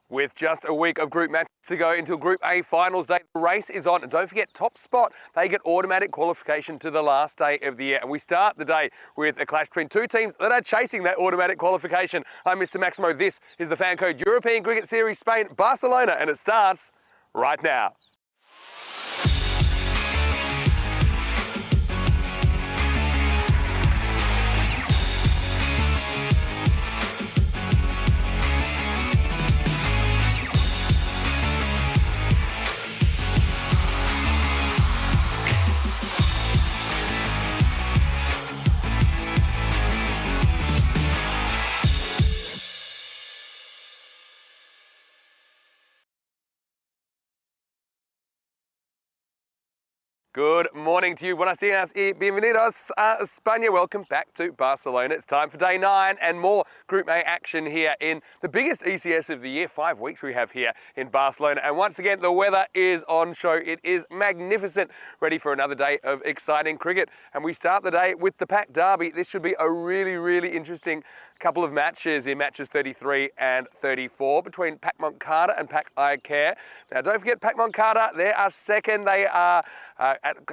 With just a week of group matches to go until Group A finals day, the race is on. And don't forget, top spot, they get automatic qualification to the last day of the year. And we start the day with a clash between two teams that are chasing that automatic qualification. I'm Mr. Maximo. This is the FanCode European Cricket Series Spain, Barcelona, and it starts right now. Good morning to you. Buenos dias y bienvenidos a España. Welcome back to Barcelona. It's time for day 9 and more Group A action here in the biggest ECS of the year. 5 weeks we have here in Barcelona. And once again, the weather is on show. It is magnificent. Ready for another day of exciting cricket. And we start the day with the Pack Derby. This should be a really interesting couple of matches in matches 33 and 34 between Pack Moncada and Pack iCare. Now, don't forget Pack Moncada, they are second. They are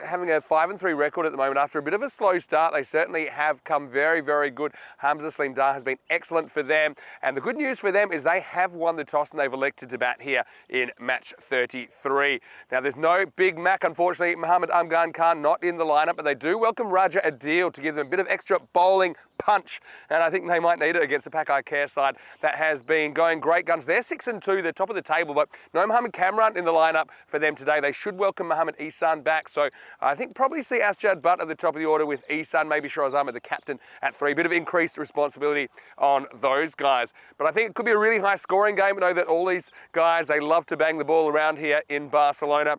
having a 5-3 record at the moment after a bit of a slow start. They certainly have come very good. Hamza Slim Dar has been excellent for them. And the good news for them is they have won the toss and they've elected to bat here in match 33. Now, there's no Big Mac, unfortunately. Mohammad Amgan Khan not in the lineup, but they do welcome Raja Adil to give them a bit of extra bowling punch. And I think they might need it against the Pack iCare side that has been going great guns. They're 6-2, they're top of the table, but no Mohammad Kamran in the lineup for them today. They should welcome Mohammad Ihsan back. So I think probably see Asjad Butt at the top of the order with Ihsan, maybe Shiraz Ahmed, the captain, at 3. Bit of increased responsibility on those guys. But I think it could be a really high scoring game. I know that all these guys, they love to bang the ball around here in Barcelona.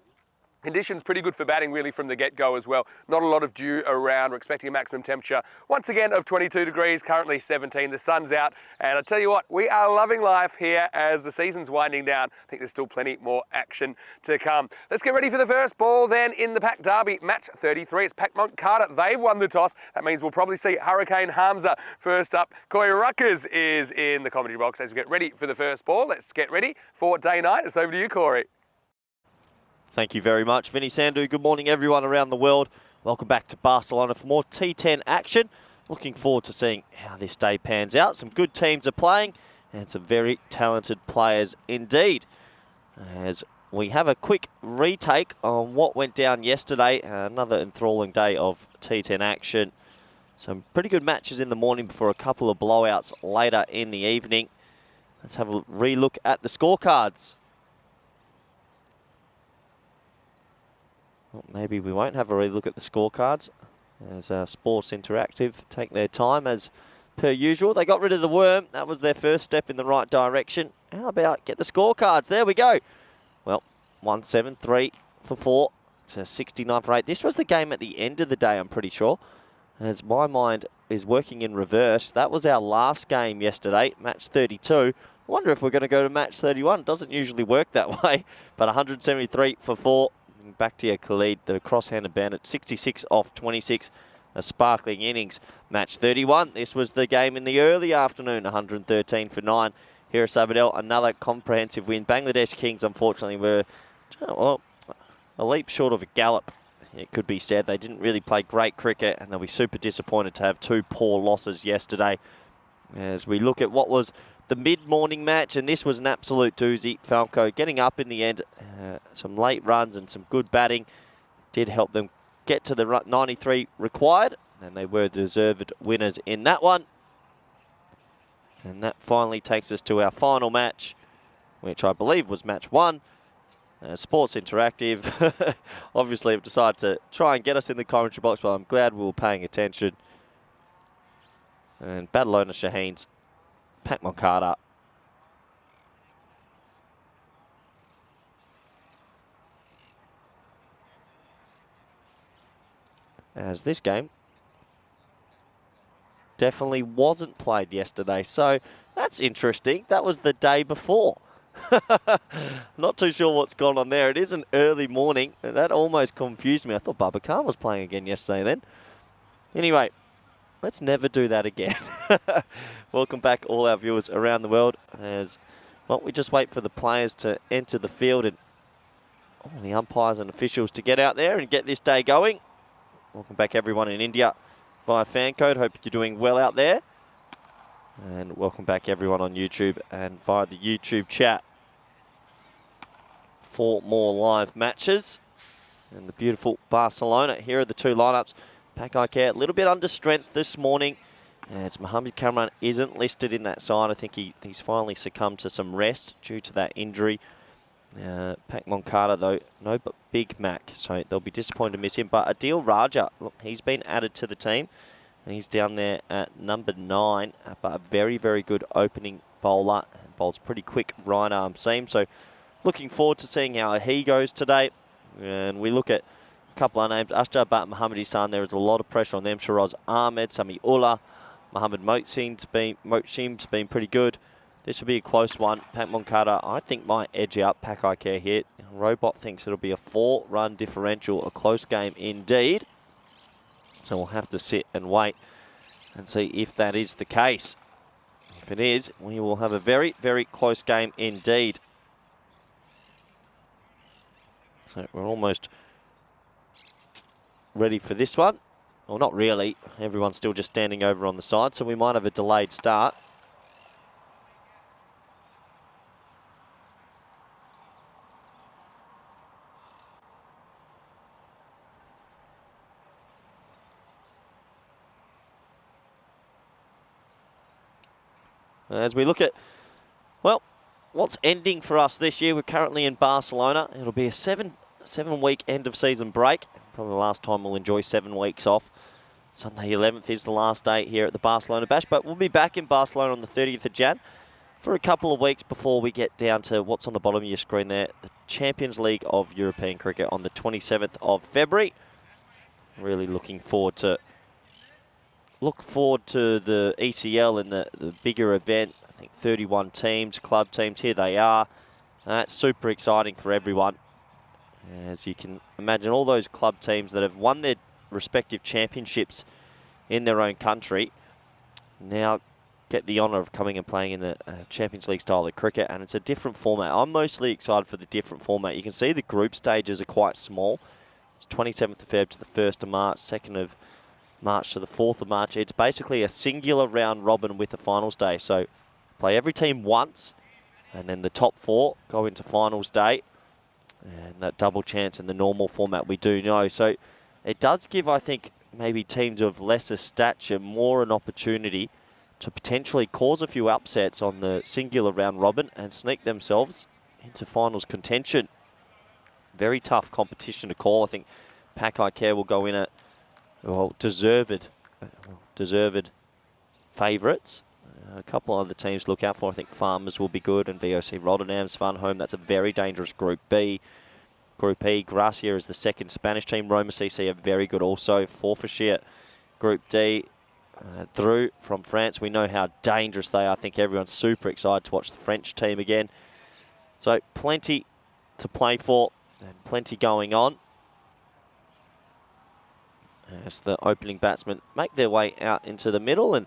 Conditions pretty good for batting really from the get-go as well. Not a lot of dew around. We're expecting a maximum temperature once again of 22 degrees, currently 17. The sun's out. And I tell you what, we are loving life here as the season's winding down. I think there's still plenty more action to come. Let's get ready for the first ball then in the Pack Derby, match 33. It's Pack Moncada. They've won the toss. That means we'll probably see Hurricane Hamza first up. Koi Ruckers is in the commentary box as we get ready for the first ball. Let's get ready for day 9. It's over to you, Corey. Thank you very much, Vinny Sandhu. Good morning, everyone around the world. Welcome back to Barcelona for more T10 action. Looking forward to seeing how this day pans out. Some good teams are playing and some very talented players indeed. As we have a quick retake on what went down yesterday, another enthralling day of T10 action. Some pretty good matches in the morning before a couple of blowouts later in the evening. Let's have a relook at the scorecards. Well, maybe we won't have a relook at the scorecards as Sports Interactive take their time as per usual. They got rid of the worm. That was their first step in the right direction. How about get the scorecards? There we go. Well, 173 for 4 to 69 for 8. This was the game at the end of the day, I'm pretty sure, as my mind is working in reverse. That was our last game yesterday, match 32. I wonder if we're going to go to match 31. It doesn't usually work that way, but 173 for 4. Back to your Khalid, the cross-handed bandit, 66 off 26, a sparkling innings. Match 31, this was the game in the early afternoon, 113 for 9. Here at Sabadell, another comprehensive win. Bangladesh Kings, unfortunately, were well, a leap short of a gallop, it could be said. They didn't really play great cricket, and they'll be super disappointed to have 2 poor losses yesterday. As we look at what was the mid-morning match, and this was an absolute doozy. FanCode getting up in the end. Some late runs and some good batting did help them get to the 93 required, and they were deserved winners in that one. And that finally takes us to our final match, which I believe was match 1. Sports Interactive obviously have decided to try and get us in the commentary box, but I'm glad we were paying attention. And Barcelona Shaheens, Pack Moncada. As this game definitely wasn't played yesterday, so that's interesting. That was the day before. Not too sure what's gone on there. It is an early morning. That almost confused me. I thought Baba Khan was playing again yesterday then. Anyway, let's never do that again. Welcome back all our viewers around the world as Well, we just wait for the players to enter the field and all the umpires and officials to get out there and get this day going. Welcome back everyone in India via FanCode. Hope you're doing well out there. And welcome back everyone on YouTube and via the YouTube chat. 4 more live matches. And the beautiful Barcelona. Here are the 2 lineups. Pakai Care a little bit under strength this morning, as Mohamed Kamran isn't listed in that side. I think he's finally succumbed to some rest due to that injury. Pak Moncada, though, no but Big Mac, so they'll be disappointed to miss him. But Adil Raja, look, he's been added to the team, and he's down there at number 9, but a very, very good opening bowler. Bowls pretty quick right arm seam, so looking forward to seeing how he goes today. And we look at a couple of names. Ashjar Bat, Mohammad Isan, there is a lot of pressure on them. Shiraz Ahmed, Sami Ullah, Mohamed Moshim's been pretty good. This will be a close one. Pat Moncada, I think, might edge out Pakai Care here. Robot thinks it'll be a 4-run differential, a close game indeed. So we'll have to sit and wait and see if that is the case. If it is, we will have a very, very close game indeed. So we're almost ready for this one. Well, not really. Everyone's still just standing over on the side, so we might have a delayed start. As we look at, well, what's ending for us this year, we're currently in Barcelona. It'll be a seven-week end-of-season break. Probably the last time we'll enjoy 7 weeks off. Sunday 11th is the last day here at the Barcelona Bash, but we'll be back in Barcelona on the 30th of Jan for a couple of weeks before we get down to what's on the bottom of your screen there, the Champions League of European Cricket on the 27th of February. Really looking forward to the ECL and the bigger event. I think 31 teams, club teams, here they are. That's super exciting for everyone. As you can imagine, all those club teams that have won their respective championships in their own country now get the honour of coming and playing in a Champions League style of cricket, and it's a different format. I'm mostly excited for the different format. You can see the group stages are quite small. It's 27th of Feb to the 1st of March, 2nd of March to the 4th of March. It's basically a singular round robin with a finals day. So play every team once, and then the top 4 go into finals day. And that double chance in the normal format we do know. So it does give, I think, maybe teams of lesser stature more an opportunity to potentially cause a few upsets on the singular round robin and sneak themselves into finals contention. Very tough competition to call. I think Pakai Care will go in at, well, deserved favourites. A couple of other teams to look out for. I think Farmers will be good and VOC Rotterdam's fun home. That's a very dangerous Group B. Group E, Gracia is the second Spanish team. Roma CC are very good also. Forfaiture, Group D, through from France. We know how dangerous they are. I think everyone's super excited to watch the French team again. So plenty to play for and plenty going on. As the opening batsmen make their way out into the middle, and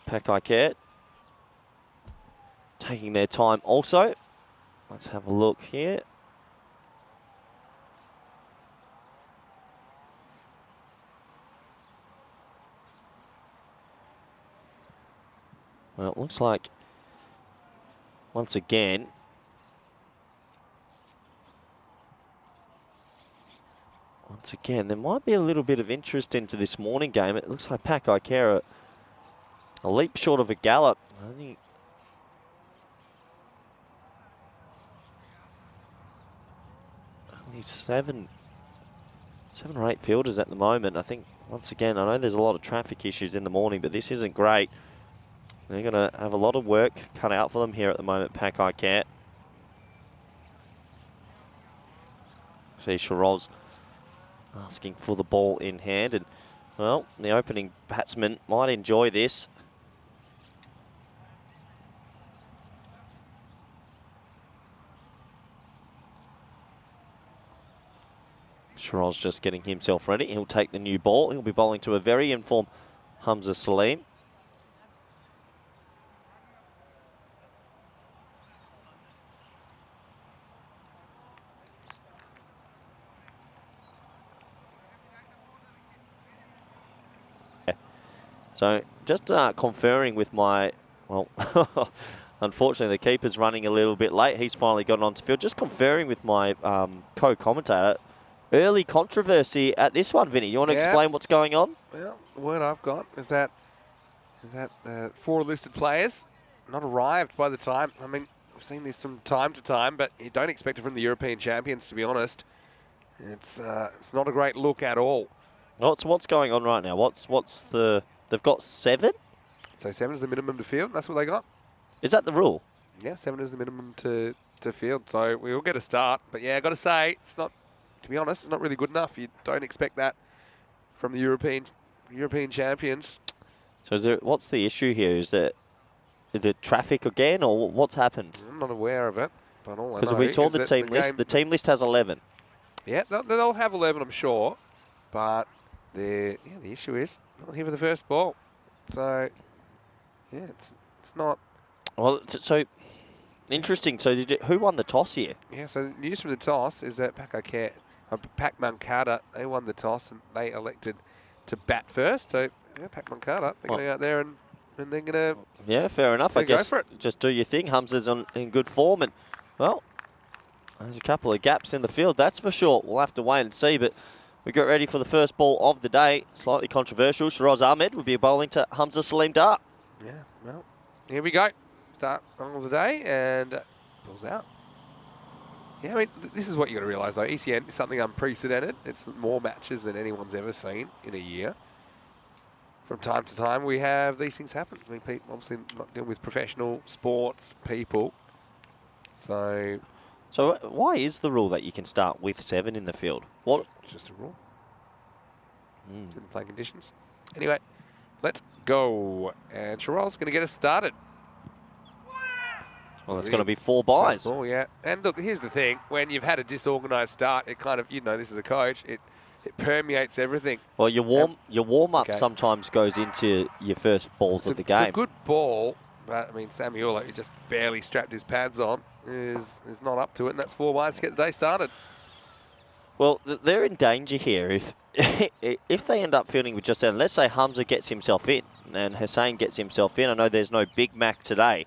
Pakai Care taking their time also. Let's have a look here. Well, it looks like once again there might be a little bit of interest into this morning game. It looks like Pakai Care a leap short of a gallop. I think only seven or eight fielders at the moment. I think, once again, I know there's a lot of traffic issues in the morning, but this isn't great. They're going to have a lot of work cut out for them here at the moment, Pakai Care. See Shiraz asking for the ball in hand, and, well, the opening batsman might enjoy this. Shiraz just getting himself ready. He'll take the new ball. He'll be bowling to a very informed Hamza Salim. So just conferring with my, well, unfortunately the keeper's running a little bit late. He's finally gotten onto field. Just conferring with my co-commentator. Early controversy at this one, Vinny. You want to explain what's going on? Well, the word I've got is that 4 listed players not arrived by the time. I mean, I've seen this from time to time, but you don't expect it from the European champions, to be honest. It's not a great look at all. What's going on right now? What's the? They've got 7. So 7 is the minimum to field. That's what they got. Is that the rule? Yeah, 7 is the minimum to field. So we will get a start. But yeah, I got to say, it's not. To be honest, it's not really good enough. You don't expect that from the European champions. So is there? What's the issue here? Is it the traffic again, or what's happened? I'm not aware of it, but all I know because we saw is the that team list. The team list has 11. Yeah, they'll have 11, I'm sure. But the issue is not here for the first ball. So yeah, it's not. Well, so interesting. So who won the toss here? Yeah, so the news from the toss is that Pac Mankata, they won the toss and they elected to bat first. So yeah, Pac Mankata, they're going to go out there and they're going to. Yeah, fair enough. I guess go for it. Just do your thing. Hamza's in good form, and well, there's a couple of gaps in the field, that's for sure. We'll have to wait and see, but we get ready for the first ball of the day. Slightly controversial. Shiraz Ahmed will be bowling to Hamza Salim Dar. Yeah, well, here we go. Start of the day and balls out. Yeah, I mean, this is what you got to realise though. ECN is something unprecedented. It's more matches than anyone's ever seen in a year. From time to time, we have these things happen. I mean, people obviously not dealing with professional sports people. So why is the rule that you can start with 7 in the field? What? It's just a rule. It's in the playing conditions. Anyway, let's go. And Shiraz's going to get us started. Well, it's going to be 4 buys. Oh, yeah. And look, here's the thing. When you've had a disorganised start, it kind of, this is a coach, it permeates everything. Well, your warm-up sometimes goes into your first balls of the game. It's a good ball, but, I mean, Samuel, who just barely strapped his pads on, is not up to it, and that's 4 buys to get the day started. Well, they're in danger here. If they end up fielding with just 7, let's say Hamza gets himself in and Hussein gets himself in. I know there's no Big Mac today.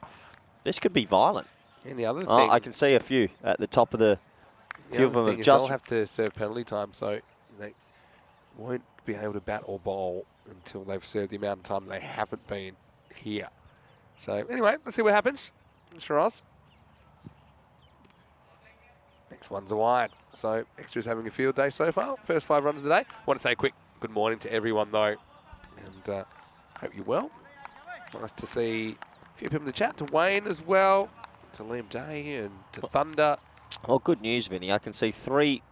This could be violent. And the other thing, I can see a few at the top of the few of them have just. They'll have to serve penalty time, so they won't be able to bat or bowl until they've served the amount of time they haven't been here. So anyway, let's see what happens. Shiraz. Next one's a wide. So Extra's having a field day so far. First 5 runs of the day. Want to say a quick good morning to everyone though, and hope you're well. Nice to see a few people in the chat. To Wayne as well, to Liam Day and to Thunder. Well, good news, Vinny. I can see three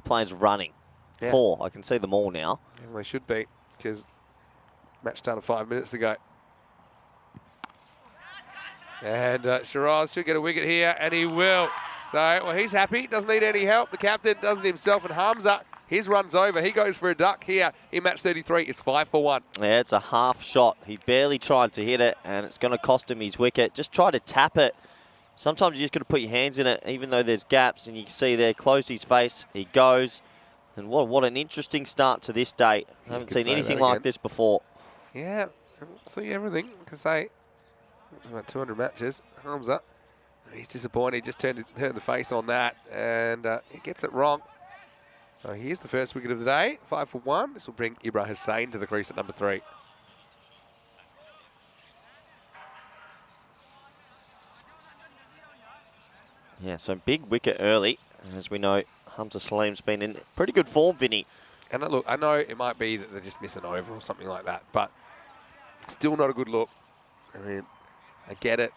planes running. Yeah. 4. I can see them all now. Yeah, they should be, because match started 5 minutes ago. And Shiraz should get a wicket here, and he will. So, well, he's happy. Doesn't need any help. The captain does it himself, and Hamza, his run's over. He goes for a duck here in match 33. It's 5 for 1. Yeah, it's a half shot. He barely tried to hit it, and it's going to cost him his wicket. Just try to tap it. Sometimes you just got to put your hands in it, even though there's gaps, and you can see there, closed his face. He goes. And what an interesting start to this day. I haven't seen anything like this before. Yeah, see everything. Because about 200 matches. Hamza, he's disappointed. He just turned the face on that, and he gets it wrong. So here's the first wicket of the day, 5 for 1. This will bring Ibrahim Hussain to the crease at number 3. Yeah, so big wicket early. As we know, Hamza Salim's been in pretty good form, Vinny. And look, I know it might be that they're just missing over or something like that, but still not a good look. I mean, I get it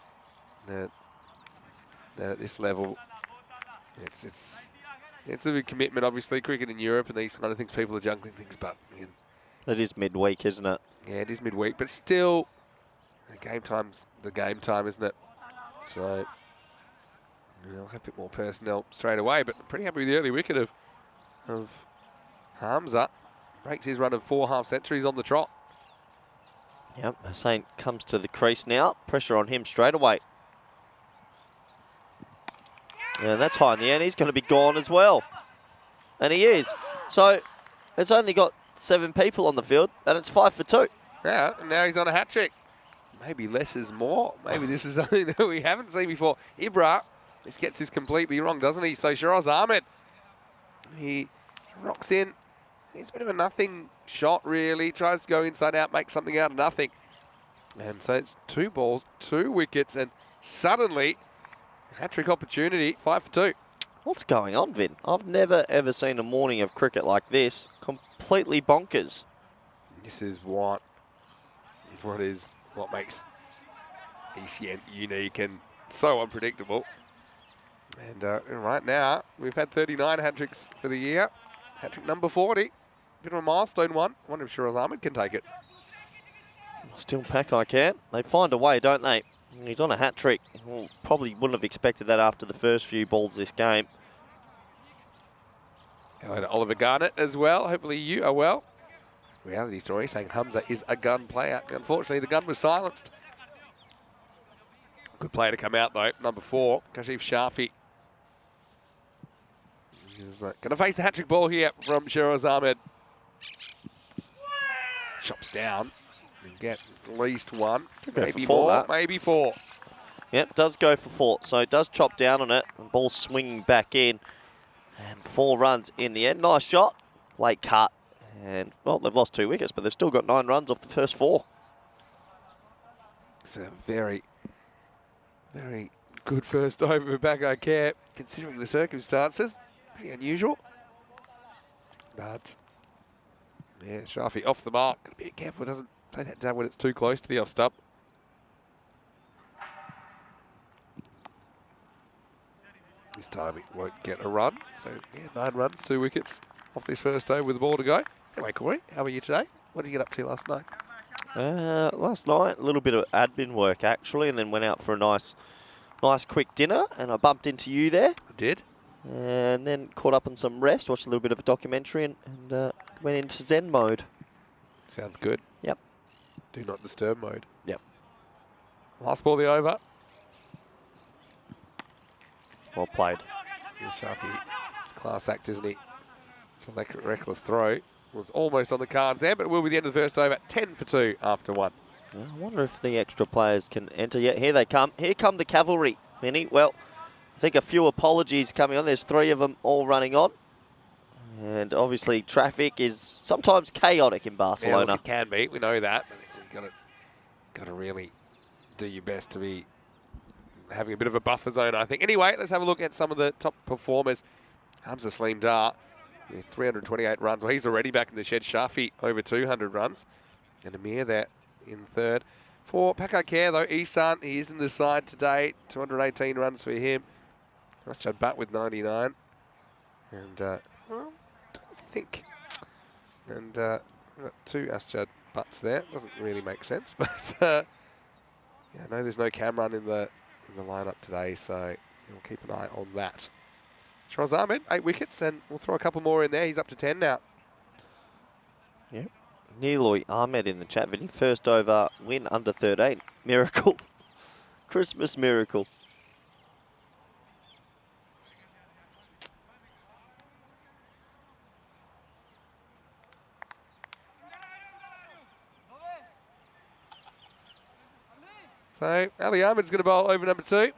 that at this level, it's a big commitment, obviously. Cricket in Europe and these kind of things, people are juggling things, but it is midweek, isn't it? Yeah, it is midweek, but still, the game time's the game time, isn't it? So I'll have a bit more personnel straight away, but I'm pretty happy with the early wicket of Hamza. Breaks his run of 4 half centuries on the trot. Yep, Hussain comes to the crease now. Pressure on him straight away. And that's high in the end. He's going to be gone as well. And he is. So it's only got 7 people on the field, and it's 5 for 2. Yeah, and now he's on a hat trick. Maybe less is more. Maybe this is something that we haven't seen before. Ibra, this gets this completely wrong, doesn't he? So Shiraz Ahmed, he rocks in. He's a bit of a nothing shot, really. Tries to go inside out, make something out of nothing. And so it's 2 balls, 2 wickets, and suddenly, hat-trick opportunity, 5 for 2. What's going on, Vin? I've never, ever seen a morning of cricket like this. Completely bonkers. This is what makes ECN unique and so unpredictable. And right now, we've had 39 hat-tricks for the year. Hat-trick number 40. Bit of a milestone one. I wonder if Shiraz Ahmed can take it. Still Pakai can. They find a way, don't they? He's on a hat-trick. Well, probably wouldn't have expected that after the first few balls this game. Hello to Oliver Garnett as well. Hopefully you are well. Reality story saying Hamza is a gun player. Unfortunately, the gun was silenced. Good player to come out, though. Number 4, Kashif Shafi. He's going to face the hat-trick ball here from Shiraz Ahmed. Chops down. And get at least 1. Maybe more, maybe 4. Yep, does go for 4. So it does chop down on it. The ball swinging back in. And 4 runs in the end. Nice shot. Late cut. And, well, they've lost 2 wickets, but they've still got 9 runs off the first 4. It's a very, very good first over for Pakai Care, considering the circumstances. Pretty unusual. But, yeah, Shafi off the mark. Got to be careful, doesn't play that down when it's too close to the off stump. This time it won't get a run. So, yeah, 9 runs, 2 wickets off this first over with the ball to go. Anyway, Corey, how are you today? What did you get up to last night? Last night, a little bit of admin work, actually, and then went out for a nice quick dinner, and I bumped into you there. I did. And then caught up on some rest, watched a little bit of a documentary, and went into Zen mode. Sounds good. Yep. Do not disturb mode. Yep. Last ball, the over. Well played. Here's Shafi. It's a class act, isn't he? It's a reckless throw. Was almost on the cards there, but it will be the end of the first over. 10 for 2 after 1. I wonder if the extra players can enter yet. Here they come. Here come the cavalry, Vinny. Well, I think a few apologies coming on. There's 3 of them all running on. And obviously traffic is sometimes chaotic in Barcelona. Yeah, look, it can be. We know that. But you've got to really do your best to be having a bit of a buffer zone, I think. Anyway, let's have a look at some of the top performers. Hamza Saleem Dar, 328 runs. Well, he's already back in the shed. Shafi over 200 runs. And Amir there in third. For Pakai Care, though, Isan, he is in the side today. 218 runs for him. Asjad Butt with 99. And I don't think. And we've got 2 Asjad Butts there. Doesn't really make sense, but yeah, I know there's no Cameron in the lineup today, so we'll keep an eye on that. Shiraz Ahmed, 8 wickets, and we'll throw a couple more in there. He's up to 10 now. Yep. Niloy Ahmed in the chat, Vinny. First over win under 13. Miracle. Christmas miracle. So Ali Ahmed's going to bowl over number 2. And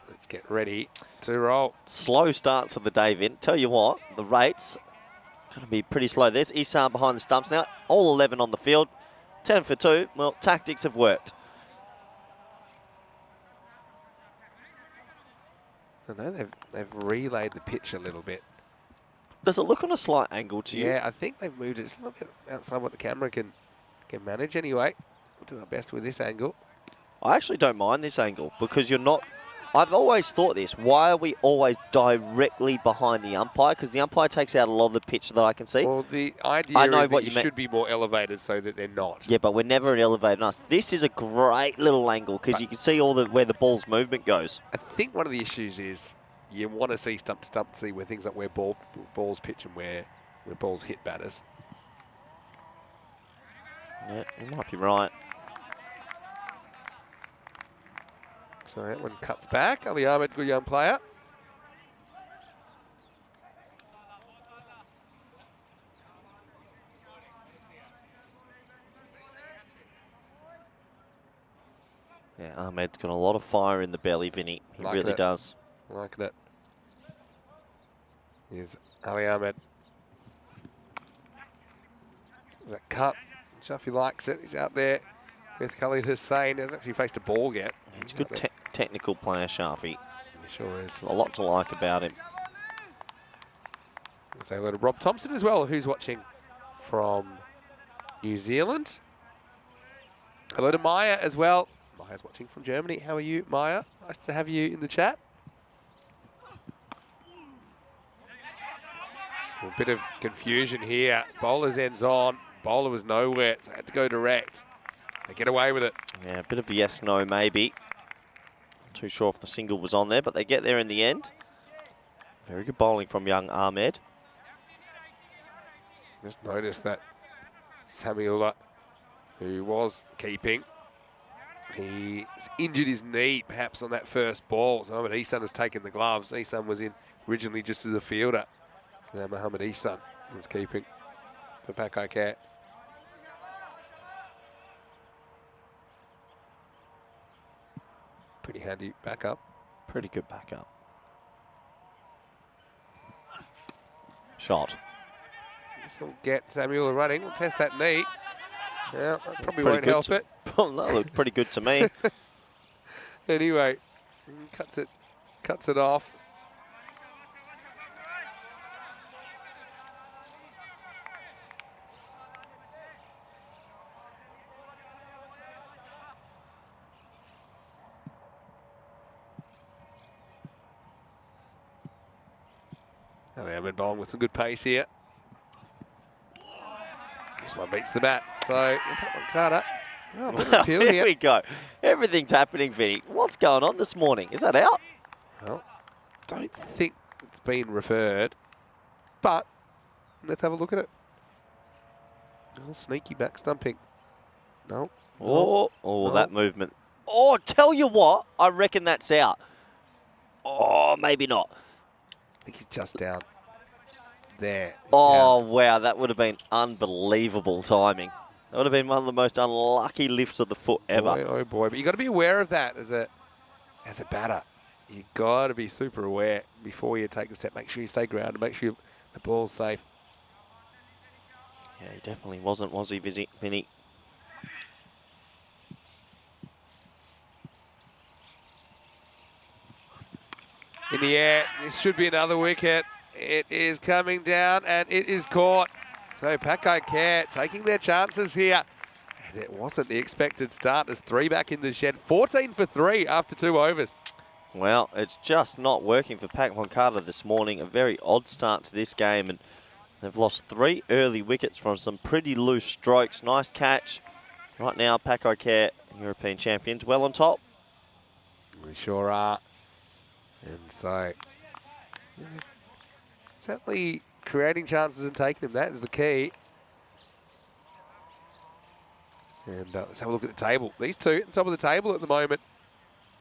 let's get ready to roll. Slow start to the day, Vin. Tell you what, the rates going to be pretty slow. There's Isan behind the stumps now. All 11 on the field. 10 for 2. Well, tactics have worked. So now they've relayed the pitch a little bit. Does it look on a slight angle to you? Yeah, I think they've moved it. It's a little bit outside what the camera can manage anyway. We'll do our best with this angle. I actually don't mind this angle because you're not... I've always thought this. Why are we always directly behind the umpire? Because the umpire takes out a lot of the pitch that I can see. Well, the idea is that you should be more elevated so that they're not. Yeah, but we're never elevated enough. This is a great little angle because you can see all where the ball's movement goes. I think one of the issues is you want to see stump see where things like where balls pitch and where balls hit batters. Yeah, you might be right. So that one cuts back. Ali Ahmed, good young player. Ahmed's got a lot of fire in the belly, Vinny. He really does. Liking it. Here's Ali Ahmed. That cut. Shafi likes it. He's out there with Khalid Hussain. He hasn't actually faced a ball yet. He's a good technical player, Shafi. He sure is. A lot to like about him. Say hello to Rob Thompson as well, who's watching from New Zealand. Hello to Maya as well. Maya's watching from Germany. How are you, Maya? Nice to have you in the chat. A bit of confusion here. Bowler's ends on. Bowler was nowhere, so had to go direct. They get away with it. Yeah, a bit of a yes, no, maybe. Not too sure if the single was on there, but they get there in the end. Very good bowling from young Ahmed. Just noticed that Samuel, who was keeping, he's injured his knee perhaps on that first ball. So Mohamed Ihsan has taken the gloves. Ihsan was in originally just as a fielder. So now Mohamed Ihsan is keeping for Pakai Cat. Pretty handy backup. Pretty good backup. Shot. This will get Samuel running. We'll test that knee. Yeah, that probably won't help it. That looked pretty good to me. Anyway, cuts it off. Ahmed bowling with some good pace here. This one beats the bat. So, Carter. Oh, here we go. Everything's happening, Vinny. What's going on this morning? Is that out? Well, don't think it's been referred, but let's have a look at it. Oh, sneaky back stumping. No. Oh, that movement. Oh, tell you what, I reckon that's out. Oh, maybe not. I think he's just down. There. Down. Wow, that would have been unbelievable timing. That would have been one of the most unlucky lifts of the foot ever. Oh boy, but you got to be aware of that as a batter. You got to be super aware before you take the step. Make sure you stay grounded. Make sure the ball's safe. Yeah, he definitely wasn't, was he, Vinny? In the air, this should be another wicket. It is coming down and it is caught. So Pakai Care taking their chances here. And it wasn't the expected start. There's 3 back in the shed. 14 for 3 after 2 overs. Well, it's just not working for Pat Moncada this morning. A very odd start to this game, and they've lost 3 early wickets from some pretty loose strokes. Nice catch. Right now, Pakai Care, European champions, well on top. We sure are. And so, certainly creating chances and taking them, that is the key. And let's have a look at the table. These two at the top of the table at the moment.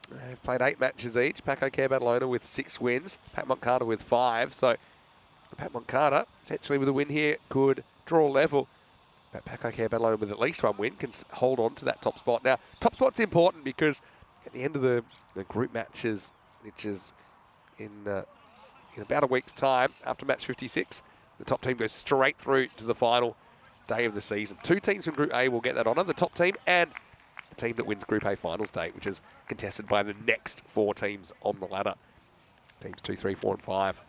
They've played 8 matches each. Pakai Care Barcelona with 6 wins. Pat Moncada with 5. So Pat Moncada, potentially with a win here, could draw level. But Pakai Care Barcelona with at least 1 win can hold on to that top spot. Now, top spot's important because at the end of the group matches, which is in about a week's time, after match 56, the top team goes straight through to the final day of the season. 2 teams from Group A will get that honour, the top team and the team that wins Group A finals day, which is contested by the next 4 teams on the ladder. Teams 2, 3, 4 and 5.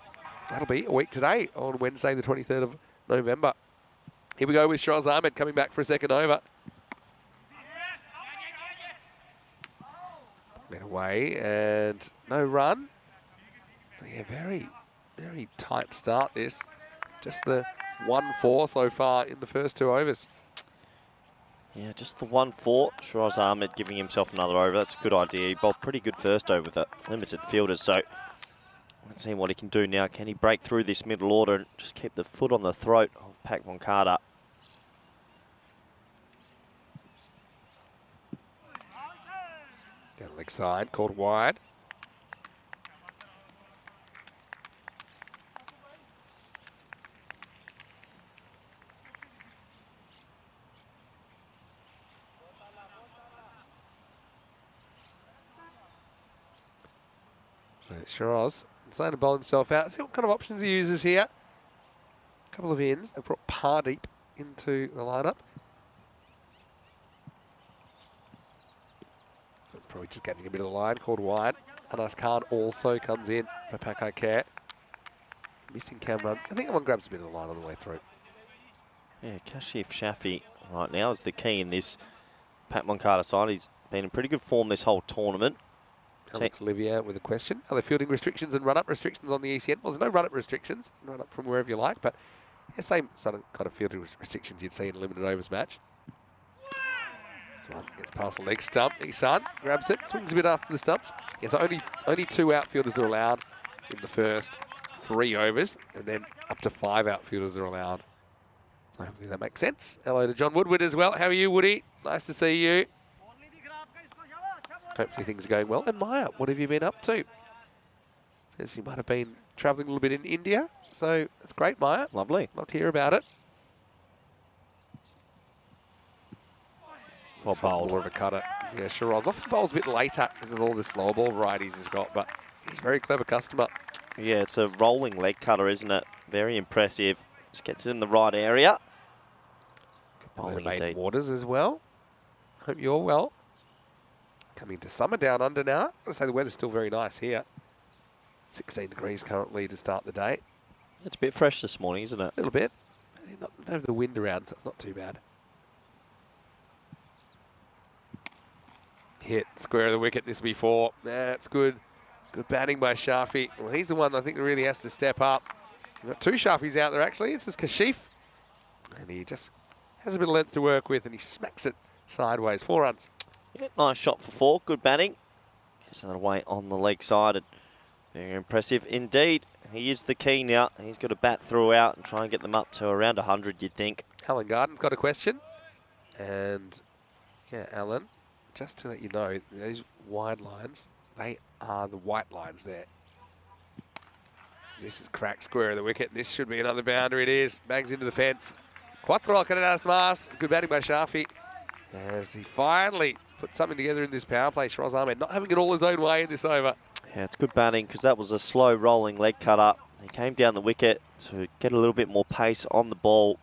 That'll be a week today on Wednesday the 23rd of November. Here we go with Shiraz Ahmed coming back for a second over. Went away and no run. So yeah, very, very tight start this. Just the 1-4 so far in the first 2 overs. Yeah, just the 1-4. Shiraz Ahmed giving himself another over. That's a good idea. He bowled pretty good first over with the limited fielders. So let's see what he can do now. Can he break through this middle order and just keep the foot on the throat of Pat Moncada? Down the leg side, called wide. So Shiraz starting to bowl himself out. See what kind of options he uses here. A couple of ins. They brought Pardeep into the lineup. It's probably just getting a bit of the line, called wide. Anas Khan also comes in for Pakai Care. Missing Cameron. I think that one grabs a bit of the line on the way through. Yeah, Kashif Shafi right now is the key in this Pat Moncada side. He's been in pretty good form this whole tournament. Alex Olivier with a question. Are there fielding restrictions and run-up restrictions on the ECN? Well, there's no run-up restrictions. Run up from wherever you like, but yeah, same sort of kind of fielding restrictions you'd see in a limited overs match. This one gets past the leg stump. Isan grabs it, swings a bit after the stumps. Yeah, so only 2 outfielders are allowed in the first 3 overs, and then up to 5 outfielders are allowed. So hopefully that makes sense. Hello to John Woodward as well. How are you, Woody? Nice to see you. Hopefully things are going well. And Maya, what have you been up to? Says you might have been travelling a little bit in India. So that's great, Maya. Lovely. Love to hear about it. Well bowled. More of a cutter. Yeah, Shiraz often bowls a bit later because of all the slow ball varieties he's got, but he's a very clever customer. Yeah, it's a rolling leg cutter, isn't it? Very impressive. Just gets it in the right area. Good bowling indeed. Waters as well. Hope you're well. Coming to summer down under now. I've got to say the weather's still very nice here. 16 degrees currently to start the day. It's a bit fresh this morning, isn't it? A little bit. Not have the wind around, so it's not too bad. Hit square of the wicket this before. That's good. Good batting by Shafi. Well, he's the one I think that really has to step up. We've got 2 Shafis out there actually. This is Kashif. And he just has a bit of length to work with and he smacks it sideways. 4 runs. Yeah, nice shot for 4. Good batting. Gets that away on the leg side. Very impressive indeed. He is the key now. He's got to bat throughout and try and get them up to around 100, you'd think. Alan Garden's got a question. And yeah, Alan, just to let you know, those wide lines, they are the white lines there. This is cracked square of the wicket. This should be another boundary. It is. Bangs into the fence. Cuatro Canadas Mas. Good batting by Shafi. As he finally put something together in this power play. Shiraz Ahmed not having it all his own way in this over. Yeah, it's good batting because that was a slow rolling leg cutter. He came down the wicket to get a little bit more pace on the ball.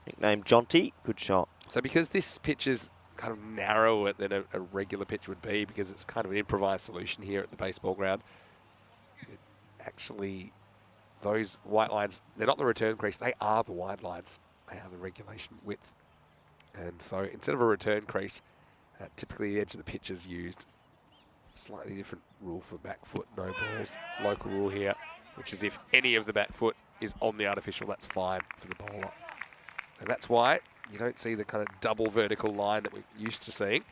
Nicknamed Jonty. Good shot. So because this pitch is kind of narrower than a regular pitch would be, because it's kind of an improvised solution here at the baseball ground, actually those white lines, they're not the return crease, they are the wide lines. They are the regulation width. And so instead of a return crease, typically the edge of the pitch is used. Slightly different rule for back foot, no balls. Local rule here, which is if any of the back foot is on the artificial, that's fine for the bowler. And that's why you don't see the kind of double vertical line that we're used to seeing.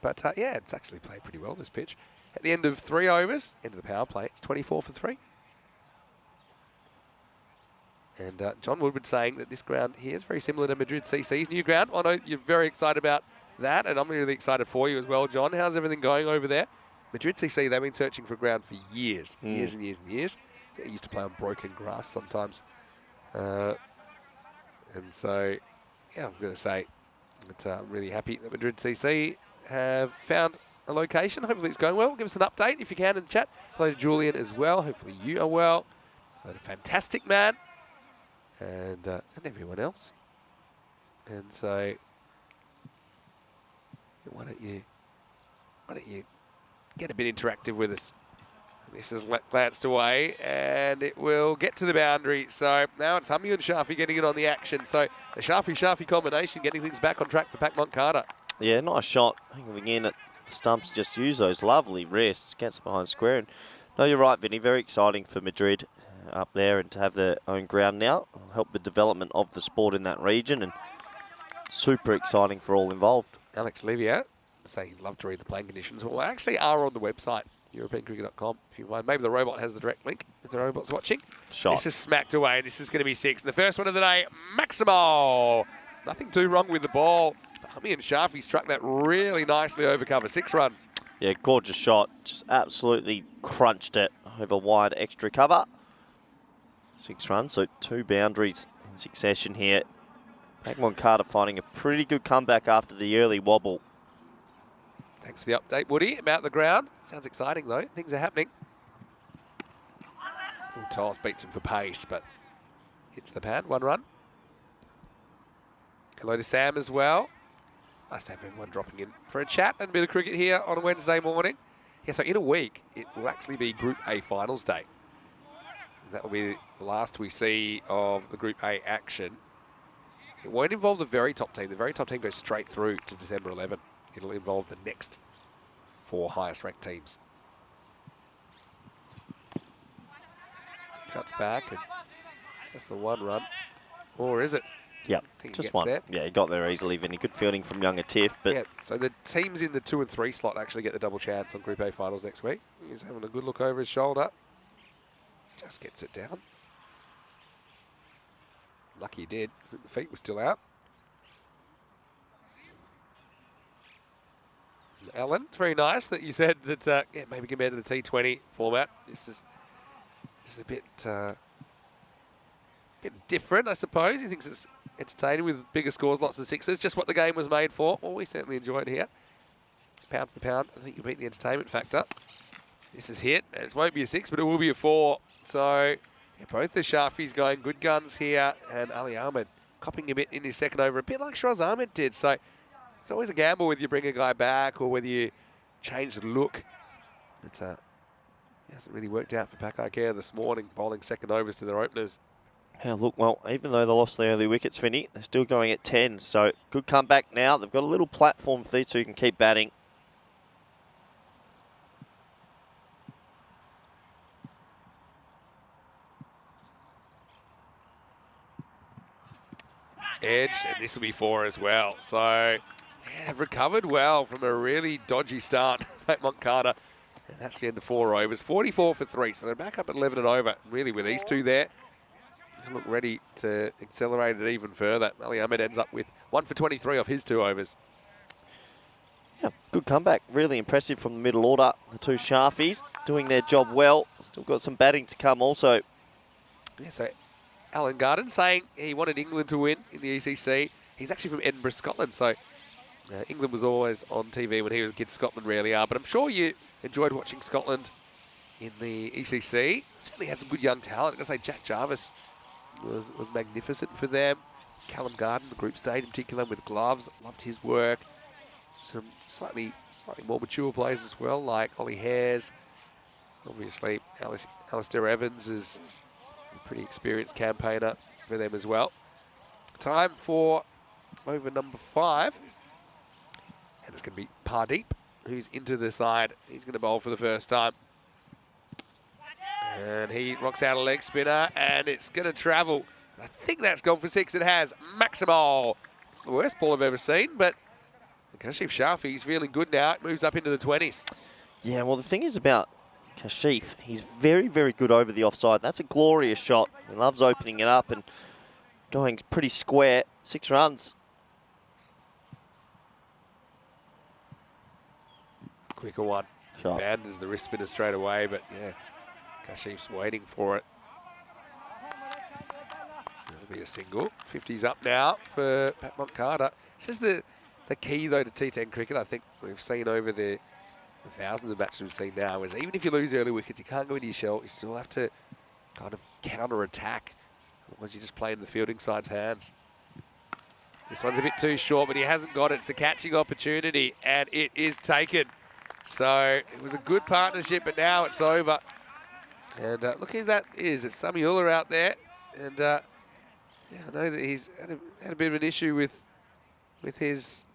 But yeah, it's actually played pretty well, this pitch. At the end of 3 overs, end of the power play, it's 24 for 3. And John Woodward saying that this ground here is very similar to Madrid CC's new ground. I know you're very excited about that, and I'm really excited for you as well, John. How's everything going over there? Madrid CC, they've been searching for ground for years, years and years and years. They used to play on broken grass sometimes. And so, yeah, I was going to say that I'm really happy that Madrid CC have found a location. Hopefully it's going well. Give us an update if you can in the chat. Hello to Julian as well. Hopefully you are well. Hello to Fantastic Man and everyone else. And so, why don't you get a bit interactive with us? This is glanced away, and it will get to the boundary. So now it's Hummy and Shafi getting it on the action. So the Shafi combination getting things back on track for Pat Moncada. Yeah, nice shot. Hanging in at the stumps, just use those lovely wrists, gets behind square. And no, you're right, Vinny. Very exciting for Madrid up there, and to have their own ground now will help the development of the sport in that region, and super exciting for all involved. Alex Livia saying he'd love to read the playing conditions. Well, they actually are on the website, EuropeanCricket.com. If you mind, maybe the robot has the direct link if the robot's watching. Shot. This is smacked away. This is going to be 6. And the first one of the day, Maximo. Nothing too wrong with the ball. Hummy and Shafi struck that really nicely over cover. 6 runs. Yeah, gorgeous shot. Just absolutely crunched it over wide extra cover. 6 runs, so 2 boundaries in succession here. Pat Moncada finding a pretty good comeback after the early wobble. Thanks for the update, Woody, about the ground. Sounds exciting, though. Things are happening. Full toss beats him for pace, but hits the pad. 1 run. Hello to Sam as well. Nice to have everyone dropping in for a chat and a bit of cricket here on a Wednesday morning. Yeah, so in a week, it will actually be Group A Finals Day. That will be the last we see of the Group A action. It won't involve the very top team. The very top team goes straight through to December 11. It'll involve the next 4 highest ranked teams. Cuts back and just the 1 run. Or is it? Yep, just one. There. Yeah, he got there easily, Vinny. Good fielding from younger Tiff. But yeah, so the teams in the 2 and 3 slot actually get the double chance on Group A Finals next week. He's having a good look over his shoulder. Just gets it down. Lucky he did. The feet were still out. Alan, it's very nice that you said that yeah, maybe compared to the T20 format, this is a bit different, I suppose. He thinks it's entertaining with bigger scores, lots of sixes, just what the game was made for. Well, we certainly enjoy it here. Pound for pound, I think you beat the entertainment factor. This is hit. It won't be a 6, but it will be a 4. So yeah, both the Shafis going good guns here, and Ali Ahmed copping a bit in his second over, a bit like Shiraz Ahmed did. So it's always a gamble whether you bring a guy back or whether you change the look. It hasn't really worked out for Pakakea this morning, bowling second overs to their openers. yeah, look, well, even though they lost the early wickets, Vinny, they're still going at 10. So good comeback now. They've got a little platform for these two who can keep batting. Edge, and this will be 4 as well. So, yeah, they've recovered well from a really dodgy start at Moncada. And that's the end of 4 overs. 44 for 3, so they're back up at 11 and over. Really, with these two there, they look ready to accelerate it even further. Ali Ahmed ends up with 1 for 23 off his 2 overs. Yeah, good comeback. Really impressive from the middle order. The two Sharfies doing their job well. Still got some batting to come also. Yeah, so Alan Garden saying he wanted England to win in the ECC. He's actually from Edinburgh, Scotland, so England was always on TV when he was a kid. Scotland rarely are, but I'm sure you enjoyed watching Scotland in the ECC. Certainly had some good young talent. I'm going to say Jack Jarvis was magnificent for them. Callum Garden, the group stage in particular, with gloves. Loved his work. Some slightly more mature players as well, like Ollie Hares. Obviously, Alistair Evans is a pretty experienced campaigner for them as well. Time for over number 5. And it's going to be Pardeep, who's into the side. He's going to bowl for the first time. And he rocks out a leg spinner, and it's going to travel. I think that's gone for 6. It has. Maximal. The worst ball I've ever seen, but Kashif Shafi's feeling good now. It moves up into the 20s. Yeah, well, the thing is about Kashif, he's very, very good over the offside. That's a glorious shot. He loves opening it up and going pretty square. 6 runs. Quicker one. Abandons the wrist spinner straight away, but yeah, Kashif's waiting for it. That'll be a single. 50's up now for Pat Moncada. This is the key, though, to T10 cricket. I think we've seen over the thousands of matches we've seen now is even if you lose early wickets, you can't go into your shell. You still have to kind of counter-attack. Otherwise, you just play in the fielding side's hands. This one's a bit too short, but he hasn't got it. It's a catching opportunity, and it is taken. So it was a good partnership, but now it's over. And look who that is. It's Sami Ullah out there. And yeah, I know that he's had a bit of an issue with his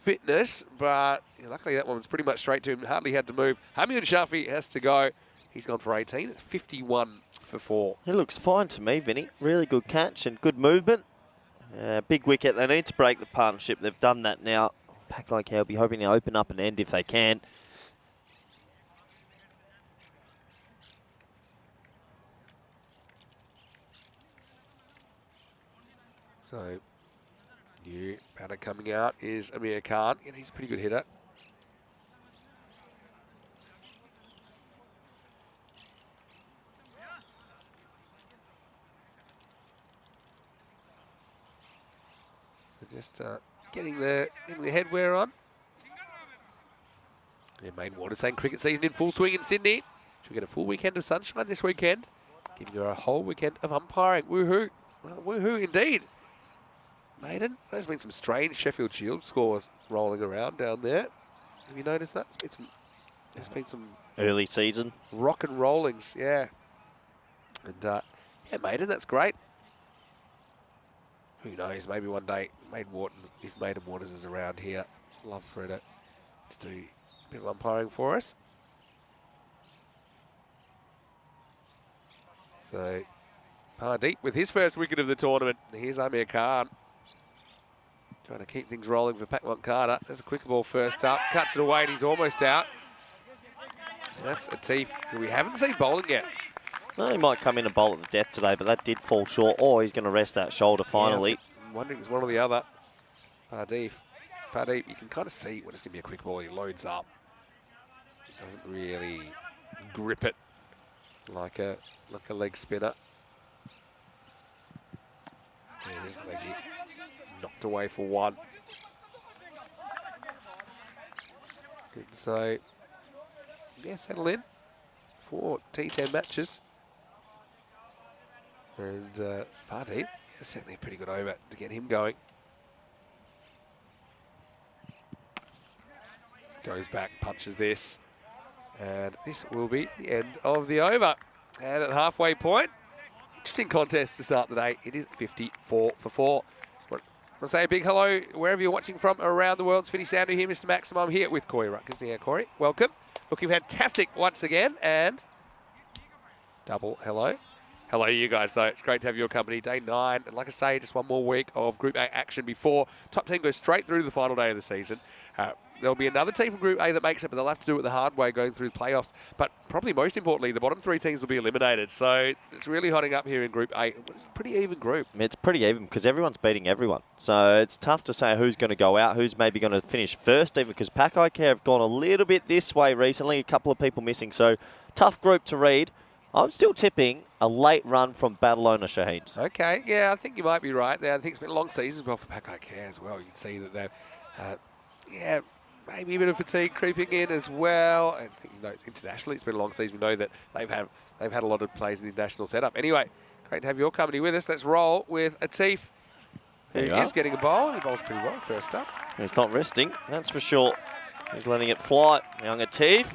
fitness, but yeah, luckily that one was pretty much straight to him. Hardly had to move. Hamid Shafi has to go. He's gone for 18. It's 51 for 4. It looks fine to me, Vinny. Really good catch and good movement. Big wicket. They need to break the partnership. They've done that now. Pakakea will be hoping to open up an end if they can. So, new batter coming out is Amir Khan, and he's a pretty good hitter. So just getting the headwear on. Yeah, Main Water saying cricket season in full swing in Sydney. Should we get a full weekend of sunshine this weekend? Giving her a whole weekend of umpiring. Woohoo. Well, woohoo indeed. Maiden, there's been some strange Sheffield Shield scores rolling around down there. Have you noticed that? There's been some Early season. rock and rollings, yeah. And yeah, Maiden, that's great. Who knows, maybe one day Maiden Waters is around here, love for her to do a bit of umpiring for us. So, Pardeep with his first wicket of the tournament. Here's Amir Khan. Trying to keep things rolling for Pat Carter. There's a quick ball first up, cuts it away and he's almost out. And that's Atif, who we haven't seen bowling yet. Well, he might come in and bowl at the death today, but that did fall short. Or he's going to rest that shoulder finally. Yeah, I'm wondering if it's one or the other. Pardeep, you can kind of see when it's going to be a quick ball. He loads up. Doesn't really grip it like a leg spinner. There's the leggy. Knocked away for one. Good, so, yeah, settle in for T10 matches. And Pardeep is certainly a pretty good over to get him going. Goes back, punches this. And this will be the end of the over. And at halfway point, interesting contest to start the day. It is 54 for 4. I want to say a big hello wherever you're watching from around the world. It's Finny Sandu here, Mr. Maximum. I'm here with Corey Ruckers. Yeah, Corey, welcome. Looking fantastic once again. And double hello. Hello to you guys, though. It's great to have your company. Day 9. And like I say, just one more week of Group A action before top 10 goes straight through to the final day of the season. There'll be another team from Group A that makes it, but they'll have to do it the hard way going through the playoffs. But probably most importantly, the bottom 3 teams will be eliminated. So it's really hotting up here in Group A. It's a pretty even group. It's pretty even because everyone's beating everyone. So it's tough to say who's going to go out, who's maybe going to finish first, even because Pack Eye Care have gone a little bit this way recently, a couple of people missing. So tough group to read. I'm still tipping a late run from Barcelona Shaheens. Okay, yeah, I think you might be right there. I think it's been a long season as well for Pack Eye Care as well. You can see that they've, yeah, maybe a bit of fatigue creeping in as well. I think, you know, internationally, it's been a long season. We know that they've had a lot of players in the international setup. Anyway, great to have your company with us. Let's roll with Atif, who is getting a bowl. He bowls pretty well first up. He's not resting, that's for sure. He's letting it fly. Young Atif,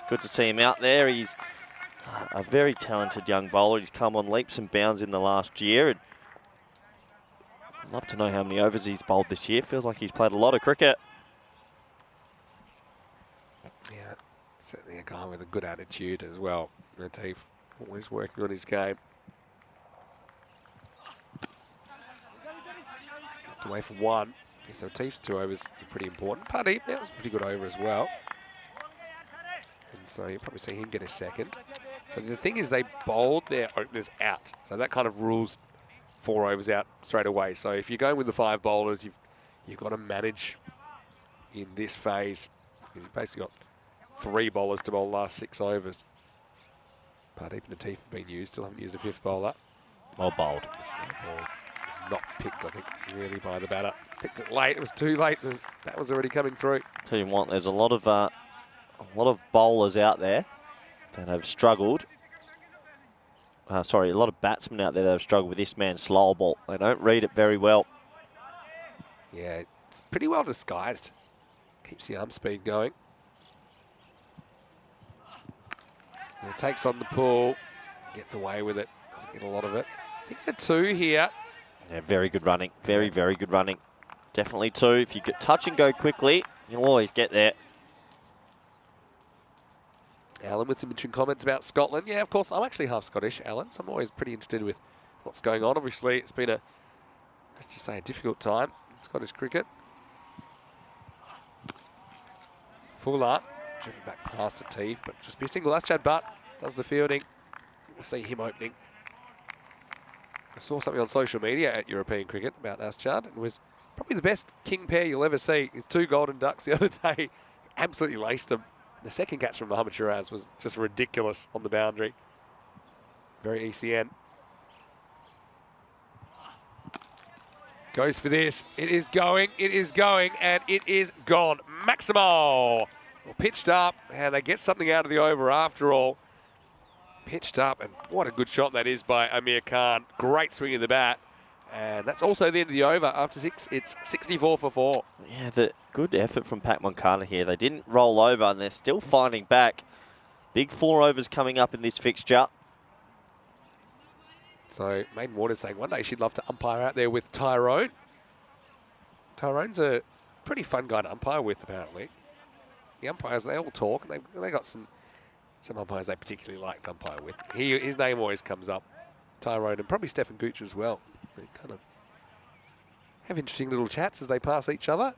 good to see him out there. He's a very talented young bowler. He's come on leaps and bounds in the last year. I'd love to know how many overs he's bowled this year. Feels like he's played a lot of cricket. Yeah, certainly a guy with a good attitude as well. Atif, always working on his game. Away for one. Yeah, so Atif's 2 overs are pretty important. Pardeep, that was a pretty good over as well. And so you'll probably see him get a second. So the thing is, they bowled their openers out. So that kind of rules 4 overs out straight away. So if you're going with the 5 bowlers, you've got to manage in this phase. Because you've basically got 3 bowlers to bowl the last 6 overs. Pardeep and Atif have been used. Still haven't used a 5th bowler. Well bowled. Not picked, I think, really by the batter. Picked it late. It was too late. The bat was already coming through. Tell you what, there's a lot of bowlers out there that have struggled. Sorry, a lot of batsmen out there that have struggled with this man's slow ball. They don't read it very well. Yeah, it's pretty well disguised. Keeps the arm speed going. And it takes on the pull, gets away with it, doesn't get a lot of it. I think the 2 here. Yeah, very good running. Very, very good running. Definitely 2. If you could touch and go quickly, you'll always get there. Alan with some interesting comments about Scotland. Yeah, of course, I'm actually half Scottish, Alan, so I'm always pretty interested with what's going on. Obviously, it's been let's just say, a difficult time in Scottish cricket. Fuller, driven back past the Atif, but just missing. Chad Butt does the fielding. We'll see him opening. I saw something on social media at European cricket about Aschad. It was probably the best king pair you'll ever see. His 2 golden ducks the other day. Absolutely laced them. The second catch from Mohammad Shiraz was just ridiculous on the boundary. Very ECN. Goes for this. It is going, and it is gone. Maximo Well, pitched up, and they get something out of the over after all. Pitched up, and what a good shot that is by Amir Khan. Great swing of the bat. And that's also the end of the over. After 6, it's 64 for 4. Yeah, the good effort from Pat Moncada here. They didn't roll over, and they're still finding back. Big 4 overs coming up in this fixture. So Maiden Waters saying one day she'd love to umpire out there with Tyrone. Tyrone's a pretty fun guy to umpire with, apparently. The umpires, they all talk, and they got some umpires they particularly like to umpire with. His name always comes up. Tyrone, and probably Stefan Gooch as well. They kind of have interesting little chats as they pass each other.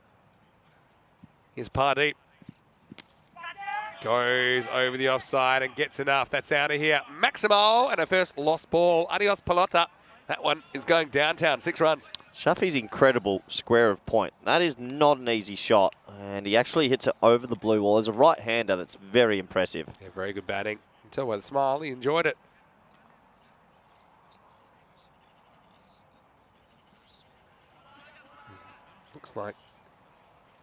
Here's Pardeep. Goes over the offside and gets enough. That's out of here. Maximo and a first lost ball. Adios Pelota. That one is going downtown. 6 runs. Shafi's incredible square of point. That is not an easy shot, and he actually hits it over the blue wall. As a right-hander, that's very impressive. Yeah, very good batting. You can tell by the smile, he enjoyed it. Looks like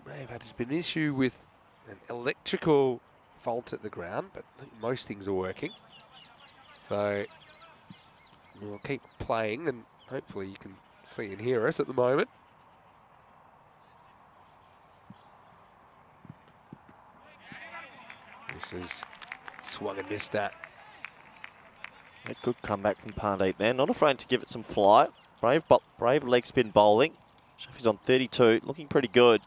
may have had been an issue with an electrical fault at the ground, but I think most things are working. So we'll keep playing, and hopefully you can see and hear us at the moment. This is swung and missed at. A good comeback from Pardeep there. Not afraid to give it some flight. Brave leg spin bowling. Shafi's on 32, looking pretty good.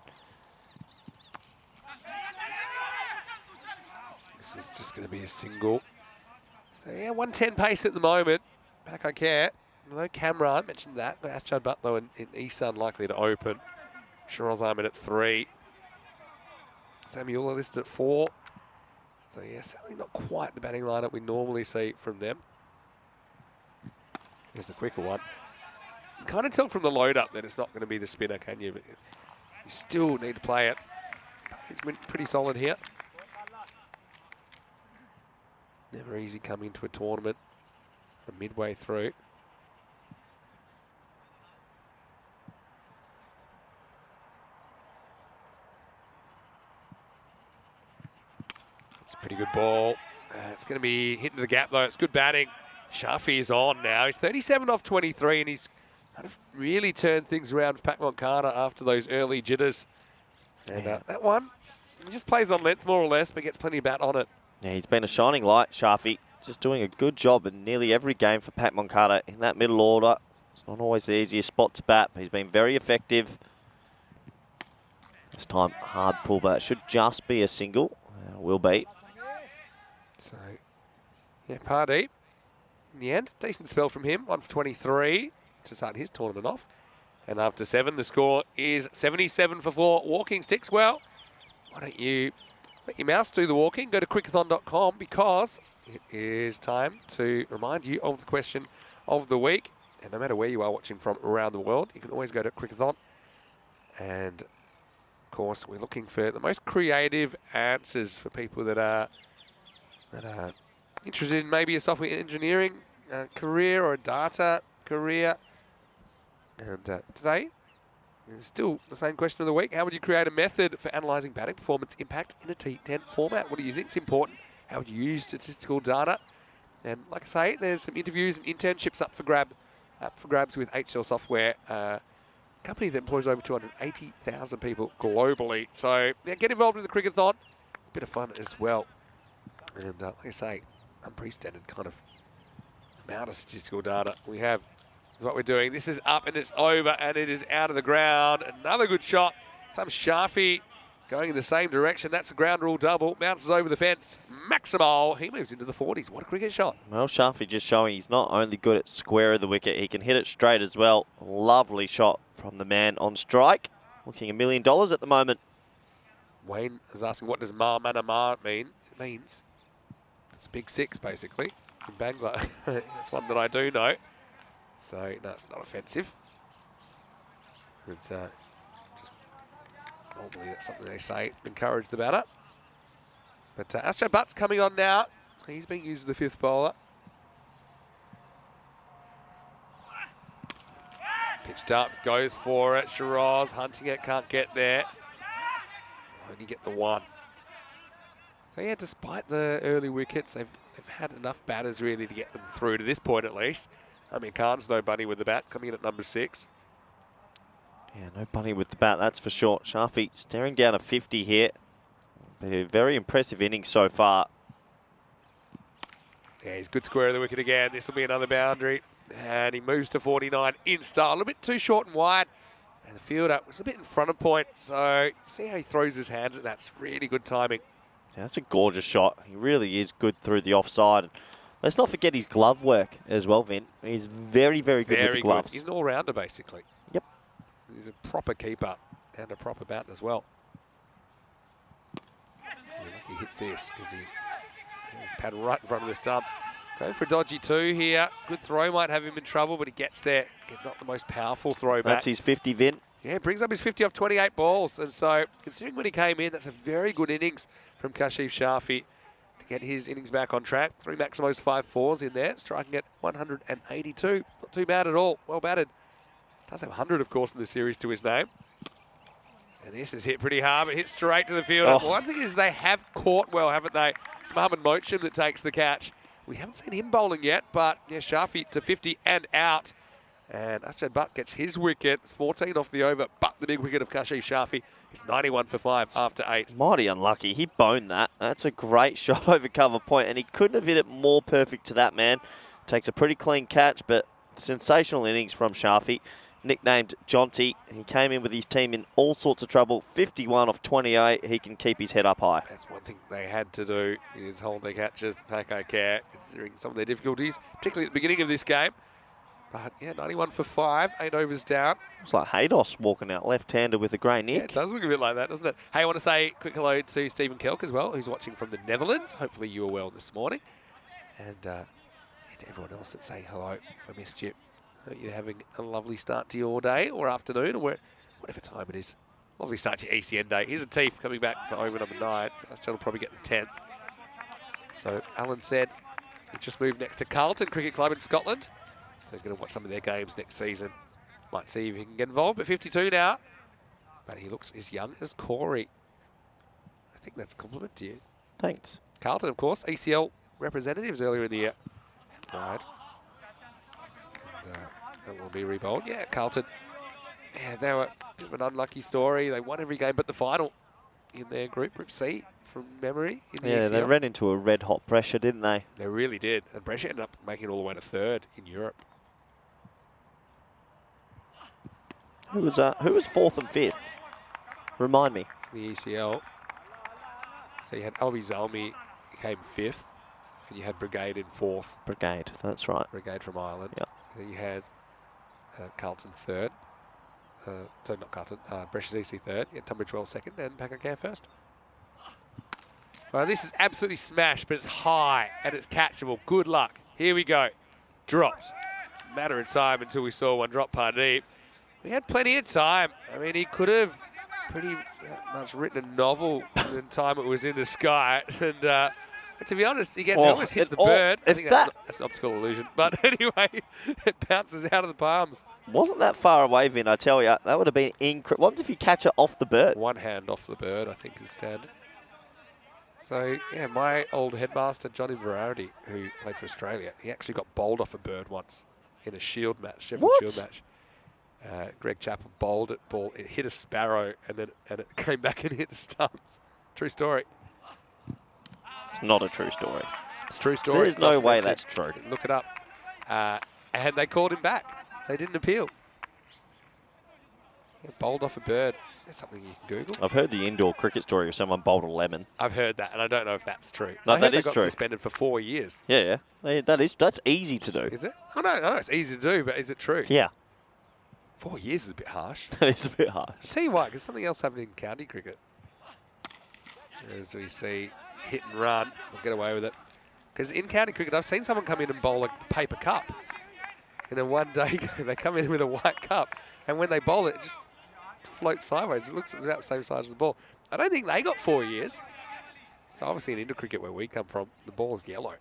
This is just going to be a single. So yeah, 110 pace at the moment. Back I care. No Cameron, mentioned that. But Aschad Butler and Isan likely to open. Shiraz Ahmed at 3. Samuel listed at 4. So yeah, certainly not quite the batting lineup we normally see from them. Here's the quicker one. You can kind of tell from the load up that it's not going to be the spinner, can you? But you still need to play it. He's been pretty solid here. Never easy coming into a tournament from midway through. It's a pretty good ball. It's going to be hitting the gap though. It's good batting. Shafi is on now. He's 37 off 23, and he's kind of really turned things around for Pat Moncada after those early jitters. And that one, he just plays on length more or less, but gets plenty of bat on it. Yeah, he's been a shining light, Shafi. Just doing a good job in nearly every game for Pat Moncada in that middle order. It's not always the easiest spot to bat, but he's been very effective. This time, hard pull, but it should just be a single. Will be. So, yeah, Pardeep, in the end, decent spell from him. 1 for 23 to start his tournament off. And after 7, the score is 77 for 4. Walking sticks. Well, why don't you let your mouse do the walking? Go to quickathon.com, because it is time to remind you of the question of the week. And no matter where you are watching from around the world, you can always go to Quickathon. And of course, we're looking for the most creative answers for people that are interested in maybe a software engineering career or a data career. And today, it's still the same question of the week. How would you create a method for analysing batting performance impact in a T10 format? What do you think is important? How would you use statistical data? And like I say, there's some interviews and internships up for grabs with HL Software, a company that employs over 280,000 people globally. So yeah, get involved in the Crickathon. Bit of fun as well. And like I say, unprecedented kind of amount of statistical data we have is what we're doing. This is up and it's over and it is out of the ground. Another good shot. Some Shafi going in the same direction. That's a ground rule double. Bounces over the fence. Maximo, he moves into the 40s. What a cricket shot. Well, Shafi just showing he's not only good at square of the wicket, he can hit it straight as well. Lovely shot from the man on strike. Looking $1 million at the moment. Wayne is asking, what does Ma Mana Ma mean? It means it's a big 6, basically, in Bangla. That's one that I do know. So, no, it's not offensive. It's just normally that's something they say, encourage the batter. But Aschad Butt's coming on now. He's being used as the 5th bowler. Pitched up, goes for it. Shiraz hunting it, can't get there. Only get the 1. So yeah, despite the early wickets, they've had enough batters really to get them through to this point at least. I mean, Khan's no bunny with the bat, coming in at number 6. Yeah, no bunny with the bat, that's for sure. Shafi staring down a 50 here. A very impressive innings so far. Yeah, he's good square of the wicket again. This will be another boundary. And he moves to 49 in style. A little bit too short and wide. And the fielder was a bit in front of point. So see how he throws his hands at that. It's really good timing. Yeah, that's a gorgeous shot. He really is good through the offside. Let's not forget his glove work as well, Vin. He's very, very good with the gloves. He's an all-rounder, basically. Yep. He's a proper keeper and a proper batter as well. He hits this because he's paddled right in front of the stumps. Going for a dodgy 2 here. Good throw, might have him in trouble, but he gets there. Not the most powerful throw back. That's his 50, Vin. Yeah, brings up his 50 off 28 balls. And so, considering when he came in, that's a very good innings from Kashif Shafi to get his innings back on track. 3 Maximos, 5 fours in there, striking at 182. Not too bad at all. Well batted. Does have 100, of course, in the series to his name. And this is hit pretty hard, but hit straight to the field. Oh. One thing is they have caught well, haven't they? It's Mohamed Mochim that takes the catch. We haven't seen him bowling yet, but yeah, Shafi to 50 and out. And Asjad Butt gets his wicket. It's 14 off the over, but the big wicket of Kashif Shafi is 91 for 5 after 8. Mighty unlucky. He boned that. That's a great shot over cover point, and he couldn't have hit it more perfect to that man. Takes a pretty clean catch, but sensational innings from Shafi. Nicknamed Jonty. He came in with his team in all sorts of trouble. 51 off 28. He can keep his head up high. That's one thing they had to do, is hold their catches, pack care, considering some of their difficulties, particularly at the beginning of this game. But yeah, 91 for 5, 8 overs down. It's like Haydos walking out left-handed with a grey nick. Yeah, it does look a bit like that, doesn't it? Hey, I want to say quick hello to Stephen Kelk as well, who's watching from the Netherlands. Hopefully you were well this morning. And to everyone else that's saying hello, if I missed you. Hope you're having a lovely start to your day or afternoon or whatever time it is. Lovely start to your ECN day. Here's a Teef coming back for over number 9. Asjad will probably get the 10th. So Alan said he just moved next to Carlton Cricket Club in Scotland. So he's going to watch some of their games next season. Might see if he can get involved, but 52 now. But he looks as young as Corey. I think that's a compliment to you. Thanks. Carlton, of course, ACL representatives earlier in the year. Right. That will be rebowled. Yeah, Carlton. Yeah, they were a bit of an unlucky story. They won every game but the final in their group C, from memory. In the ACL. They ran into a red-hot pressure, didn't they? They really did. And Brescia ended up making it all the way to 3rd in Europe. Who was 4th and 5th? Remind me. The ECL. So you had Albi Zalmi came 5th, and you had Brigade in 4th. Brigade, that's right. Brigade from Ireland. Yep. And then you had Carlton 3rd. So not Carlton, Brescia's EC 3rd. You had Tunbridge Wells 2nd and Packer 1st. Well, this is absolutely smashed, but it's high and it's catchable. Good luck. Here we go. Dropped. Matter of time until we saw one drop Pardeep. We had plenty of time. I mean, he could have pretty much written a novel in the time it was in the sky. And to be honest, he almost hits the bird. I think that's an optical illusion. But anyway, it bounces out of the palms. Wasn't that far away, Vin, I tell you. That would have been incredible. What if you catch it off the bird? One hand off the bird, I think, is standard. So, yeah, my old headmaster, Johnny Verarity, who played for Australia, he actually got bowled off a bird once in a Shield match, Sheffield Shield match. Greg Chappell bowled it, it hit a sparrow, and it came back and hit the stumps. True story. It's not a true story. It's a true story. There's no way that's true. Look it up. And they called him back. They didn't appeal. Yeah, bowled off a bird. That's something you can Google. I've heard the indoor cricket story of someone bowled a lemon. I've heard that, and I don't know if that's true. No, that is true. They got suspended for 4 years. Yeah. That's easy to do. Is it? Oh, no, it's easy to do, but is it true? Yeah. 4 years is a bit harsh. That is a bit harsh. I'll tell you what, because something else happened in county cricket. As we see, hit and run, we'll get away with it. Because in county cricket, I've seen someone come in and bowl a paper cup. In a one-day game, they come in with a white cup, and when they bowl it, it just floats sideways. It looks about the same size as the ball. I don't think they got 4 years. So obviously in indoor cricket where we come from, the ball's yellow.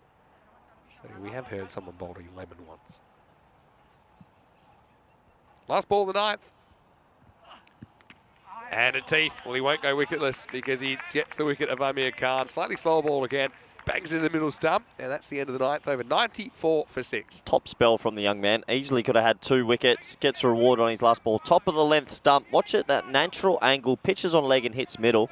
So we have heard someone bowled a lemon once. Last ball of the 9th. And a Teef, well, he won't go wicketless because he gets the wicket of Amir Khan. Slightly slower ball again, bangs in the middle stump, and that's the end of the ninth over. 94 for 6. Top spell from the young man. Easily could have had 2 wickets. Gets a reward on his last ball. Top of the length stump. Watch it, that natural angle. Pitches on leg and hits middle.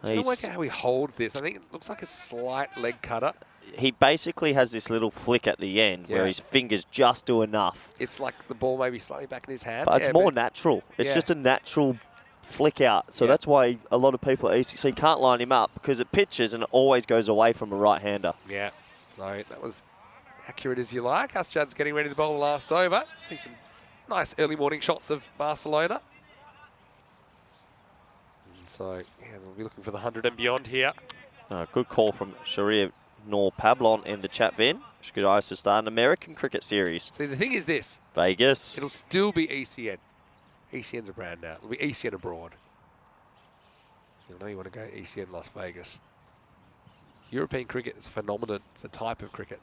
I don't work out how he holds this. I think it looks like a slight leg cutter. He basically has this little flick at the end where his fingers just do enough. It's like the ball maybe slightly back in his hand. But it's more natural. It's just a natural flick out. So that's why a lot of people at ECC can't line him up, because it pitches and it always goes away from a right-hander. Yeah, so that was accurate as you like. Asjad's getting ready to bowl the last over. See some nice early morning shots of Barcelona. And so, yeah, we'll be looking for the 100 and beyond here. Good call from Sharia Noor Pablon in the chat Vin. She could also start an American cricket series. See, the thing is this. Vegas. It'll still be ECN. ECN's a brand now. It'll be ECN abroad. You'll know you want to go ECN Las Vegas. European cricket is a phenomenon. It's a type of cricket.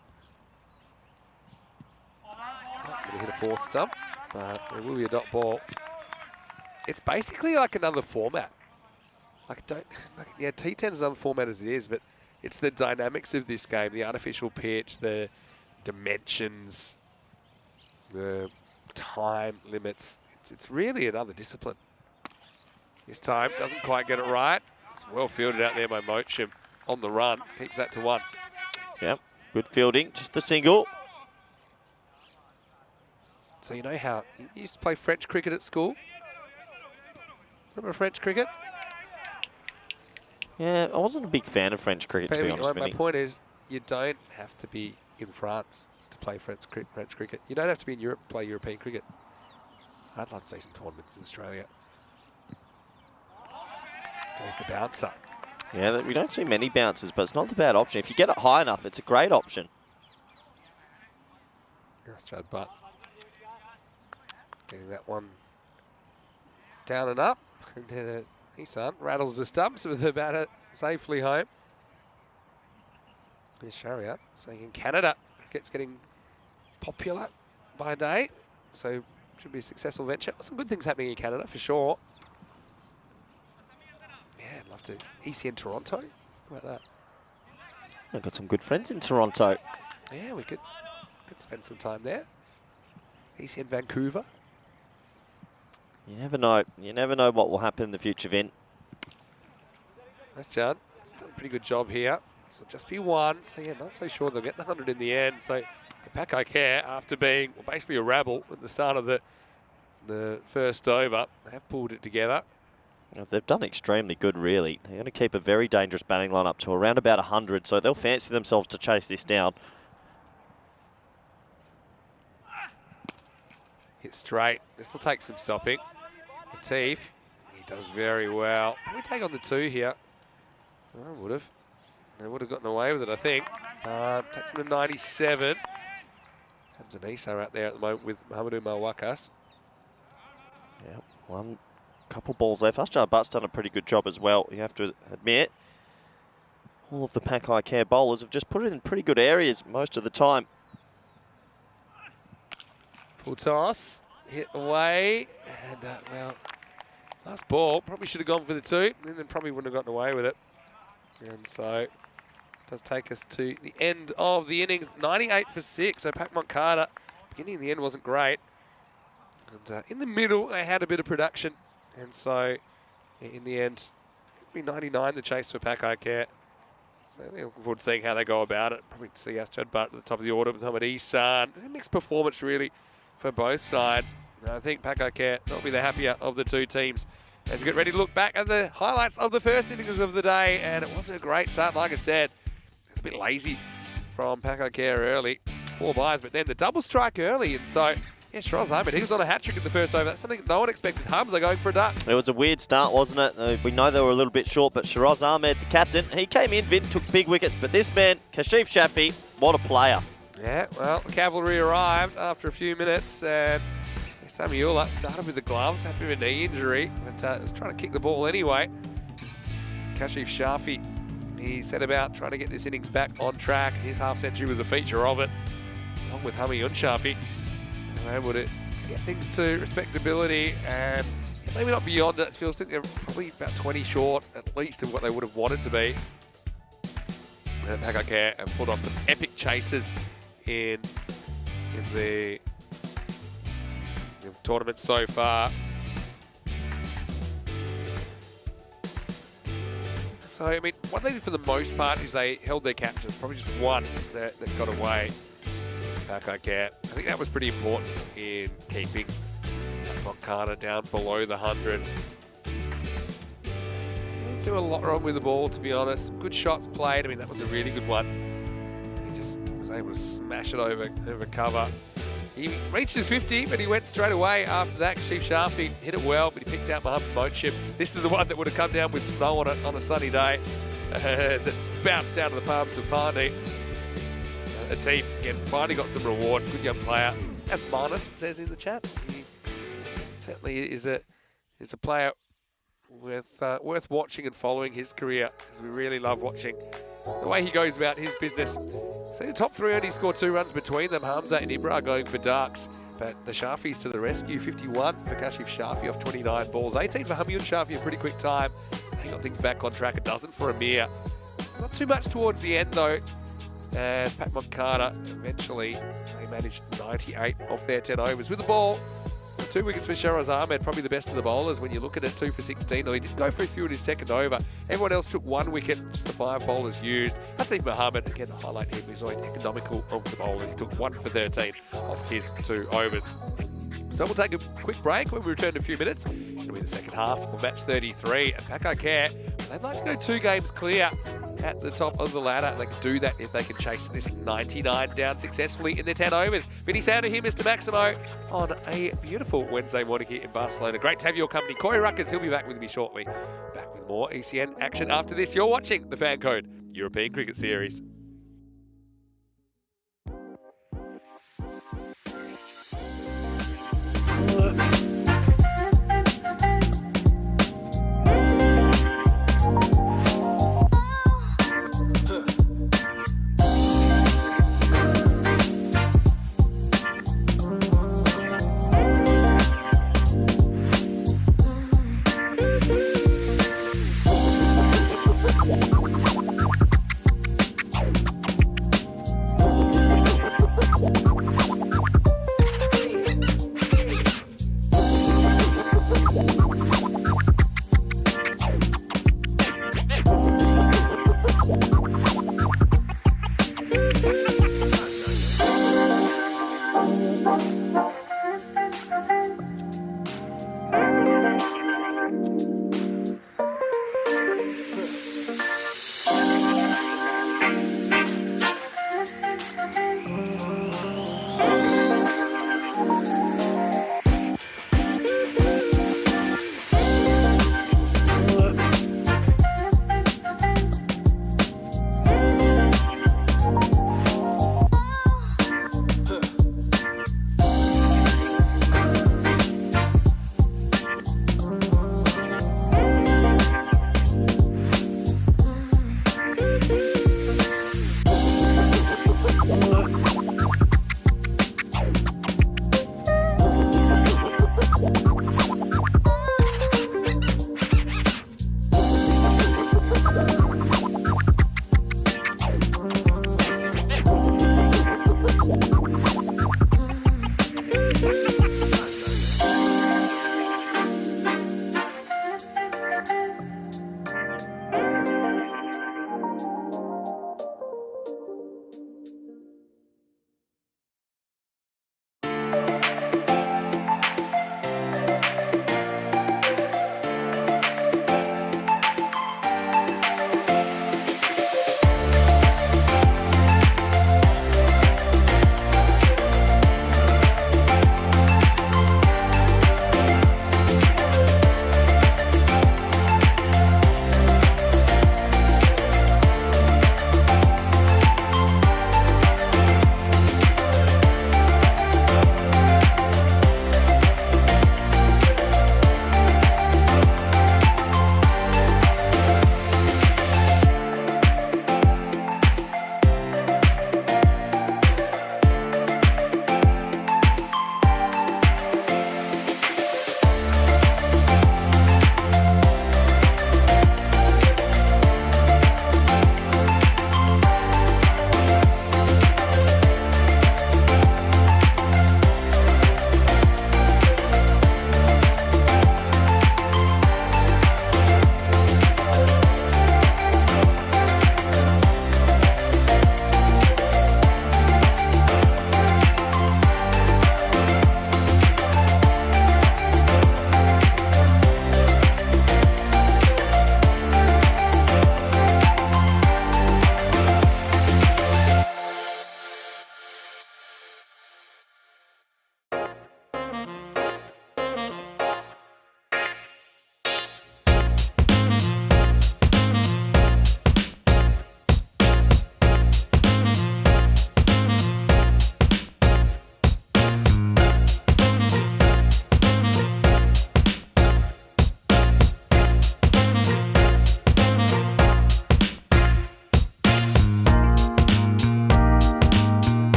Going to hit a 4th stump, but it will be a dot ball. It's basically like another format. T10 is another format as it is, but it's the dynamics of this game, the artificial pitch, the dimensions, the time limits. It's really another discipline. This time, doesn't quite get it right. It's well fielded out there by Mochim on the run. Keeps that to 1. Yep, good fielding, just the single. So you know how you used to play French cricket at school? Remember French cricket? Yeah, I wasn't a big fan of French cricket, to be honest. My point is, you don't have to be in France to play French cricket. You don't have to be in Europe to play European cricket. I'd love to see some tournaments in Australia. Goes the bouncer. Yeah, we don't see many bouncers, but it's not the bad option. If you get it high enough, it's a great option. That's Judd Butt. Getting that one down and up. And then Isan rattles the stumps with the batter safely home. Here's Sharia saying in Canada, cricket's getting popular by day. So should be a successful venture. Some good things happening in Canada for sure. Yeah, I'd love to. ECN Toronto. How about that? I've got some good friends in Toronto. Yeah, we could spend some time there. ECN Vancouver. You never know. You never know what will happen in the future, Vin. That's Judd. He's done a pretty good job here. So just be 1. So yeah, not so sure they'll get the 100 in the end. So Pack I Care, after being basically a rabble at the start of the first over, they have pulled it together. They've done extremely good, really. They're going to keep a very dangerous batting line up to around about 100, so they'll fancy themselves to chase this down. Hit straight. This will take some stopping. Latif, he does very well. Can we take on the 2 here? I would have. They would have gotten away with it, I think. Takes him to 97. Hamza Nisa out there at the moment with Mohamedou Malwakas. Yeah, couple balls left. Asjar Butt's done a pretty good job as well, you have to admit. All of the Pack I Care bowlers have just put it in pretty good areas most of the time. Full toss, hit away, and well, last ball, probably should have gone for the 2, and then probably wouldn't have gotten away with it. And so, it does take us to the end of the innings, 98 for 6, so Pac Moncada, beginning of the end wasn't great. And in the middle, they had a bit of production, and so, in the end, it'll be 99 the chase for Pack I Care. So they're looking forward to seeing how they go about it. Probably see Asjad Butt at the top of the order, Mohamed Isan. A mixed performance, really, for both sides. And I think Pack I Care will be the happier of the 2 teams as we get ready to look back at the highlights of the first innings of the day. And it wasn't a great start, like I said. It was a bit lazy from Pack I Care early. 4 byes, but then the double strike early. And so, yeah, Shiraz Ahmed, he was on a hat-trick in the first over. That's something no one expected. Hamza going for a duck. It was a weird start, wasn't it? We know they were a little bit short, but Shiraz Ahmed, the captain, he came in, Vin, took big wickets. But this man, Kashif Shafi, what a player. Yeah, well, the cavalry arrived after a few minutes, and Samuela started with the gloves, had a bit of a knee injury, but was trying to kick the ball anyway. Kashif Shafi, he set about trying to get this innings back on track. His half-century was a feature of it, along with Hamiyun Shafi. They were able to get things to respectability and maybe not beyond it. It feels like they're probably about 20 short, at least, of what they would have wanted to be. And FanCode have pulled off some epic chases in the tournament so far. So, I mean, what they did for the most part is they held their captures. Probably just one that got away. FanCode. I think that was pretty important in keeping Moncada down below the 100. Didn't do a lot wrong with the ball, to be honest. Some good shots played. I mean, that was a really good one. He just was able to smash it over cover. He reached his 50, but he went straight away after that. Chief Sharfie hit it well, but he picked out Mohammed Mochip. This is the one that would have come down with snow on it on a sunny day. That bounced out of the palms of Parney. Atif, again, finally got some reward. Good young player. As Marnus says in the chat, he certainly is a player worth watching and following his career, because we really love watching the way he goes about his business. So the top three only scored 2 runs between them. Hamza and Ibra are going for darks, but the Sharfies to the rescue. 51 for Kashif Sharfie off 29 balls. 18 for Hamid Sharfie, a pretty quick time. He got things back on track. A dozen for Amir. Not too much towards the end though, as Pat Moncada eventually they managed 98 off their 10 overs with the ball. 2 wickets for Sharaz Ahmed, probably the best of the bowlers when you look at it, 2 for 16. Though he did go for a few in his second over. Everyone else took 1 wicket, just the 5 bowlers used. Hasib Mohammed, again, the highlight here, was always economical of the bowlers. He took 1 for 13 off his 2 overs. So we'll take a quick break. When we return in a few minutes, it'll be the second half of match 33. And FanCode, they'd like to go 2 games clear at the top of the ladder. And they can do that if they can chase this 99 down successfully in their 10 overs. Vinny Sounder here, Mr. Maximo, on a beautiful Wednesday morning here in Barcelona. Great to have your company. Corey Ruckers, he'll be back with me shortly. Back with more ECN action after this. You're watching the FanCode European Cricket Series.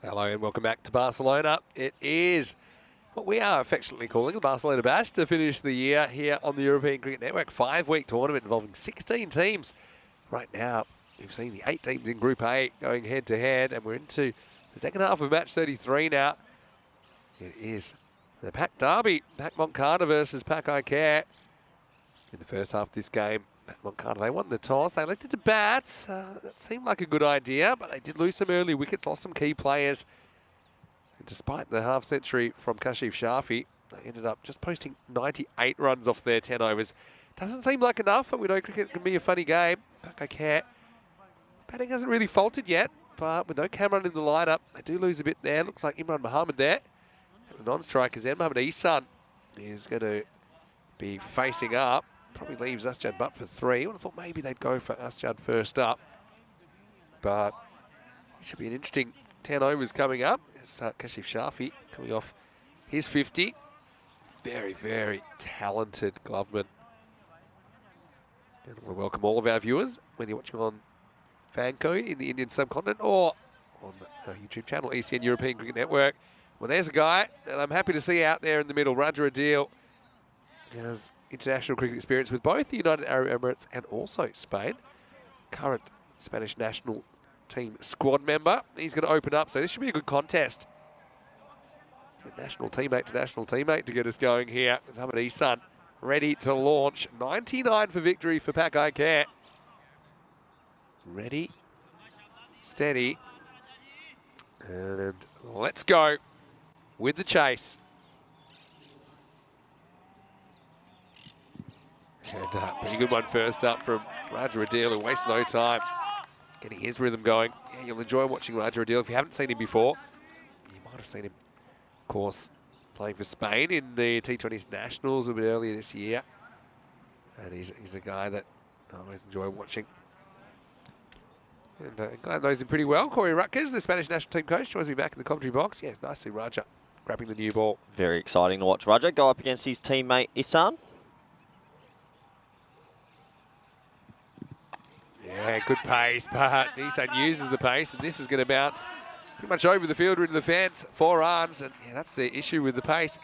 Hello and welcome back to Barcelona. It is what we are affectionately calling the Barcelona Bash to finish the year here on the European Cricket Network. 5-week tournament involving 16 teams. Right now, we've seen the 8 teams in Group A going head-to-head, and we're into the second half of match 33 now. It is the Pack Derby, Pack Moncada versus Pack Icare. In the first half of this game, Pack Moncada, they won the toss. They elected to bat. That seemed like a good idea, but they did lose some early wickets, lost some key players. And despite the half-century from Kashif Shafi, they ended up just posting 98 runs off their 10 overs. Doesn't seem like enough, but we know cricket can be a funny game. Pack Icare, batting hasn't really faltered yet, but with no Cameron in the lineup, they do lose a bit there. Looks like Imran Mohammed there. And the non-strikers then, Mohammed Ihsan is going to be facing up. Probably leaves Asjad Butt for 3. I would have thought maybe they'd go for Asjad first up. But it should be an interesting 10 overs coming up. It's Kashif Shafi coming off his 50. Very, very talented gloveman. And I want to welcome all of our viewers, whether you're watching on FanCode in the Indian subcontinent or on our YouTube channel, ECN European Cricket Network. Well, there's a guy that I'm happy to see out there in the middle, Raja Adil. He has international cricket experience with both the United Arab Emirates and also Spain. Current Spanish national team squad member. He's going to open up, so this should be a good contest. National teammate to national teammate to get us going here. Mohammed Ihsan ready to launch. 99 for victory for Pack Icare. Ready, steady, and let's go with the chase. And pretty good one first up from Raja Adil, who wastes no time getting his rhythm going. Yeah, you'll enjoy watching Raja Adil. If you haven't seen him before, you might have seen him, of course, playing for Spain in the T20 Nationals a bit earlier this year. And he's a guy that I always enjoy watching. And a guy that knows him pretty well, Corey Rutgers, the Spanish national team coach, joins me back in the commentary box. Yeah, nicely Raja grabbing the new ball. Very exciting to watch Raja go up against his teammate Ihsan. Yeah, good pace, but Ihsan uses the pace, and this is going to bounce pretty much over the fielder into the fence, 4 arms, and yeah, that's the issue with the pace.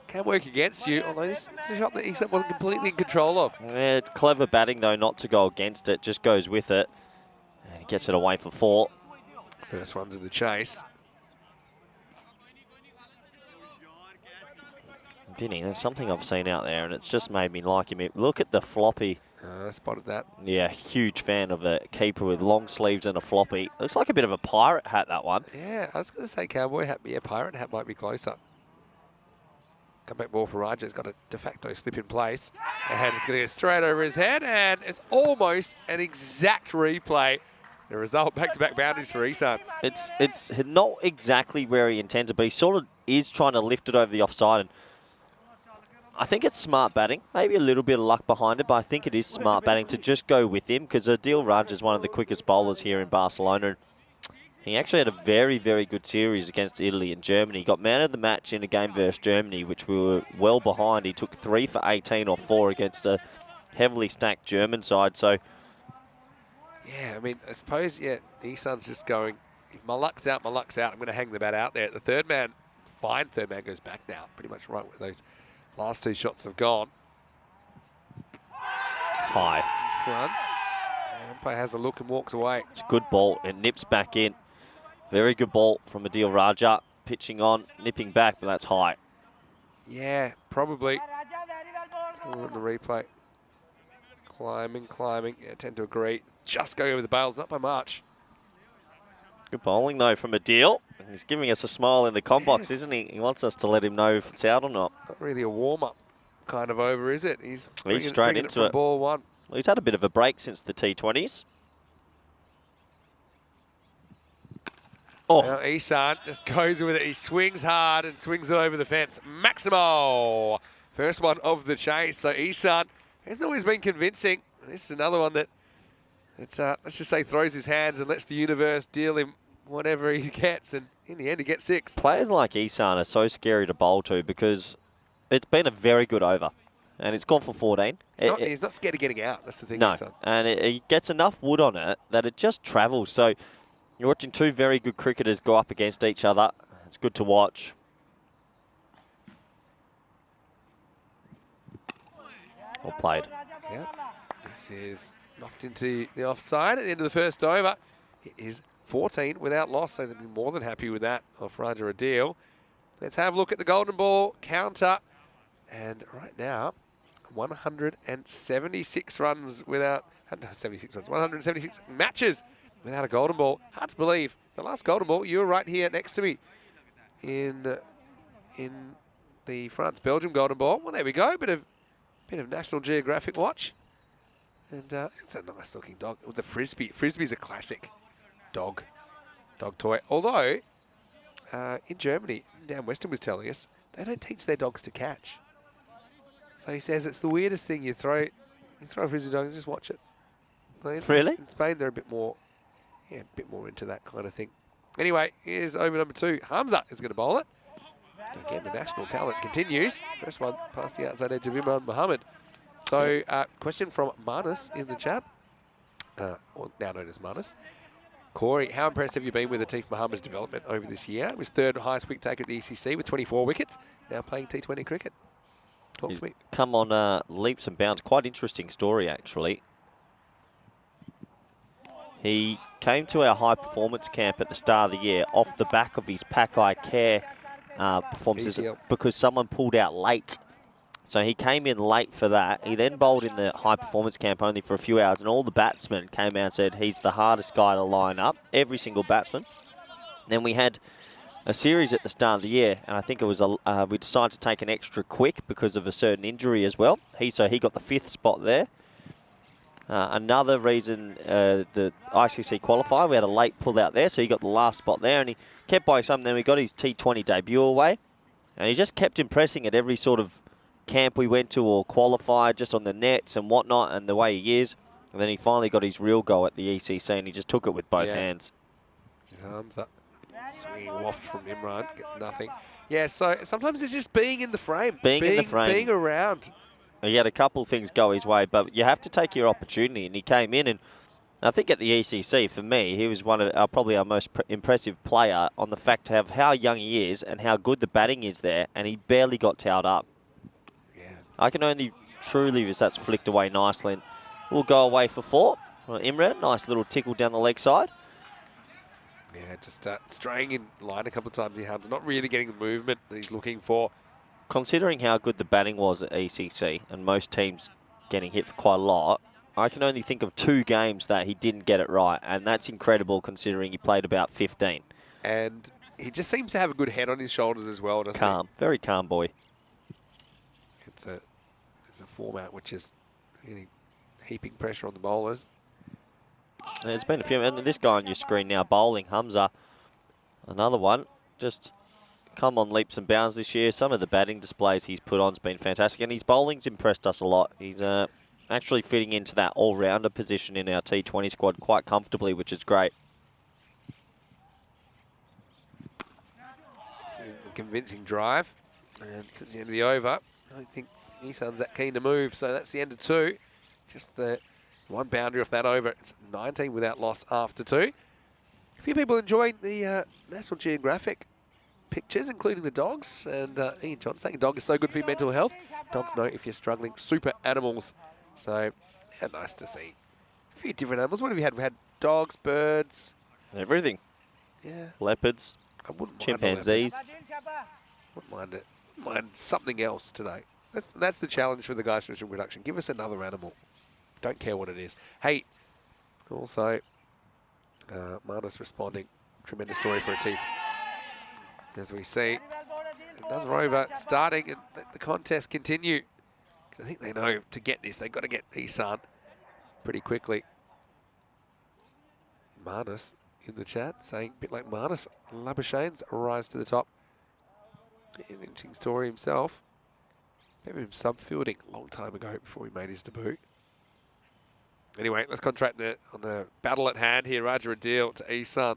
Can work against you, although this is a shot that Ihsan wasn't completely in control of. Yeah, clever batting, though, not to go against it, just goes with it. And he gets it away for 4. First one's in the chase. Vinny, there's something I've seen out there, and it's just made me like him. Look at the floppy. I spotted that. Yeah, huge fan of a keeper with long sleeves and a floppy. Looks like a bit of a pirate hat, that one. Yeah, I was going to say cowboy hat, but yeah, pirate hat might be closer. Comeback ball for Raja. He's got a de facto slip in place. And it's going to go straight over his head, and it's almost an exact replay. The result, back-to-back boundaries for Ihsan. It's not exactly where he intended, but he sort of is trying to lift it over the offside. And I think it's smart batting. Maybe a little bit of luck behind it, but I think it is smart batting to just go with him because Adil Raj is one of the quickest bowlers here in Barcelona. He actually had a very, very good series against Italy and Germany. He got man of the match in a game versus Germany, which we were well behind. He took 3 for 18 or 4 against a heavily stacked German side. So, yeah, I mean, I suppose, yeah, Ihsan's just going, if my luck's out, my luck's out. I'm going to hang the bat out there. The third man, fine third man, goes back now. Pretty much right where those last 2 shots have gone. High. In front. Umpire has a look and walks away. It's a good ball. It nips back in. Very good ball from Adil Raja. Pitching on, nipping back, but that's high. Yeah, probably. On the replay. Climbing. Yeah, I tend to agree. Just going over the bails, not by much. Good bowling, though, from Adil. He's giving us a smile in the com box, isn't he? He wants us to let him know if it's out or not. Not really a warm-up kind of over, is it? He's straight into it. Ball 1. Well, he's had a bit of a break since the T20s. Oh. Now Ihsan just goes with it. He swings hard and swings it over the fence. Maximo! First one of the chase. So Ihsan hasn't always been convincing. This is another one that let's just say throws his hands and lets the universe deal him whatever he gets. And in the end, he gets 6. Players like Ihsan are so scary to bowl to because it's been a very good over. And it's gone for 14. He's not scared of getting out. That's the thing. No, Ihsan. and it gets enough wood on it that it just travels. So You're watching two very good cricketers go up against each other. It's good to watch. Well played. Yeah. This is knocked into the offside at the end of the first over. It is 14 without loss, so they'd be more than happy with that off Raja Adil. Let's have a look at the golden ball counter. And right now, 176 runs without, 176 matches without a golden ball. Hard to believe. The last golden ball, you were right here next to me in the France-Belgium golden ball. Well, there we go. Bit of National Geographic watch. And it's a nice looking dog with the Frisbee. Frisbee's a classic dog toy. Although, in Germany, Dan Weston was telling us, they don't teach their dogs to catch. So he says it's the weirdest thing. You throw a Frisbee dog and just watch it. Really? In Spain, they're a bit more into that kind of thing. Anyway, here's over number 2. Hamza is going to bowl it. Again, the national talent continues. First one past the outside edge of Imran Mohammed. So, question from Manus in the chat, or now known as Manus. Corey, how impressed have you been with Atif Mohammed's development over this year? He was 3rd highest wicket taker at the ECC with 24 wickets, now playing T20 cricket. Talk to me. Come on leaps and bounds. Quite interesting story, actually. He came to our high-performance camp at the start of the year off the back of his Pack Eye Care performances because someone pulled out late. So he came in late for that. He then bowled in the high-performance camp only for a few hours, and all the batsmen came out and said he's the hardest guy to line up, every single batsman. Then we had a series at the start of the year, and I think it was we decided to take an extra quick because of a certain injury as well. So he got the 5th spot there. Another reason, the ICC qualifier, we had a late pull out there, so he got the last spot there, and he kept by something. Then we got his T20 debut away, and he just kept impressing at every sort of camp we went to or qualified, just on the nets and whatnot, and the way he is. And then he finally got his real go at the ECC, and he just took it with both hands. Arms up. Swinging waft from Imran, gets nothing. Yeah, so sometimes it's just being in the frame. Being in the frame. Being around. He had a couple of things go his way, but you have to take your opportunity, and he came in, and I think at the ECC, for me, he was one of probably our most impressive player on the fact of how young he is and how good the batting is there, and he barely got towed up. Yeah. I can only truly wish that's flicked away nicely, and we'll go away for 4. Well, Imran, nice little tickle down the leg side. Yeah, just straying in line a couple of times. He's not really getting the movement that he's looking for. Considering how good the batting was at ECC, and most teams getting hit for quite a lot, I can only think of 2 games that he didn't get it right, and that's incredible considering he played about 15. And he just seems to have a good head on his shoulders as well, doesn't he? Calm, very calm boy. It's a format which is really heaping pressure on the bowlers. There's been a few, and this guy on your screen now bowling, Hamza, another one, just come on leaps and bounds this year. Some of the batting displays he's put on has been fantastic, and his bowling's impressed us a lot. He's actually fitting into that all-rounder position in our T20 squad quite comfortably, which is great. This is a convincing drive, and it's the end of the over. I don't think Nissan's that keen to move, so that's the end of 2. Just the one boundary off that over. It's 19 without loss after 2. A few people enjoying the National Geographic pictures, including the dogs, and Ian John saying dog is so good for your mental health. Dogs know if you're struggling. Super animals. So, yeah, nice to see a few different animals. What have we had? We had dogs, birds. Everything. Yeah. Leopards. I wouldn't chimpanzees. Wouldn't mind it. Wouldn't mind something else today. That's the challenge for the guys from production. Give us another animal. Don't care what it is. Hey, also, Marnus responding. Tremendous story for Atif. As we see, another over starting and let the contest continue. I think they know to get this, they've got to get Isan pretty quickly. Marnus in the chat saying, a bit like Marnus, Labuschane's rise to the top. Here's an interesting story himself. Remember him sub-fielding a long time ago before he made his debut. Anyway, let's concentrate on the battle at hand here. Raja Adil to Isan.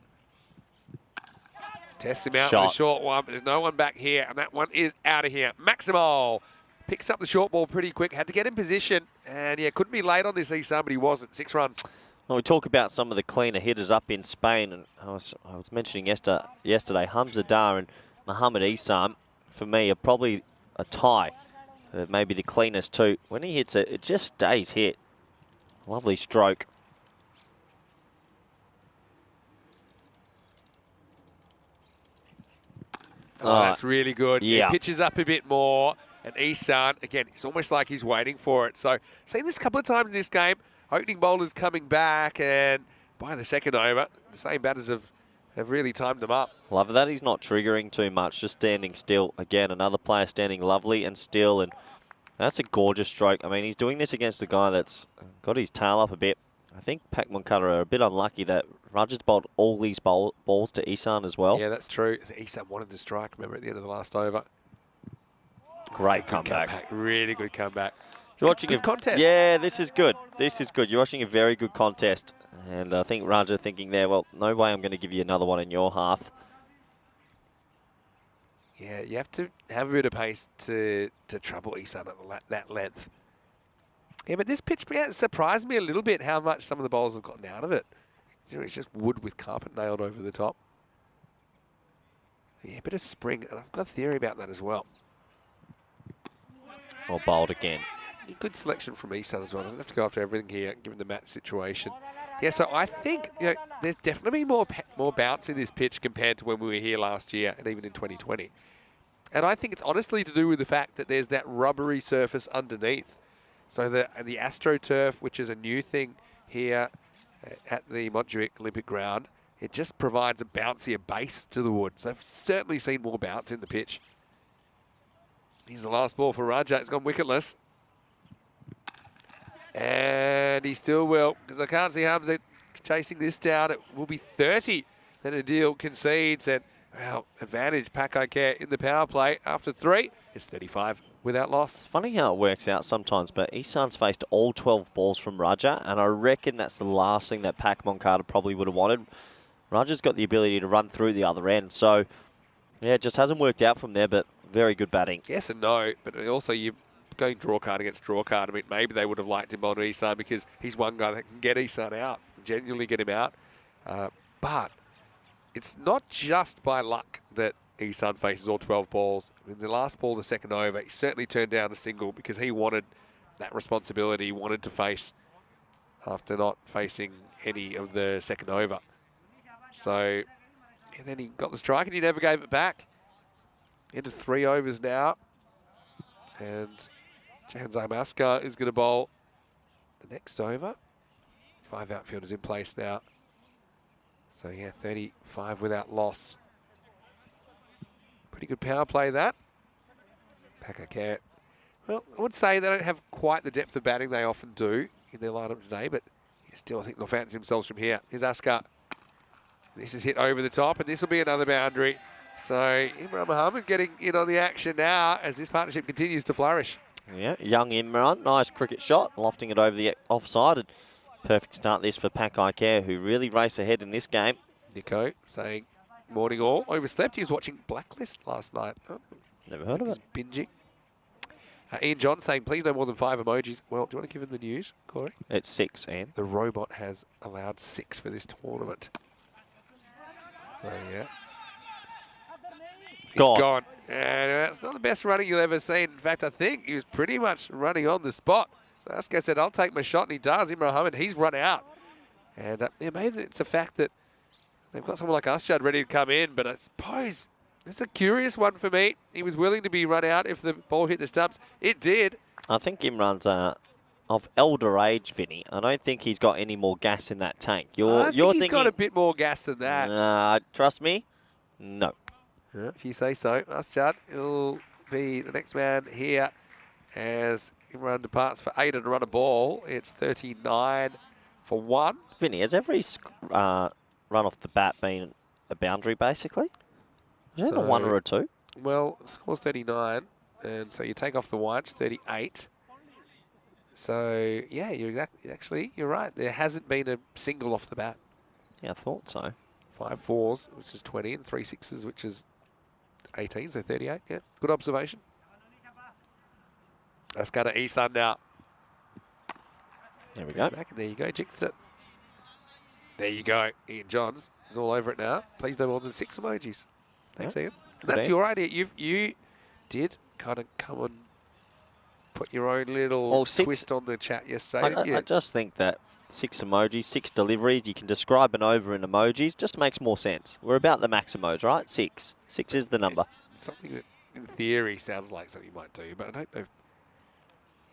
Tests him out with a short one, but there's no one back here, and that one is out of here. Maximal picks up the short ball pretty quick, had to get in position, and yeah, couldn't be late on this Isan, but he wasn't. 6 runs. Well, we talk about some of the cleaner hitters up in Spain, and I was mentioning yesterday, Hamza Dar and Mohamed Isam, for me, are probably a tie. Maybe the cleanest too. When he hits it, it just stays hit. Lovely stroke. Oh, that's really good. Yeah. He pitches up a bit more, and Isan, again, it's almost like he's waiting for it. So, seen this a couple of times in this game. Opening bowlers coming back, and by the second over, the same batters have really timed them up. Love that he's not triggering too much, just standing still. Again, another player standing lovely and still, and that's a gorgeous stroke. I mean, he's doing this against a guy that's got his tail up a bit. I think Pak Moncada are a bit unlucky that Raj's bowled all these balls to Isan as well. Yeah, that's true. Isan wanted to strike, remember, at the end of the last over. Great comeback. Really good comeback. You're watching good contest. Yeah, this is good. This is good. You're watching a very good contest. And I think Raja thinking there, well, no way I'm going to give you another one in your half. Yeah, you have to have a bit of pace to trouble Isan at that length. Yeah, but this pitch surprised me a little bit how much some of the bowlers have gotten out of it. It's just wood with carpet nailed over the top. Yeah, a bit of spring, and I've got a theory about that as well. Or bowled again. Good selection from Isan as well. Doesn't have to go after everything here, given the match situation. Yeah, so I think there's definitely more bounce in this pitch compared to when we were here last year and even in 2020. And I think it's honestly to do with the fact that there's that rubbery surface underneath. So the AstroTurf, which is a new thing here at the Montjuic Olympic Ground, it just provides a bouncier base to the wood. So I've certainly seen more bounce in the pitch. Here's the last ball for Raja. It's gone wicketless. And he still will, because I can't see Hamza chasing this down. It will be 30. Then Adil concedes, and, well, advantage Pakaiker in the power play. After 3, it's 35 without loss. It's funny how it works out sometimes, but Isan's faced all 12 balls from Raja, and I reckon that's the last thing that Pak Moncada probably would have wanted. Raja's got the ability to run through the other end, so, yeah, it just hasn't worked out from there, but very good batting. Yes and no, but also you going draw card against draw card. I mean, maybe they would have liked him on Isan because he's one guy that can get Isan out, genuinely get him out. But it's not just by luck that Isan faces all 12 balls. I mean, the last ball, the second over, he certainly turned down a single because he wanted that responsibility, he wanted to face after not facing any of the second over. So, and then he got the strike and he never gave it back. Into 3 overs now. And Jahan Zaimaskar is going to bowl the next over. 5 outfielders in place now. So, yeah, 35 without loss. Pretty good power play, that. Pakaiker. Well, I would say they don't have quite the depth of batting they often do in their lineup today, but still, I think they'll fancy themselves from here. Here's Askar. This is hit over the top, and this will be another boundary. So Imran Mohammed getting in on the action now as this partnership continues to flourish. Yeah, young Imran, nice cricket shot, lofting it over the offside. And perfect start this for Pakaiker, who really raced ahead in this game. Nico saying, morning all. Overslept. He was watching Blacklist last night. Oh, never heard of it. Binging. Ian John saying, please no more than 5 emojis. Well, do you want to give him the news, Corey? It's 6, Ian. The robot has allowed 6 for this tournament. So, yeah. He's gone. And it's not the best running you'll ever see. In fact, I think he was pretty much running on the spot. So Askar said, I'll take my shot, and he does. Imran Mohammed, he's run out. And maybe it's a fact that they've got someone like Asjad ready to come in, but I suppose it's a curious one for me. He was willing to be run out if the ball hit the stumps. It did. I think Imran's of elder age, Vinny. I don't think he's got any more gas in that tank. I think he's got a bit more gas than that. Trust me, no. Yeah, if you say so. Asjad will be the next man here as Imran departs for 8 and a run a ball. It's 39 for 1. Vinny, has every run off the bat been a boundary, basically? Is it a 1 or a 2? Well, score's 39, and so you take off the 1, it's 38. So, yeah, you're right. There hasn't been a single off the bat. Yeah, I thought so. 5 4s, which is 20, and 3 6s, which is 18, so 38. Yeah, good observation. Let's go to Isan now. There we go. Back, and there you go, jinxed it. There you go. Ian Johns is all over it now. Please no more than 6 emojis. Thanks, Ian. And that's your idea. You did kind of come and put your own little twist on the chat yesterday. I just think that 6 emojis, 6 deliveries, you can describe an over in emojis, just makes more sense. We're about the max emoji, right? 6. 6 is the number. Something that, in theory, sounds like something you might do, but I don't know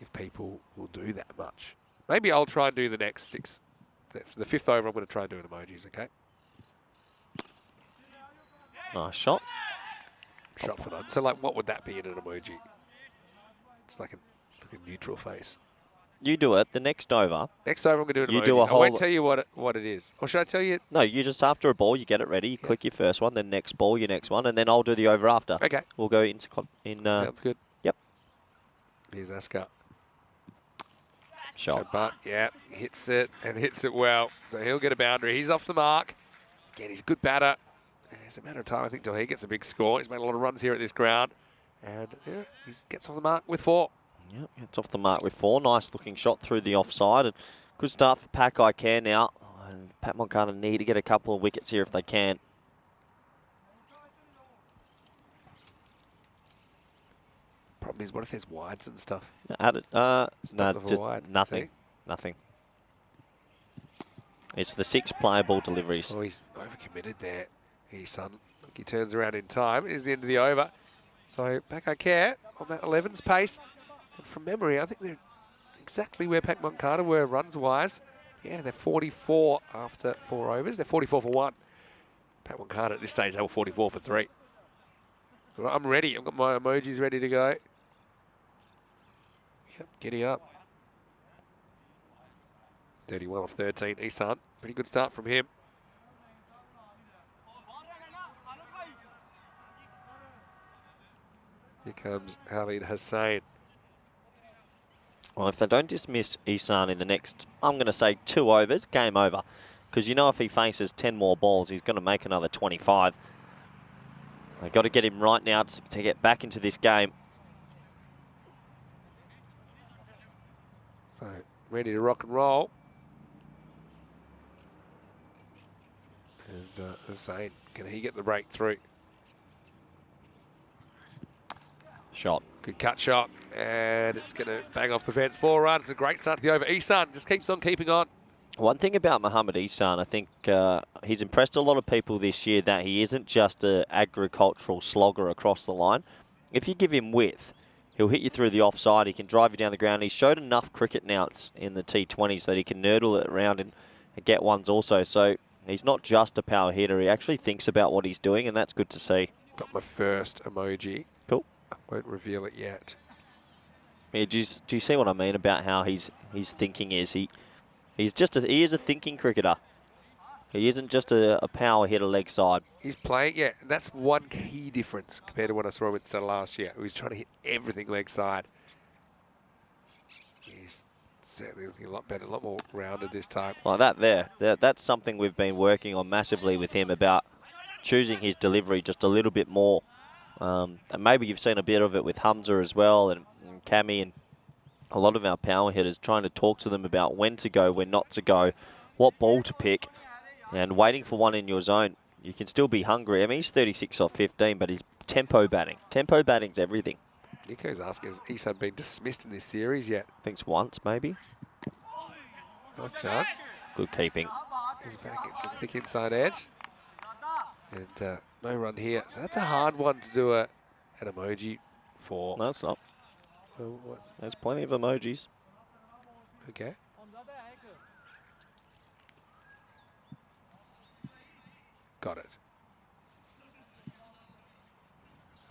if people will do that much. Maybe I'll try and do the next 6. The 5th over, I'm going to try and do an emojis, okay? Nice shot. Shot for none. So, like, what would that be in an emoji? It's like a neutral face. You do it. The next over. Next over, I'm going to do an emoji. Do a whole I won't tell you what it is. Or should I tell you? No, you just, after a ball, you get it ready. You click your first one, then next ball, your next one, and then I'll do the over after. Okay. We'll go into... Sounds good. Yep. Here's Askar. Shot. So Butt, yeah, hits it and hits it well. So he'll get a boundary. He's off the mark. Again, he's a good batter. It's a matter of time, I think, till he gets a big score. He's made a lot of runs here at this ground. And yeah, he gets off the mark with 4. Yep, gets off the mark with 4. Nice looking shot through the offside. And good start for Pack I Care now. And Pat Moncada need to get a couple of wickets here if they can. Problem is, what if there's wides and stuff? No, just wide, nothing. see? Nothing. It's the 6 player ball deliveries. Oh, he's overcommitted there. His son, look, he turns around in time. It is the end of the over. So Pack I Care on that 11's pace. And from memory, I think they're exactly where Pac Moncada were runs-wise. Yeah, they're 44 after 4 overs. They're 44 for 1. Pac Moncada at this stage, they were 44 for 3. Well, I'm ready. I've got my emojis ready to go. Yep, giddy up. 31 off 13, Isan. Pretty good start from him. Here comes Khalid Hussain. Well, if they don't dismiss Isan in the next, I'm going to say 2 overs, game over. Because you know if he faces 10 more balls, he's going to make another 25. They've got to get him right now to get back into this game. So, ready to rock and roll. And Hussain, can he get the breakthrough? Shot. Good cut shot, and it's going to bang off the fence. 4 runs, a great start to the over. Isan just keeps on keeping on. One thing about Mohamed Isan, I think he's impressed a lot of people this year that he isn't just an agricultural slogger across the line. If you give him width, he'll hit you through the offside. He can drive you down the ground. He's showed enough cricket nouts in the T20s that he can nurdle it around and get ones also. So he's not just a power hitter. He actually thinks about what he's doing, and that's good to see. Got my first emoji. Cool. I won't reveal it yet. Yeah, do you see what I mean about how his thinking is? He is a thinking cricketer. He isn't just a power hitter leg side. He's playing, yeah, that's one key difference compared to what I saw him instead of last year. He was trying to hit everything leg side. He's certainly looking a lot better, a lot more rounded this time. Like that's something we've been working on massively with him, about choosing his delivery just a little bit more. And maybe you've seen a bit of it with Hamza as well, and Cammy, and a lot of our power hitters, trying to talk to them about when to go, when not to go, what ball to pick, and waiting for one in your zone. You can still be hungry. I mean, he's 36 off 15, but he's tempo batting. Tempo batting's everything. Nico's asking, has Isan been dismissed in this series yet? I think it's once, maybe. Nice job. Good keeping. He's back, it's a thick inside edge. And no run here. So that's a hard one to do an emoji for. No, it's not. Well, what? There's plenty of emojis. Okay. Got it.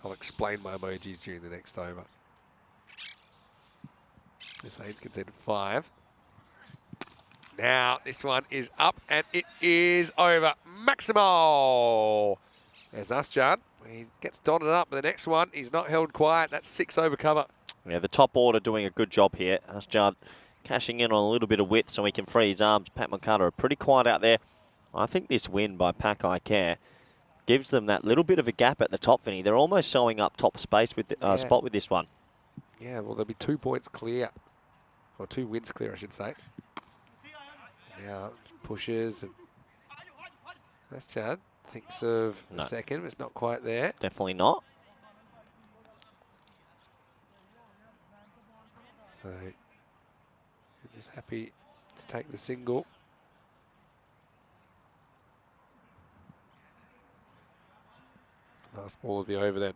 I'll explain my emojis during the next over. Hussein's conceded 5. Now this one is up and it is over. Maximo! There's Asjan. He gets dotted up, but the next one he's not held quiet. That's 6 over cover. Yeah, the top order doing a good job here. Asjan cashing in on a little bit of width so he can free his arms. Pat Moncada are pretty quiet out there. I think this win by Pack I Care gives them that little bit of a gap at the top, Vinny. They're almost showing up top space with the, spot with this one. Yeah, well, there'll be 2 points clear. Or 2 wins clear, I should say. Now pushes and That's Chad. Thinks of No. a second, but it's not quite there. Definitely not. So, just happy to take the single. Last ball of the over then.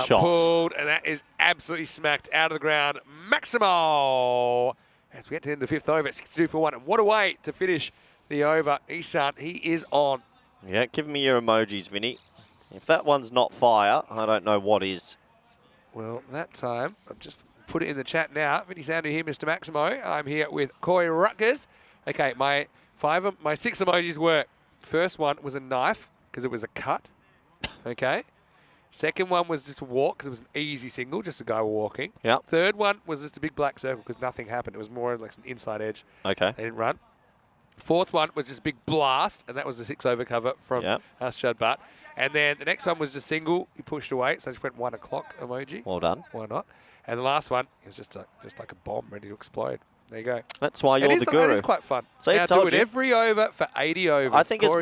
Pulled, and that is absolutely smacked out of the ground. Maximo! As we get to the end of the fifth over, 62 for 1. And what a way to finish the over. Isan, he is on. Yeah, give me your emojis, Vinny. If that one's not fire, I don't know what is. Well, that time, I've just put it in the chat now. Vinny Sandu here, Mr. Maximo. I'm here with Coy Rutgers. Okay, my 6 emojis work. First one was a knife, because it was a cut. Okay. Second one was just a walk, because it was an easy single, just a guy walking. Yep. Third one was just a big black circle, because nothing happened. It was more like an inside edge. Okay. They didn't run. Fourth one was just a big blast, and that was the 6 over cover from Ashad Butt. And then the next one was just single. He pushed away, so I just went 1 o'clock emoji. Well done. Why not? And the last one, it was just like a bomb ready to explode. There you go. That's why you're the guru. That is quite fun. So now do it every over for 80 overs. I think it's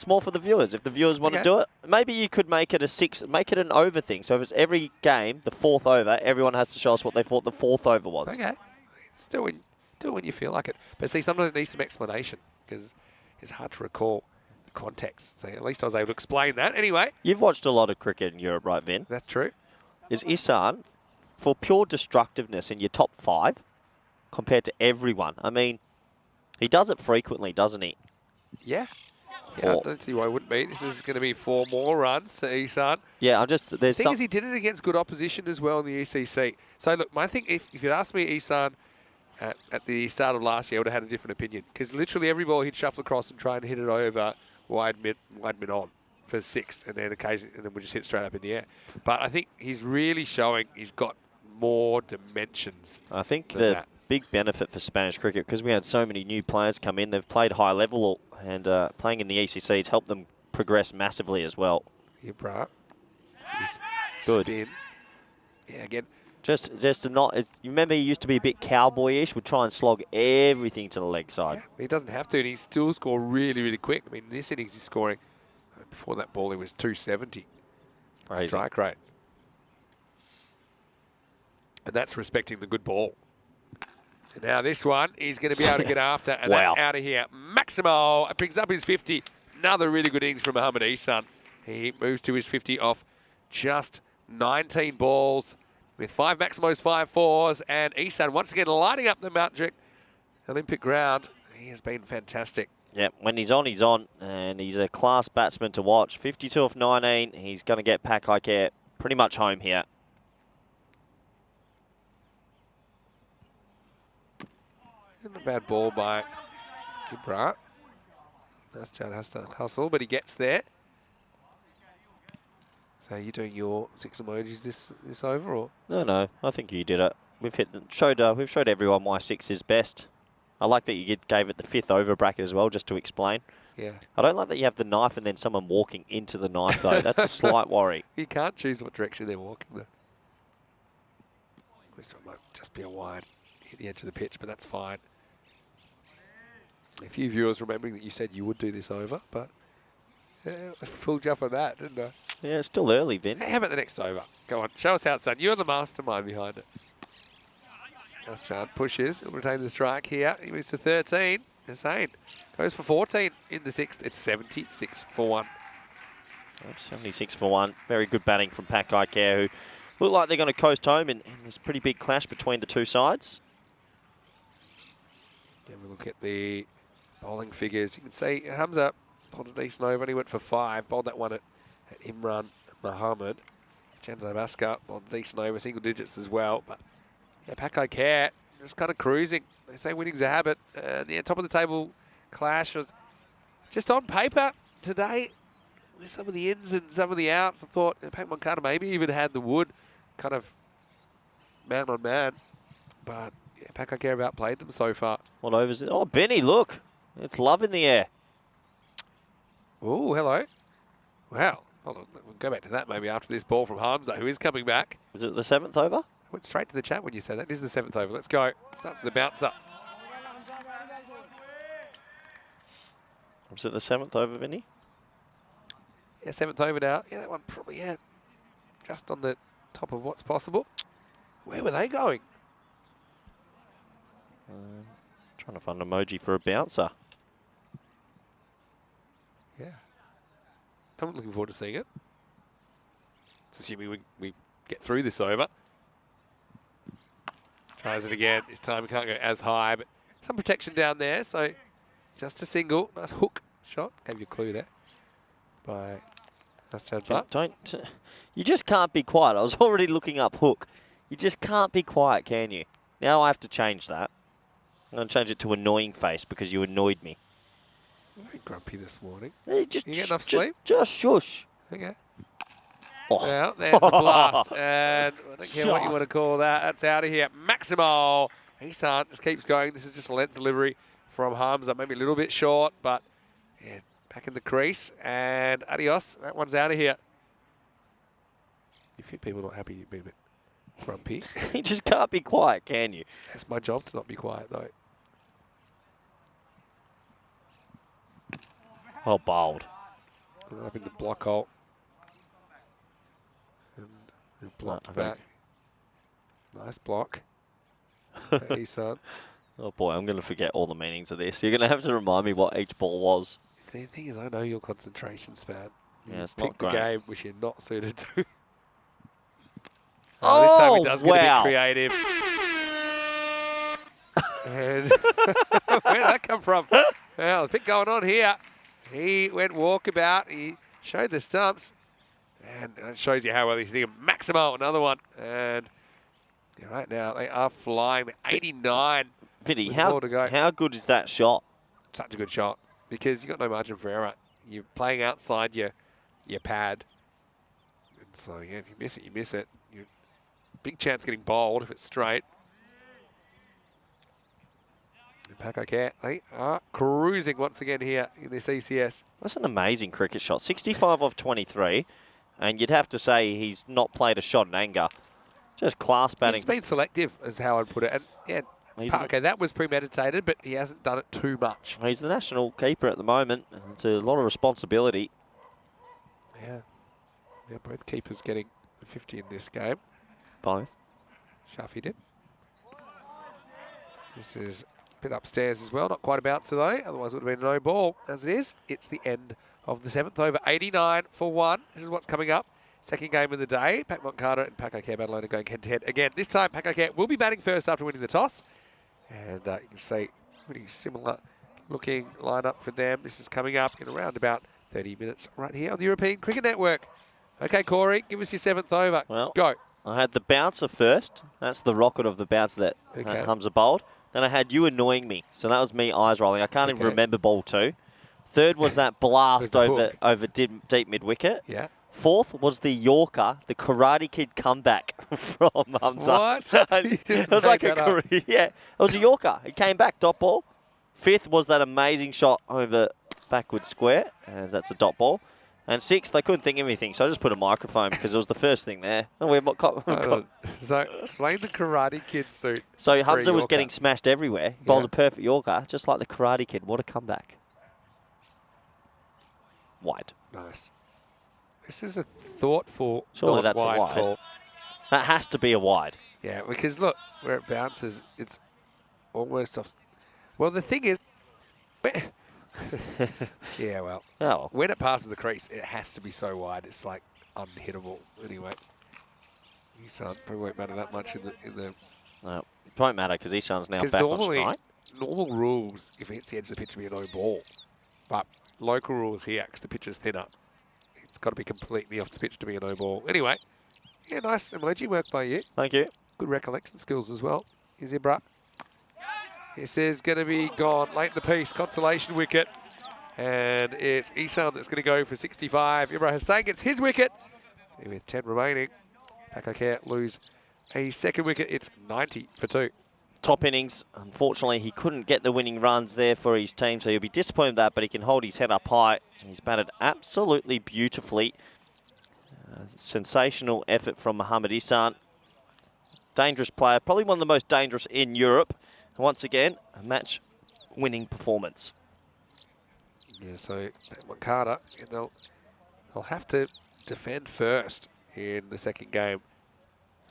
more for the viewers. If the viewers want to do it, maybe you could make it a 6, make it an over thing. So if it's every game, the 4th over, everyone has to show us what they thought the 4th over was. Okay. Just do it when you feel like it. But see, sometimes it needs some explanation because it's hard to recall the context. So at least I was able to explain that. Anyway. You've watched a lot of cricket in Europe, right, Vin? That's true. Is Isan, for pure destructiveness, in your top 5 compared to everyone? I mean, he does it frequently, doesn't he? Yeah. Yeah, I don't see why it wouldn't be. This is going to be 4 more runs to Isan. Yeah, the thing is, he did it against good opposition as well in the ECC. So look, my thing, if you'd asked me Isan at the start of last year, I would have had a different opinion. Because literally every ball he'd shuffle across and try and hit it over wide mid on for 6, and then we just hit straight up in the air. But I think he's really showing he's got more dimensions. I think the big benefit for Spanish cricket, because we had so many new players come in, they've played high level, and playing in the ECC has helped them progress massively as well. Yeah, bro. Good. Spin. Yeah, again. Just to not. You remember he used to be a bit cowboyish, would try and slog everything to the leg side. Yeah, he doesn't have to, and he still score really, really quick. I mean, in this innings he's scoring. Before that ball, he was 270. Crazy. Strike rate. And that's respecting the good ball. And now this one, he's going to be able to get after, and that's out of here. Maximo picks up his 50. Another really good innings from Mohamed Isan. He moves to his 50 off just 19 balls with 5 Maximos, 5 4s, and Isan once again lighting up the Mount Druitt Olympic ground. He has been fantastic. Yeah, when he's on, and he's a class batsman to watch. 52 off 19, he's going to get Pakai Care pretty much home here. Not a bad ball by Gibrat. That's Chad has to hustle, but he gets there. So are you doing your 6 emojis this over, or? No, I think you did it. We've showed everyone why 6 is best. I like that you gave it the 5th over bracket as well, just to explain. Yeah. I don't like that you have the knife and then someone walking into the knife, though. That's a slight worry. You can't choose what direction they're walking, though. This one might just be a wide, hit the edge of the pitch, but that's fine. A few viewers remembering that you said you would do this over, but yeah, I pulled you up on that, didn't I? Yeah, it's still early, Vin. Hey, how about the next over? Go on, show us how it's done. You're the mastermind behind it. That's Chad, pushes, he'll retain the strike here. He moves to 13, insane. Goes for 14 in the 6th, it's 76 for 1. 76 for 1. Very good batting from Pakai Care, who look like they're going to coast home in this pretty big clash between the two sides. Have a look at the bowling figures. You can see Hamza bowled a decent over, and he went for 5. Bowled that one at Imran Mohammed. Janzo Baskar bowled a decent over, single digits as well. But yeah, Pakai Care just kind of cruising. They say winning's a habit. The top of the table clash was just on paper today. With some of the ins and some of the outs, I thought Pat Moncada maybe even had the wood kind of man on man. But yeah, Pakai Care have outplayed them so far. What overs? Oh, Benny, look. It's love in the air. Oh, hello. Wow. Hold on. We'll go back to that maybe after this ball from Hamza, who is coming back. Was it the 7th over? I went straight to the chat when you said that. This is the 7th over. Let's go. Starts with the bouncer. Was it the 7th over, Vinny? Yeah, 7th over now. Yeah, that one probably, yeah, just on the top of what's possible. Where were they going? Trying to find an emoji for a bouncer. Yeah. I'm looking forward to seeing it. It's assuming we get through this over. Tries it again. This time he can't go as high, but some protection down there. So just a single. Nice hook shot. Gave you a clue there. By nice judge. You just can't be quiet. I was already looking up hook. You just can't be quiet, can you? Now I have to change that. I'm going to change it to annoying face because you annoyed me. Very grumpy this morning. Hey, You get enough sleep? Just shush. Okay. Oh. Well, there's a blast. And I don't care what you want to call that. That's out of here. Maximo. Isan just keeps going. This is just a length delivery from Hamza. Maybe a little bit short, but yeah, back in the crease. And adios. That one's out of here. If you people not happy, you'd be a bit grumpy. You just can't be quiet, can you? It's my job to not be quiet, though. Oh, bold. Up in the block hole. And blocked back. Nice block. Isan. Oh, boy, I'm going to forget all the meanings of this. You're going to have to remind me what each ball was. See, the thing is, I know your concentration span. Yeah, it's pick not the great. game which you're not suited to. This Oh, time he does get a wow. bit creative. And where did that come from? Well, there's a bit going on here. He went walkabout. He showed the stumps. And it shows you how well he's hitting. Maximo, another one. And yeah, right now, they are flying. 89. Vinny, with the ball to go. how good is that shot? Such a good shot. Because you've got no margin for error. You're playing outside your pad. And so, yeah, if you miss it, you miss it. You're big chance getting bowled if it's straight. And Pakokea, they are cruising once again here in this ECS. That's an amazing cricket shot. 65 off 23. And you'd have to say he's not played a shot in anger. Just class batting. It's been selective, is how I'd put it. And yeah, okay, that was premeditated, but he hasn't done it too much. He's the national keeper at the moment. And it's a lot of responsibility. Yeah. Yeah, both keepers getting 50 in this game. Both. Shafi did. This is a bit upstairs as well. Not quite a bouncer though. Otherwise it would have been no ball. As it is, it's the end of the 7th over. 89 for 1. This is what's coming up. Second game of the day. Pat Moncada and Pakokea Barcelona going head-to-head again. This time Pakokea will be batting first after winning the toss. And you can see pretty similar looking lineup for them. This is coming up in around about 30 minutes right here on the European Cricket Network. Okay, Corey, give us your 7th over. Well, go. I had the bouncer first. That's the rocket of the bouncer that Hamza bowled. Then I had you annoying me. So that was me eyes rolling. I can't even remember ball 2. Third was that blast over deep mid-wicket. Yeah. Fourth was the Yorker, the Karate Kid comeback from Hamza. What? It was like it was a Yorker. He came back, dot ball. Fifth was that amazing shot over backward square, as that's a dot ball. And sixth, they couldn't think of anything, so I just put a microphone because it was the first thing there. And So explain the Karate Kid suit. So Hamza was getting smashed everywhere. He bowls a perfect Yorker, just like the Karate Kid. What a comeback. Wide. Nice. This is a thoughtful, surely that's a wide call. That has to be a wide. Yeah, because look, where it bounces, it's almost off. Well, the thing is, yeah, well, when it passes the crease, it has to be so wide. It's like unhittable. Anyway, Isan probably won't matter that much in the. No, it won't matter because Isan's now back on strike. Normal rules, if it hits the edge of the pitch, to be a no ball. But local rules here, because the pitch is thinner, it's got to be completely off the pitch to be a no ball. Anyway, yeah, nice emoji work by you. Thank you. Good recollection skills as well. Here's Ibra. This is going to be gone late in the piece. Consolation wicket. And it's Isan that's going to go for 65. Ibra Hussain gets his wicket. With 10 remaining, Pakokea lose a second wicket. It's 90 for 2. Top innings. Unfortunately, he couldn't get the winning runs there for his team, so he'll be disappointed with that, but he can hold his head up high. He's batted absolutely beautifully. Sensational effort from Mohamed Isan. Dangerous player, probably one of the most dangerous in Europe. And once again, a match-winning performance. Yeah, so Carter, and they'll have to defend first in the second game,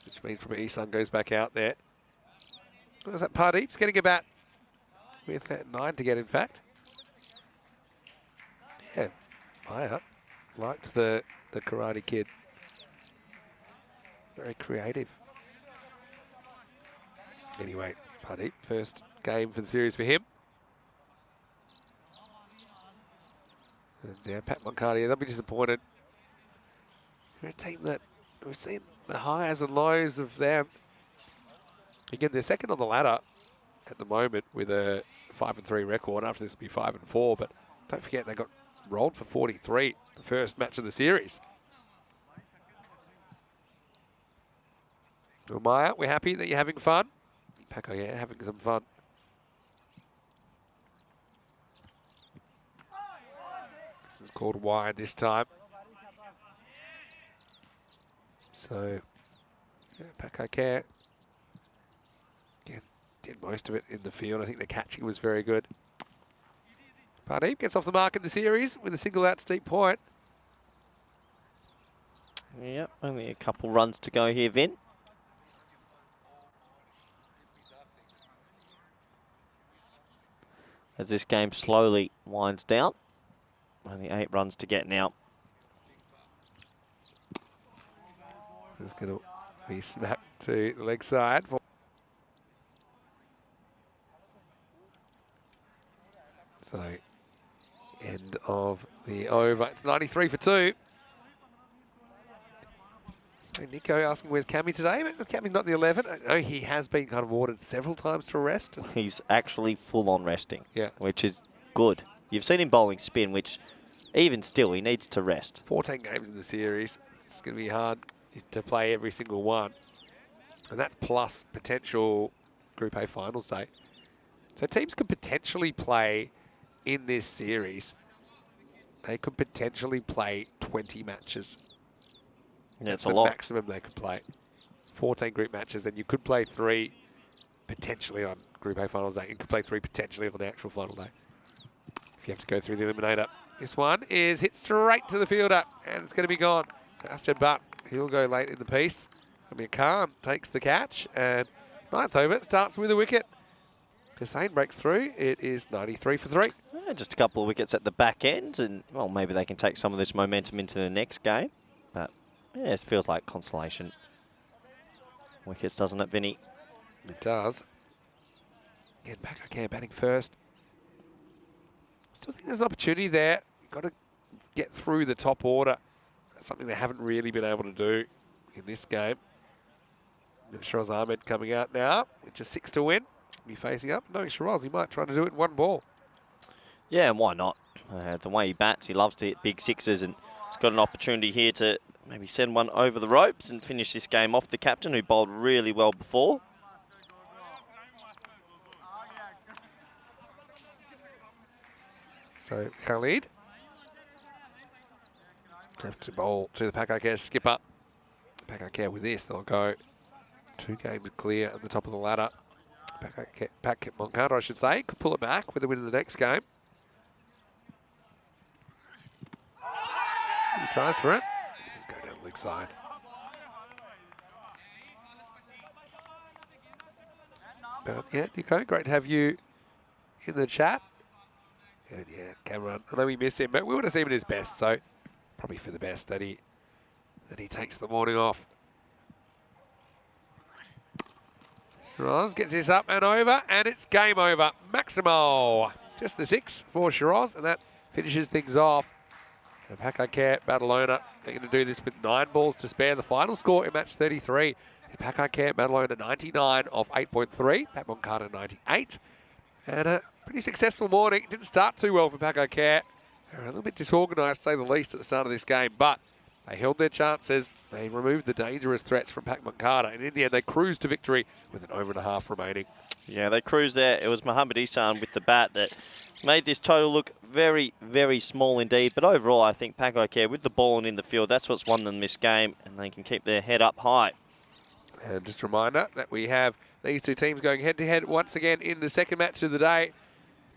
which means probably Isan goes back out there. Was that Pardeep's getting a bat with that 9 to get, in fact. Yeah, Maya liked the Karate Kid. Very creative. Anyway, Pardeep, first game for the series for him. And yeah, Pat Moncardi, they'll be disappointed. They're a team that we've seen the highs and lows of them. Again, they're second on the ladder at the moment with a 5-3 record. After this will be 5-4, but don't forget they got rolled for 43 the first match of the series. Well, Maya, we're happy that you're having fun. Paco, yeah, having some fun. This is called wide this time. So, yeah, Paco Care again did most of it in the field. I think the catching was very good. Pardeep gets off the mark in the series with a single out to deep point. Yep, only a couple runs to go here, Vin. As this game slowly winds down. Only 8 runs to get now. It's going to be smacked to the leg side. So, end of the over. It's 93 for 2. So Nico asking where's Cammy today? Cammy's not in the 11. I know he has been kind of ordered several times to rest. He's actually full on resting, yeah, which is good. You've seen him bowling spin, which even still he needs to rest. 14 games in the series. It's going to be hard to play every single one. And that's plus potential Group A finals day. So teams could potentially play in this series. They could potentially play 20 matches. Yeah, That's it's a the lot. maximum they could play. 14 group matches, then you could play 3 potentially on Group A finals day. You could play 3 potentially on the actual final day if you have to go through the eliminator. This one is hit straight to the fielder, and it's going to be gone. Aston Butt, he'll go late in the piece. Amir Khan takes the catch, and 9th over starts with a wicket. Hussain breaks through. It is 93 for 3. Yeah, just a couple of wickets at the back end, and well, maybe they can take some of this momentum into the next game. But yeah, it feels like consolation wickets, doesn't it, Vinny? It does. Again, Paco Care batting first. Still think there's an opportunity there. You've got to get through the top order. That's something they haven't really been able to do in this game. Shiraz Ahmed coming out now with just 6 to win. Be facing up. No, Shiraz, he might try to do it in one ball. Yeah, and why not? The way he bats, he loves to hit big sixes, and he's got an opportunity here to maybe send one over the ropes and finish this game off. The captain, who bowled really well before. So Khalid have to bowl to the Paco Care skipper. Paco Care with this, they'll go 2 games clear at the top of the ladder. Pac Moncada, I should say, could pull it back with a win in the next game. He tries for it. Just go down the leg side. But yeah, Nico, great to have you in the chat. And yeah, Cameron, I know we miss him, but we want to see him at his best, so probably for the best that he takes the morning off. Shiraz gets this up and over, and it's game over. Maximo, just the 6 for Shiraz, and that finishes things off. And Paco Care, Barcelona, they're going to do this with 9 balls to spare. The final score in match 33 is Paco Care, Barcelona 99 off 8.3, Pat Moncada 98. And a pretty successful morning. It didn't start too well for Paco Care. They were a little bit disorganised, to say the least, at the start of this game, but they held their chances. They removed the dangerous threats from Pat Moncada, and in the end, they cruised to victory with an over and a half remaining. Yeah, they cruised there. It was Mohamed Isan with the bat that made this total look very, very small indeed. But overall, I think Paco Care with the ball and in the field, that's what's won them this game, and they can keep their head up high. And just a reminder that we have these 2 teams going head-to-head once again in the second match of the day.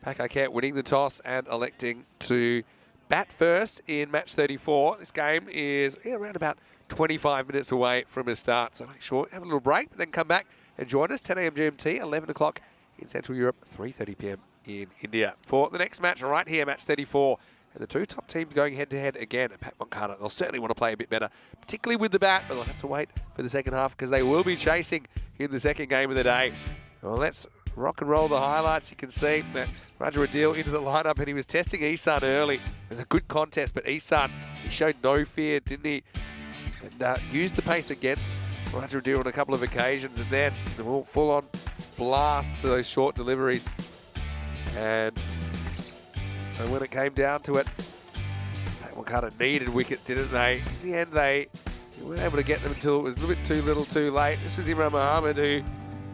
Pakakhet winning the toss and electing to bat first in match 34. This game is around about 25 minutes away from a start, so make sure have a little break, but then come back and join us. 10 a.m. GMT, 11 o'clock in Central Europe, 3:30 p.m. in India for the next match right here, match 34. And the two top teams going head-to-head again at Pat Moncada. They'll certainly want to play a bit better, particularly with the bat, but they'll have to wait for the second half because they will be chasing in the second game of the day. Well, let's rock and roll the highlights. You can see that Roger Adil into the lineup, and he was testing Isan early. It was a good contest, but Isan, he showed no fear, didn't he? And used the pace against Roger Adil on a couple of occasions, and then the full-on blasts of those short deliveries. And so when it came down to it, Moncada needed wickets, didn't they? In the end, they weren't able to get them until it was a little bit too little too late. This was Imran Mohammed, who,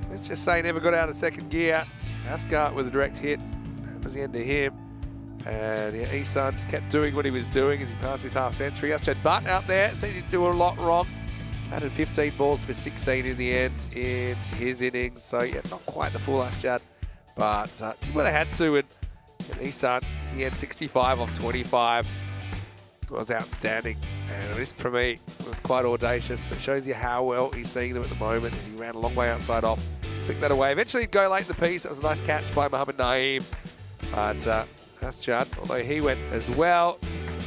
let's just say, never got out of second gear. Ascart with a direct hit. That was the end of him. And yeah, Isan just kept doing what he was doing as he passed his half century. Asjad Butt out there, so he didn't do a lot wrong. Batted 15 balls for 16 in the end in his innings. So yeah, not quite the full Asjad, but did what they had to. And Isan, he had 65 off 25. It was outstanding. And this, for me, was quite audacious, but shows you how well he's seeing them at the moment as he ran a long way outside off. Flicked that away. Eventually he'd go late in the piece. That was a nice catch by Mohammed Naeem. But Asjad, although he went as well,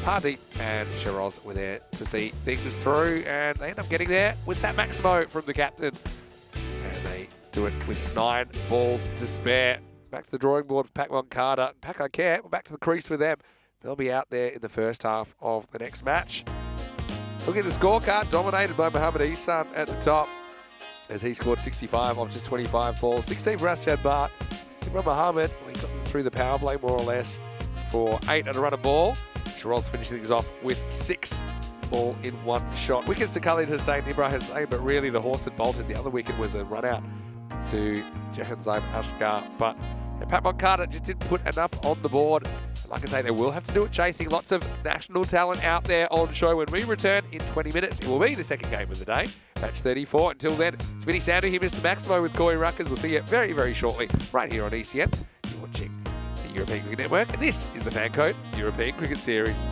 Hardy and Shiraz were there to see things through, and they end up getting there with that Maximo from the captain. And they do it with 9 balls to spare. Back to the drawing board for Pat Moncada. Pakakhet, we're back to the crease for them. They'll be out there in the first half of the next match. Look at the scorecard, dominated by Mohammed Isan at the top, as he scored 65 off just 25 balls. 16 for Asjad Butt. Imran Mohammed, he got them through the power play more or less for 8 and a run a ball. Shiraz finishing things off with 6 ball in 1 shot. Wickets to Khalid Hussain, Ibrahim Hussain, but really the horse that bolted. The other wicket was a run out to Jahanzib Asghar. But Pat Moncada just didn't put enough on the board. Like I say, they will have to do it chasing. Lots of national talent out there on show. When we return in 20 minutes, it will be the second game of the day, match 34. Until then, it's Vinny Sandu here, Mr. Maximo with Corey Ruckers. We'll see you very, very shortly right here on ECN. You're watching the European Cricket Network, and this is the FanCode European Cricket Series.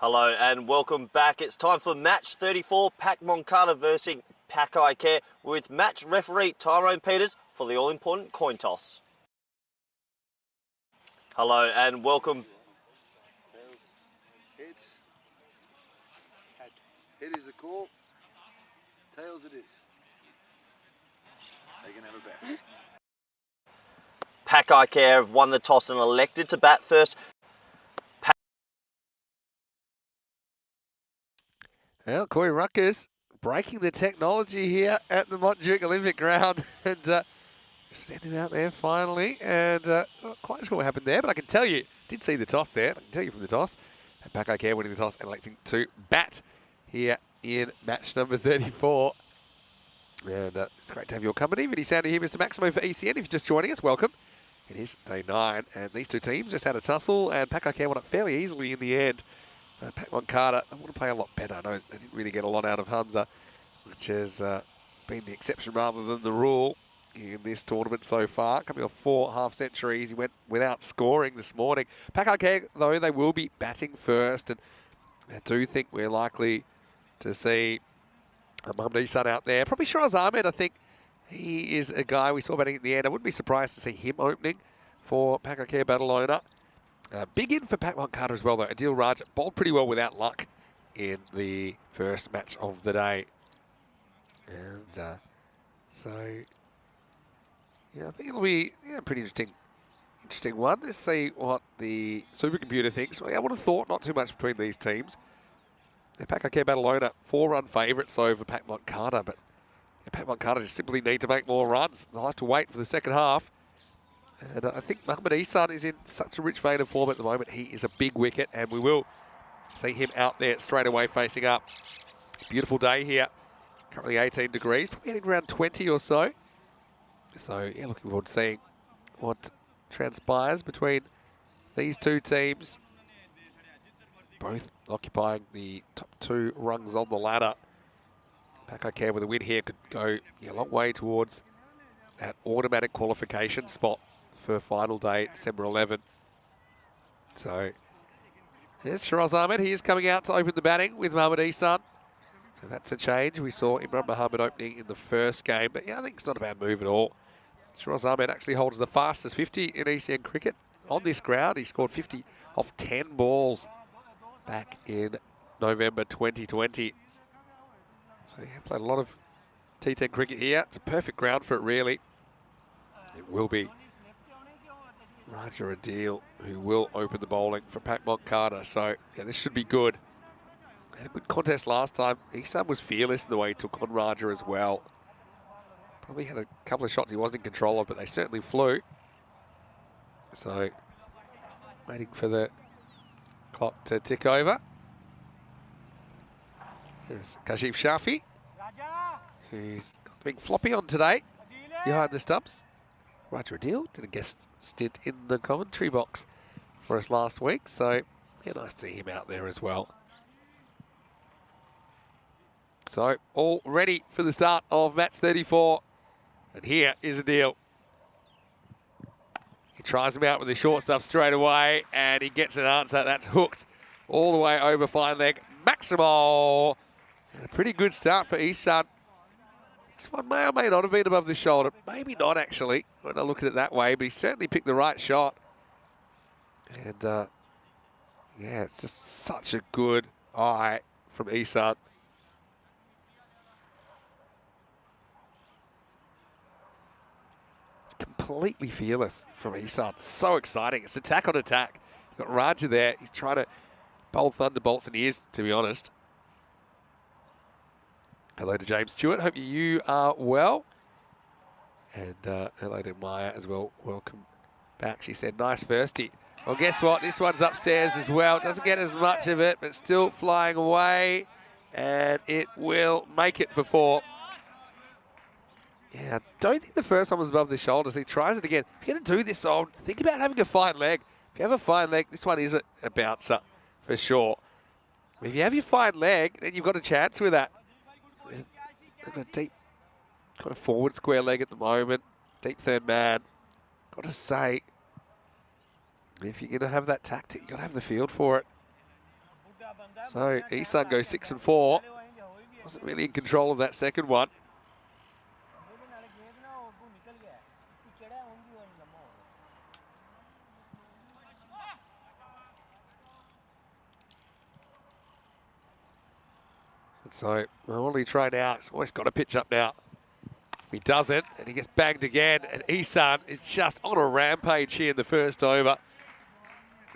Hello and welcome back. It's time for match 34, Pac Moncada versus Pac Eye Care, with match referee Tyrone Peters for the all-important coin toss. Hello and welcome. Heads. Head is the call. Tails it is. They can have a bat. Pac Eye Care have won the toss and elected to bat first. Well, Corey Ruckers breaking the technology here at the Montjuic Olympic ground and sent him out there finally. And not quite sure what happened there, but I can tell you, did see the toss there. I can tell you from the toss. And Pac Eye Care winning the toss and electing to bat here in match number 34. And it's great to have your company. Vinny Sandy here, Mr. Maximo for ECN. If you're just joining us, welcome. It is day 9, and these two teams just had a tussle, and Pac Eye Care won it fairly easily in the end. Pac Moncada, they want to play a lot better. I know they didn't really get a lot out of Hamza, which has been the exception rather than the rule in this tournament so far. Coming off 4 half-centuries, he went without scoring this morning. Pac Eye Care, though, they will be batting first, and I do think we're likely to see Mohamed Isan out there. Probably Shiraz Ahmed, I think. He is a guy we saw batting at the end. I wouldn't be surprised to see him opening for Pac Eye Care Barcelona. Big in for Pac Moncada as well, though. Adil Raj bowled pretty well without luck in the first match of the day. And so, yeah, I think it'll be a pretty interesting one. Let's see what the supercomputer thinks. Well, I would have thought not too much between these teams. Pac Eye Care Barcelona, 4-run favourites over Pac Moncada, but Pac Moncada just simply need to make more runs. They'll have to wait for the second half. And I think Mohamed Isan is in such a rich vein of form at the moment. He is a big wicket, and we will see him out there straight away facing up. Beautiful day here. Currently 18 degrees, probably heading around 20 or so. So, yeah, looking forward to seeing what transpires between these two teams. Both occupying the top 2 rungs on the ladder. Pac Eye Care with a win here could go a long way towards that automatic qualification spot for final day, December 11. So, yes, Shiraz Ahmed, he is coming out to open the batting with Mohamed Isan. So that's a change. We saw Imran Mohammed opening in the first game, but yeah, I think it's not a bad move at all. Shiraz Ahmed actually holds the fastest 50 in ECN cricket on this ground. He scored 50 off 10 balls back in November 2020. So yeah, played a lot of T10 cricket here. It's a perfect ground for it, really. It will be Raja Adil who will open the bowling for Pac Moncada. So yeah, this should be good. Had a good contest last time. Isan was fearless in the way he took on Raja as well. Probably had a couple of shots he wasn't in control of, but they certainly flew. So waiting for the clock to tick over. There's Kashif Shafi, who's got the big floppy on today behind the stumps. Raja Adil did a guest stint in the commentary box for us last week, so yeah, nice to see him out there as well. So all ready for the start of match 34, and here is Adil. He tries him out with the short stuff straight away, and he gets an answer that's hooked all the way over fine leg. Maximo. And a pretty good start for Isan. This one may or may not have been above the shoulder. Maybe not, actually, when I look at it that way, but he certainly picked the right shot. And, yeah, it's just such a good eye from Isan. It's completely fearless from Isan. So exciting. It's attack on attack. You've got Raja there. He's trying to bowl thunderbolts, and he is, to be honest. Hello to James Stewart. Hope you are well. And hello to Maya as well. Welcome back. She said, nice firstie. Well, guess what? This one's upstairs as well. Doesn't get as much of it, but still flying away. And it will make it for 4. Yeah, I don't think the first one was above the shoulders. He tries it again. If you're going to do this, think about having a fine leg. If you have a fine leg, this one is a bouncer for sure. If you have your fine leg, then you've got a chance with that. Got a deep, got a forward square leg at the moment. Deep third man. Got to say, if you're going to have that tactic, you've got to have the field for it. So Isan goes 6 and 4. Wasn't really in control of that second one. So, well, what will he try now? He's always got to pitch up now. He doesn't, and he gets banged again, and Isan is just on a rampage here in the first over.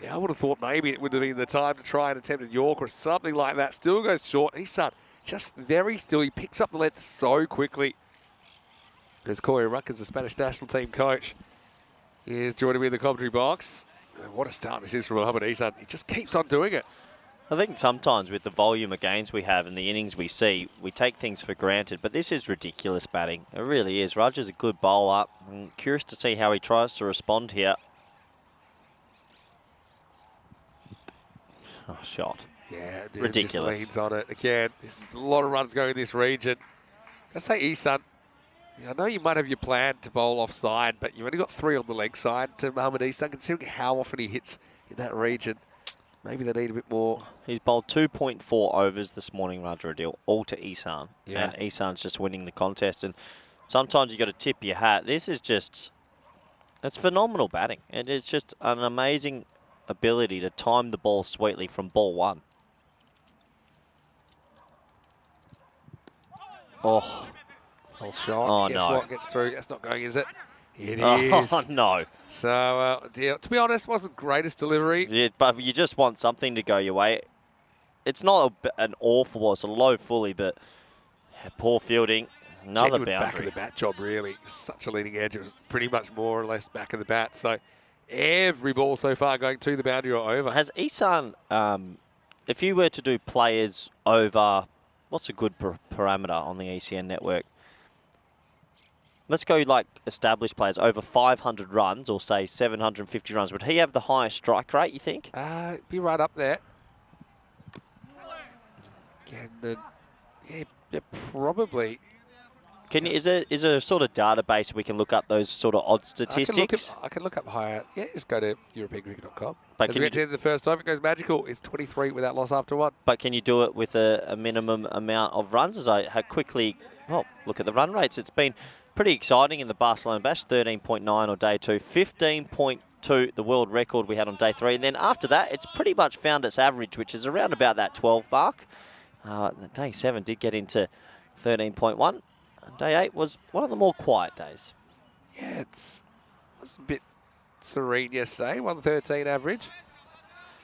Yeah, I would have thought maybe it would have been the time to try and attempt a York or something like that. Still goes short. Isan just very still. He picks up the length so quickly. There's Corey Ruckers, the Spanish national team coach. He is joining me in the commentary box. And what a start this is from Mohamed Isan. He just keeps on doing it. I think sometimes with the volume of games we have and the innings we see, we take things for granted, but this is ridiculous batting. It really is. Raj's a good bowler. I'm curious to see how he tries to respond here. Oh, shot. Yeah, dude, ridiculous. Just leans on it again. There's a lot of runs going in this region. I say Isan. I know you might have your plan to bowl offside, but you've only got 3 on the leg side to Mohamed Isan, considering how often he hits in that region. Maybe they need a bit more. He's bowled 2.4 overs this morning, Raja Adil, all to Isan. Yeah. And Isan's just winning the contest. And sometimes you got to tip your hat. This is just, it's phenomenal batting. And it's just an amazing ability to time the ball sweetly from ball 1. Oh. False shot. Oh, Guess no. what gets through? That's not going, is it? It is. Oh, no. So, to be honest, wasn't greatest delivery. Yeah, but you just want something to go your way. It's not an awful ball. It's a low fully, but poor fielding. Another Genuine boundary. back of the bat job, really. Such a leading edge. It was pretty much more or less back of the bat. So, every ball so far going to the boundary or over. Has Isan, if you were to do players over, what's a good parameter on the ECN network? Let's go like established players over 500 runs or say 750 runs. Would he have the highest strike rate, you think? Be right up there. Again, yeah, probably. Can you, is there a sort of database we can look up those sort of odd statistics? I can look up higher. Yeah, just go to EuropeanCricket.com. But As can we you get to the end of the first time, it goes magical. It's 23 without loss after 1. But can you do it with a minimum amount of runs? As I had quickly, well, look at the run rates. It's been pretty exciting in the Barcelona Bash, 13.9 on day 2, 15.2 the world record we had on day 3. And then after that, it's pretty much found its average, which is around about that 12 mark. Day 7 did get into 13.1. Day 8 was one of the more quiet days. Yeah, it was a bit serene yesterday, 113 average.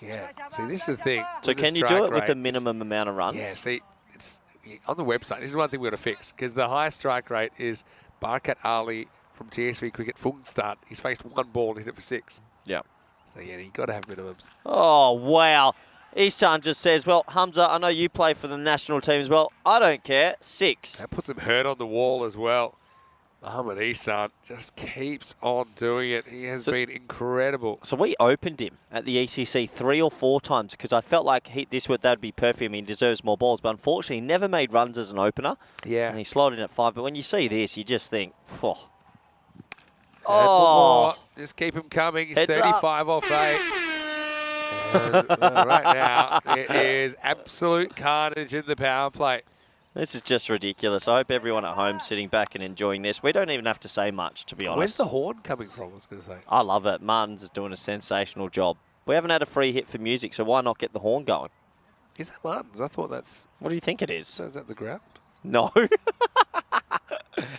Yeah, see, this is the thing. So can you do it with a minimum amount of runs? Yeah, see, it's on the website. This is one thing we've got to fix, because the highest strike rate is Barakat Ali from TSV Cricket Funkstad. He's faced 1 ball and hit it for 6. Yeah. So, yeah, you've got to have minimums. Oh, wow. Isan just says, well, Hamza, I know you play for the national team as well. I don't care. 6. That puts him hurt on the wall as well. Mohamed Isan just keeps on doing it. He has been incredible. So we opened him at the ECC 3 or 4 times because I felt like that'd be perfect. I mean, he deserves more balls, but unfortunately, he never made runs as an opener. Yeah. And he slotted in at 5. But when you see this, you just think, oh. Oh, just keep him coming. He's It's 35 off 8. And, right now, it is absolute carnage in the power play. This is just ridiculous. I hope everyone at home sitting back and enjoying this. We don't even have to say much, to be honest. Where's the horn coming from, I was going to say? I love it. Martin's is doing a sensational job. We haven't had a free hit for music, so why not get the horn going? Is that Martin's? I thought that's... What do you think it is? So is that the ground? No. Are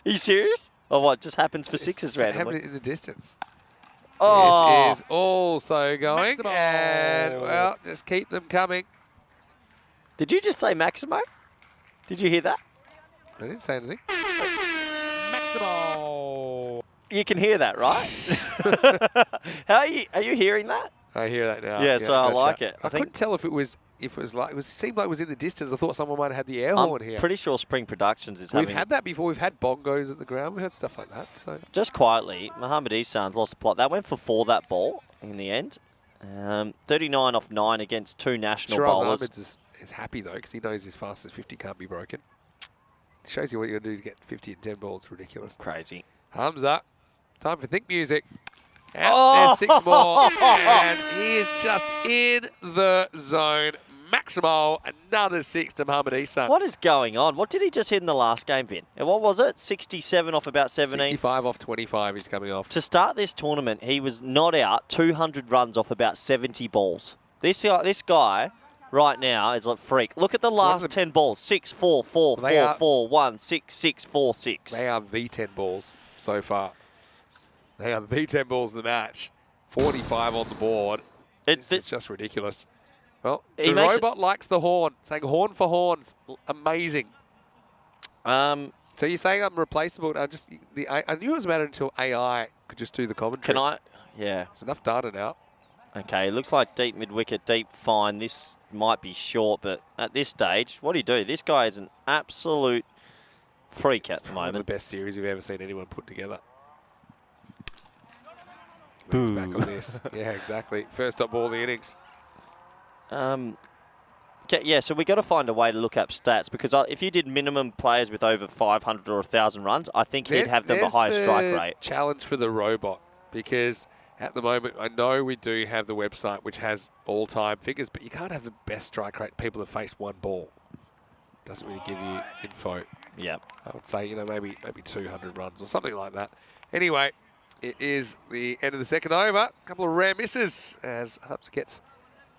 you serious? Or what, just happens for sixes randomly? Happening in the distance. Oh. This is also going. Maximo. And, well, just keep them coming. Did you just say Maximo? Did you hear that? I didn't say anything. Maximo. You can hear that, right? Are you hearing that? I hear that now. Yeah, so I gotcha. like it. I couldn't tell if it seemed like it was in the distance. I thought someone might have had the air horn here. I'm pretty sure Spring Productions is We've having... had that before. We've had bongos at the ground. We've had stuff like that. So Just quietly, Mohamed Isan's lost the plot. That went for 4, that ball, in the end. 39 off 9 against 2 national Shiraz bowlers. Ahmed's is happy, though, because he knows his fastest 50 can't be broken. Shows you what you're going to do to get 50 and 10 balls. It's ridiculous. Crazy. Hamza, time for think music. And Oh! there's 6 more. And he is just in the zone. Maximo, another 6 to Mohamed Isan. What is going on? What did he just hit in the last game, Vin? And what was it? 67 off about 17? 65 off 25 he's coming off. To start this tournament, he was not out 200 runs off about 70 balls. This guy right now is a freak. Look at the last 10 balls. 6, 4, 4, 4, 4, 1, 6, 6, 4, 6. They are the 10 balls so far. They are the 10 balls of the match. 45 on the board. This is just ridiculous. Well, the robot likes the horn. Saying horn for horns. Amazing. So you're saying I'm replaceable? I knew it was about until AI could just do the commentary. Can I? Yeah. There's enough data now. Okay, it looks like deep mid-wicket, deep fine. This might be short, but at this stage, what do you do? This guy is an absolute freak at the moment. One of the best series we've ever seen anyone put together. Boo. Back on this. Yeah, exactly. First top ball of the innings. Yeah, so we got to find a way to look up stats, because if you did minimum players with over 500 or 1,000 runs, I think he'd have the highest strike rate. Challenge for the robot, because at the moment, I know we do have the website which has all-time figures, but you can't have the best strike rate people have faced one ball. Doesn't really give you info. Yeah. I would say, maybe 200 runs or something like that. Anyway, it is the end of the second over. A couple of rare misses as Hubs gets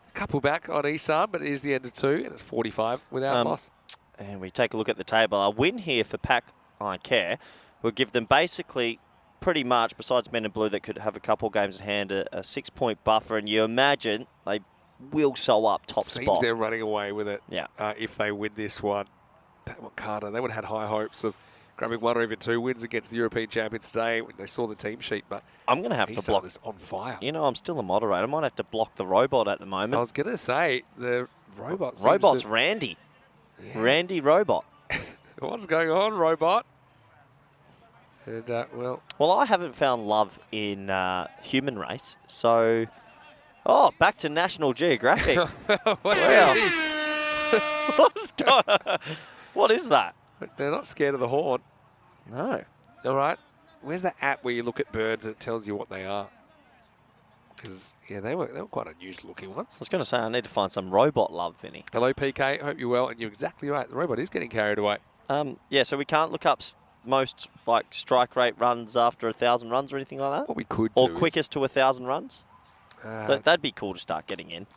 a couple back on Isan, but it is the end of 2, and it's 45 without loss. And we take a look at the table. A win here for Pack I Care will give them basically pretty much, besides Men in Blue that could have a couple games in hand, a 6-point buffer, and you imagine they will sew up top Seems spot. they're running away with it. Yeah. If they win this one. Carter, they would have had high hopes of grabbing 1 or even 2 wins against the European champions today when they saw the team sheet, but I'm going to have to block this on fire. I'm still a moderator. I might have to block the robot at the moment. I was going to say the robot's Randy. Yeah. Randy Robot. What's going on, robot? And, well, I haven't found love in human race, so... Oh, back to National Geographic. What is that? They're not scared of the horn. No. All right. Where's the app where you look at birds and it tells you what they are? Because, they were quite unusual looking ones. I was going to say, I need to find some robot love, Vinny. Hello, PK. Hope you're well. And you're exactly right. The robot is getting carried away. Yeah, so we can't look up most strike rate runs after 1,000 runs or anything like that? What we could do. Or is quickest to 1,000 runs? That'd be cool to start getting in.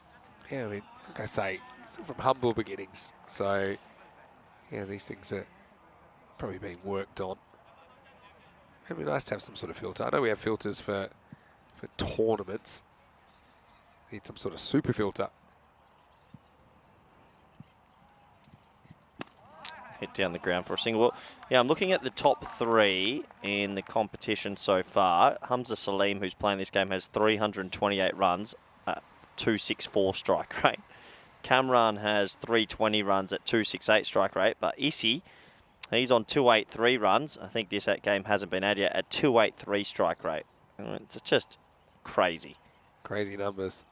Yeah, like I say, from humble beginnings. So, these things are probably being worked on. It'd be nice to have some sort of filter. I know we have filters for tournaments. Need some sort of super filter. Hit down the ground for a single. Well, yeah, I'm looking at the top 3 in the competition so far. Hamza Salim, who's playing this game, has 328 runs at 264 strike rate. Kamran has 320 runs at 268 strike rate, but Issy, he's on 283 runs. I think this game hasn't been added yet, at 283 strike rate. It's just crazy. Crazy numbers.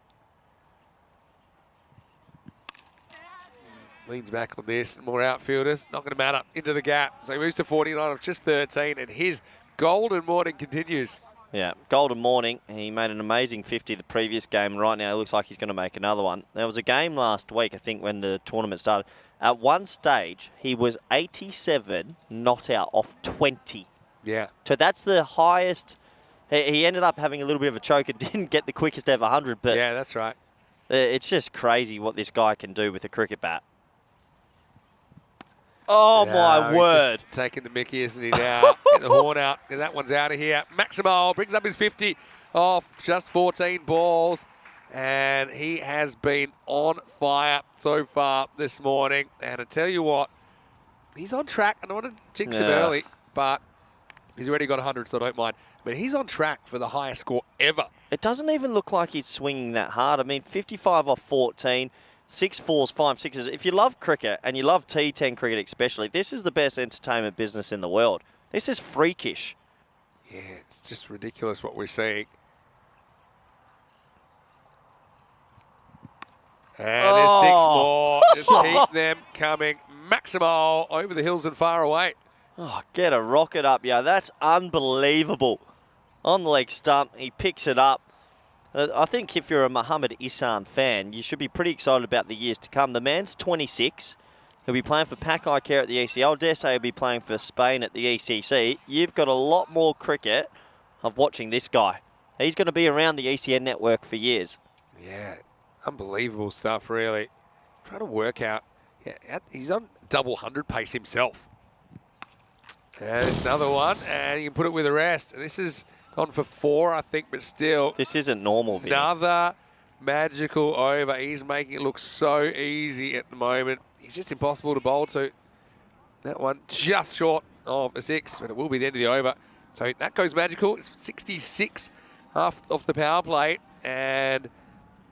Leans back on this. More outfielders. Not going to matter. Into the gap. So he moves to 49 off just 13, and his golden morning continues. Yeah, golden morning. He made an amazing 50 the previous game. Right now, it looks like he's going to make another one. There was a game last week, I think, when the tournament started. At one stage, he was 87 not out off 20. Yeah. So that's the highest. He ended up having a little bit of a choke and didn't get the quickest ever 100. But yeah, that's right. It's just crazy what this guy can do with a cricket bat. Oh, my word. Just taking the mickey, isn't he, now? Get the horn out. And that one's out of here. Maximo brings up his 50 off just 14 balls. And he has been on fire so far this morning. And I tell you what, he's on track. I don't want to jinx him early, but he's already got 100, so I don't mind. But he's on track for the highest score ever. It doesn't even look like he's swinging that hard. I mean, 55 off 14. 6 fours, 5 sixes. If you love cricket, and you love T10 cricket especially, this is the best entertainment business in the world. This is freakish. Yeah, it's just ridiculous what we're seeing. And there's 6 more. Just keep them coming. Maximo over the hills and far away. Oh, get a rocket up, yeah. That's unbelievable. On the leg stump, he picks it up. I think if you're a Mohamed Ihsan fan, you should be pretty excited about the years to come. The man's 26. He'll be playing for Pack Care at the ECL. Dare say he'll be playing for Spain at the ECC. You've got a lot more cricket of watching this guy. He's going to be around the ECN network for years. Yeah, unbelievable stuff, really. Trying to work out. Yeah, he's on double 100 pace himself. And another one, and he can put it with a rest. This is gone for 4, I think, but still. This isn't normal, Vinny. Another magical over. He's making it look so easy at the moment. He's just impossible to bowl to. That one just short of a 6, but it will be the end of the over. So that goes magical. It's 66 off the power play, and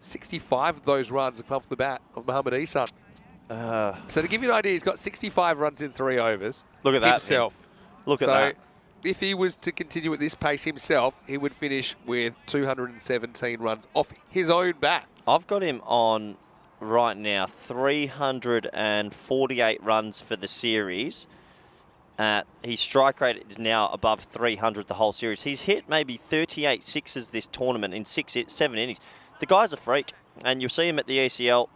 65 of those runs have come off the bat of Mohamed Ihsan. So to give you an idea, he's got 65 runs in 3 overs. Look at that himself. Look at that. If he was to continue at this pace himself, he would finish with 217 runs off his own bat. I've got him on right now 348 runs for the series. His strike rate is now above 300 the whole series. He's hit maybe 38 sixes this tournament in 7 innings. The guy's a freak, and you'll see him at the ECL.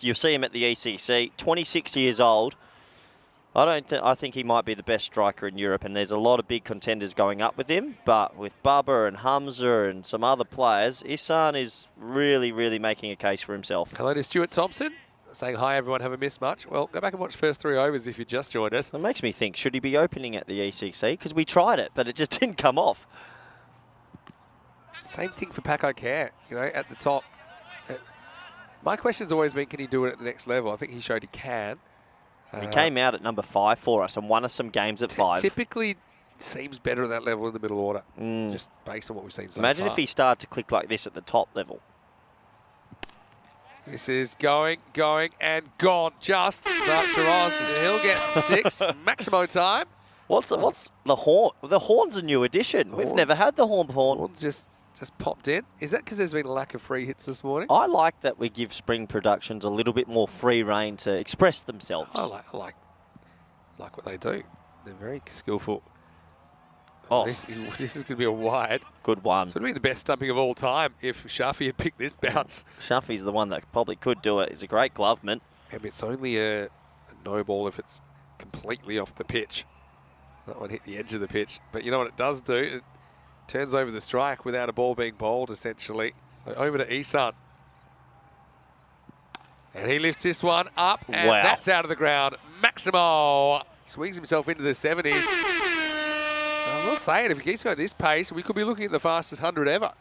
You'll see him at the ECC. 26 years old. I think he might be the best striker in Europe, and there's a lot of big contenders going up with him. But with Bubba and Hamza and some other players, Ihsan is really, really making a case for himself. Hello to Stuart Thompson, saying hi everyone, haven't missed much. Well, go back and watch first 3 overs if you just joined us. It makes me think, should he be opening at the ECC? Because we tried it, but it just didn't come off. Same thing for Pack Care, at the top. My question's always been, can he do it at the next level? I think he showed he can. He came out at number 5 for us and won us some games at 5. Typically seems better at that level in the middle order, just based on what we've seen so Imagine far. if he started to click like this at the top level. This is going, and gone. Just not Shiraz. He'll get 6. Maximo time. What's the horn? The horn's a new addition. We've never had the horn. Horn's just popped in. Is that because there's been a lack of free hits this morning? I like that we give Spring Productions a little bit more free rein to express themselves. I like what they do. They're very skillful. Oh, this is going to be a wide. Good one. So it'd be the best stumping of all time if Shafi had picked this bounce. Shafi's the one that probably could do it. He's a great gloveman. Maybe it's only a no ball if it's completely off the pitch. That one hit the edge of the pitch. But you know what it does do? It turns over the strike without a ball being bowled, essentially. So over to Ihsan. And he lifts this one up, and that's out of the ground. Maximo swings himself into the 70s. I will say it, if he keeps going at this pace, we could be looking at the fastest 100 ever.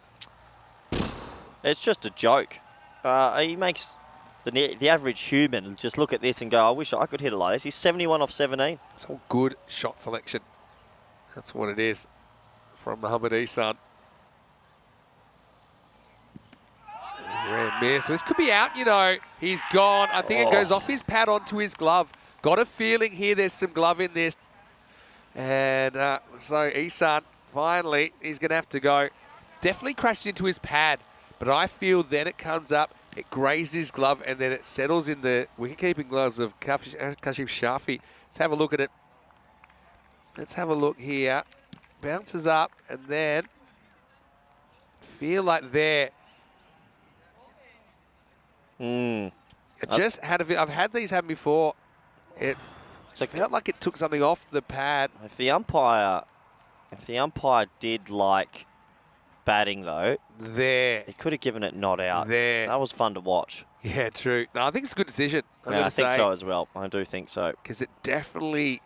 It's just a joke. He makes the average human just look at this and go, I wish I could hit it like this. He's 71 off 17. It's all good shot selection. That's what it is from Mohamed Ihsan. Rare miss. This could be out, He's gone. I think it goes off his pad onto his glove. Got a feeling here there's some glove in this. And so Ihsan, finally, he's going to have to go. Definitely crashed into his pad. But I feel then it comes up, it grazed his glove, and then it settles in the wicket-keeping gloves of Kashif Shafi. Let's have a look at it. Let's have a look here. Bounces up, and then feel like there. Just had I've had these happen before. It felt like it took something off the pad. If the umpire did like batting though, he could have given it not out. That was fun to watch. Yeah, true. No, I think it's a good decision. I think so as well. I do think so. Because it definitely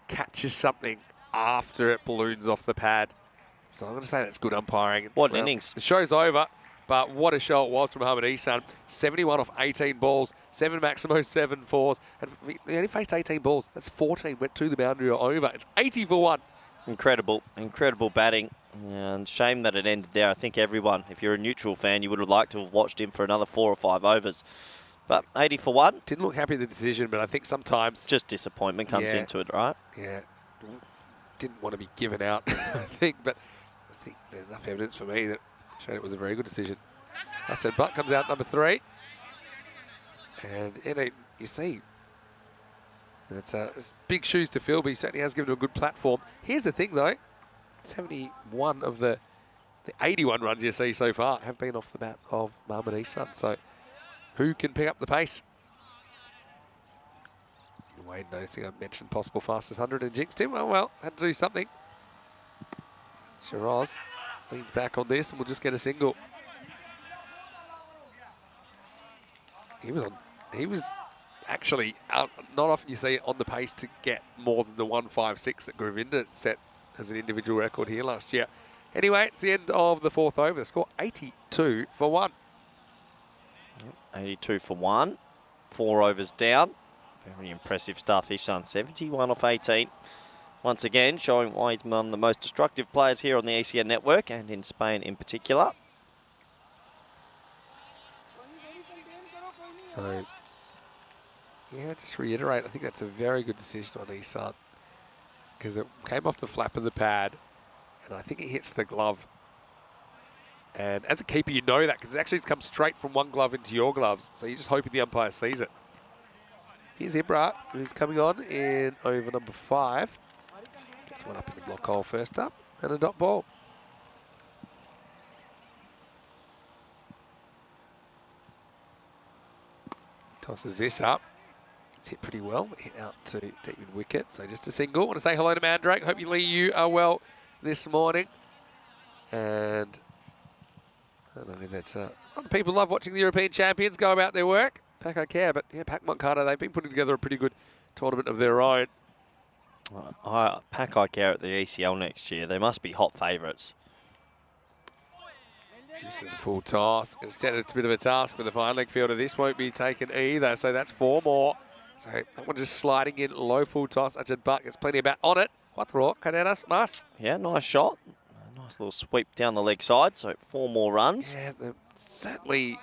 catches something after it balloons off the pad. So I'm going to say that's good umpiring. What an innings. The show's over, but what a show it was from Mohamed Ihsan. 71 off 18 balls, 7 Maximo, 7 fours. And he only faced 18 balls. That's 14, went to the boundary or over. It's 80 for 1. Incredible batting. And shame that it ended there. I think everyone, if you're a neutral fan, you would have liked to have watched him for another 4 or 5 overs. But 80 for 1. Didn't look happy with the decision, but I think sometimes just disappointment comes into it, right? Yeah. Didn't want to be given out, I think, but I think there's enough evidence for me that showed it was a very good decision. Aston Butt comes out number 3. And you see, it's big shoes to fill, but he certainly has given him a good platform. Here's the thing, though. 71 of the The 81 runs you see so far have been off the bat of Mum and Isan. So who can pick up the pace? Wade noticing I mentioned possible fastest 100 and jinxed him. Oh well, had to do something. Shiraz leans back on this and we'll just get a single. He was actually out. Not often you see on the pace to get more than the 156 that Govinda set as an individual record here last year. Anyway, it's the end of the fourth over. The score 82 for 1. 82 for 1. 4 overs down. Very impressive stuff. Isan 71 off 18. Once again, showing why he's one of the most destructive players here on the ECN network and in Spain in particular. So, yeah, just reiterate, I think that's a very good decision on Isan because it came off the flap of the pad and I think it hits the glove. And as a keeper, you know that because it actually comes straight from one glove into your gloves. So you're just hoping the umpire sees it. Here's Ibra, who's coming on in over number 5. Gets one up in the block hole first up and a dot ball. Tosses this up. It's hit pretty well, but hit out to deep in wicket. So just a single. Want to say hello to Mandrake. Hope you are well this morning. And I don't know if that's... a lot of people love watching the European champions go about their work. Paco Care, but yeah, Pac Moncada, they've been putting together a pretty good tournament of their own. Pac Care at the ECL next year. They must be hot favourites. This is a full toss. Instead, it's a bit of a task for the fine leg fielder. This won't be taken either, so that's 4 more. So that one just sliding in, low full toss. Ajad Buck, there's plenty of bat on it. Cuatro, cadenas, mas. Yeah, nice shot. A nice little sweep down the leg side, so 4 more runs. Yeah, they're certainly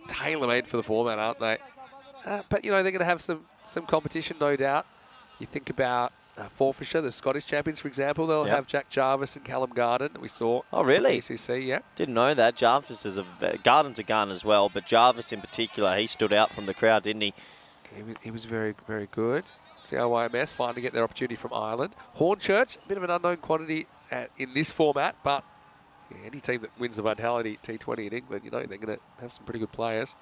tailor-made for the format, aren't they? But, you know, they're going to have some competition, no doubt. You think about Forfarshire, the Scottish champions, for example. They'll have Jack Jarvis and Callum Garden that we saw. Oh, really? ACC, yeah. Didn't know that. Jarvis is Garden's a gun as well, but Jarvis in particular, he stood out from the crowd, didn't he? He was very, very good. CRYMS finally get their opportunity from Ireland. Hornchurch, a bit of an unknown quantity in this format, but yeah, any team that wins the Vitality T20 in England, you know, they're going to have some pretty good players.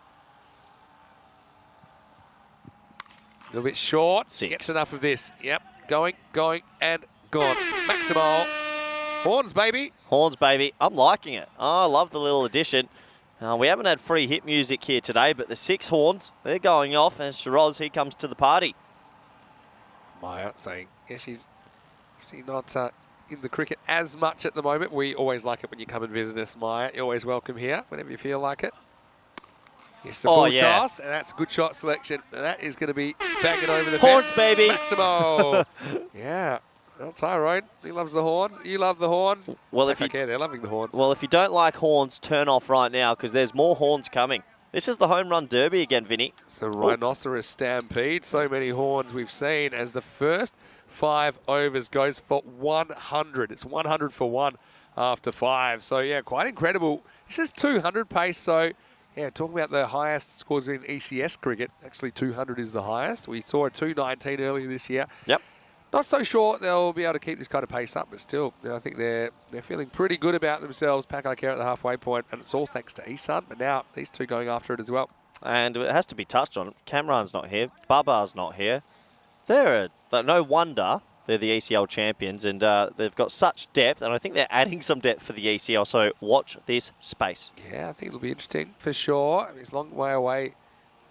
A little bit short. 6. Gets enough of this. Yep. Going, and gone. Maximo. Horns, baby. Horns, baby. I'm liking it. Oh, I love the little addition. We haven't had free hit music here today, but the 6 horns, they're going off, and Shiraz, he comes to the party. Maya saying, yeah, she's not in the cricket as much at the moment. We always like it when you come and visit us, Maya. You're always welcome here, whenever you feel like it. Yes, the full toss, and that's a good shot selection. And that is going to be banging over the horns, fence. baby. Maximo. Yeah. Well, Tyrone, he loves the horns. You love the horns. Well, if you care, they're loving the horns. Well, if you don't like horns, turn off right now because there's more horns coming. This is the home run derby again, Vinny. It's a rhinoceros stampede. So many horns we've seen as the first 5 overs goes for 100. It's 100 for 1 after 5. So, yeah, quite incredible. This is 200 pace. So, yeah, talking about the highest scores in ECS cricket, actually 200 is the highest. We saw a 219 earlier this year. Yep. Not so sure they'll be able to keep this kind of pace up, but still, you know, I think they're feeling pretty good about themselves. Paco Care at the halfway point, and it's all thanks to Isan. But now these two going after it as well. And it has to be touched on. Cameron's not here. Baba's not here. But no wonder they're the ECL champions, and they've got such depth, and I think they're adding some depth for the ECL. So watch this space. Yeah, I think it'll be interesting for sure. I mean, it's a long way away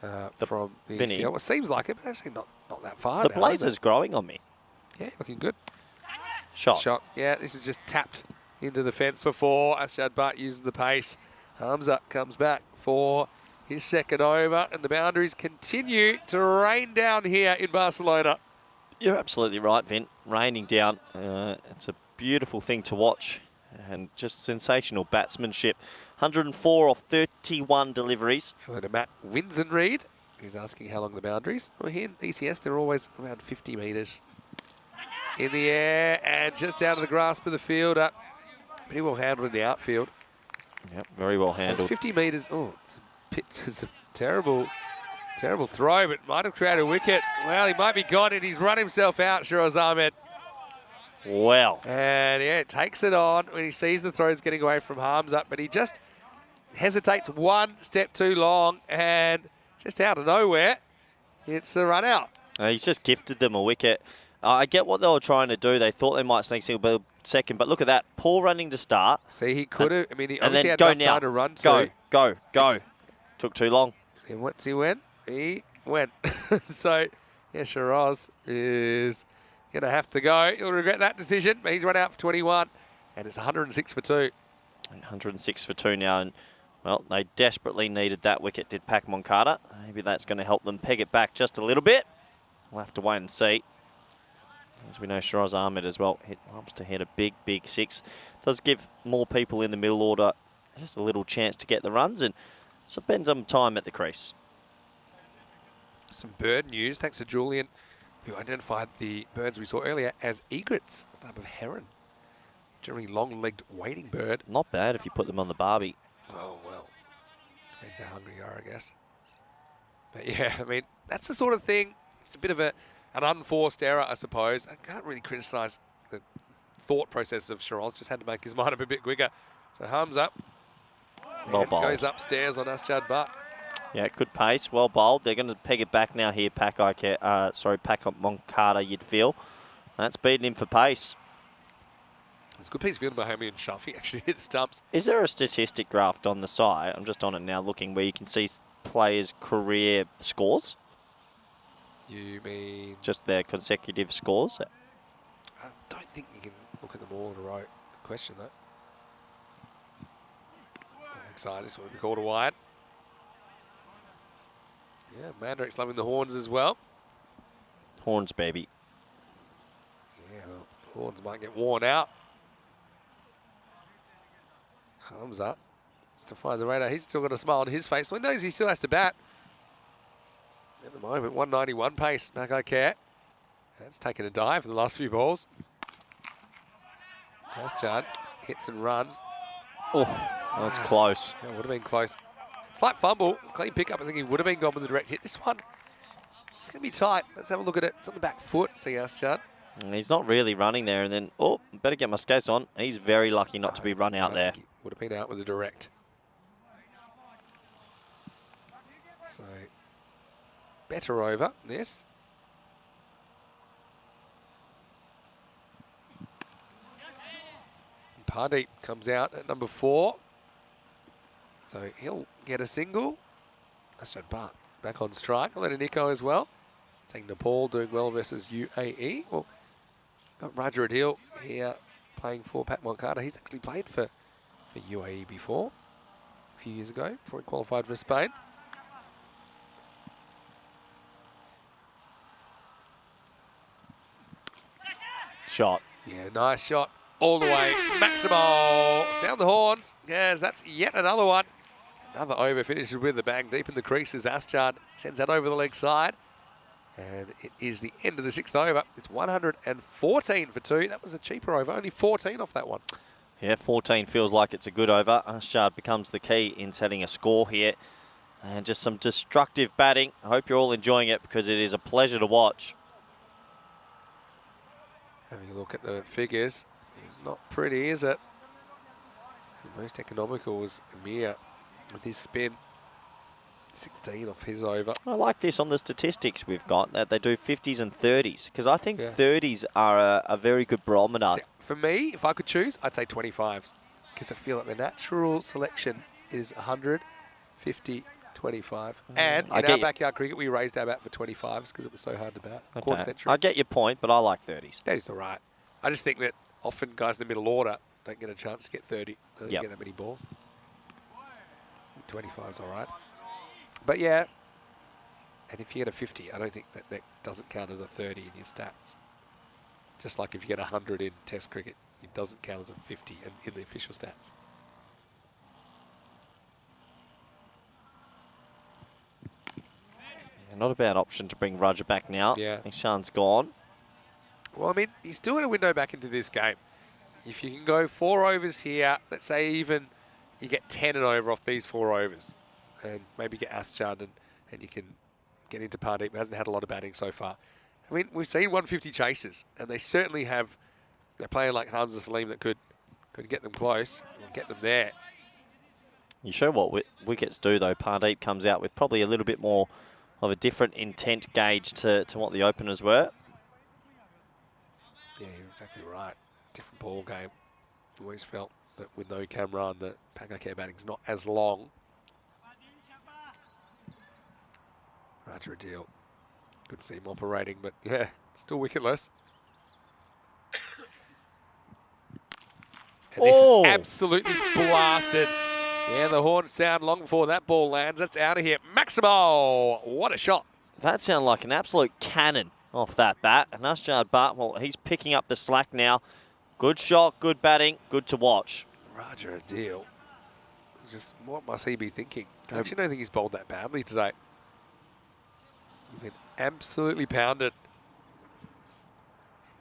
from the ECL. Well, it seems like it, but actually not that far. The blazer's growing on me. Yeah, looking good. Shot. Yeah, this is just tapped into the fence for 4. Ashad Butt uses the pace. Hamza comes back for his second over, and the boundaries continue to rain down here in Barcelona. You're absolutely right, Vin. Raining down. It's a beautiful thing to watch, and just sensational batsmanship. 104 off 31 deliveries. Hello to Matt Winsenreed, who's asking how long the boundaries. Well, here in ECS, they're always around 50 metres. In the air and just out of the grasp of the fielder. Pretty well handled in the outfield. Yep, very well handled. So it's 50 metres. Oh, it's a terrible throw, but might have created a wicket. Well, he might be gone, and he's run himself out, Shiraz Ahmed. Well, And yeah, takes it on when he sees the throws getting away from Harms up, but he just hesitates one step too long, and just out of nowhere, it's a run out. he's just gifted them a wicket. I get what they were trying to do. They thought they might sneak single second, but look at that. Paul running to start. See, he could have. I mean, he And obviously then had go enough now. time to run Go, to. go, go. Took too long. And once he went, he went. So, yeah, Shiraz is going to have to go. He'll regret that decision, but he's run out for 21, and it's 106 for 2. 106 for 2 now, and well, they desperately needed that wicket, did Pac Moncada. Maybe that's going to help them peg it back just a little bit. We'll have to wait and see. As we know, Shiraz Ahmed as well wants to hit a big, big 6. Does give more people in the middle order just a little chance to get the runs and spend some time at the crease. Some bird news, thanks to Julian, who identified the birds we saw earlier as egrets, a type of heron. Generally long-legged wading bird. Not bad if you put them on the barbie. Oh, well. Depends how hungry you are, I guess. But yeah, I mean, that's the sort of thing. It's a bit of an unforced error, I suppose. I can't really criticise the thought process of Shiraz. Just had to make his mind up a bit quicker. So Harms up. Well And bowled. goes upstairs on Asjad Butt. Yeah, good pace, well bowled. They're going to peg it back now here, Pac Moncada, you'd feel. That's beating him for pace. It's a good piece of fielding by Homie and Shuff. He actually hit stumps. Is there a statistic graph on the side? I'm just on it now looking where you can see players' career scores, You mean... just their consecutive scores. I don't think you can look at them all in a row. Good question, though. Excited. This one would be called a wide. Yeah, Mandrake's loving the horns as well. Horns, baby. Yeah, the horns might get worn out. Thumbs up. To find the radar. He's still got a smile on his face. Well, he knows he still has to bat. At the moment, 191 pace. Mako Care. That's taken a dive for the last few balls. Asjad hits and runs. Oh, that's close. That would have been close. Slight fumble. Clean pickup. I think he would have been gone with the direct hit. This one, it's going to be tight. Let's have a look at it. It's on the back foot. See Asjad. And he's not really running there, and then, oh, better get my skates on. He's very lucky not to be run out there. Would have been out with the direct. So, better over this. Pardeep comes out at number 4. So he'll get a single. That's not Bart. Back on strike. I'll let Nico as well. Saying Nepal doing well versus UAE. Well, got Roger Adil here playing for Pat Moncada. He's actually played for UAE before, a few years ago, before he qualified for Spain. Shot. Yeah, nice shot. All the way. Maximo. Sound the horns. Yes, that's yet another one. Another over finishes with a bang deep in the creases. Asjad sends that over the leg side. And it is the end of the 6th over. It's 114 for 2. That was a cheaper over. Only 14 off that one. Yeah, 14 feels like it's a good over. Asjad becomes the key in setting a score here. And just some destructive batting. I hope you're all enjoying it because it is a pleasure to watch. Having a look at the figures. It's not pretty, is it? The most economical was Amir with his spin. 16 off his over. I like this on the statistics we've got, that they do 50s and 30s, because I think Yeah. 30s are a very good barometer. See, for me, if I could choose, I'd say 25s. Because I feel like the natural selection is 100, 50, 25. And I in get our you. backyard cricket, we raised our bat for 25s because it was so hard to bat. Quarter Okay. century. I get your point, but I like 30s. That is all right. I just think that often guys in the middle order don't get a chance to get 30. They don't Yep. get that many balls. 25's all right. But yeah, and if you get a 50, I don't think that doesn't count as a 30 in your stats. Just like if you get 100 in Test cricket, it doesn't count as a 50 in the official stats. Yeah, not a bad option to bring Roger back now. Yeah. Ishan's gone. Well, I mean, he's still in a window back into this game. If you can go 4 overs here, let's say even you get 10 and over off these 4 overs, and maybe get Asjad and you can get into Pardeep, who hasn't had a lot of batting so far. I mean, we've seen 150 chases, and they certainly have they're playing like Hamza Salim that could get them close, or get them there. You show what wickets do, though. Pardeep comes out with probably a little bit more of a different intent gauge to what the openers were. Yeah, you're exactly right. Different ball game. Always felt that with no Cameron, the Pakakare batting's not as long. Roger Adil. Good to see him operating, but yeah, still wicketless. And this is absolutely blasted. Yeah, the horns sound long before that ball lands. That's out of here. Maximo! What a shot. That sounded like an absolute cannon off that bat. And Asjad Bhatt, well, he's picking up the slack now. Good shot, good batting, good to watch. Roger Adil. Just what must he be thinking? I actually don't think he's bowled that badly today. He's been absolutely pounded.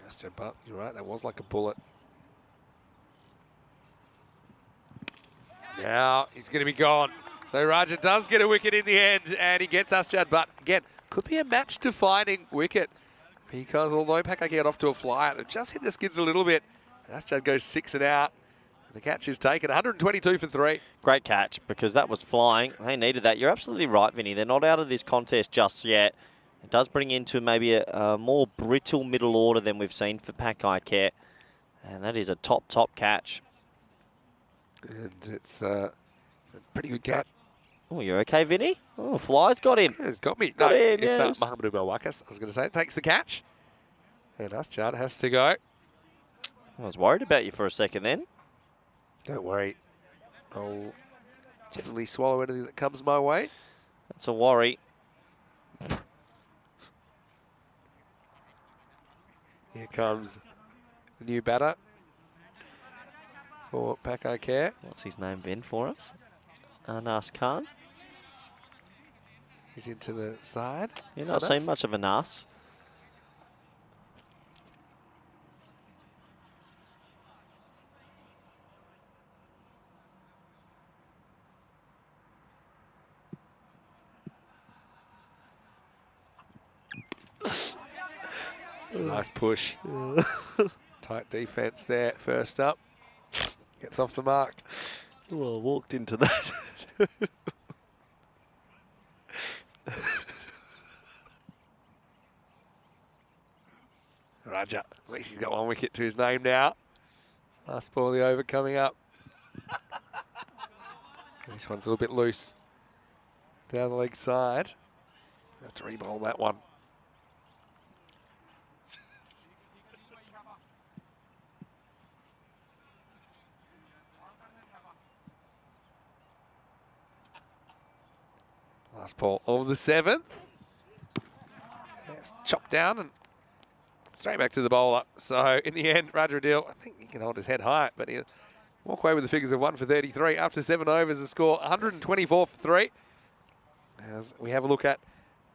Asjad Bhatt, you're right, that was like a bullet. Now he's going to be gone. So Raja does get a wicket in the end, and he gets Asjad Bhatt. Again, could be a match-defining wicket, because although Pakake got off to a flyer, they've just hit the skids a little bit. Asjad goes 6 and out. And the catch is taken, 122 for 3. Great catch, because that was flying. They needed that. You're absolutely right, Vinny. They're not out of this contest just yet. It does bring into maybe a more brittle middle order than we've seen for Pakake. And that is a top catch. And it's a pretty good catch. Oh, you're okay, Vinny? Oh, fly's got him. Yeah, it's got me. Got no, him, it's yes. Mahamadou Belwakas, I was going to say. Takes the catch. And Asjad has to go. I was worried about you for a second then. Don't worry. I'll generally swallow anything that comes my way. That's a worry. Here comes the new batter for Pakake. What's his name, Ben, for us? Anas Khan. He's into the side. You're not seeing much of an ass. It's a nice push. Tight defense there. First up. Gets off the mark. Well, I walked into that. Raja. At least he's got 1 wicket to his name now. Last ball of the over coming up. This one's a little bit loose. Down the leg side. Have to re-bowl that one. Last ball of the 7th. It's chopped down and straight back to the bowler. So in the end, Roger Adil, I think he can hold his head high, but he'll walk away with the figures of 1 for 33. After 7 overs, the score 124 for 3. As we have a look at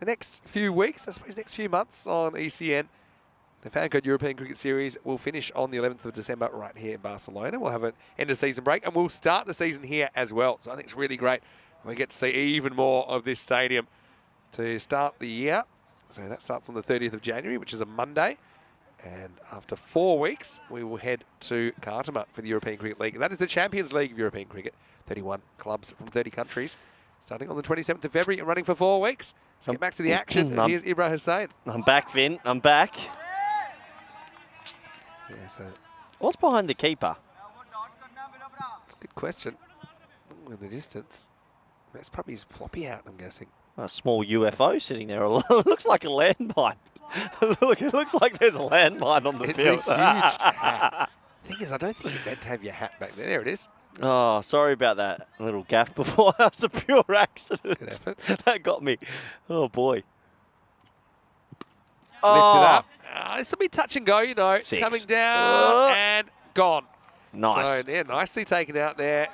the next few weeks, I suppose next few months on ECN. The FanCode European Cricket Series will finish on the 11th of December right here in Barcelona. We'll have an end-of-season break, and we'll start the season here as well. So I think it's really great. We get to see even more of this stadium to start the year. So that starts on the 30th of January, which is a Monday. And after 4 weeks, we will head to Khartoum for the European Cricket League. And that is the Champions League of European Cricket. 31 clubs from 30 countries, starting on the 27th of February and running for 4 weeks. Let's get back to the action. And here's Ibra Hussain. I'm back, Vin. I'm back. Yeah, so What's behind the keeper? it's a good question. In the distance. That's probably his floppy hat, I'm guessing. A small UFO sitting there. It looks like a landmine. Look, it looks like there's a landmine on the It's field. a huge hat. Thing is, I don't think you meant to have your hat back there. There it is. Oh, sorry about that little gaff before. That was a pure accident. Good effort. That got me. Oh, boy. Lift it up. This will be touch and go, you know. 6. Coming down and gone. Nice. So, yeah, nicely taken out there.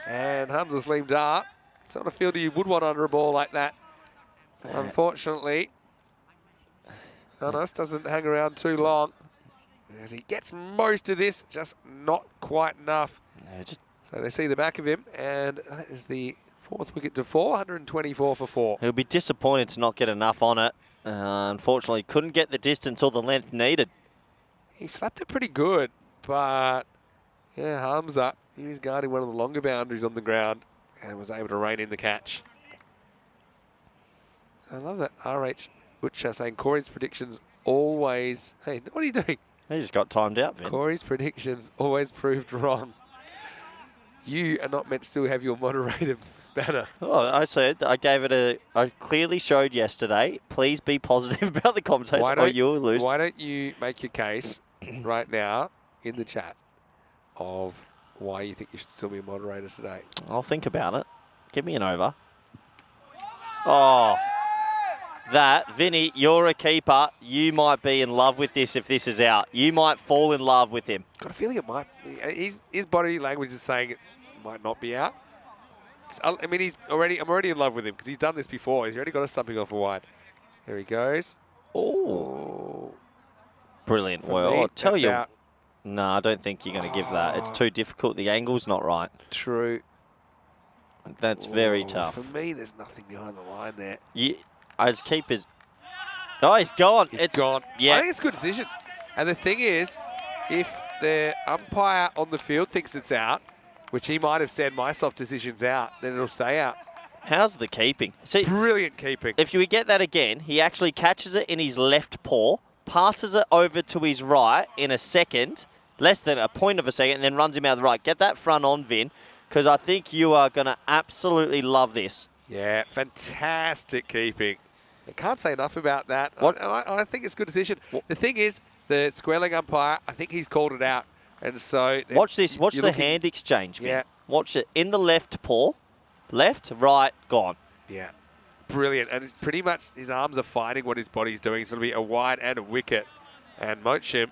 And Hamza Salim Dar. Sort of fielder you would want under a ball like that. So unfortunately, Anas doesn't hang around too long. As he gets most of this, just not quite enough. So they see the back of him, and that is the 4th wicket to 4, 124 for 4. He'll be disappointed to not get enough on it. Unfortunately, couldn't get the distance or the length needed. He slapped it pretty good, but yeah, Hamza, he was guarding one of the longer boundaries on the ground and was able to rein in the catch. I love that RH Butcher saying Corey's predictions always... Hey, what are you doing? He just got timed out, Vin. Corey's predictions always proved wrong. You are not meant to still have your moderator spanner. Oh, I said I gave it I clearly showed yesterday. Please be positive about the commentators or you'll lose. Why don't you make your case right now in the chat of why you think you should still be a moderator today? I'll think about it. Give me an over. Oh, that, Vinny, you're a keeper. You might be in love with this if this is out. You might fall in love with him. Got a feeling it might. His body language is saying it might not be out. I mean, I'm already in love with him because he's done this before. He's already got us something off a wide. There he goes. Oh, brilliant. For Well, me, I'll tell that's you. out. No, I don't think you're going to give that. It's too difficult. The angle's not right. True. That's very Oh, tough. For me, there's nothing behind the line there. As keepers. No, he's gone. It's gone. Yeah. I think it's a good decision. And the thing is, if the umpire on the field thinks it's out, which he might have said my soft decision's out, then it'll stay out. How's the keeping? See, Brilliant keeping. if you get that again, he actually catches it in his left paw, passes it over to his right in a second, less than a point of a second, and then runs him out the right. Get that front on, Vin, because I think you are going to absolutely love this. Yeah, fantastic keeping. I can't say enough about that. What? I think it's a good decision. The thing is, the square leg umpire, I think he's called it out. And so... Watch this. Watch you're the looking- hand exchange, Vin. Yeah. Watch it. In the left paw, left, right, gone. Yeah. Brilliant. And it's pretty much his arms are fighting what his body's doing. So it'll be a wide and a wicket. And Mochim,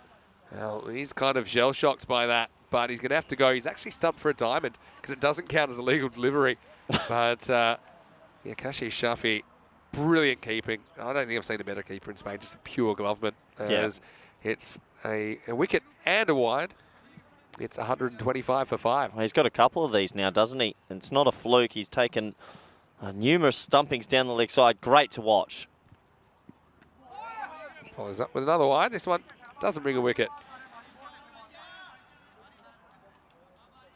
well, he's kind of shell-shocked by that. But he's going to have to go. He's actually stumped for a diamond because it doesn't count as a legal delivery. But, yeah, Kashi Shafi, brilliant keeping. I don't think I've seen a better keeper in Spain. Just a pure gloveman. As it's a wicket and a wide. It's 125 for 5. Well, he's got a couple of these now, doesn't he? And it's not a fluke. He's taken numerous stumpings down the leg side. Great to watch. Follows up with another wide. This one doesn't bring a wicket.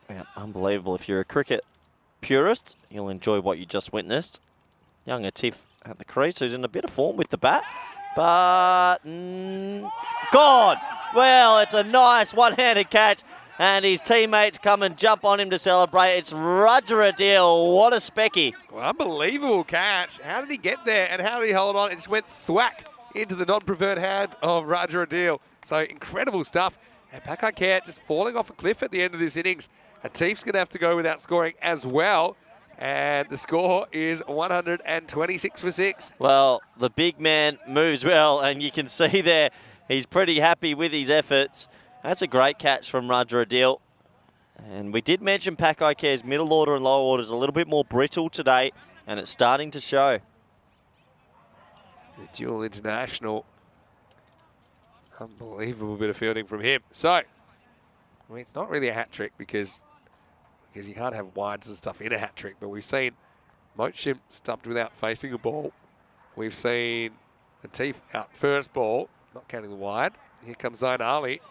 Yeah, unbelievable. If you're a cricket purist, you'll enjoy what you just witnessed. Young Atif at the crease, who's in a bit of form with the bat. But gone. Well, it's a nice one-handed catch. And his teammates come and jump on him to celebrate. It's Roger Adil. What a specky. Well, unbelievable catch. How did he get there and how did he hold on? It just went thwack into the non-preferred hand of Roger Adil. So incredible stuff. And Pakai Care just falling off a cliff at the end of this innings. Atif's going to have to go without scoring as well. And the score is 126 for 6. Well, the big man moves well, and you can see there he's pretty happy with his efforts. That's a great catch from Roger Adil. And we did mention Pakai Care's middle order and lower order is a little bit more brittle today, and it's starting to show. The dual international. Unbelievable bit of fielding from him. So, I mean, it's not really a hat-trick because you can't have wides and stuff in a hat-trick, but we've seen Mochim stumped without facing a ball. We've seen Atif out first ball, not counting the wide. Here comes Zain Ali.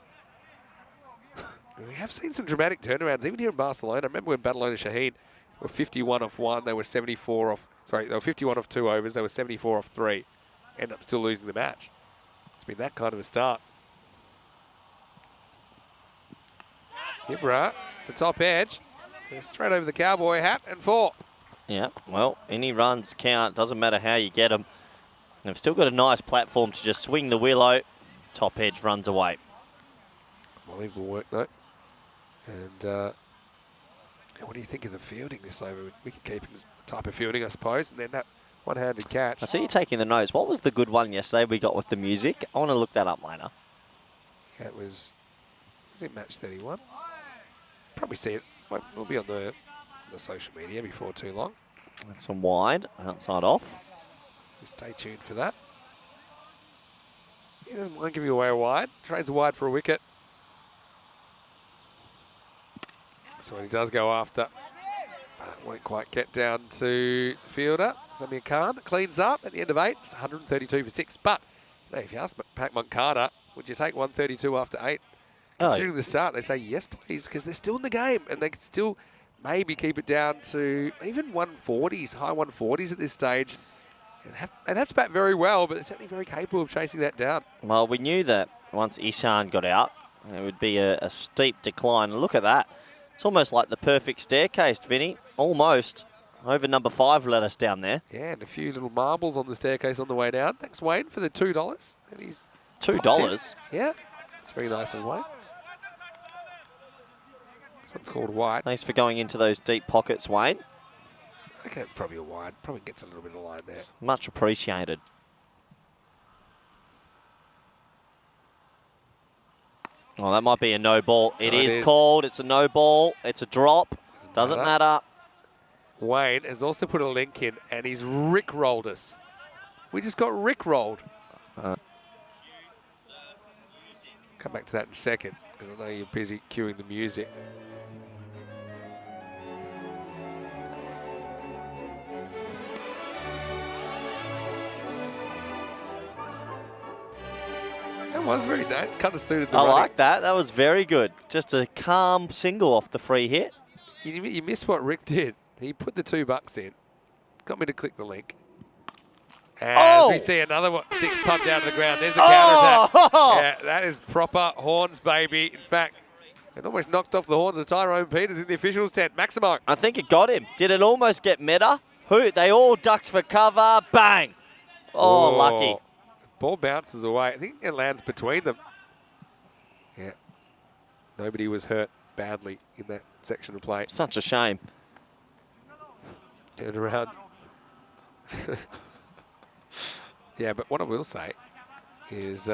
We have seen some dramatic turnarounds, even here in Barcelona. I remember when Barcelona Shaheen were 51 off 1, they were 74 off, sorry, they were 51 off 2 overs, they were 74 off 3. End up still losing the match. It's been that kind of a start. Ibra, it's the top edge. Straight over the cowboy hat and 4. Yeah, well, any runs count. Doesn't matter how you get them. They've still got a nice platform to just swing the willow. Top edge runs away. Unbelievable work, though. And what do you think of the fielding this over? Wicket-keeping type of fielding, I suppose. And then that one-handed catch. I see you taking the notes. What was the good one yesterday we got with the music? I want to look that up later. Yeah, it was it match 31? Probably see it. We'll be on the social media before too long. That's a wide, outside off. So stay tuned for that. He doesn't mind giving away a wide. Trades a wide for a wicket. So when he does go after, won't quite get down to the fielder. Samir Khan cleans up at the end of 8. It's 132 for 6. But you know, if you ask Pat Moncada, would you take 132 after 8? considering the start, they say yes, please, because they're still in the game and they can still maybe keep it down to even 140s, high 140s at this stage. They'd have to bat very well, but they're certainly very capable of chasing that down. Well, we knew that once Ishan got out, it would be a steep decline. Look at that. It's almost like the perfect staircase, Vinny. Almost. Over number 5 let us down there. Yeah, and a few little marbles on the staircase on the way down. Thanks, Wayne, for the $2. And he's $2? Yeah, it's very nice of Wayne. This one's called white. Thanks for going into those deep pockets, Wayne. Okay, it's probably a wide. Probably gets a little bit of line there. It's much appreciated. Well, that might be a no ball. It is called. It's a no ball. It's a drop. Doesn't matter. Wayne has also put a link in, and he's rickrolled us. We just got rickrolled. Come back to that in a second, because I know you're busy cueing the music. That was very nice. Kind of suited the I running. like that. That was very good. Just a calm single off the free hit. You missed what Rick did. He put the $2 in, got me to click the link. And we see another 6 pumped down to the ground. There's a counter-attack. Yeah, that is proper horns, baby. In fact, it almost knocked off the horns of Tyrone Peters in the officials' tent. Maximo. I think it got him. Did it almost get Meta? They all ducked for cover. Bang. Oh, lucky. Ball bounces away. I think it lands between them. Yeah. Nobody was hurt badly in that section of play. Such a shame. Turn around. Yeah, but what I will say is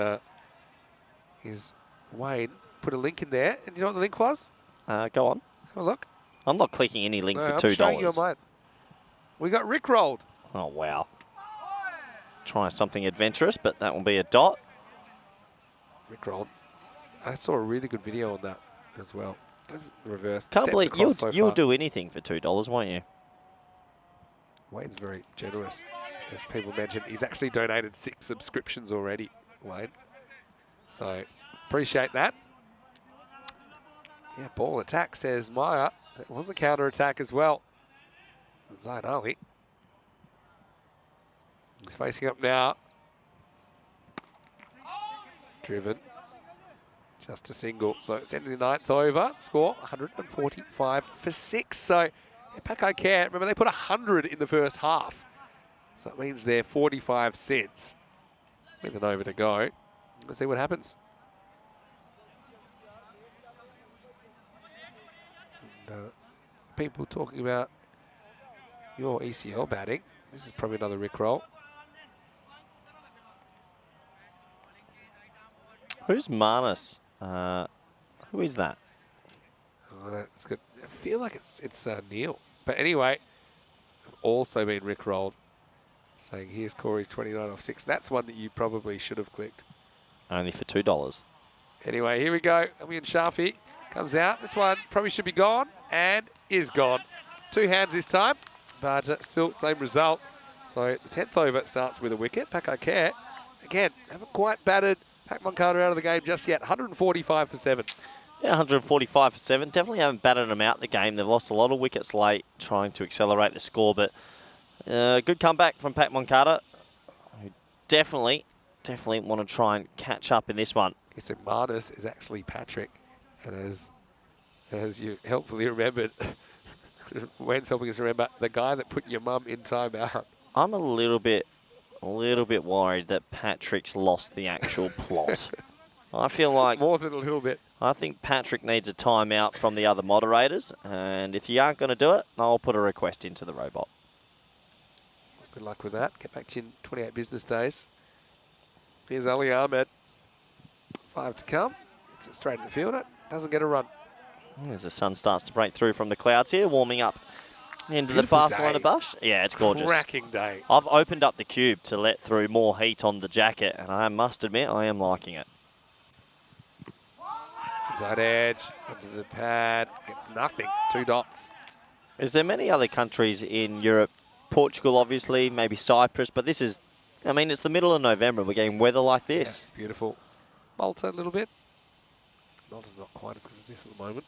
Wayne put a link in there, and you know what the link was? Go on. Have a look. I'm not clicking any link for $2. I'm showing you on mine. We got rickrolled. Oh, wow. Try something adventurous, but that will be a dot. Rickrolled. I saw a really good video on that as well. It's reversed. Can't believe you'll far. do anything for $2, won't you? Wayne's very generous. As people mentioned, he's actually donated 6 subscriptions already, Wayne. So, appreciate that. Yeah, ball attack, says Maya. It was a counter attack as well. Zaid Ali. He's facing up now. Driven. Just a single. So it's ending the 9th over. Score 145 for 6. So yeah, Paco Care, remember they put 100 in the first half. So that means they're 45 cents with an over to go. Let's see what happens. And, people talking about your ECL batting. This is probably another Rickroll. Who's Marnus? Who is that? Oh, that's good. I feel like it's Neil. But anyway, also been Rickrolled. Saying here's Corey's 29 off 6. That's one that you probably should have clicked. Only for $2. Anyway, here we go. Ami and Shafi comes out. This one probably should be gone and is gone. 2 hands this time, but still same result. So the 10th over starts with a wicket. Paco Care, again, haven't quite batted Pac Moncada out of the game just yet. 145 for 7. Yeah, 145 for 7. Definitely haven't batted them out the game. They've lost a lot of wickets late, trying to accelerate the score, but good comeback from Pac Moncada, who definitely want to try and catch up in this one. So Marnus is actually Patrick, and as you helpfully remembered, Wayne's helping us remember, the guy that put your mum in timeout. I'm a little bit worried that Patrick's lost the actual plot. I feel like more than a little bit. I think Patrick needs a timeout from the other moderators, and if you aren't going to do it, I'll put a request into the robot. Good luck with that. Get back to you in 28 business days. Here's Ali Ahmed. 5 to come. It's it straight in the fielder. Doesn't get a run. As the sun starts to break through from the clouds here, warming up into the Beautiful Barcelona day. bush. Yeah, it's gorgeous. Cracking day. I've opened up the cube to let through more heat on the jacket, and I must admit, I am liking it. Inside edge, onto the pad, gets nothing. 2 dots. Is there many other countries in Europe? Portugal, obviously, maybe Cyprus, but this is, I mean, it's the middle of November. We're getting weather like Yeah, this. it's beautiful. Malta a little bit. not quite as good as this at the moment.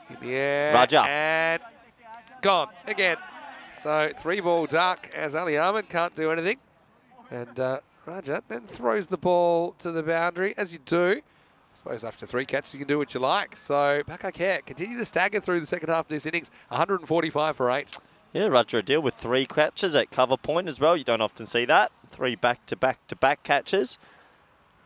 In the air. Roger. And gone again. So 3-ball duck as Ali Ahmed can't do anything. And Raja then throws the ball to the boundary, as you do. I suppose after 3 catches you can do what you like. So Pakakea continue to stagger through the second half of this innings. 145 for 8. Yeah, Roger a deal with 3 catches at cover point as well. You don't often see that. 3 back-to-back-to-back catches.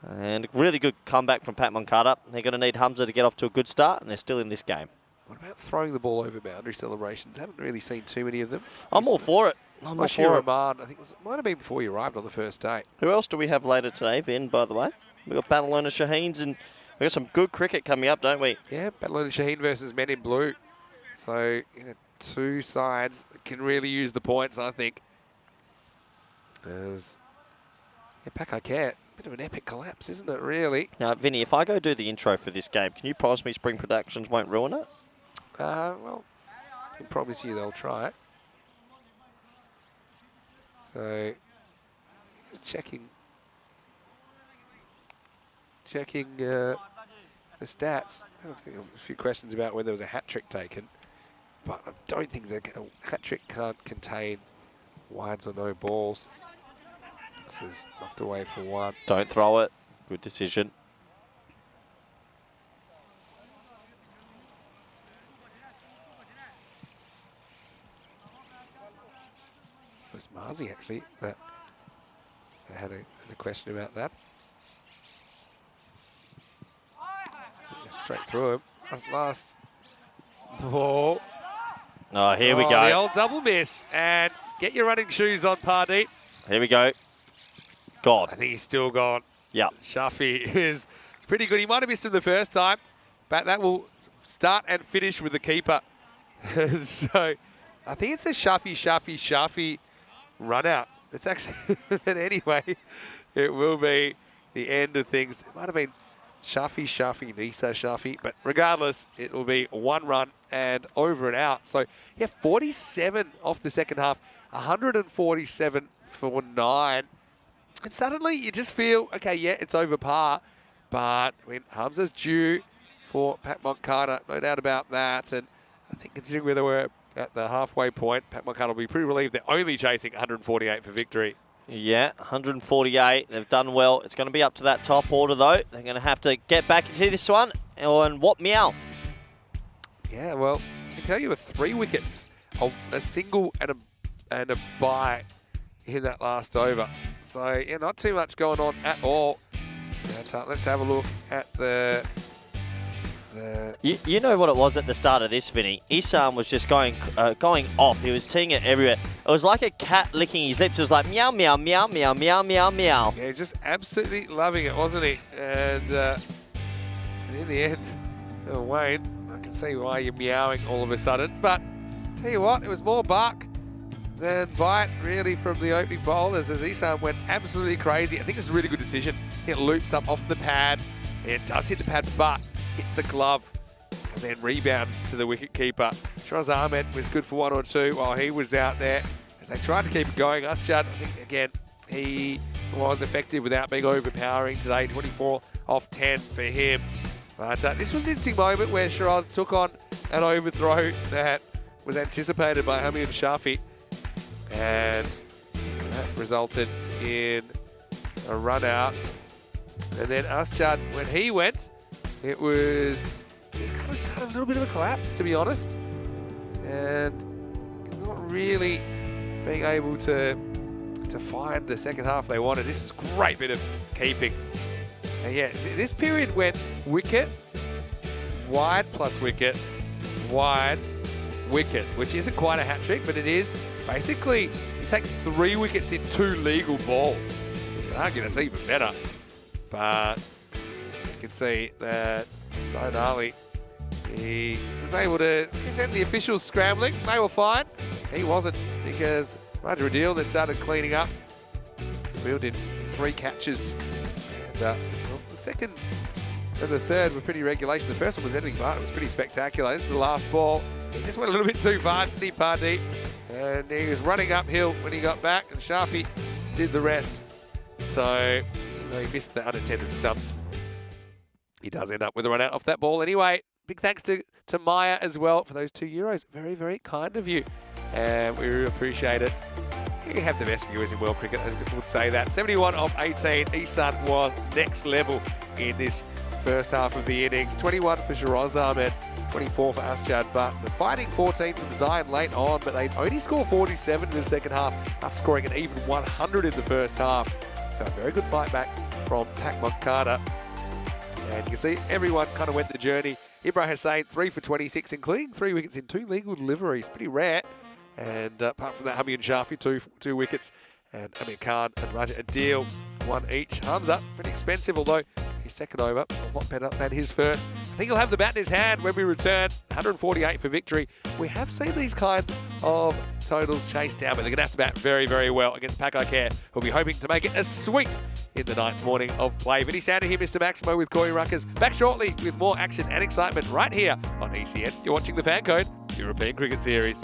And really good comeback from Pat Moncada. They're going to need Hamza to get off to a good start, and they're still in this game. What about throwing the ball over boundary celebrations? Haven't really seen too many of them. I'm all for it. I'm all for it. Rahman, I think it might have been before you arrived on the first day. Who else do we have later today, Vin, by the way? We've got Barcelona Shaheens, and we've got some good cricket coming up, don't we? Yeah, Barcelona Shaheen versus Men in Blue. So, 2 sides that can really use the points, I think. There's Pakakea, bit of an epic collapse, isn't it, really? Now, Vinny, if I go do the intro for this game, can you promise me Spring Productions won't ruin it? Well, I can promise you they'll try it. So, checking the stats. I think a few questions about whether there was a hat-trick taken, but I don't think the hat-trick can't contain wides or no balls. This is knocked away for 1. Don't throw it. Good decision. It was Marzi, actually, that had a question about that. Straight through him. Last ball. Oh, here we go. The old double miss. And get your running shoes on, Pardeep. Here we go. God. I think he's still gone. Yeah. Shafi is pretty good. He might have missed him the first time, but that will start and finish with the keeper. So I think it's a Shafi run out. It's actually, but anyway, it will be the end of things. It might have been Nisa Shafi, but regardless, it will be 1 run and over and out. So, yeah, 47 off the second half, 147 for 9. And suddenly you just feel, okay, yeah, it's over par, but Hamza's due for Pat Moncada, no doubt about that. And I think considering where they were at the halfway point, Pat Moncada will be pretty relieved they're only chasing 148 for victory. Yeah, 148. They've done well. It's going to be up to that top order, though. They're going to have to get back into this one. And what meow? Yeah, well, I can tell you with 3 wickets, a single and a bye in that last over. So, yeah, not too much going on at all. Let's have a look at the... You know what it was at the start of this, Vinny? Isam was just going off. He was teeing it everywhere. It was like a cat licking his lips. It was like meow, meow, meow, meow, meow, meow, meow. Yeah, just absolutely loving it, wasn't he? And in the end, Wayne, I can see why you're meowing all of a sudden. But tell you what, it was more bark than bite, really, from the opening bowlers as Isam went absolutely crazy. I think it's a really good decision. It loops up off the pad. It does hit the pad, but hits the glove and then rebounds to the wicketkeeper. Shiraz Ahmed was good for 1 or 2 while he was out there. As they tried to keep it going, Asjad, I think, again, he was effective without being overpowering today. 24 off 10 for him. But this was an interesting moment where Shiraz took on an overthrow that was anticipated by Hamid Shafi. And that resulted in a run out. And then Asjad, when he went, it kind of started a little bit of a collapse, to be honest. And not really being able to find the second half they wanted. This is a great bit of keeping. And yeah, this period went wicket, wide plus wicket, wide, wicket, which isn't quite a hat-trick, but it is. Basically, he takes 3 wickets in 2 legal balls. You can argue that's even better. But you can see that Zaid Ali, he was able to send the officials scrambling. They were fine. He wasn't, because Roger Adil then started cleaning up. Wheeled in 3 catches. And well, the second and the third were pretty regulation. The first one was anything but. It was pretty spectacular. This is the last ball. He just went a little bit too far, didn't he, Pardeep? And he was running uphill when he got back, and Shafi did the rest. So, he missed the unintended stumps. He does end up with a run out off that ball anyway. Big thanks to Maya as well for those €2. Very, very kind of you. And we really appreciate it. You have the best viewers in world cricket, as people would say that. 71 of 18. Isan was next level in this first half of the innings. 21 for Shiraz Ahmed, 24 for Asjad Butt. The fighting 14 from Zion late on, but they only score 47 in the second half after scoring an even 100 in the first half. So a very good fight back from Pac Moncada. And you can see everyone kind of went the journey. Ibrahim Hussain, 3 for 26, including 3 wickets in 2 legal deliveries. Pretty rare. And apart from that, Hami and Shafi, two wickets. And Amir Khan and Raja Adil, 1 each. Hamza, pretty expensive, although his second over, a lot better than his first. I think he'll have the bat in his hand when we return. 148 for victory. We have seen these kind of totals chased down, but they're going to have to bat very, very well against Pac Care, who'll be hoping to make it a sweep in the 9th morning of play. Vinny Sander here, Mr. Maximo with Corey Ruckers. Back shortly with more action and excitement right here on ECN. You're watching the FanCode European Cricket Series.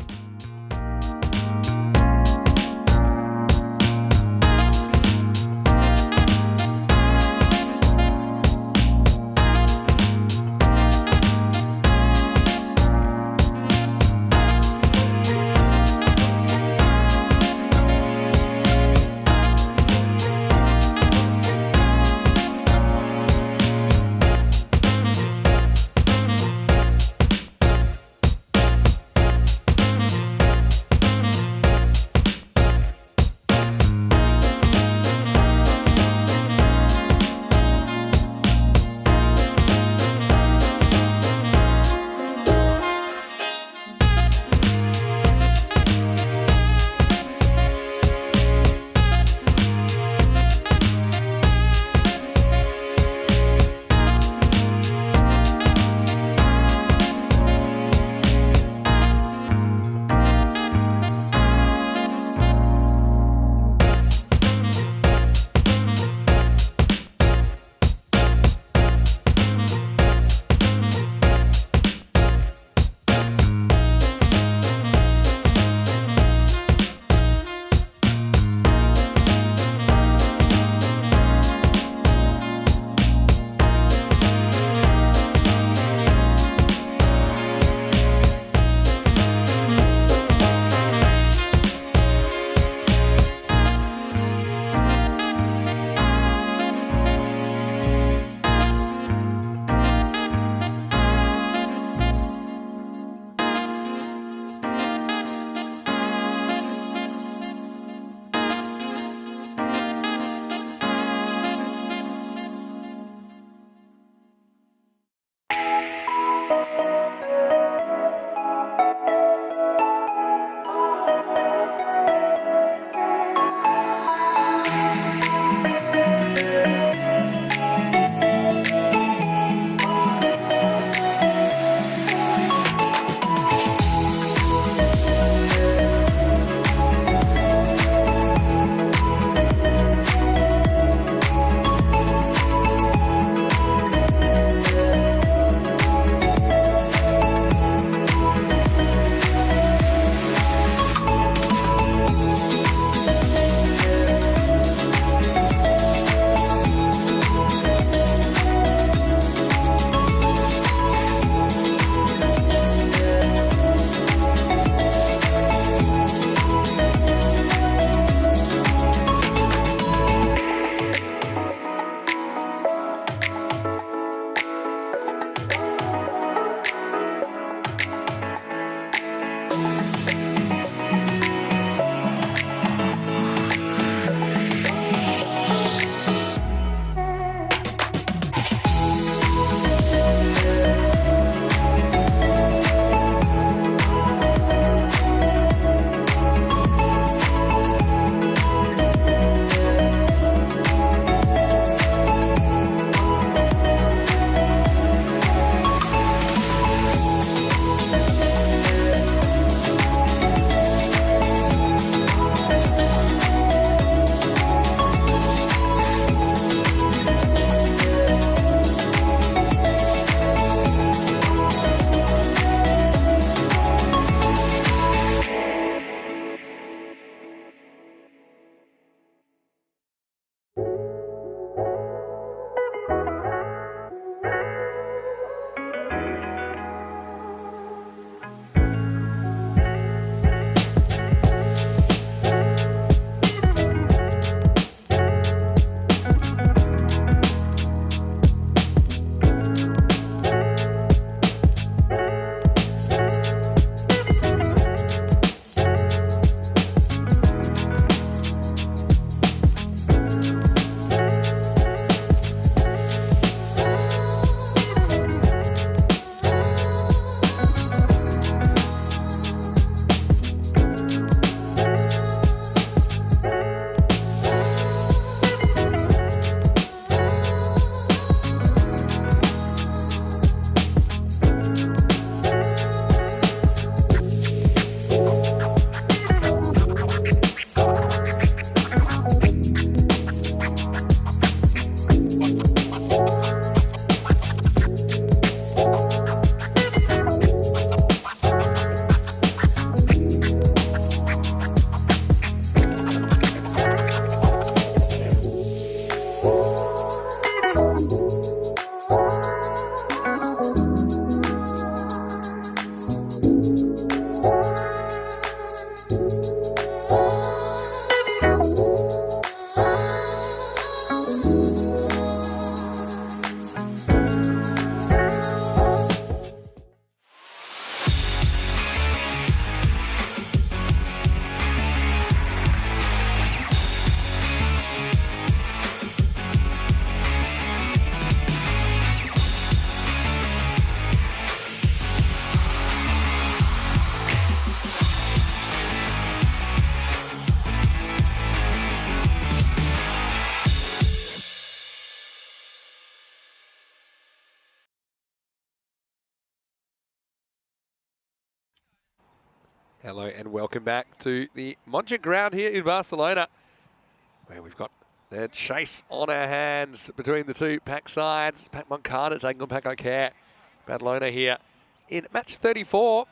Hello and welcome back to the Montjuic ground here in Barcelona, where we've got the chase on our hands between the two pack sides. Pac Montcada taking on Pac O'Care. Barcelona here in match 34.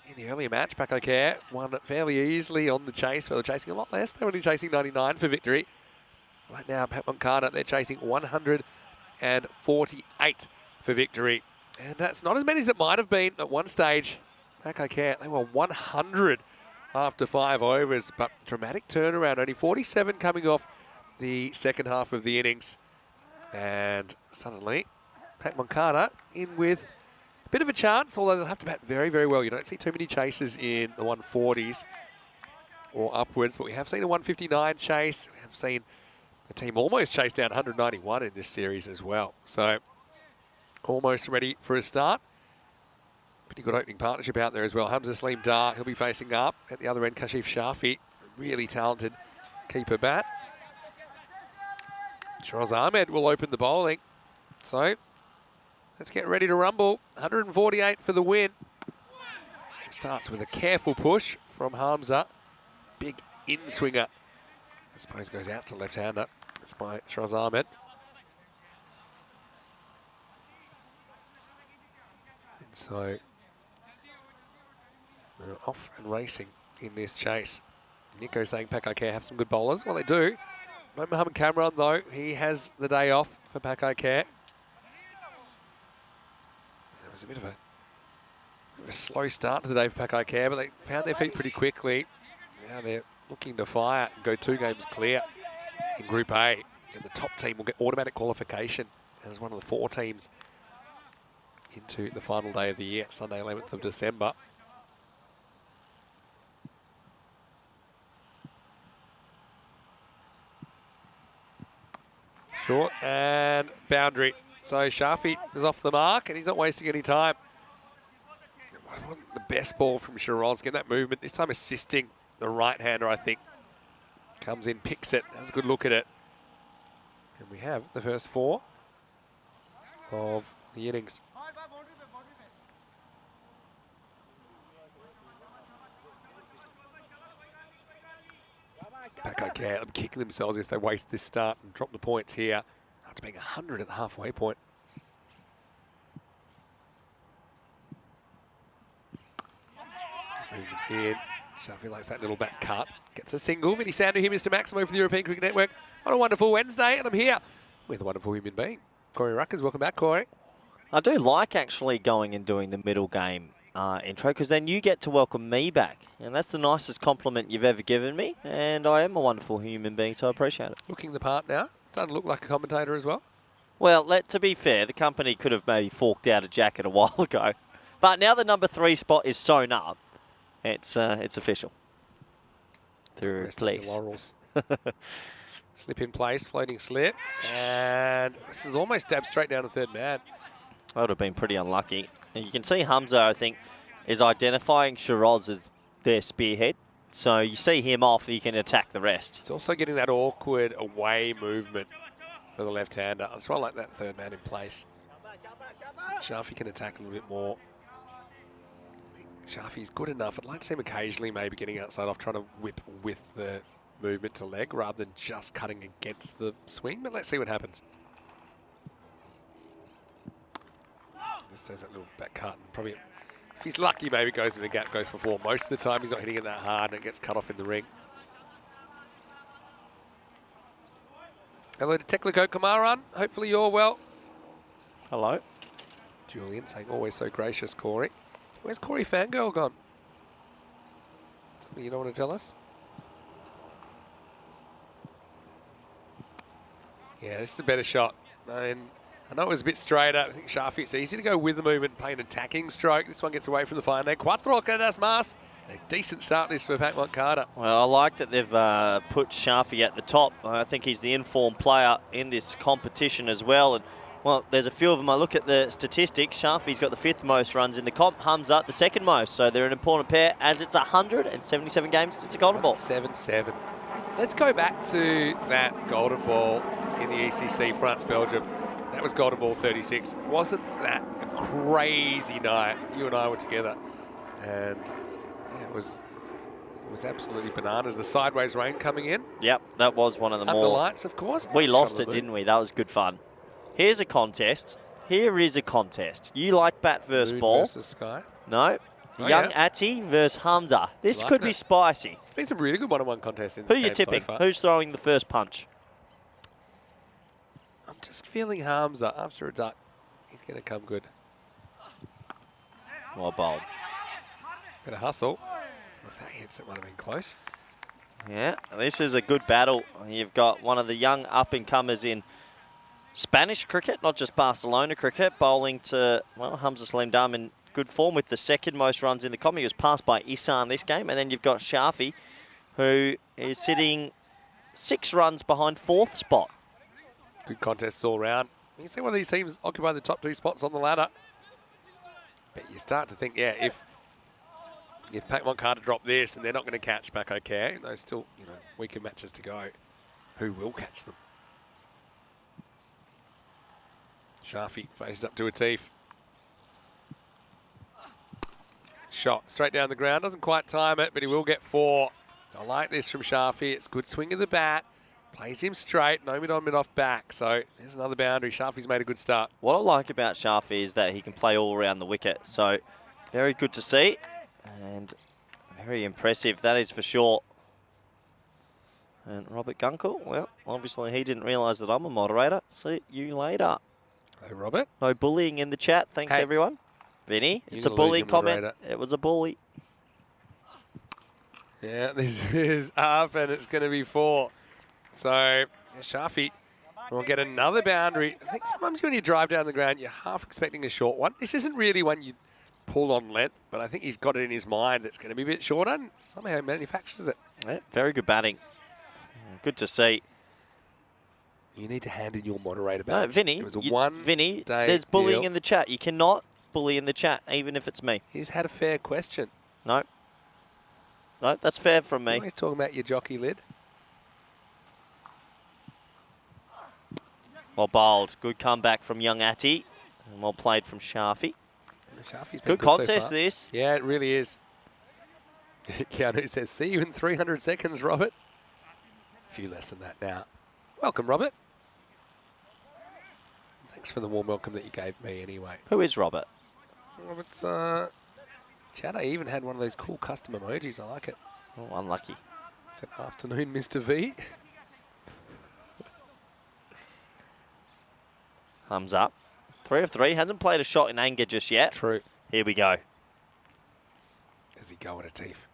In the earlier match, Pac O'Care won fairly easily on the chase. They were chasing a lot less. They were only chasing 99 for victory. Right now, Pac Montcada, they're chasing 148 for victory. And that's not as many as it might have been at one stage. Pac O'Care, they were 100 after 5 overs, but dramatic turnaround. Only 47 coming off the second half of the innings. And suddenly, Pac Montcada in with a bit of a chance, although they'll have to bat very, very well. You don't see too many chases in the 140s or upwards, but we have seen a 159 chase. We have seen the team almost chase down 191 in this series as well. So, almost ready for a start. Pretty good opening partnership out there as well. Hamza Saleem Dar, he'll be facing up. At the other end, Kashif Shafi, really talented keeper bat. Shiraz Ahmed will open the bowling. So, let's get ready to rumble. 148 for the win. Starts with a careful push from Hamza. Big in-swinger. I suppose goes out to left-hander. That's by Shiraz Ahmed. And so, we're off and racing in this chase. Nico saying Pac O'Care have some good bowlers. Well, they do. No Mohamed Cameron, though. He has the day off for Pac O'Care. It was a bit of a slow start to the day for Pac O'Care, but they found their feet pretty quickly. Now they're looking to fire and go 2 games clear in Group A. And the top team will get automatic qualification as one of the 4 teams into the final day of the year, Sunday 11th of December. Short and boundary. So Shafi is off the mark and he's not wasting any time. It wasn't the best ball from Shiraz. Getting that movement, this time assisting the right-hander, I think. Comes in, picks it, has a good look at it. And we have the first 4 of the innings. Pac O'Care kicking themselves if they waste this start and drop the points here after being 100 at the halfway point. Moving in. Shafi likes that little back cut. Gets a single. Vinny Sandu here, Mr. Maximo for the European Cricket Network on a wonderful Wednesday, and I'm here with a wonderful human being, Corey Ruckers. Welcome back, Corey. I do like actually going and doing the middle game intro, because then you get to welcome me back. And that's the nicest compliment you've ever given me. And I am a wonderful human being, so I appreciate it. Looking the part now. Starting to look like a commentator as well. Well, to be fair, the company could have maybe forked out a jacket a while ago. But now the number 3 spot is sewn up, it's official. Through place. Laurels. Slip in place, floating slip. And this is almost dabbed straight down to third man. That would have been pretty unlucky. And you can see Hamza, I think, is identifying Shiraz as their spearhead. So you see him off, he can attack the rest. It's also getting that awkward away movement for the left-hander. That's why I like that third man in place. Shafi can attack a little bit more. Shafi's good enough. I'd like to see him occasionally maybe getting outside off, trying to whip with the movement to leg rather than just cutting against the swing. But let's see what happens. Just does that little back cut and probably, if he's lucky, maybe goes in the gap, goes for 4. Most of the time he's not hitting it that hard and it gets cut off in the ring. Hello to Tekliko Kamaran. Hopefully you're well. Hello. Julian saying always so gracious, Corey. Where's Corey Fangirl gone? Something you don't want to tell us? Yeah, this is a better shot. I know it was a bit straighter. I think Shafi, it's easy to go with the movement, play an attacking stroke. This one gets away from the fine leg. Cuatro quedas más. A decent start this for Pac Montcada. Well, I like that they've put Shafi at the top. I think he's the informed player in this competition as well. And well, there's a few of them. I look at the statistics. Shafi's got the 5th most runs in the comp. Hamza the 2nd most. So they're an important pair, as it's 177 games since a golden ball. 7-7. Let's go back to that golden ball in the ECC, France, Belgium. That was golden ball 36. Wasn't that a crazy night? You and I were together. And yeah, it was was absolutely bananas. The sideways rain coming in. Yep, that was one of the Under more... lights, of course. We Nice lost shot it, on the didn't we? That was good fun. Here's a contest. Here is a contest. You like bat versus moon ball? versus sky. No. Oh, Young yeah. Ati versus Hamza. This Liking could be it. spicy. It's been some really good one-on-one contests in Who this are you game so tipping? far. Who's throwing the first punch? I'm just feeling Hamza after a duck. He's going to come good. Well bowled. Bit of hustle. If that hits, it might have been close. Yeah, this is a good battle. You've got one of the young up-and-comers in Spanish cricket, not just Barcelona cricket, bowling to, well, Hamza Salim Dam in good form with the second most runs in the comp. He was passed by Isan this game. And then you've got Shafi, who is sitting 6 runs behind 4th spot. Good contests all round. You can see one of these teams occupy the top 2 spots on the ladder. But you start to think, yeah, if Pac Moncada drop this and they're not going to catch back okay, there's still, you know, weaker matches to go. Who will catch them? Shafi faces up to Atif. Shot straight down the ground. Doesn't quite time it, but he will get 4. I like this from Shafi. It's good swing of the bat. Plays him straight. No mid-on, mid-off back. So there's another boundary. Shafi's made a good start. What I like about Shafi is that he can play all around the wicket. So very good to see and very impressive. That is for sure. And Robert Gunkel, well, obviously he didn't realise that I'm a moderator. See you later. Hey, Robert. No bullying in the chat. Thanks, Hey. everyone. Vinny, You're it's a gonna lose bully your comment. moderator. It was a bully. Yeah, this is up and it's going to be 4. So yeah, Shafi will get another boundary. I think sometimes when you drive down the ground, you're half expecting a short one. This isn't really one you pull on length, but I think he's got it in his mind that it's going to be a bit shorter and somehow manufactures it. Yeah, very good batting. Good to see. You need to hand in your moderator No, badge. Vinny, It was a Vinny, day there's bullying deal. in the chat. You cannot bully in the chat, even if it's me. He's had a fair question. No. No, that's fair from me. He's talking about your jockey lid. Well bowled. Good comeback from young Ati. And well played from Shafi. Shafi's been Good so contest, far. this. Yeah, it really is. Keanu says, see you in 300 seconds, Robert. A few less than that now. Welcome, Robert. Thanks for the warm welcome that you gave me anyway. Who is Robert? Robert's, Chad, I even had one of those cool custom emojis. I like it. Oh, unlucky. It's an afternoon, Mr. V. Thumbs up. 3 of 3. Hasn't played a shot in anger just yet. True. Here we go. Does he go at a teeth?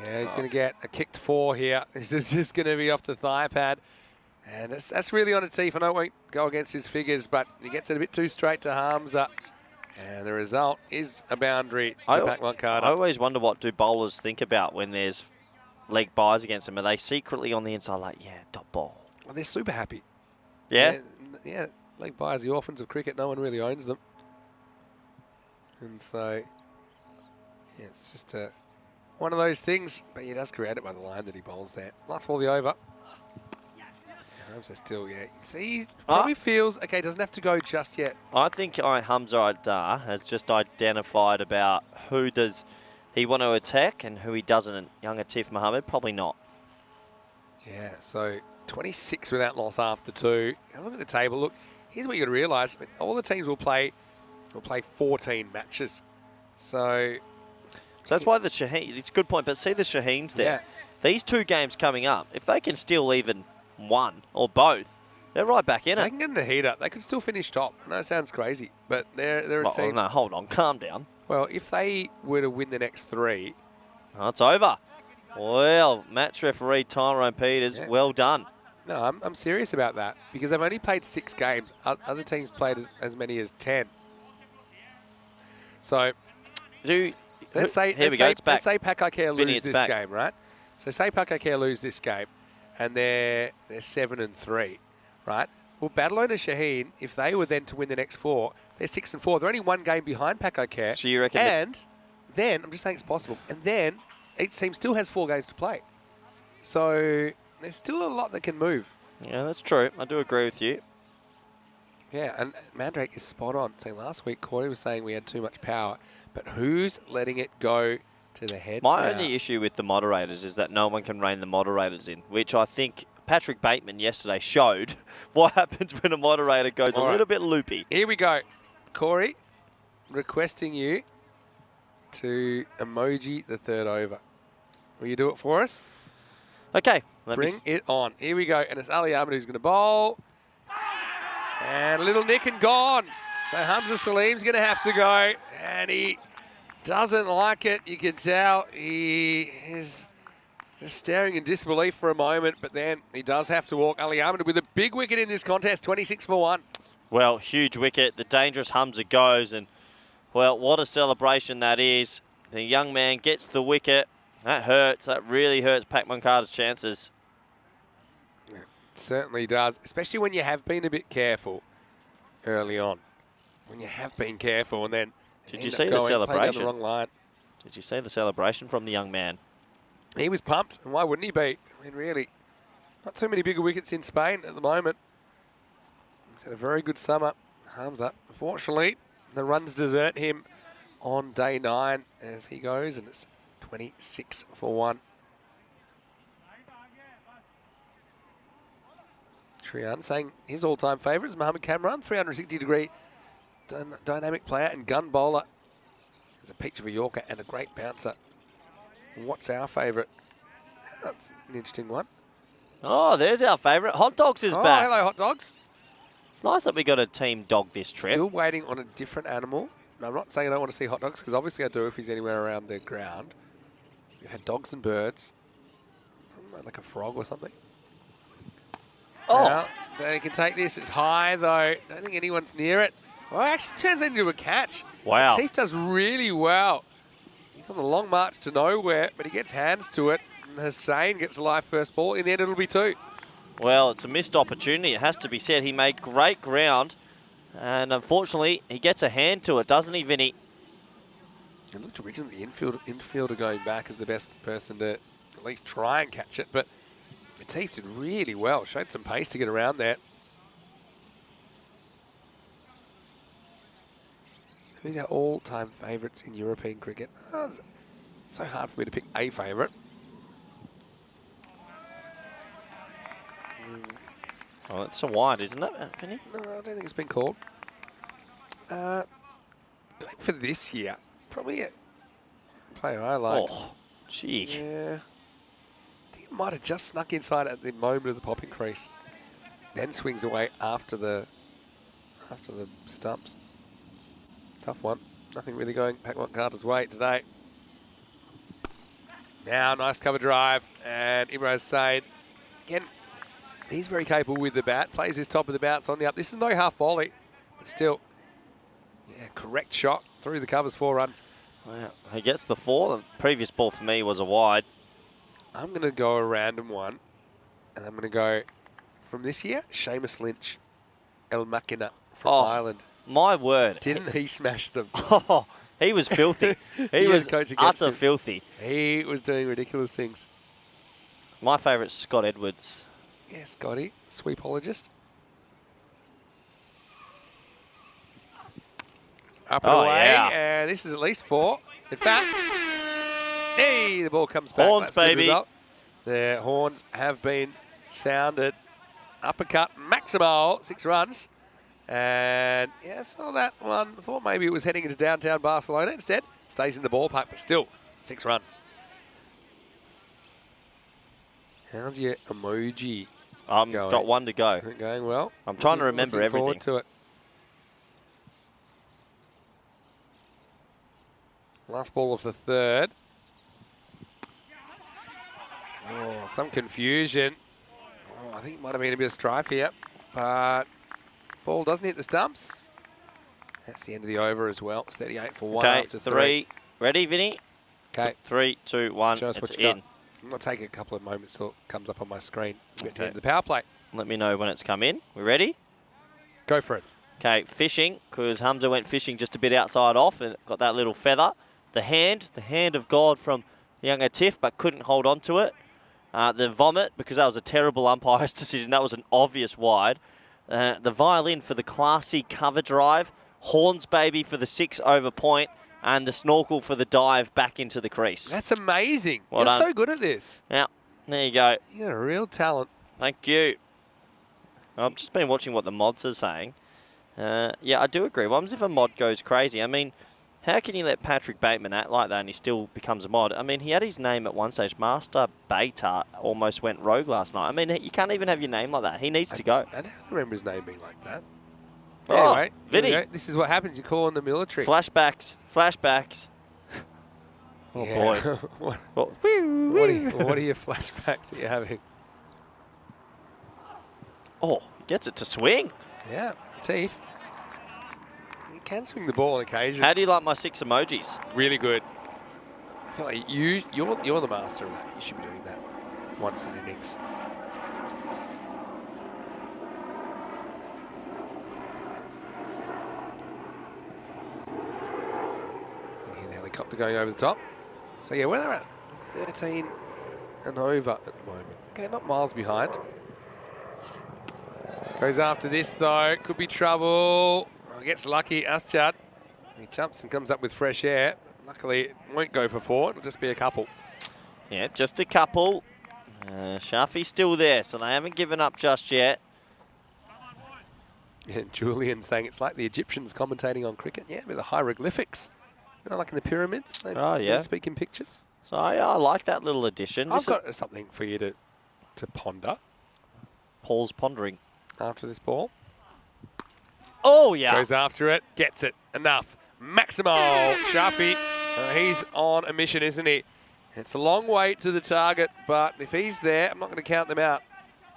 Yeah, he's going to get a kicked 4 here. This is just going to be off the thigh pad. And that's really on a teeth. I know it won't go against his figures, but he gets it a bit too straight to Hamza. And the result is a boundary to Pac Moncada. I always wonder what do bowlers think about when there's leg buys against them. Are they secretly on the inside like, yeah, dot ball? Well, they're super happy. Yeah? Yeah, leg buys, the orphans of cricket, no one really owns them. And so, yeah, it's just one of those things. But he does create it by the line that he bowls there. Last ball, the over. Hamza still, yeah. See, he probably feels, okay, doesn't have to go just yet. I think Hamza Adar has just identified about who does he want to attack and who he doesn't. And young Atif Mohammed, probably not. Yeah, so 26 without loss after 2. Have a look at the table. Look, here's what you got to realise. I mean, all the teams will play 14 matches. So that's why the Shaheen, it's a good point, but see the Shaheens there. Yeah. These 2 games coming up, if they can steal even one or both, they're right back in they it. can get in the heater. They could still finish top. I know it sounds crazy, but they're a team. No, hold on, calm down. Well, if they were to win the next 3. Oh, it's over. Well, match referee Tyrone Peters, Yeah. well done. No, I'm serious about that because they've only played 6 games. Other teams played as many as 10. So let's say Pac Ikea lose this game, right? So say Pac Ikea lose this game, and they're 7-3, right? Well, Barcelona Shaheen, if they were then to win the next 4, they're 6-4. They're only 1 game behind Pac Ikea. So you reckon? And then I'm just saying it's possible. And then each team still has 4 games to play. So there's still a lot that can move. Yeah, that's true. I do agree with you. Yeah, and Mandrake is spot on. Saying last week, Corey was saying we had too much power, but who's letting it go to the head. My now. only issue with the moderators is that no one can rein the moderators in, which I think Patrick Bateman yesterday showed what happens when a moderator goes a little bit loopy. Here we go. Corey, requesting you to emoji the third over. Will you do it for us? Okay. Bring it on. Here we go. And it's Ali Ahmed who's going to bowl. And little nick and gone. So Hamza Salim's going to have to go. And he doesn't like it. You can tell he is just staring in disbelief for a moment. But then he does have to walk. Ali Ahmed with a big wicket in this contest, 26 for 1. Well, huge wicket. The dangerous Hamza goes. And, well, what a celebration that is. The young man gets the wicket. That hurts. That really hurts Pat Moncada's chances. It certainly does, especially when you have been a bit careful early on. When you have been careful and then Did you see the played down celebration? the wrong line. Did you see the celebration from the young man? He was pumped, and why wouldn't he be? I mean, really, not too many bigger wickets in Spain at the moment. He's had a very good summer. Hamza, unfortunately, the runs desert him on day 9 as he goes, and it's 26 for 1. Trian saying his all-time favourite is Mohamed Kamran, 360-degree dynamic player and gun bowler. He's a peach of a Yorker and a great bouncer. What's our favourite? That's an interesting one. Oh, there's our favourite. Hot Dogs is Oh, back. hello, Hot Dogs. It's nice that we got a team dog this trip. Still waiting on a different animal. No, I'm not saying I don't want to see Hot Dogs, because obviously I do if he's anywhere around the ground. We've had dogs and birds. Like a frog or something. Oh. Now, they can take this. It's high, though. Don't think anyone's near it. Well, it actually turns into a catch. Wow. Teef does really well. He's on a long march to nowhere, but he gets hands to it. And Hussain gets a live first ball. In the end, it'll be 2. Well, it's a missed opportunity. It has to be said. He made great ground. And unfortunately, he gets a hand to it, doesn't he, Vinny? It looked originally the infielder going back as the best person to at least try and catch it, but Teef did really well. Showed some pace to get around there. Who's our all-time favourites in European cricket? Oh, it's so hard for me to pick a favourite. Oh, it's a wide, isn't it, Vinny? No, I don't think it's been called. Going for this year, probably a player I like. Oh, gee. Yeah. I think it might have just snuck inside at the moment of the popping crease. Then swings away after the stumps. Tough one. Nothing really going Pat Moncada's way today. Now, nice cover drive. And Imran Hussain, again, he's very capable with the bat. Plays his top of the bounce on the up. This is no half volley, but still, yeah, correct shot through the covers, 4 runs. Wow. He gets the 4. The previous ball for me was a wide. I'm going to go a random one, and I'm going to go from this year, Seamus Lynch, El Machina from Ireland. My word. Didn't he smash them? Oh, he was filthy. He was coach against utter him. filthy. He was doing ridiculous things. My favourite's Scott Edwards. Yeah, Scotty, sweepologist. Up and away, yeah. and this is at least 4. In fact, hey, the ball comes back. Horns, That's a good baby. result. The horns have been sounded. Uppercut, Maximo, 6 runs. And yeah, saw that one. Thought maybe it was heading into downtown Barcelona. Instead, stays in the ballpark, but still 6 runs. How's your emoji going? Got 1 to go. Going well. I'm trying to remember Looking everything. forward to it. Last ball of the 3rd. Oh, some confusion. Oh, I think it might have been a bit of strife here, but ball doesn't hit the stumps. That's the end of the over as well. It's 38 for 1 Okay, after 3. 3. Ready, Vinny? Okay. 3, 2, 1. Show us It's what you got. in. I'm going to take a couple of moments till it comes up on my screen. We'll get to the Okay. end of the power play. Let me know when it's come in. We ready? Go for it. Okay, fishing, because Hamza went fishing just a bit outside off and got that little feather. The hand of God from younger Tiff, but couldn't hold on to it. The vomit, because that was a terrible umpire's decision. That was an obvious wide. The violin for the classy cover drive. Horns, baby, for the 6 over point. and the snorkel for the dive back into the crease. That's amazing. Well You're done. so good at this. Yeah, there you go. You got a real talent. Thank you. I've just been watching what the mods are saying. Yeah, I do agree. What happens if a mod goes crazy? I mean, how can you let Patrick Bateman act like that and he still becomes a mod? I mean, he had his name at one stage. Master Beta almost went rogue last night. I mean, you can't even have your name like that. He needs to go. I don't remember his name being like that. Oh, Anyway, Vinny. here we go. This is what happens. You call in the military. Flashbacks. Flashbacks. Oh, Yeah. boy. what, Oh, what are your flashbacks that you're having? oh, gets it to swing. Yeah, teeth. You can swing the ball on occasion. How do you like my 6 emojis? Really good. I feel like you're the master of that. You should be doing that once in innings. You hear the helicopter going over the top. So yeah, where they're at 13 and over at the moment. Okay, not miles behind. Goes after this though. Could be trouble. Oh, gets lucky. Aschad. He jumps and comes up with fresh air. Luckily, it won't go for 4. It'll just be a couple. Yeah, just a couple. Shafi's still there, so they haven't given up just yet. And Julian saying it's like the Egyptians commentating on cricket. Yeah, with the hieroglyphics. You know, like in the pyramids. They speak in pictures. So I like that little addition. I've got something for you to ponder Paul's pondering. after this ball. Oh, yeah. Goes after it. Gets it. Enough. Maximo Shafi. He's on a mission, isn't he? It's a long way to the target, but if he's there, I'm not going to count them out.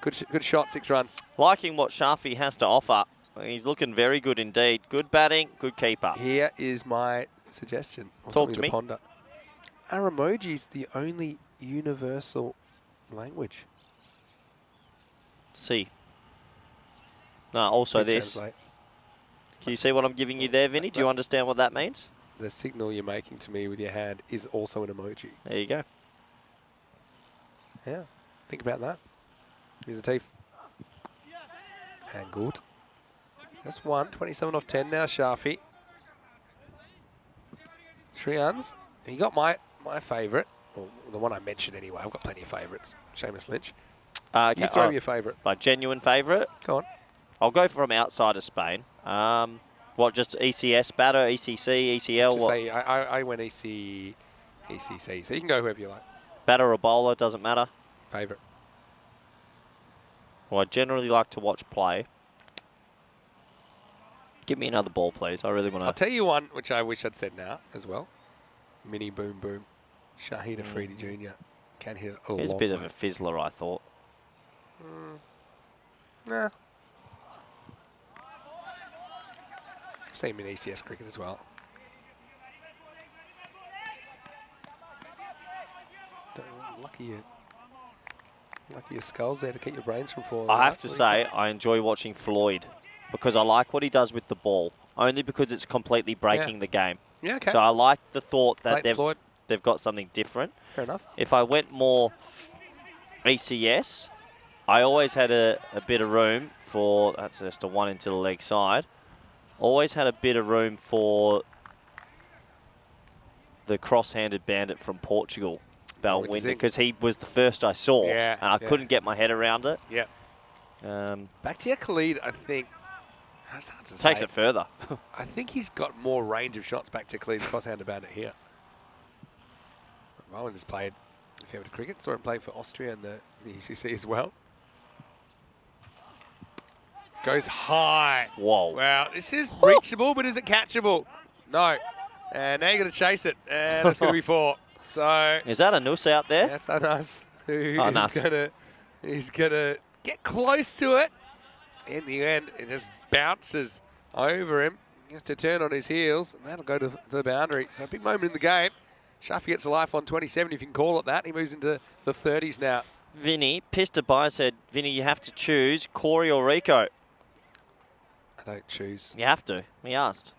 Good shot, 6 runs. Liking what Shafi has to offer. He's looking very good indeed. Good batting, good keeper. Here is my suggestion. Or Talk something to me. Ponder. Are emojis the only universal language? See. No, also Please this. translate. Can you see what I'm giving you there, Vinny? Do you understand what that means? The signal you're making to me with your hand is also an emoji. There you go. Yeah, think about that. Here's a teeth. And good. That's 1. 27 off 10 now, Shafi. Shrians. You got my favourite. Well, the one I mentioned anyway. I've got plenty of favourites. Seamus Lynch. Okay. You throw me your favourite. My genuine favourite? Go on. I'll go from outside of Spain. What, just ECS batter, ECC, ECL? Just What? say I went ECC, so you can go whoever you like. Batter or bowler, doesn't matter. Favourite. Well, I generally like to watch play. Give me another ball, please. I really want I'll to. tell you one which I wish I'd said now as well. Mini Boom Boom. Shahid Afridi Jr. Can hit it a He's a long bit way. of a fizzler, I thought. Nah. Same in ECS cricket as well. Lucky your skull's there to keep your brains from falling. I have to say, I enjoy watching Floyd because I like what he does with the ball, only because it's completely breaking the game. Yeah, okay. So I like the thought that Clayton Floyd. they've got something different. Fair enough. If I went more ECS, I always had a bit of room for, that's just a 1 into the leg side, always had a bit of room for the cross-handed bandit from Portugal, Balwinder, because he was the first I saw, Yeah, and I couldn't get my head around it. Yeah. Um, Back to your Khalid, I think. That's hard to takes say. it further. I think he's got more range of shots back to Khalid cross-handed bandit here. Rowan has played a fair bit of cricket. Saw him play for Austria and the ECC as well. Goes high. Whoa. Wow, this is reachable, but is it catchable? No. And now you got to chase it, and it's going to be 4. So Is that a noose out there? that's Anas, who Oh, is nice. gonna get close to it. In the end, it just bounces over him. He has to turn on his heels, and that'll go to the boundary. So a big moment in the game. Shafi gets a life on 27, if you can call it that. He moves into the 30s now. Vinny, pissed by said, Vinny, you have to choose Corey or Rico. I don't choose. You have to. He asked.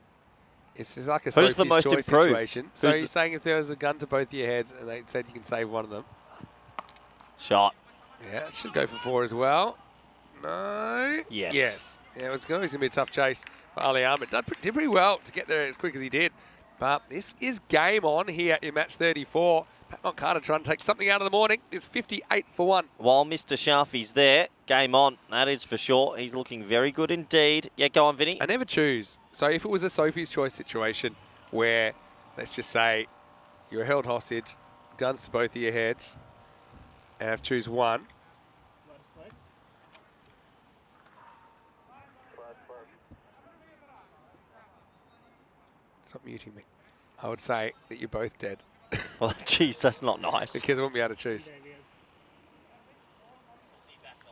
It's like a Who's the Sophie's most choice improved? situation. So Who's you're the- saying if there was a gun to both of your heads and they said you can save one of them. Shot. Yeah, it should go for 4 as well. No. Yes. Yes. Yeah, it's going to be a tough chase for Ali Ahmed. Did pretty well to get there as quick as he did. But this is game on here in match 34. Pat Moncada trying to take something out of the morning. It's 58 for 1. While Mr. Sharfie's there, game on. That is for sure. He's looking very good indeed. Yeah, go on, Vinny. I never choose. So if it was a Sophie's Choice situation where, let's just say, you were held hostage, guns to both of your heads, and have to choose one. Stop muting me. I would say that you're both dead. Well, geez, that's not nice. Because I wouldn't be able to choose.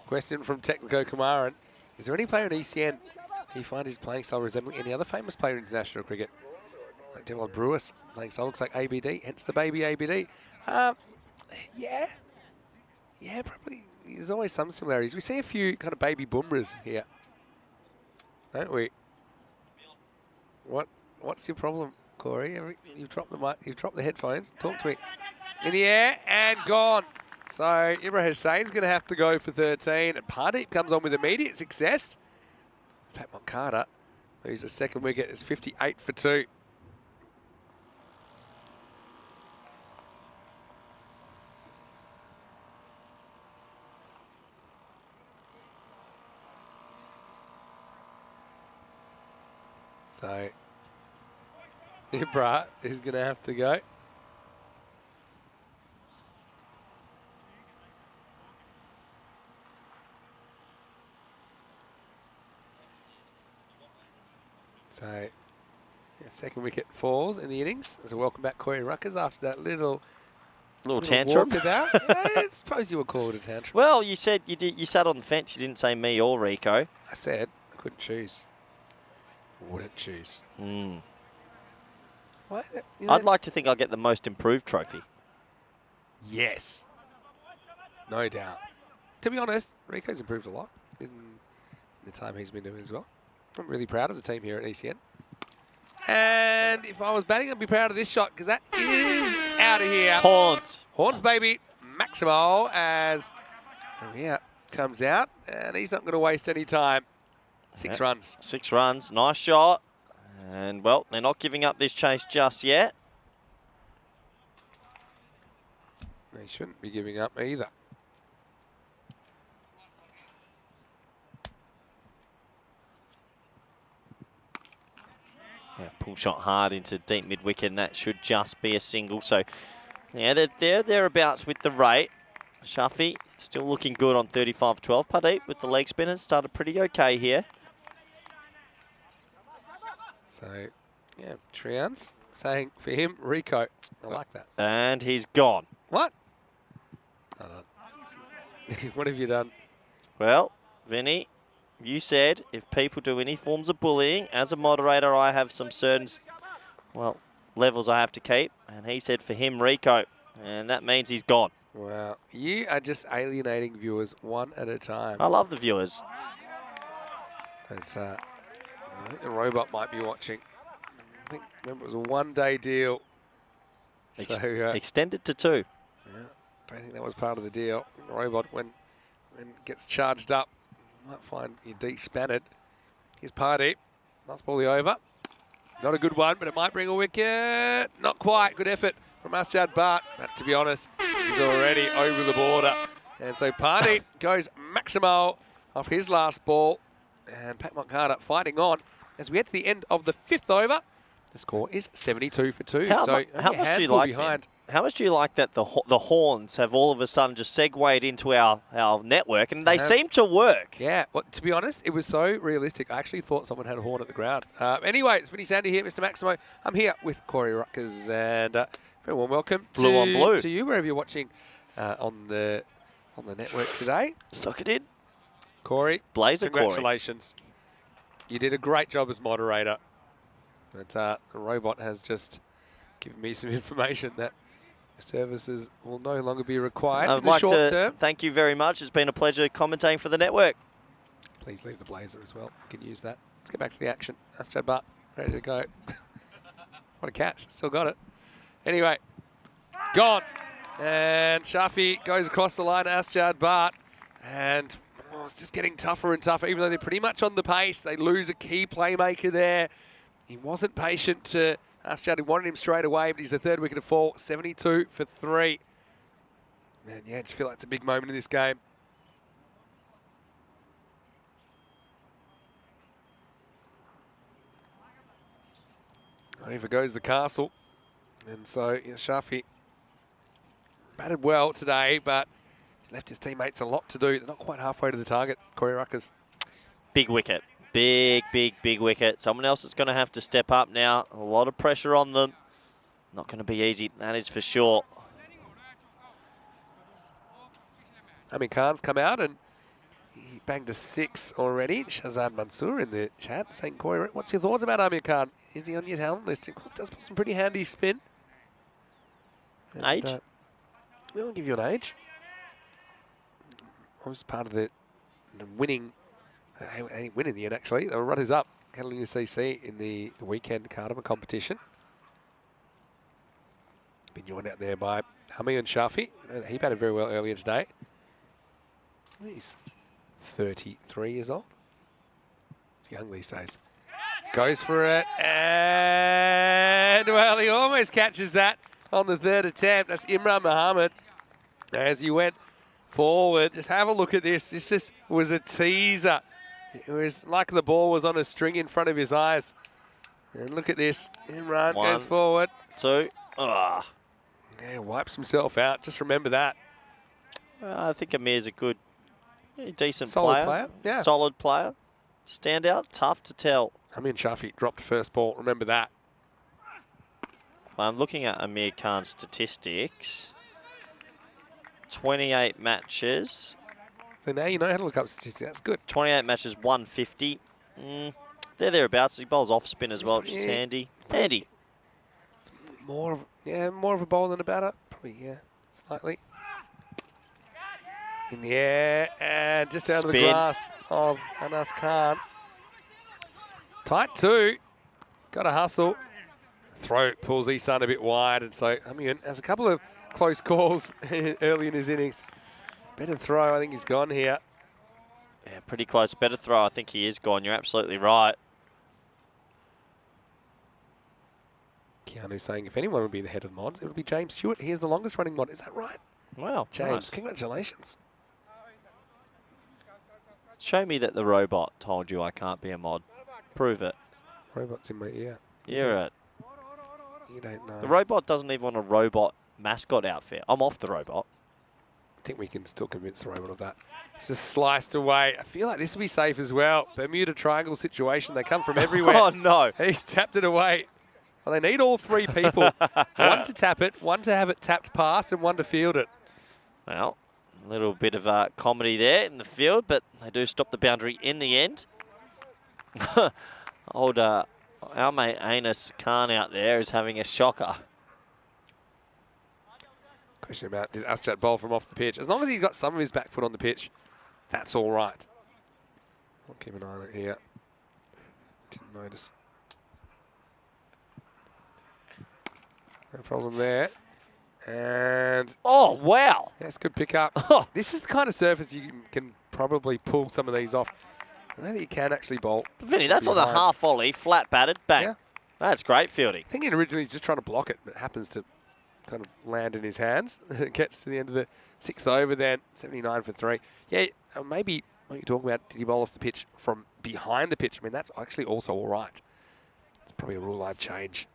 Question from Technico Kumaran. Is there any player in ECN who you find his playing style resembling any other famous player in international cricket? Like Devon Brewis, playing style looks like ABD, hence the baby ABD. Yeah. Yeah, probably. There's always some similarities. We see a few kind of baby boomers here. Don't we? What's your problem, Corey? You've dropped the mic, you've dropped the headphones. Talk to me. In the air and gone. So Ibra Hussein's going to have to go for 13, and Pardeep comes on with immediate success. Pat Moncada, who's the second wicket, is 58 for 2. So Ibra is going to have to go. So, yeah, second wicket falls in the innings. So welcome back, Corey Ruckers, after that little tantrum. walkabout. Yeah, I suppose you would call it a tantrum. Well, you said you sat on the fence. You didn't say me or Rico. I said I couldn't choose. Wouldn't choose. What? I'd like to think I'll get the most improved trophy. Yes. No doubt. To be honest, Rico's improved a lot in the time he's been doing as well. I'm really proud of the team here at ECN. And if I was batting, I'd be proud of this shot because that is out of here. Horns. Horns, baby. Maximo as comes out. And he's not going to waste any time. 6 runs. 6 runs. Nice shot. And, well, they're not giving up this chase just yet. They shouldn't be giving up either. Yeah, pull shot hard into deep mid-wicket, and that should just be a single. So, yeah, they're thereabouts with the rate. Shafi still looking good on 35-12. Pardeep with the leg spinner started pretty okay here. So, yeah, Trians saying for him, Rico. I like that. And he's gone. What? What have you done? Well, Vinny, you said if people do any forms of bullying, as a moderator, I have some certain, levels I have to keep. And he said for him, Rico. And that means he's gone. Wow. You are just alienating viewers one at a time. I love the viewers. It's, I think the robot might be watching. I think, remember, it was a one-day deal. Extended to 2. Yeah, don't think that was part of the deal. The robot, when it gets charged up, might find you de-spanned. Here's Pardeep. Last ball over. Not a good one, but it might bring a wicket. Not quite. Good effort from Asjad Bhatt. But to be honest, he's already over the border. And so Pardeep goes Maximo off his last ball. And Pat Moncada fighting on as we head to the end of the 5th over. The score is 72 for 2. How much do you like behind? How much do you like that the horns have all of a sudden just segued into our network, and they seem to work? Yeah, well, to be honest, it was so realistic. I actually thought someone had a horn at the ground. Anyway, it's Vinny Sandy here, Mr. Maximo. I'm here with Corey Ruckers, and very warm welcome Blue on blue to you wherever you're watching on the network today. Suck it in, Corey. Blazer. Congratulations. Corey. You did a great job as moderator. But the robot has just given me some information that services will no longer be required I'd in the like short to term. thank you very much. It's been a pleasure commentating for the network. Please leave the blazer as well. You can use that. Let's get back to the action. Asjad Bhatt, ready to go. What a catch. Still got it. Anyway, gone. And Shafi goes across the line to Asjad Bhatt. And it's just getting tougher and tougher. Even though they're pretty much on the pace, they lose a key playmaker there. He wasn't patient to Aschad wanted him straight away, but he's the third wicket to fall. 72 for 3. And yeah, I just feel like it's a big moment in this game. Over goes the castle. And so, yeah, Shafi batted well today, but he's left his teammates a lot to do. They're not quite halfway to the target, Corey Ruckers. Big wicket. Big wicket. Someone else is going to have to step up now. A lot of pressure on them. Not going to be easy, that is for sure. Amir Khan's come out and he banged a 6 already. Shazad Mansour in the chat saying, Corey, what's your thoughts about Amir Khan? Is he on your talent list? Of course, does put some pretty handy spin. And, Age? We'll give you an age. I was part of the winning. They win in the end, actually. They were runners up. Catalunya CC in the weekend Cardamom competition. Been joined out there by Hami and Shafi. He batted very well earlier today. He's 33 years old. He's young these days. Goes for it, and well, he almost catches that on the third attempt. That's Imran Mohammed as he went forward. Just have a look at this. This just was a teaser. It was like the ball was on a string in front of his eyes. And look at this. Imran goes forward. 2. Ah. Yeah, wipes himself out. Just remember that. I think Amir's a good, decent Solid player. player, yeah. Solid player. Standout, tough to tell. Amir Shafi dropped first ball. Remember that. I'm looking at Amir Khan's statistics. 28 matches. So now you know how to look up statistics. That's good. 28 matches, 150. They're thereabouts. He bowls off spin as well, which is handy. Handy. More of a bowler than a batter. Probably, yeah, slightly. In the air and just out of the grasp of Anas Khan. Tight 2. Got to hustle. Throw pulls Isan a bit wide, and so Amir has a couple of close calls early in his innings. Better throw. I think he's gone here. Yeah, pretty close. Better throw. I think he is gone. You're absolutely right. Keanu saying if anyone would be the head of mods, it would be James Stewart. He is the longest running mod. Is that right? Wow, James, nice. congratulations. Show me that the robot told you I can't be a mod. Prove it. Robot's in my ear. You're it. You don't know. The robot doesn't even want a robot mascot outfit. I'm off the robot. I think we can still convince the robot of that. It's just sliced away. I feel like this will be safe as well. Bermuda Triangle situation. They come from everywhere. Oh, no. He's tapped it away. Well, they need all 3 people. One to tap it, one to have it tapped past, and one to field it. Well, a little bit of comedy there in the field, but they do stop the boundary in the end. Old our mate Anas Khan out there is having a shocker. Question about did Aschat bowl from off the pitch? As long as he's got some of his back foot on the pitch, that's all right. I'll keep an eye on it here. Didn't notice. No problem there. And oh, wow. Yes, good pick up. This is the kind of surface you can probably pull some of these off. I know that you can actually bowl. Vinny, that's on the half volley, flat batted, bang. Yeah. That's great fielding. Thinking originally he's just trying to block it, but it happens to kind of land in his hands. It gets to the end of the 6th over then, 79 for 3. Yeah, maybe what you're talking about, did he bowl off the pitch from behind the pitch? I mean, that's actually also all right. It's probably a rule I'd change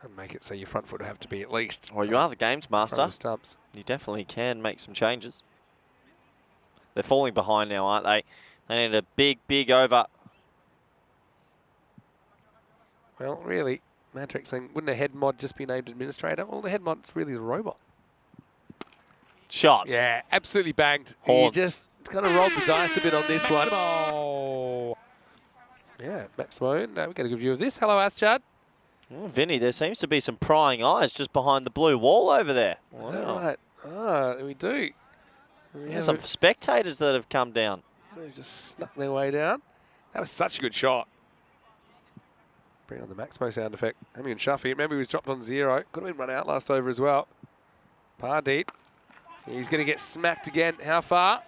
and make it so your front foot would have to be at least. Well, you are the games master. Stumps. You definitely can make some changes. They're falling behind now, aren't they? They need a big over. Well, really, Matrix saying, wouldn't a head mod just be named administrator? Well, the head mod's really the robot. Shot. Yeah, absolutely banged. Haunts. He just kind of rolled the dice a bit on this one. Oh. Yeah, Maximo, now we get a good view of this. Hello, Aschad. Oh, Vinny, there seems to be some prying eyes just behind the blue wall over there. Wow. Is that right? Ah, we do. Yeah, some spectators that have come down. They've just snuck their way down. That was such a good shot. Bring on the Maximo sound effect. Amy and Shuffy. Remember, he was dropped on 0. Could have been run out last over as well. Pardeep. He's going to get smacked again. How far?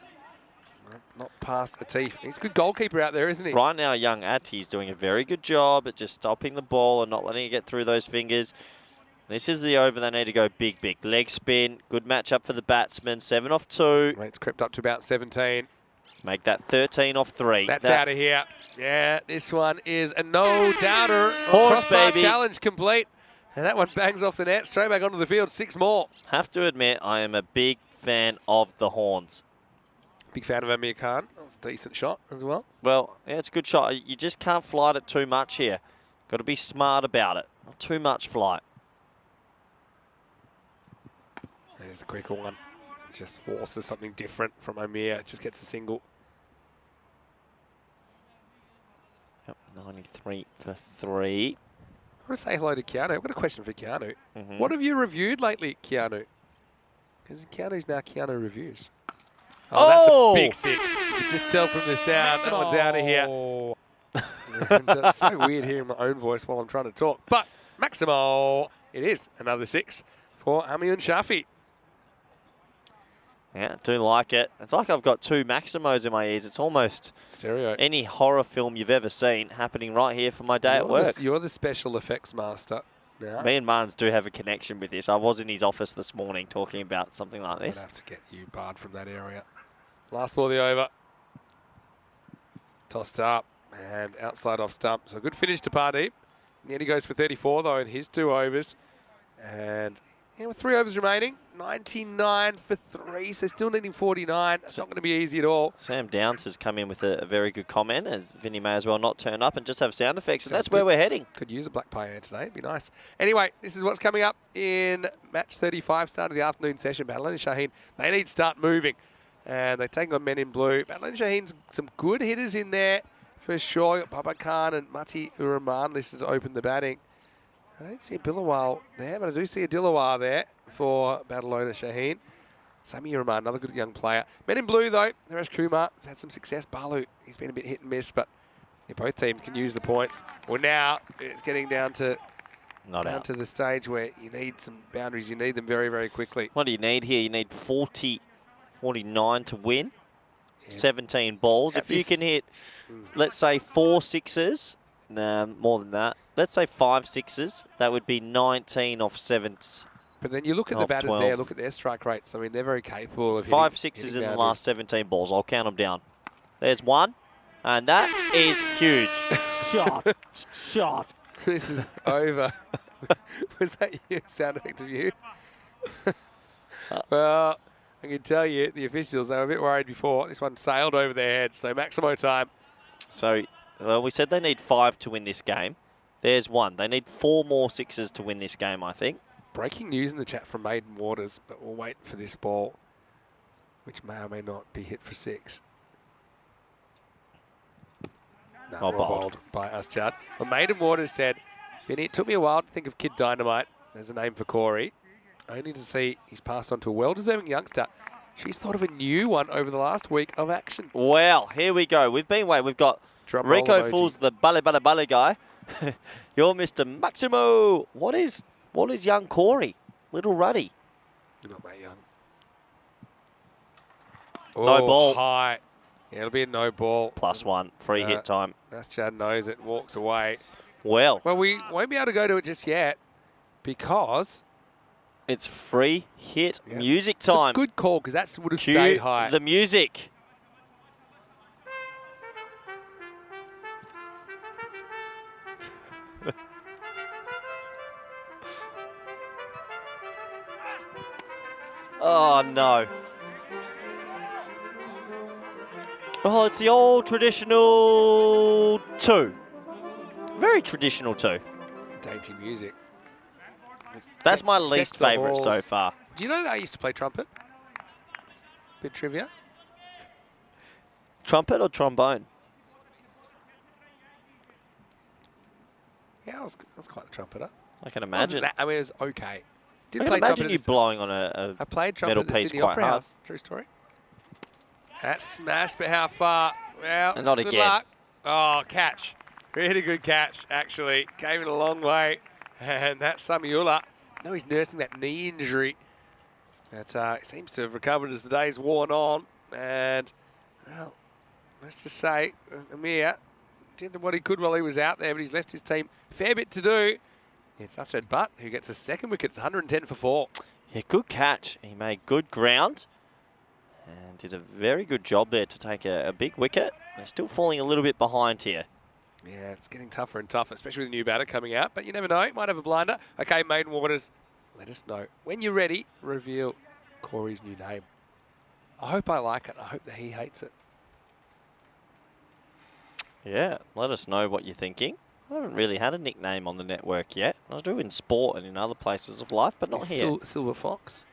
Not past Atif. He's a good goalkeeper out there, isn't he? Right now, young Ati's doing a very good job at just stopping the ball and not letting it get through those fingers. This is the over they need to go big. Leg spin. Good matchup for the batsman. 7 off 2. Rate's crept up to about 17. Make that 13 off 3. That's out of here. Yeah, this one is a no-doubter. Horse, Crossbar baby. challenge complete. And that one bangs off the net. Straight back onto the field. 6 more. Have to admit, I am a big fan of the horns. Big fan of Amir Khan. That was a decent shot as well. Well, yeah, it's a good shot. You just can't flight it too much here. Got to be smart about it. Not too much flight. There's a quicker one. Just forces something different from Amir. Just gets a single. Yep, 93 for 3. I want to say hello to Keanu. I've got a question for Keanu. Mhm. What have you reviewed lately, Keanu? Because Keanu's now Keanu Reviews. Oh! That's a big 6. You can just tell from the sound that one's out of here. And it's so weird hearing my own voice while I'm trying to talk. But Maximo, it is another 6 for Hamiyun Shafi. Yeah, do like it. It's like I've got 2 Maximos in my ears. It's almost Stereo. any horror film you've ever seen happening right here for my day at work. You're the special effects master now. Me and Marnes do have a connection with this. I was in his office this morning talking about something like I'd this. have to get you barred from that area. Last ball of the over. Tossed up and outside off stump. So good finish to Pardeep. In the end he goes for 34 though in his 2 overs. And yeah, with 3 overs remaining, 99 for 3, so still needing 49. It's not going to be easy at all. Sam Downs has come in with a very good comment, as Vinny may as well not turn up and just have sound effects, and Sounds that's where good. we're heading. Could use a black pie today, it'd be nice. Anyway, this is what's coming up in match 35, start of the afternoon session. Barcelona and Shaheen, they need to start moving. And they're taking on men in blue. Barcelona and Shaheen's some good hitters in there for sure. Got Baba Khan and Mati Uraman listed to open the batting. I don't see a Billawal there, but I do see a Dilawar there for Barcelona Shaheen. Sami Uraman, another good young player. Men in blue, though, Naresh Kumar has had some success. Balu, he's been a bit hit and miss, but both teams can use the points. Well, now it's getting down to the stage where you need some boundaries. You need them very, very quickly. What do you need here? You need 49 to win. Yeah. 17 balls. If you can hit, let's say 4 sixes, no, more than that. Let's say 5 sixes. That would be 19 off 7s. But then you look at the batters 12. There, look at their strike rates. I mean, they're very capable of 5 sixes in the last 17 balls. I'll count them down. There's 1, and that is huge. Shot. This is over. Was that your sound effect of you? Well, I can tell you, the officials, they were a bit worried before. This one sailed over their head, so Maximo time. So, well, we said they need 5 to win this game. There's 1. They need 4 more sixes to win this game, I think. Breaking news in the chat from Maiden Waters, but we'll wait for this ball, which may or may not be hit for 6. No, well bowled by us, Chad. Well, Maiden Waters said, Vinny, it took me a while to think of Kid Dynamite as a name for Corey, only to see he's passed on to a well-deserving youngster. She's thought of a new one over the last week of action. Well, here we go. We've been waiting. We've got Drum Rico Fools, the Bale guy. You're Mr. Maximo. What is young Corey? Little Ruddy. You're not that young. No ball. High. Yeah, it'll be a no ball. +1. Free hit time. That's Chad knows it. Walks away. Well, we won't be able to go to it just yet because it's free hit music time. It's a good call because that would have stayed high. The music. Oh, no. Oh, it's the old traditional 2. Very traditional 2. Dainty music. That's my least favourite so far. Do you know that I used to play trumpet? Bit trivia. Trumpet or trombone? Yeah, I was quite the trumpeter. I can imagine. I mean, it was okay. I can imagine you blowing on a I played trumpet metal at the piece Sydney quite Opera hard. House. True story. That's smashed, but how far? Well, And not good again. luck. Oh, catch. Really good catch, actually. Came it a long way. And that's Samiula. No, he's nursing that knee injury. That seems to have recovered as the day's worn on. And Well, let's just say Amir did what he could while he was out there, but he's left his team a fair bit to do. It's Usad Butt who gets a second wicket. It's 110 for 4. Yeah, good catch. He made good ground and did a very good job there to take a big wicket. They're still falling a little bit behind here. Yeah, it's getting tougher and tougher, especially with the new batter coming out. But you never know. Might have a blinder. Okay, Maiden Waters, let us know. When you're ready, reveal Corey's new name. I hope I like it. I hope that he hates it. Yeah, let us know what you're thinking. I haven't really had a nickname on the network yet. I do in sport and in other places of life, but not here. Silver Fox.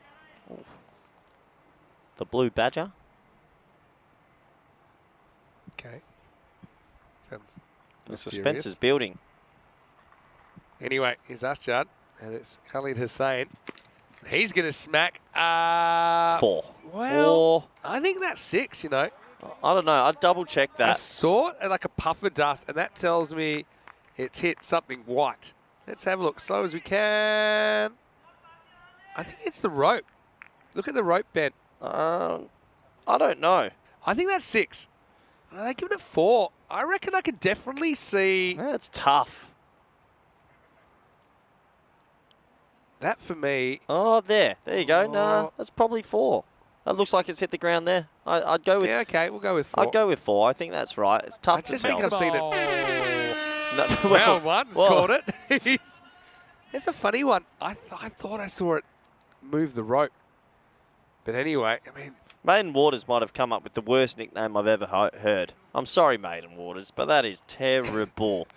Ooh. The Blue Badger. Okay. Sounds The mysterious. suspense is building. Anyway, here's Asjad, and it's Khalid Hussain. He's going to smack... 4. Well, I think that's 6, you know. I don't know. I'd double check I that. saw it like a puff of dust, and that tells me it's hit something white. Let's have a look. Slow as we can. I think it's the rope. Look at the rope, Ben. I don't know. I think that's 6. They're giving it 4. I reckon I can definitely see That's tough. that for me. Oh, there you go. Oh. Nah, that's probably 4. That looks like it's hit the ground there. I'd go with. Yeah, okay, we'll go with 4. I'd go with 4. I think that's right. It's tough I to just tell. think I've seen it. No, Well, one's well. caught it. It's a funny one. I thought I saw it move the rope. But anyway, I mean... Maiden Waters might have come up with the worst nickname I've ever heard. I'm sorry, Maiden Waters, but that is terrible.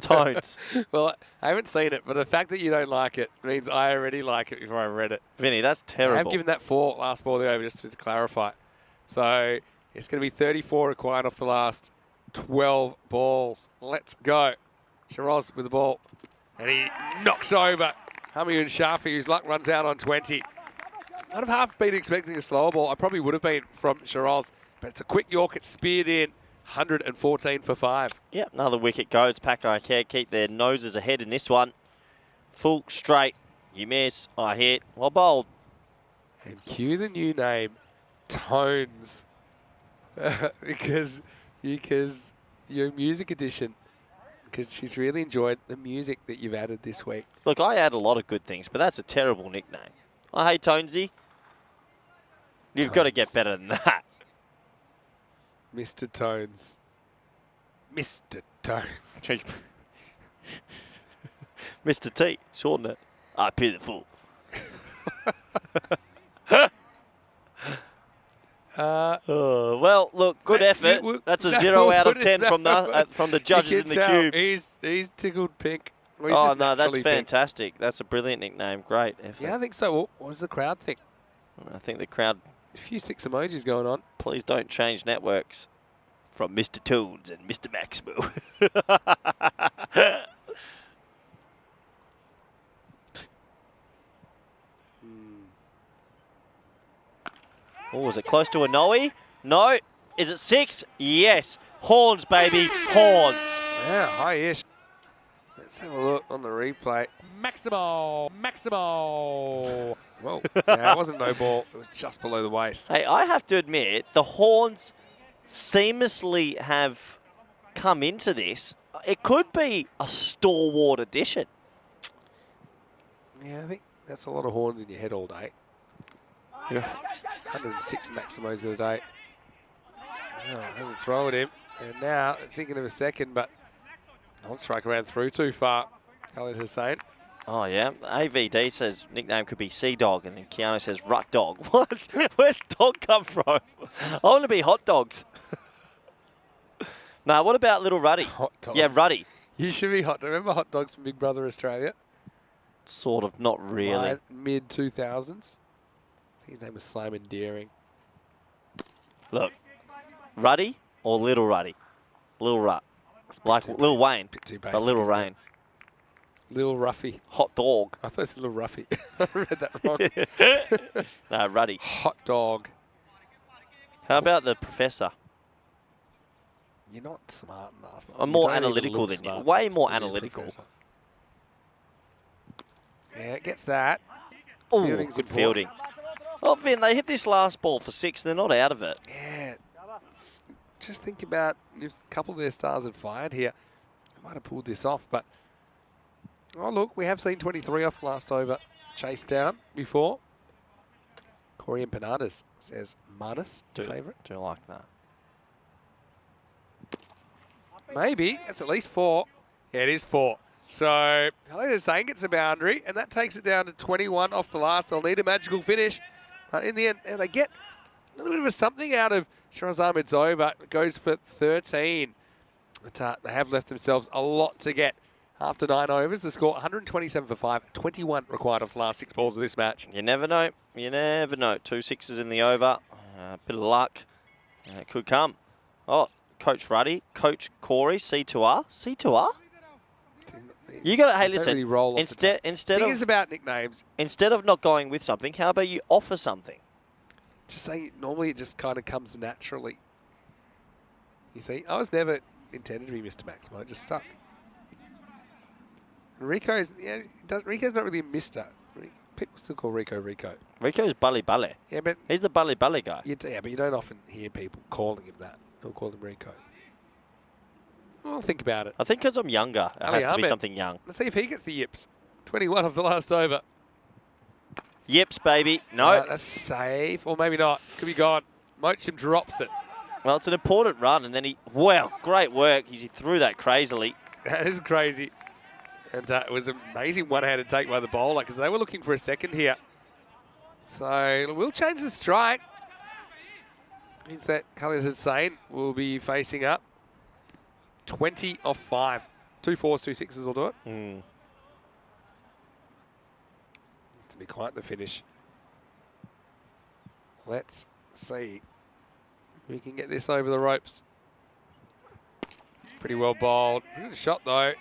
Don't. Well, I haven't seen it, but the fact that you don't like it means I already like it before I read it. Vinny, that's terrible. I have given that 4 last ball over just to clarify. So it's going to be 34 required off the last 12 balls. Let's go. Shiraz with the ball. And he knocks over Hamid Shafi, whose luck runs out on 20. I'd have half been expecting a slower ball. I probably would have been from Shiraz, but it's a quick York. It's speared in. 114 for 5. Yep, another wicket goes. Paco care keep their noses ahead in this one. Full straight. You miss. I hit. Well bowled. And cue the new name, Tones. because your music edition. Because she's really enjoyed the music that you've added this week. Look, I add a lot of good things, but that's a terrible nickname. Oh, hey, Tonesy. You've got to get better than that. Mr. Tones. Mr. Tones. Mr. T, shorten it. I appear the fool. Well, look, good effort. That's a 0 out of 10 from the judges in the cube. He's tickled pink. Well, he's Oh, just no, that's naturally pink. fantastic. That's a brilliant nickname. Great effort. Yeah, I think so. What does the crowd think? I think the crowd, A few 6 emojis going on. please don't change networks from Mr. Tones and Mr. Maximo. Oh, was it close to a Noe? No. Is it 6? Yes. Horns, baby. Horns. Yeah, high-ish. Let's have a look on the replay. Maximo! Well, yeah, it wasn't no ball. It was just below the waist. Hey, I have to admit, the horns seamlessly have come into this. It could be a stalwart addition. Yeah, I think that's a lot of horns in your head all day. Yeah. 106 Maximos of the day. Oh, hasn't thrown him. And now, thinking of a second, but non-strike ran through too far. Khalid Hussain. Oh, yeah. AVD says nickname could be Sea Dog, and then Keanu says Rut Dog. What? Where's dog come from? I want to be Hot Dogs. Now, what about Little Ruddy? Hot dogs. Yeah, Ruddy. You should be hot. Remember Hot Dogs from Big Brother Australia? Sort of, not really. Mid-2000s. I think his name was Simon Deering. Look, Ruddy or Little Ruddy? Little Rut. Like Lil Wayne, Bit too basic, but Little isn't it? Rain. Lil Ruffy. Hot Dog. I thought it was Lil Ruffy. I read that wrong. No, Ruddy. Hot Dog. How about the Professor? You're not smart enough. I'm You more don't even analytical look than you. smart Way enough more to be a analytical. professor. Yeah, it gets that. Oh, Fielding's good important. fielding. Oh, Vin, they hit this last ball for 6. They're not out of it. Yeah. just think about if a couple of their stars had fired here. They might have pulled this off, but oh look, we have seen 23 off last over. Chased down before. Corey Empanadas says Manus, favourite. Do like that. Maybe. It's at least 4. Yeah, it is 4. So, Helena saying it's a boundary, and that takes it down to 21 off the last. They'll need a magical finish. But in the end, they get a little bit of a something out of Shiraz Ahmed's over. It goes for 13. But they have left themselves a lot to get. After 9 overs, the score 127 for 5, 21 required off the last 6 balls of this match. You never know. You never know. 2 sixes in the over. Bit of luck. It could come. Oh, Coach Ruddy, Coach Corey, C2R. C2R? You got to, hey, listen, Really roll instead Thing is about nicknames. Instead of not going with something, how about you offer something? Just saying, normally it just kind of comes naturally. You see, I was never intended to be Mr. Maximo. It just stuck. Rico's not really a Mister. People still call Rico Rico. Rico's Bully Bully. Yeah, but He's the Bully Bully guy. but you don't often hear people calling him that. They'll call him Rico. Well, think about it. I think because I'm younger, it Ali has to be Ahmed. something young. Let's see if he gets the yips. 21 of the last over. Yips, baby. No. That's safe. Or maybe not. Could be gone. Mochim drops it. Well, it's an important run, and then wow, great work. He threw that crazily. That is crazy. And it was an amazing one-handed take by the bowler because they were looking for a second here. So we'll change the strike. Means that Khalid Hussain will be facing up. 20 off 5. 2 4s, 2 6s will do it. To be quite the finish. Let's see if we can get this over the ropes. Pretty well bowled. Good shot though.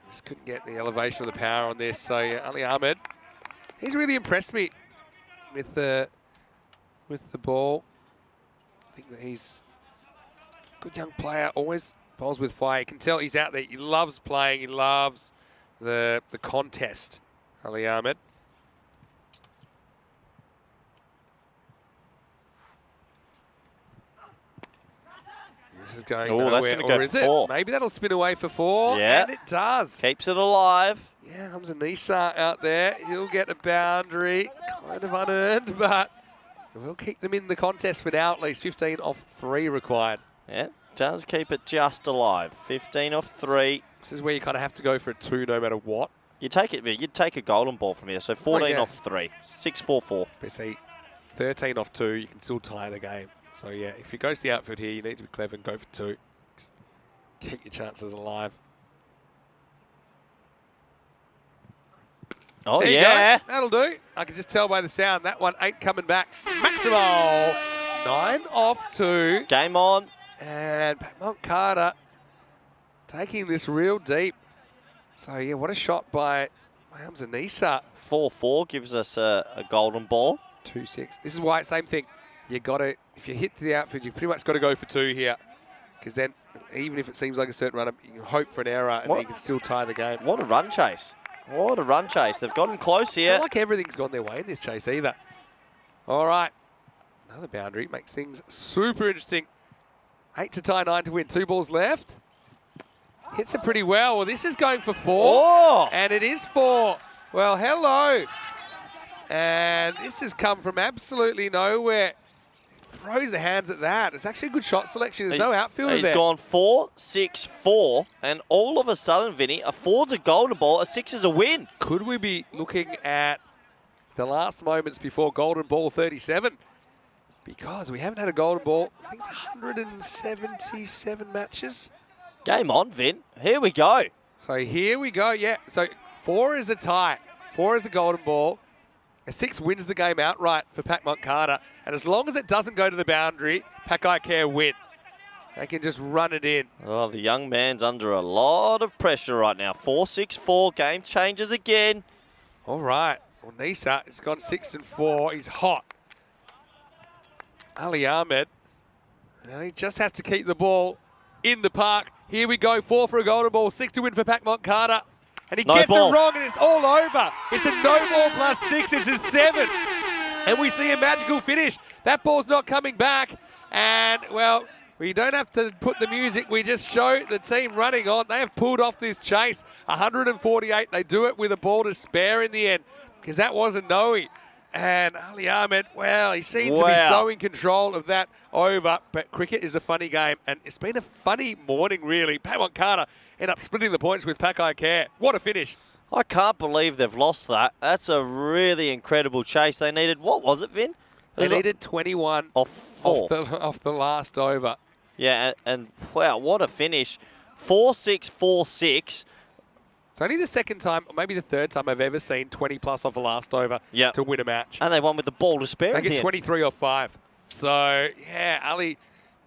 Just couldn't get the elevation of the power on this. So yeah, Ali Ahmed, he's really impressed me with the ball. I think that he's a good young player. Always bowls with fire. You can tell he's out there. He loves playing. He loves the contest. Ali Ahmed. This is going nowhere, that's going to go or is for 4. it? Maybe that'll spin away for 4, Yeah. and it does. Keeps it alive. Yeah, Hamza Nisa out there. He'll get a boundary. Kind of unearned, but we'll keep them in the contest for now at least. 15 off 3 required. Yeah, does keep it just alive. 15 off 3. This is where you kind of have to go for a 2 no matter what. You take it, you'd take a golden ball from here. So 14 off 3. 6-4-4. But see, 13 off 2, you can still tie the game. So yeah, if it goes to the outfield here, you need to be clever and go for 2. Just keep your chances alive. Oh, There you yeah. go. That'll do. I can just tell by the sound that one ain't coming back. Maximo, 9 off 2. Game on. And Pat Moncada taking this real deep. So yeah, what a shot by Hamza Nisa. 4-4 gives us a golden ball. 2-6. This is why, same thing. You got to, if you hit to the outfield, you pretty much got to go for 2 here. Because then, even if it seems like a certain run, you can hope for an error and you can still tie the game. What a run chase. What a run chase. They've gotten close here. Not like everything's gone their way in this chase either. All right. Another boundary makes things super interesting. 8 to tie, 9 to win. 2 balls left. Hits it pretty well. Well, this is going for 4. Oh! And it is 4. Well, hello. And this has come from absolutely nowhere. Throws the hands at that. It's actually a good shot selection. There's no outfielder He's there. gone 4-6-4, and all of a sudden, Vinny, a 4's a golden ball, a 6 is a win. Could we be looking at the last moments before golden ball 37? Because we haven't had a golden ball, I think it's 177 matches. Game on, Vin. Here we go. So here we go, yeah. So 4 is a tie. 4 is a golden ball. A 6 wins the game outright for Pat Moncada. And as long as it doesn't go to the boundary, Pakai Care win. They can just run it in. Oh, the young man's under a lot of pressure right now. 4-6-4, game changes again. All right. Well, Nisa has gone 6 and 4. He's hot. Ali Ahmed, he just has to keep the ball in the park. Here we go, 4 for a golden ball, 6 to win for Pat Moncada. And he gets it wrong, and it's all over. It's a no ball plus 6. It's a 7. And we see a magical finish. That ball's not coming back. And, well, we don't have to put the music. We just show the team running on. They have pulled off this chase. 148. They do it with a ball to spare in the end because that wasn't Noe. And Ali Ahmed, well, he seemed to be so in control of that over. But cricket is a funny game, and it's been a funny morning, really. Pat Moncada end up splitting the points with Pakai Care. What a finish. I can't believe they've lost that. That's a really incredible chase. They needed, what was it, Vin? They needed 21 off the last over. Yeah, and wow, what a finish. 4-6, 4-6. It's only the second time, or maybe the third time I've ever seen 20 plus off the last over to win a match. And they won with the ball to spare. They get 23 off 5. So, yeah, Ali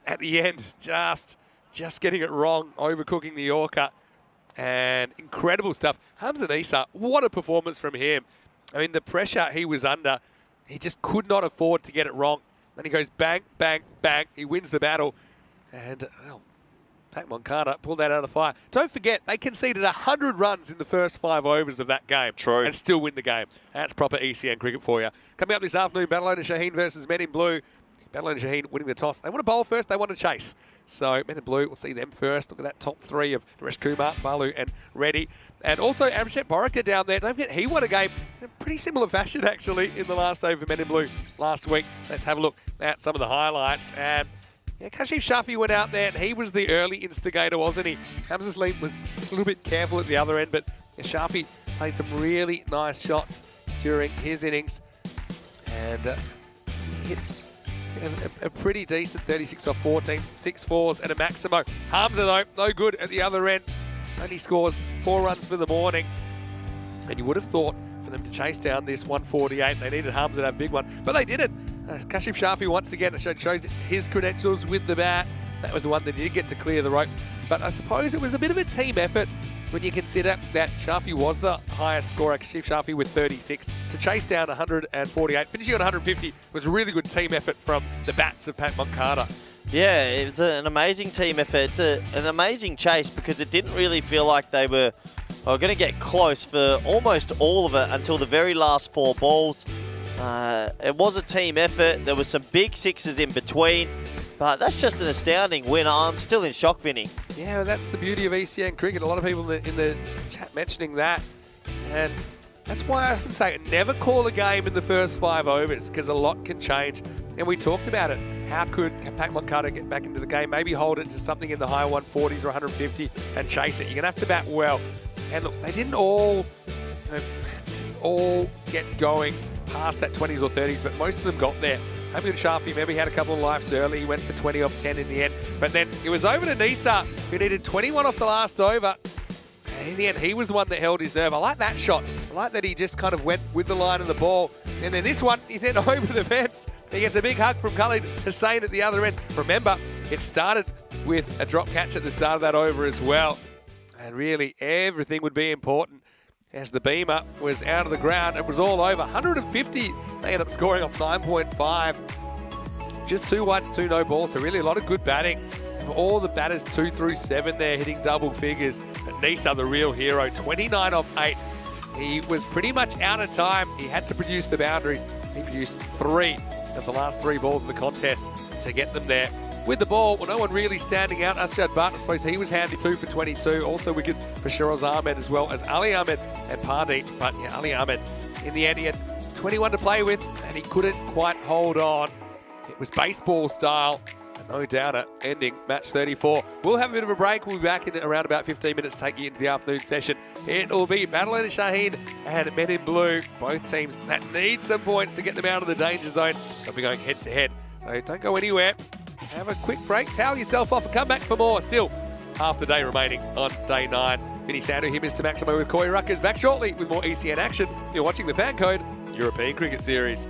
at the end just getting it wrong, overcooking the Yorker. And incredible stuff. Hamza Nisa, what a performance from him. I mean, the pressure he was under, he just could not afford to get it wrong. Then he goes bang, bang, bang. He wins the battle. And, well, Pat Moncada pulled that out of the fire. Don't forget, they conceded 100 runs in the first 5 overs of that game. True. And still win the game. That's proper ECN cricket for you. Coming up this afternoon, Barcelona Shaheen versus Men in Blue. Barcelona Shaheen winning the toss. They want to bowl first, they want to chase. So Men in Blue, we'll see them first. Look at that top 3 of Naresh Kumar, Balu and Reddy. And also Abhishek Borika down there. Don't forget, he won a game in a pretty similar fashion, actually, in the last over for Men in Blue last week. Let's have a look at some of the highlights. And yeah, Kashif Shafi went out there, and he was the early instigator, wasn't he? Hamza Salim was just a little bit careful at the other end, but yeah, Shafi played some really nice shots during his innings. And he hit a pretty decent 36 off 14, 6 fours and a Maximo. Hamza, though, no good at the other end. Only scores 4 runs for the morning. And you would have thought for them to chase down this 148, they needed Hamza to have a big one, but they didn't. Kashif Shafi once again showed his credentials with the bat. That was the one that did get to clear the rope. But I suppose it was a bit of a team effort when you consider that Shafi was the highest scorer, Kashif Shafi with 36. To chase down 148, finishing on 150 was a really good team effort from the bats of Pat Moncada. Yeah, it was an amazing team effort. It's an amazing chase because it didn't really feel like they were going to get close for almost all of it until the very last 4 balls. It was a team effort. There were some big sixes in between, but that's just an astounding win. I'm still in shock, Vinny. Yeah, that's the beauty of ECN cricket. A lot of people in the chat mentioning that, and that's why I often say never call a game in the first 5 overs because a lot can change. And we talked about it. How could Pat Moncada get back into the game? Maybe hold it to something in the high 140s or 150 and chase it. You're going to have to bat well. And look, they didn't all get going past that 20s or 30s, but most of them got there. Hamid Shafi maybe had a couple of lives early. He went for 20 off 10 in the end. But then it was over to Nisa, who needed 21 off the last over. And in the end, he was the one that held his nerve. I like that shot. I like that he just kind of went with the line of the ball. And then this one, he's in over the fence. He gets a big hug from Khalid Hussain at the other end. Remember, it started with a drop catch at the start of that over as well. And really, everything would be important as the beamer was out of the ground. It was all over. 150, they end up scoring off 9.5. Just 2 wides, 2 no balls, so really a lot of good batting. All the batters 2 through 7 there hitting double figures. But Nisa, the real hero, 29 off 8. He was pretty much out of time. He had to produce the boundaries. He produced 3 of the last 3 balls of the contest to get them there. With the ball, well, no one really standing out. Asjad Bhatt, I suppose he was handy 2 for 22. Also wickets for Shiraz Ahmed as well as Ali Ahmed and Pardeep. But yeah, Ali Ahmed, in the end, he had 21 to play with and he couldn't quite hold on. It was baseball style. And no doubter, ending match 34. We'll have a bit of a break. We'll be back in around about 15 minutes, take you into the afternoon session. It will be Barcelona Shaheen and Men in Blue. Both teams that need some points to get them out of the danger zone. They'll be going head to head. So don't go anywhere. Have a quick break, towel yourself off and come back for more. Still half the day remaining on day 9. Vinny Sandu here, Mr. Maximo with Corey Ruckers. Back shortly with more ECN action. You're watching the FanCode European Cricket Series.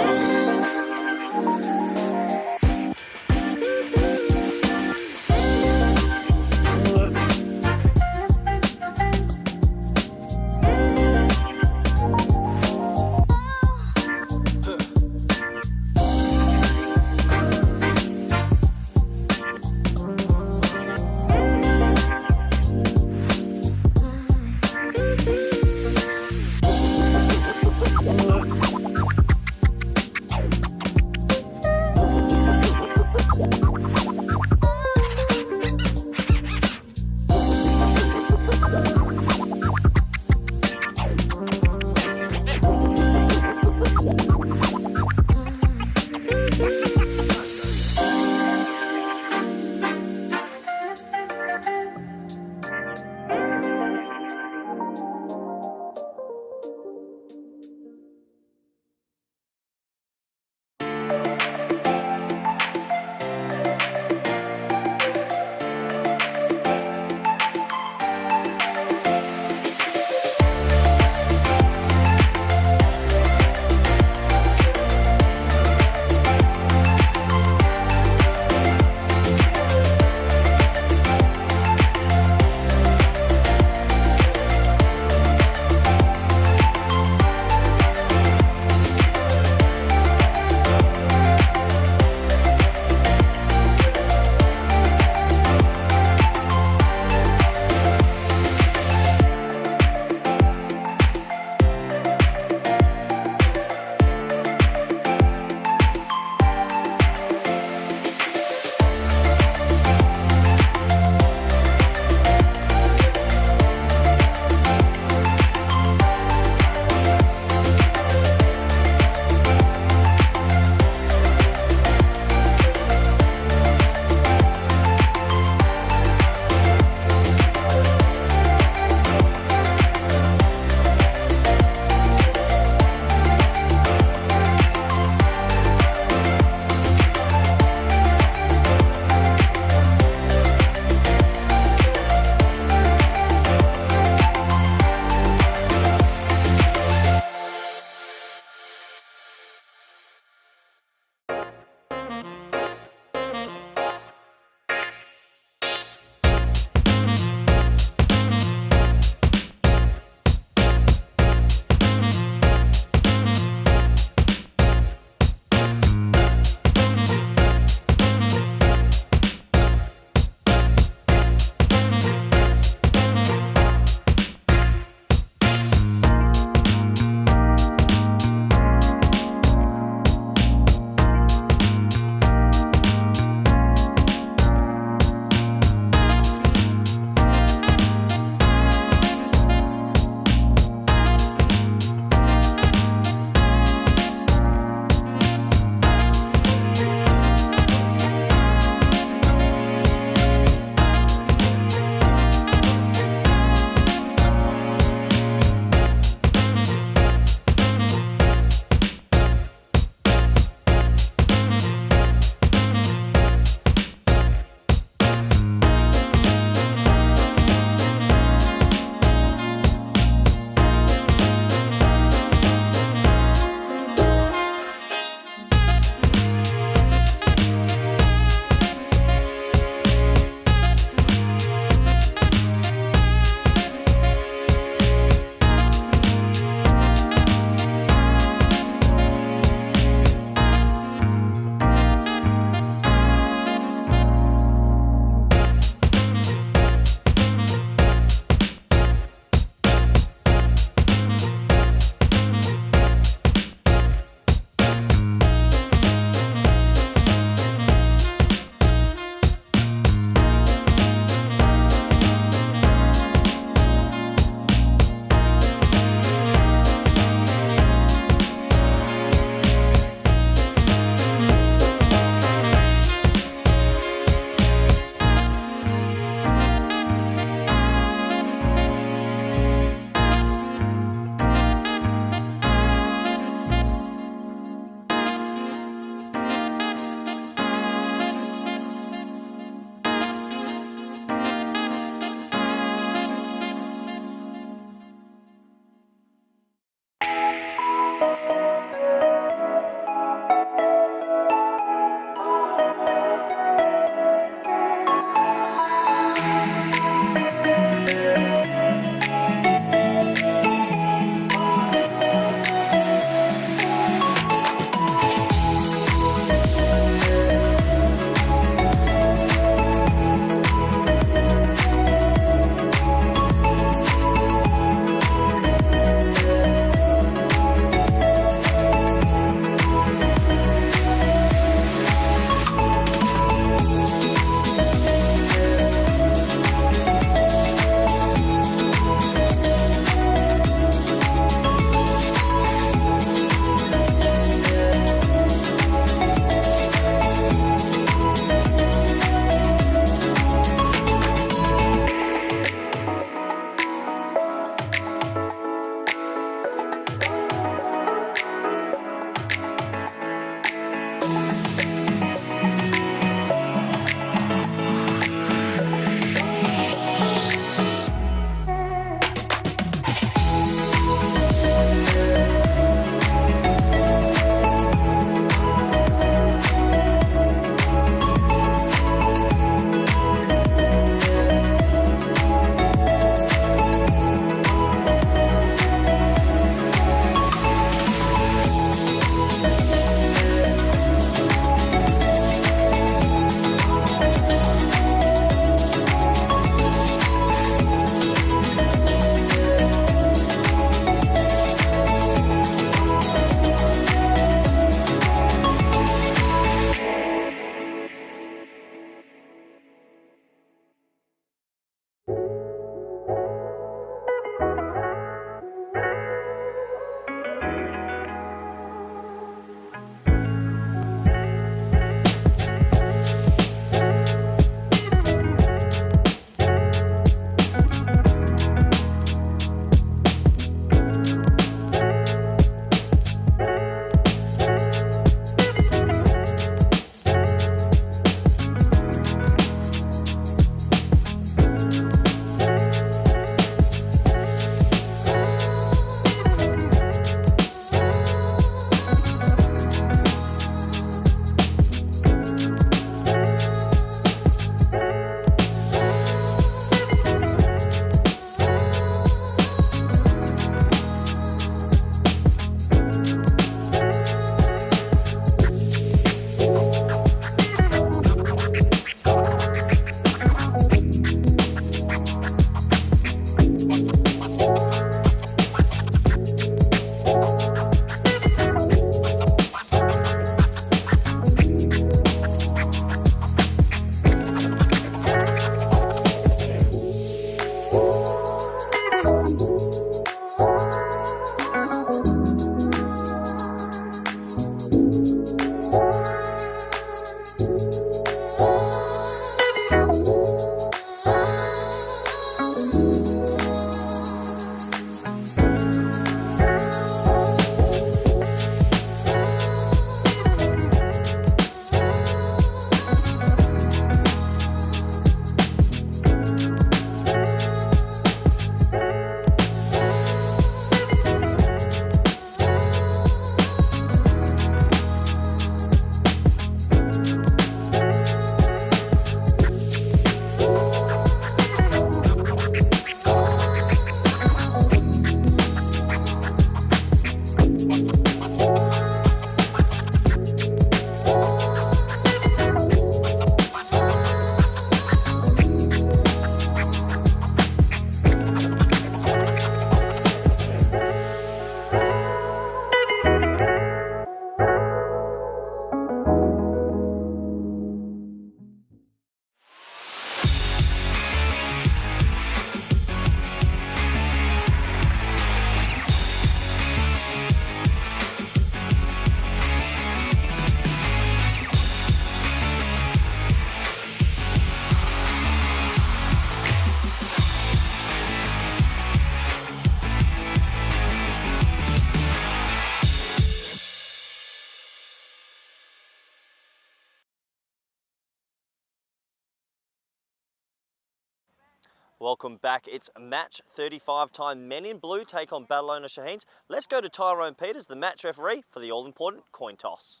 Welcome back. It's match 35 time. Men in blue take on Barcelona Shaheens. Let's go to Tyrone Peters, the match referee, for the all-important coin toss.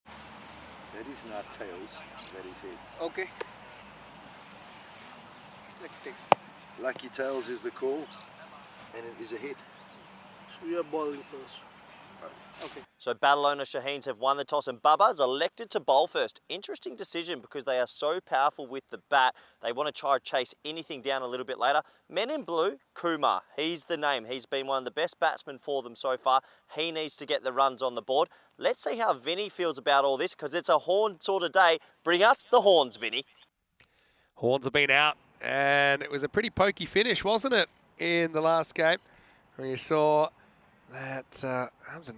That is not tails, that is heads. Okay. Lucky tails is the call, and it is a head. So we are bowling first. Okay. So Barcelona Shaheens have won the toss and Bubba is elected to bowl first. Interesting decision because they are so powerful with the bat. They want to try and chase anything down a little bit later. Men in blue, Kumar. He's the name. He's been one of the best batsmen for them so far. He needs to get the runs on the board. Let's see how Vinny feels about all this because it's a horn sort of day. Bring us the horns, Vinny. Horns have been out, and it was a pretty pokey finish, wasn't it, in the last game? Where you saw that Hamza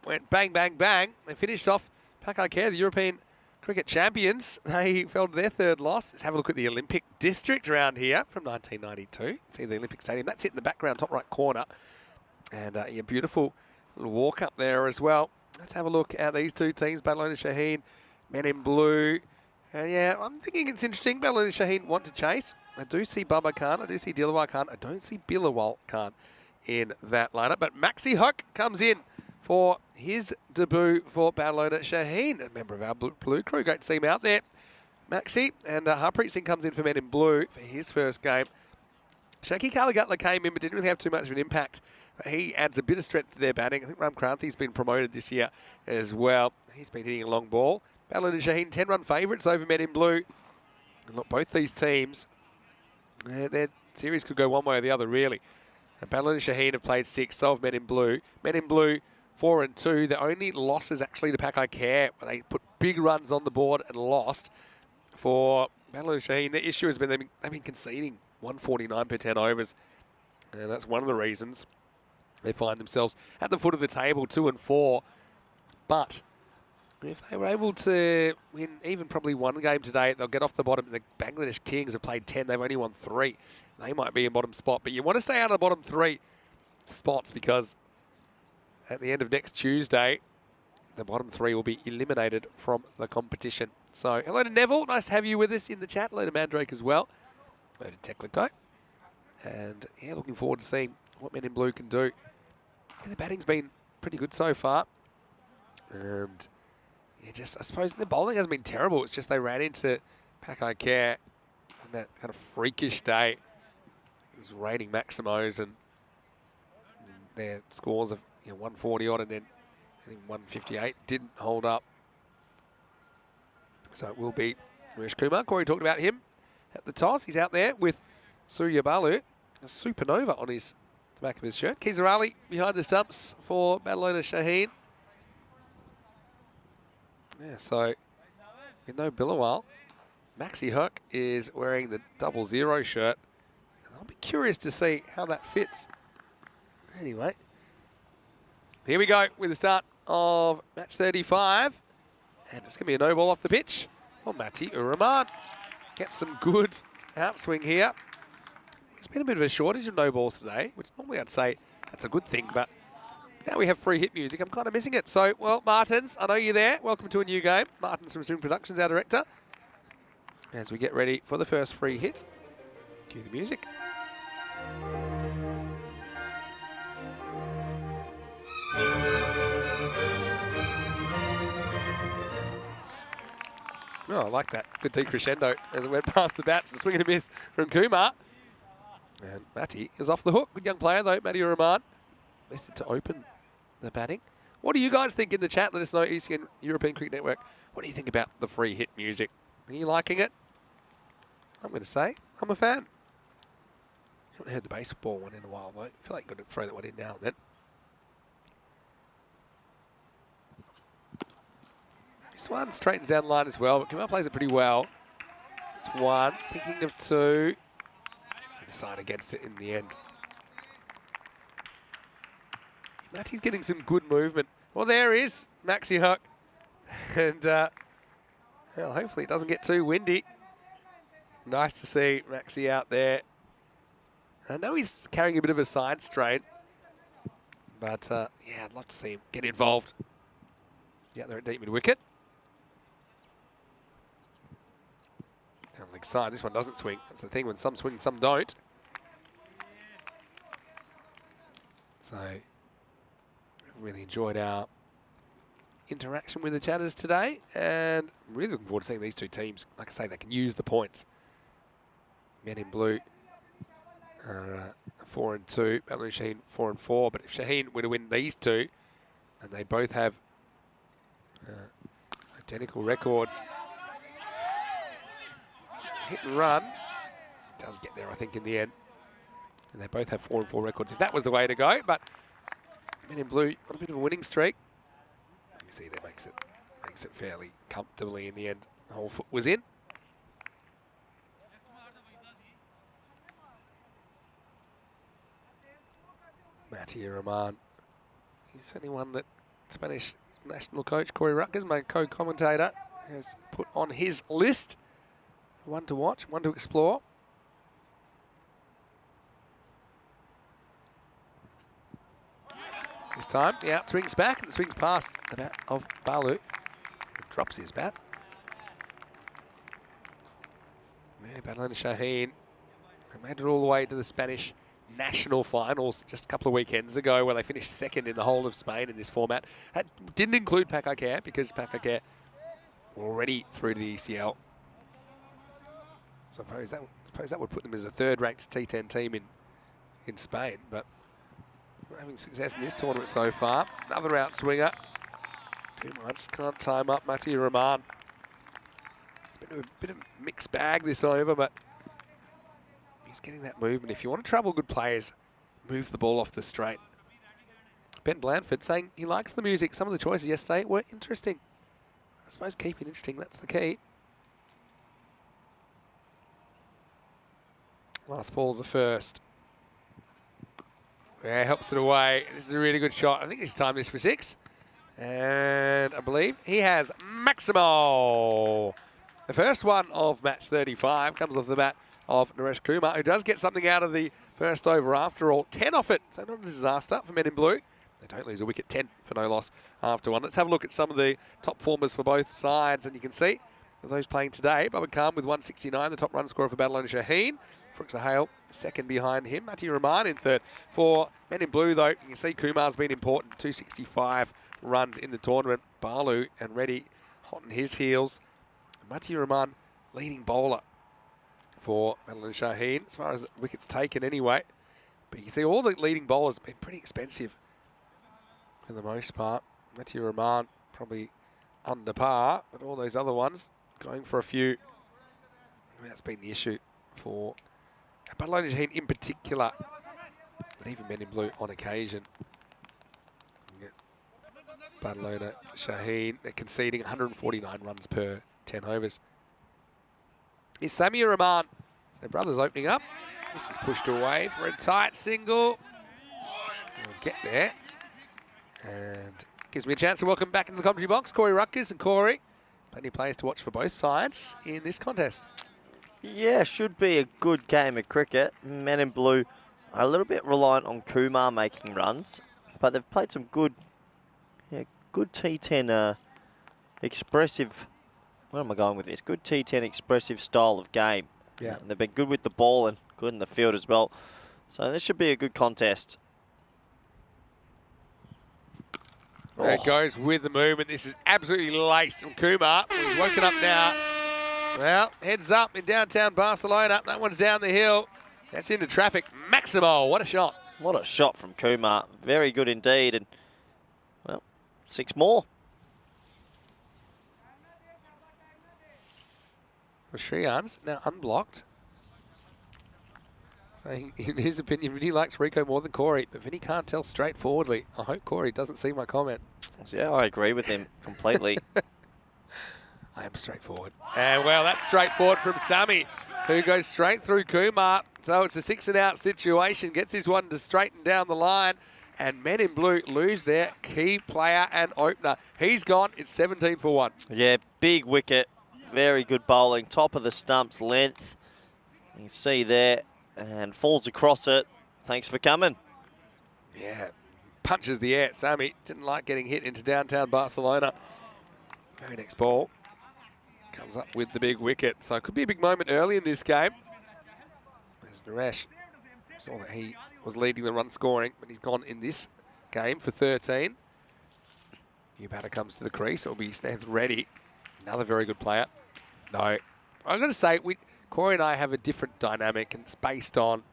went bang, bang, bang. They finished off Pakai Care, the European cricket champions. They fell to their third loss. Let's have a look at the Olympic district around here from 1992. See the Olympic Stadium. That's it in the background, top right corner. And a beautiful little walk up there as well. Let's have a look at these two teams, Barcelona Shaheen, men in blue. And yeah, I'm thinking it's interesting. Barcelona Shaheen want to chase. I do see Bubba Khan. I do see Dilawar Khan. I don't see Bilawal Khan in that lineup. But Maxi Huck comes in for his debut for Barcelona Shaheen, a member of our blue crew. Great to see him out there. Maxi and Harpreet Singh comes in for men in blue for his first game. Shanky Kalagutla came in but didn't really have too much of an impact. But he adds a bit of strength to their batting. I think Ram Kranti's been promoted this year as well. He's been hitting a long ball. Barcelona Shaheen 10-run favourites over men in blue. And look, both these teams, their series could go one way or the other, really. And Barcelona Shaheen have played 6, so have men in blue. Men in blue 4 and 2. The only losses actually to Pakai Care, where they put big runs on the board and lost. For Barcelona Shaheen, the issue has been they've been conceding 149 per 10 overs. And that's one of the reasons they find themselves at the foot of the table, 2 and 4. But if they were able to win even probably one game today, they'll get off the bottom. The Bangladesh Kings have played 10. They've only won 3. They might be in bottom spot. But you want to stay out of the bottom 3 spots because at the end of next Tuesday, the bottom 3 will be eliminated from the competition. So hello to Neville. Nice to have you with us in the chat. Hello to Mandrake as well. Hello to Tekliko. And yeah, looking forward to seeing what Men in Blue can do. Yeah, the batting's been pretty good so far. And yeah, just I suppose the bowling hasn't been terrible. It's just they ran into Pakai Care on that kind of freakish day. It was raining Maximos and their scores of 140 odd and then I think 158 didn't hold up. So it will be Rish Kumar. Corey talked about him at the toss. He's out there with Surya Balu, a supernova on the back of his shirt. Kizarali behind the stumps for Barcelona Shaheen. Yeah, so with no Bilawal, Maxi Huck is wearing the 00 shirt. And I'll be curious to see how that fits. Anyway, here we go with the start of match 35. And it's going to be a no ball off the pitch for Mati Uraman. Gets some good outswing here. There's been a bit of a shortage of no balls today, which normally I'd say that's a good thing, but now we have free hit music. I'm kind of missing it. So, well, Martins, I know you're there. Welcome to a new game. Martins from Zoom Productions, our director. As we get ready for the first free hit, cue the music. Oh, I like that. Good decrescendo as it went past the bats. A swing and a miss from Kumar. And Matty is off the hook. Good young player, though, Matty Rahman. Listed to open the batting. What do you guys think in the chat? Let us know, ECN European Cricket Network. What do you think about the free hit music? Are you liking it? I'm going to say I'm a fan. I haven't heard the baseball one in a while, though. I feel like you've got to throw that one in now and then. This one straightens down the line as well, but Kumar plays it pretty well. It's 1. Thinking of 2. They decide against it in the end. Matty's getting some good movement. Well, there is Maxi Huck. And, well, hopefully it doesn't get too windy. Nice to see Maxi out there. I know he's carrying a bit of a side strain. But, yeah, I'd love to see him get involved. He's out there at deep mid-wicket. Down leg side. This one doesn't swing. That's the thing, when some swing, some don't. So, really enjoyed our interaction with the chatters today, and really looking forward to seeing these two teams. Like I say, they can use the points. Men in blue are 4-2, Barcelona Shaheen 4-4. But if Shaheen were to win these two, and they both have identical records, hit and run does get there, I think, in the end. And they both have 4-4 records. If that was the way to go, but Men in blue on a bit of a winning streak. You see that makes it fairly comfortably in the end. The whole foot was in. Matty Rahman. He's the only one that Spanish national coach Corey Rutgers, my co-commentator, has put on his list. One to watch, one to explore. This time, the out swings back and it swings past the bat of Balu. Drops his bat. Yeah, Barcelona Shaheen. They made it all the way to the Spanish national finals just a couple of weekends ago, where they finished second in the whole of Spain in this format. That didn't include Pac-Acair because Pac-Acair were already through to the ECL. Suppose that would put them as a third-ranked T10 team in Spain, but having success in this tournament so far. Another outswinger. Too much, can't time up Matty Rahman. Bit of mixed bag this over, but he's getting that movement. If you want to trouble good players, move the ball off the straight. Ben Blandford saying he likes the music. Some of the choices yesterday were interesting. I suppose keep it interesting, that's the key. Last ball of the first. Yeah, helps it away. This is a really good shot. I think he's timed this for 6. And I believe he has Maximo. The first one of match 35 comes off the bat of Naresh Kumar, who does get something out of the first over after all. 10 off it, so not a disaster for Men in Blue. They don't lose a wicket, 10 for no loss after one. Let's have a look at some of the top formers for both sides, and you can see those playing today. Bubba Khan with 169, the top run scorer for Barcelona Shaheen. Frooks Hale, second behind him. Matty Rahman in third. For Men in Blue, though, you can see Kumar's been important. 265 runs in the tournament. Balu and Reddy hot on his heels. Matty Rahman, leading bowler for Barcelona Shaheen, as far as wickets taken anyway. But you can see all the leading bowlers have been pretty expensive for the most part. Matty Rahman probably under par, but all those other ones going for a few. That's been the issue for Barcelona Shaheen in particular, but even Men in Blue on occasion. Barcelona Shaheen, they're conceding 149 runs per 10 overs. Is Samir Rahman. So brothers opening up. This is pushed away for a tight single. We'll get there. And gives me a chance to welcome back into the commentary box Corey Rutgers. And Corey, plenty of players to watch for both sides in this contest. Yeah, should be a good game of cricket. Men in Blue are a little bit reliant on Kumar making runs, but they've played some good T10 expressive. Where am I going with this? Good T10 expressive style of game. Yeah, and they've been good with the ball and good in the field as well. So this should be a good contest. There it goes with the movement. This is absolutely laced from Kumar. He's woken up now. Well, heads up in downtown Barcelona. That one's down the hill. That's into traffic. Maximo, what a shot. What a shot from Kumar. Very good indeed. And, well, 6 more. Well, Shriyan's now unblocked. So in his opinion, Vinny likes Rico more than Corey, but Vinny can't tell straightforwardly. I hope Corey doesn't see my comment. Yeah, I agree with him completely. I am straightforward. And well, that's straightforward from Sammy, who goes straight through Kumar. So it's a 6 and out situation. Gets his one to straighten down the line. And Men in Blue lose their key player and opener. He's gone. It's 17 for 1. Yeah, big wicket. Very good bowling. Top of the stumps, length. You can see there. And falls across it. Thanks for coming. Yeah, punches the air. Sammy didn't like getting hit into downtown Barcelona. Very next ball. Comes up with the big wicket. So it could be a big moment early in this game. As Naresh saw that he was leading the run scoring, but he's gone in this game for 13. New batter comes to the crease. It'll be Snath ready. Another very good player. No, I'm going to say Corey and I have a different dynamic, and it's based on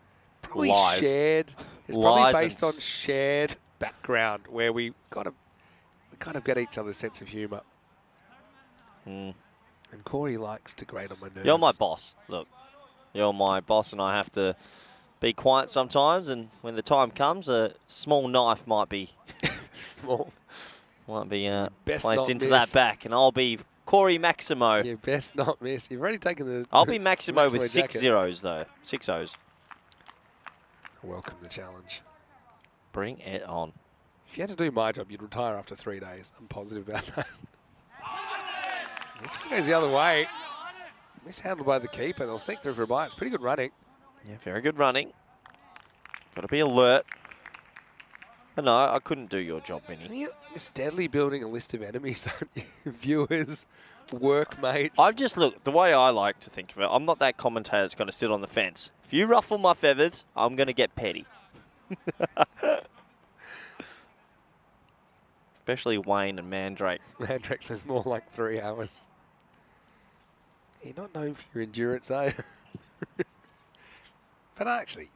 probably Lies. shared. It's Lies probably based and on shared background where we kind of get each other's sense of humour. Mm. And Corey likes to grate on my nerves. You're my boss. Look, you're my boss, and I have to be quiet sometimes. And when the time comes, a small knife might be Small. placed not into miss. that back, and I'll be Corey Maximo. You best not miss. You've already taken the... I'll be Maximo with Maximo 6 jacket. zeros, though. 6 O's. Welcome the challenge. Bring it on. If you had to do my job, you'd retire after 3 days. I'm positive about that. This one goes the other way. Mishandled by the keeper. They'll sneak through for a bite. It's pretty good running. Yeah, very good running. Got to be alert. But no, I couldn't do your job, Vinny. You're steadily building a list of enemies, aren't you? Viewers, workmates. Look, the way I like to think of it, I'm not that commentator that's going to sit on the fence. If you ruffle my feathers, I'm going to get petty. Especially Wayne and Mandrake. Mandrake says more like 3 hours. You're not known for your endurance, are you? But actually,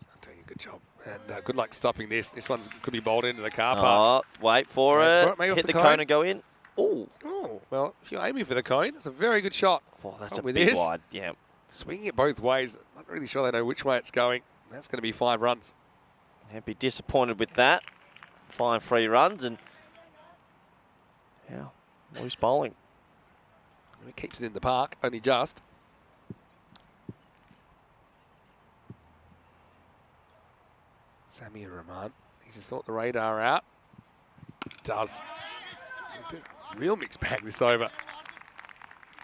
I'm doing a good job. And good luck stopping this. This one could be bowled into the car park. Oh, wait for Wait it. for it, maybe off Hit the the cone. cone and go in. Ooh. Oh, well, if you're aiming for the cone, it's a very good shot. Oh, that's Problem a with big this, wide. Yeah. swinging it both ways. Not really sure they know which way it's going. That's going to be 5 runs. I'd be disappointed with that. Fine 3 runs and yeah, loose bowling. It keeps it in the park, only just. Samir Rahman needs to sort the radar out. Does. It's a bit real mixed bag this over.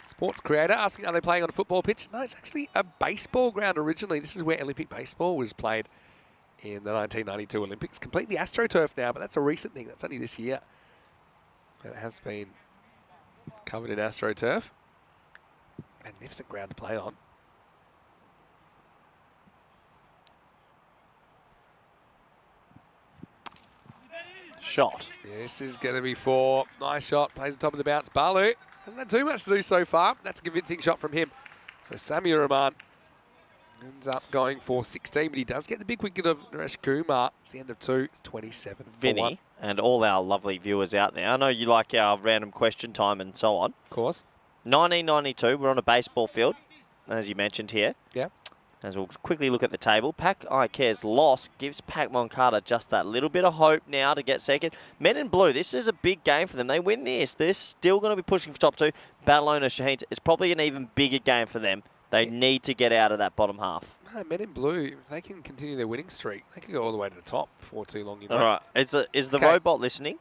Sports creator asking, are they playing on a football pitch? No, it's actually a baseball ground originally. This is where Olympic baseball was played in the 1992 Olympics. Completely AstroTurf now, but that's a recent thing. That's only this year. And it has been covered in AstroTurf. Magnificent ground to play on. Shot. This is going to be 4. Nice shot. Plays on top of the bounce. Balu hasn't had too much to do so far. That's a convincing shot from him. So Samir Rahman ends up going for 16, but he does get the big wicket of Naresh Kumar. It's the end of 2. It's 27 for 1. Vinny and all our lovely viewers out there. I know you like our random question time and so on. Of course. 1992, we're on a baseball field, as you mentioned here. Yeah. As we'll quickly look at the table, Pac Icare's loss gives Pac Moncada just that little bit of hope now to get second. Men in Blue, this is a big game for them. They win this, they're still going to be pushing for top 2. Barcelona Shaheen is probably an even bigger game for them. They need to get out of that bottom half. No, Men in Blue, if they can continue their winning streak, they could go all the way to the top before too long. You know. All right, is the Okay. robot listening?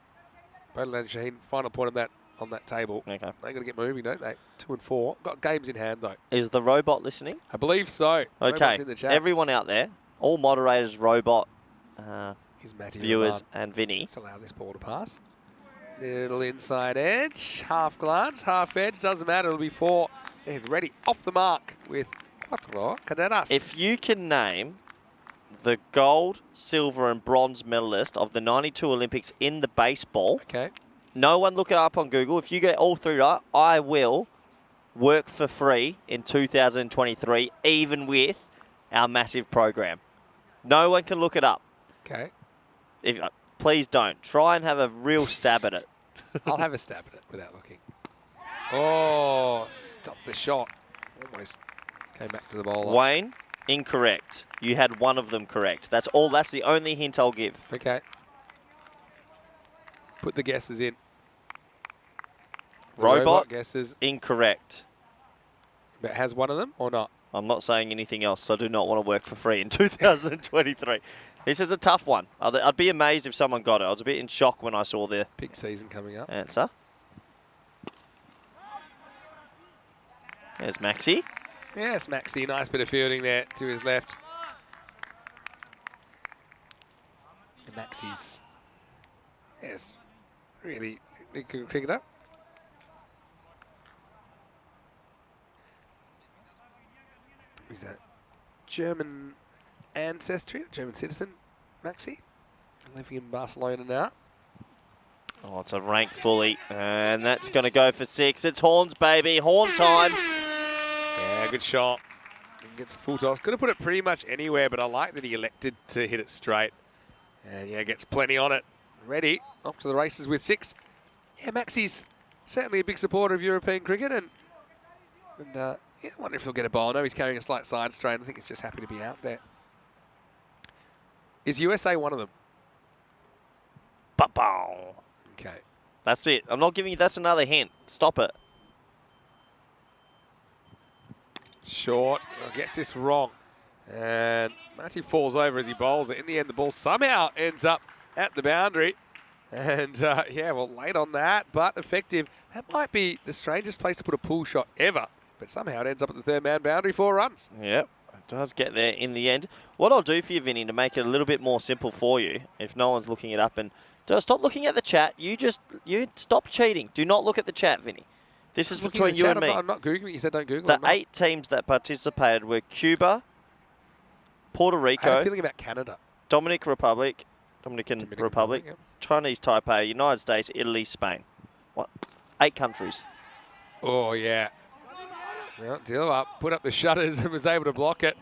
Badland Shaheen, final point on that table. Okay. They got to get moving, don't they? 2 and 4. Got games in hand though. Is the robot listening? I believe so. Okay, Robot's in the chat. everyone out there, all moderators, robot, Here's Matty viewers, Rahman. and Vinny. Let's allow this ball to pass. Little inside edge, half glance, half edge, doesn't matter, it'll be 4. They're ready, off the mark with Cuatro Carreras. If you can name the gold, silver, and bronze medalist of the 92 Olympics in the baseball, Okay. no one look it up on Google. If you get all 3 right, I will work for free in 2023, even with our massive program. No one can look it up. Okay. Please don't. Try and have a real stab at it. I'll have a stab at it without looking. Oh, stop the shot. Almost came back to the bowler. Wayne, incorrect. You had one of them correct. That's all. That's the only hint I'll give. Okay. Put the guesses in. The Robot guesses. Incorrect. But has one of them or not? I'm not saying anything else, so I do not want to work for free in 2023. This is a tough one. I'd be amazed if someone got it. I was a bit in shock when I saw the Big season coming up. answer. There's Maxi. Yes, Maxi, nice bit of fielding there to his left. And Maxi's, yes, really good cricketer. He's a German ancestry, German citizen, Maxi. Living in Barcelona now. Oh, it's a rank fully, and that's going to go for 6. It's horns, baby. Horn time. Yeah, good shot. He gets a full toss. Could have put it pretty much anywhere, but I like that he elected to hit it straight. And yeah, gets plenty on it. Ready, off to the races with 6. Yeah, Maxi's certainly a big supporter of European cricket, and yeah, I wonder if he'll get a bowl. I know he's carrying a slight side strain. I think he's just happy to be out there. Is USA one of them? Ba-bow. Okay. That's it. I'm not giving you. That's another hint. Stop it. Short. Gets this wrong. And Matty falls over as he bowls it. In the end, the ball somehow ends up at the boundary. And yeah, well, late on that, but effective. That might be the strangest place to put a pull shot ever. But somehow it ends up at the third man boundary, 4 runs. Yep, it does get there in the end. What I'll do for you, Vinny, to make it a little bit more simple for you, if no one's looking it up, and stop looking at the chat. You stop cheating. Do not look at the chat, Vinny. This is between you and me. I'm not Googling. You said don't Google it. The 8 teams that participated were Cuba, Puerto Rico, I have a feeling about Canada. Dominican Republic, Yep. Chinese Taipei, United States, Italy, Spain. What? 8 countries. Oh, yeah. Well, deal up. Put up the shutters and was able to block it.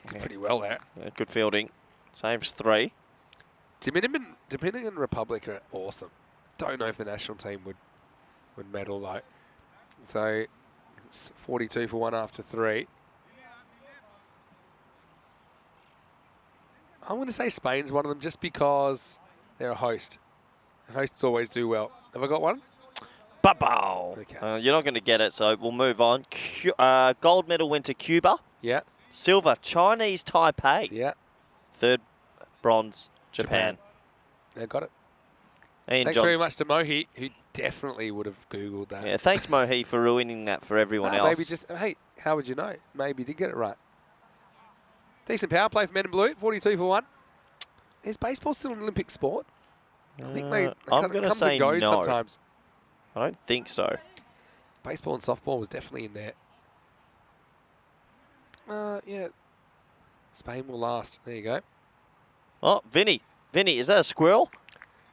Did pretty well there. Yeah, good fielding. Saves 3. Dominican Republic are awesome. Don't know if the national team would medal though. So it's 42 for 1 after 3. I'm going to say Spain's one of them just because they're a host. And hosts always do well. Have I got one? Ba-bow. Okay. You're not going to get it, so we'll move on. Gold medal went to Cuba. Yeah. Silver, Chinese Taipei. Yeah. 3rd, bronze, Japan. They got it. Ian Thanks Johnson. very much to Mohi, who definitely would have Googled that. Yeah, thanks, Mohi, for ruining that for everyone else. Maybe just, hey, how would you know? Maybe you did get it right. Decent power play for Men in Blue, 42 for 1. Is baseball still an Olympic sport? I think they I'm kind going of to comes say and goes no. sometimes. I don't think so. Baseball and softball was definitely in there. Yeah. Spain will last. There you go. Oh, Vinny. Vinny, is that a squirrel?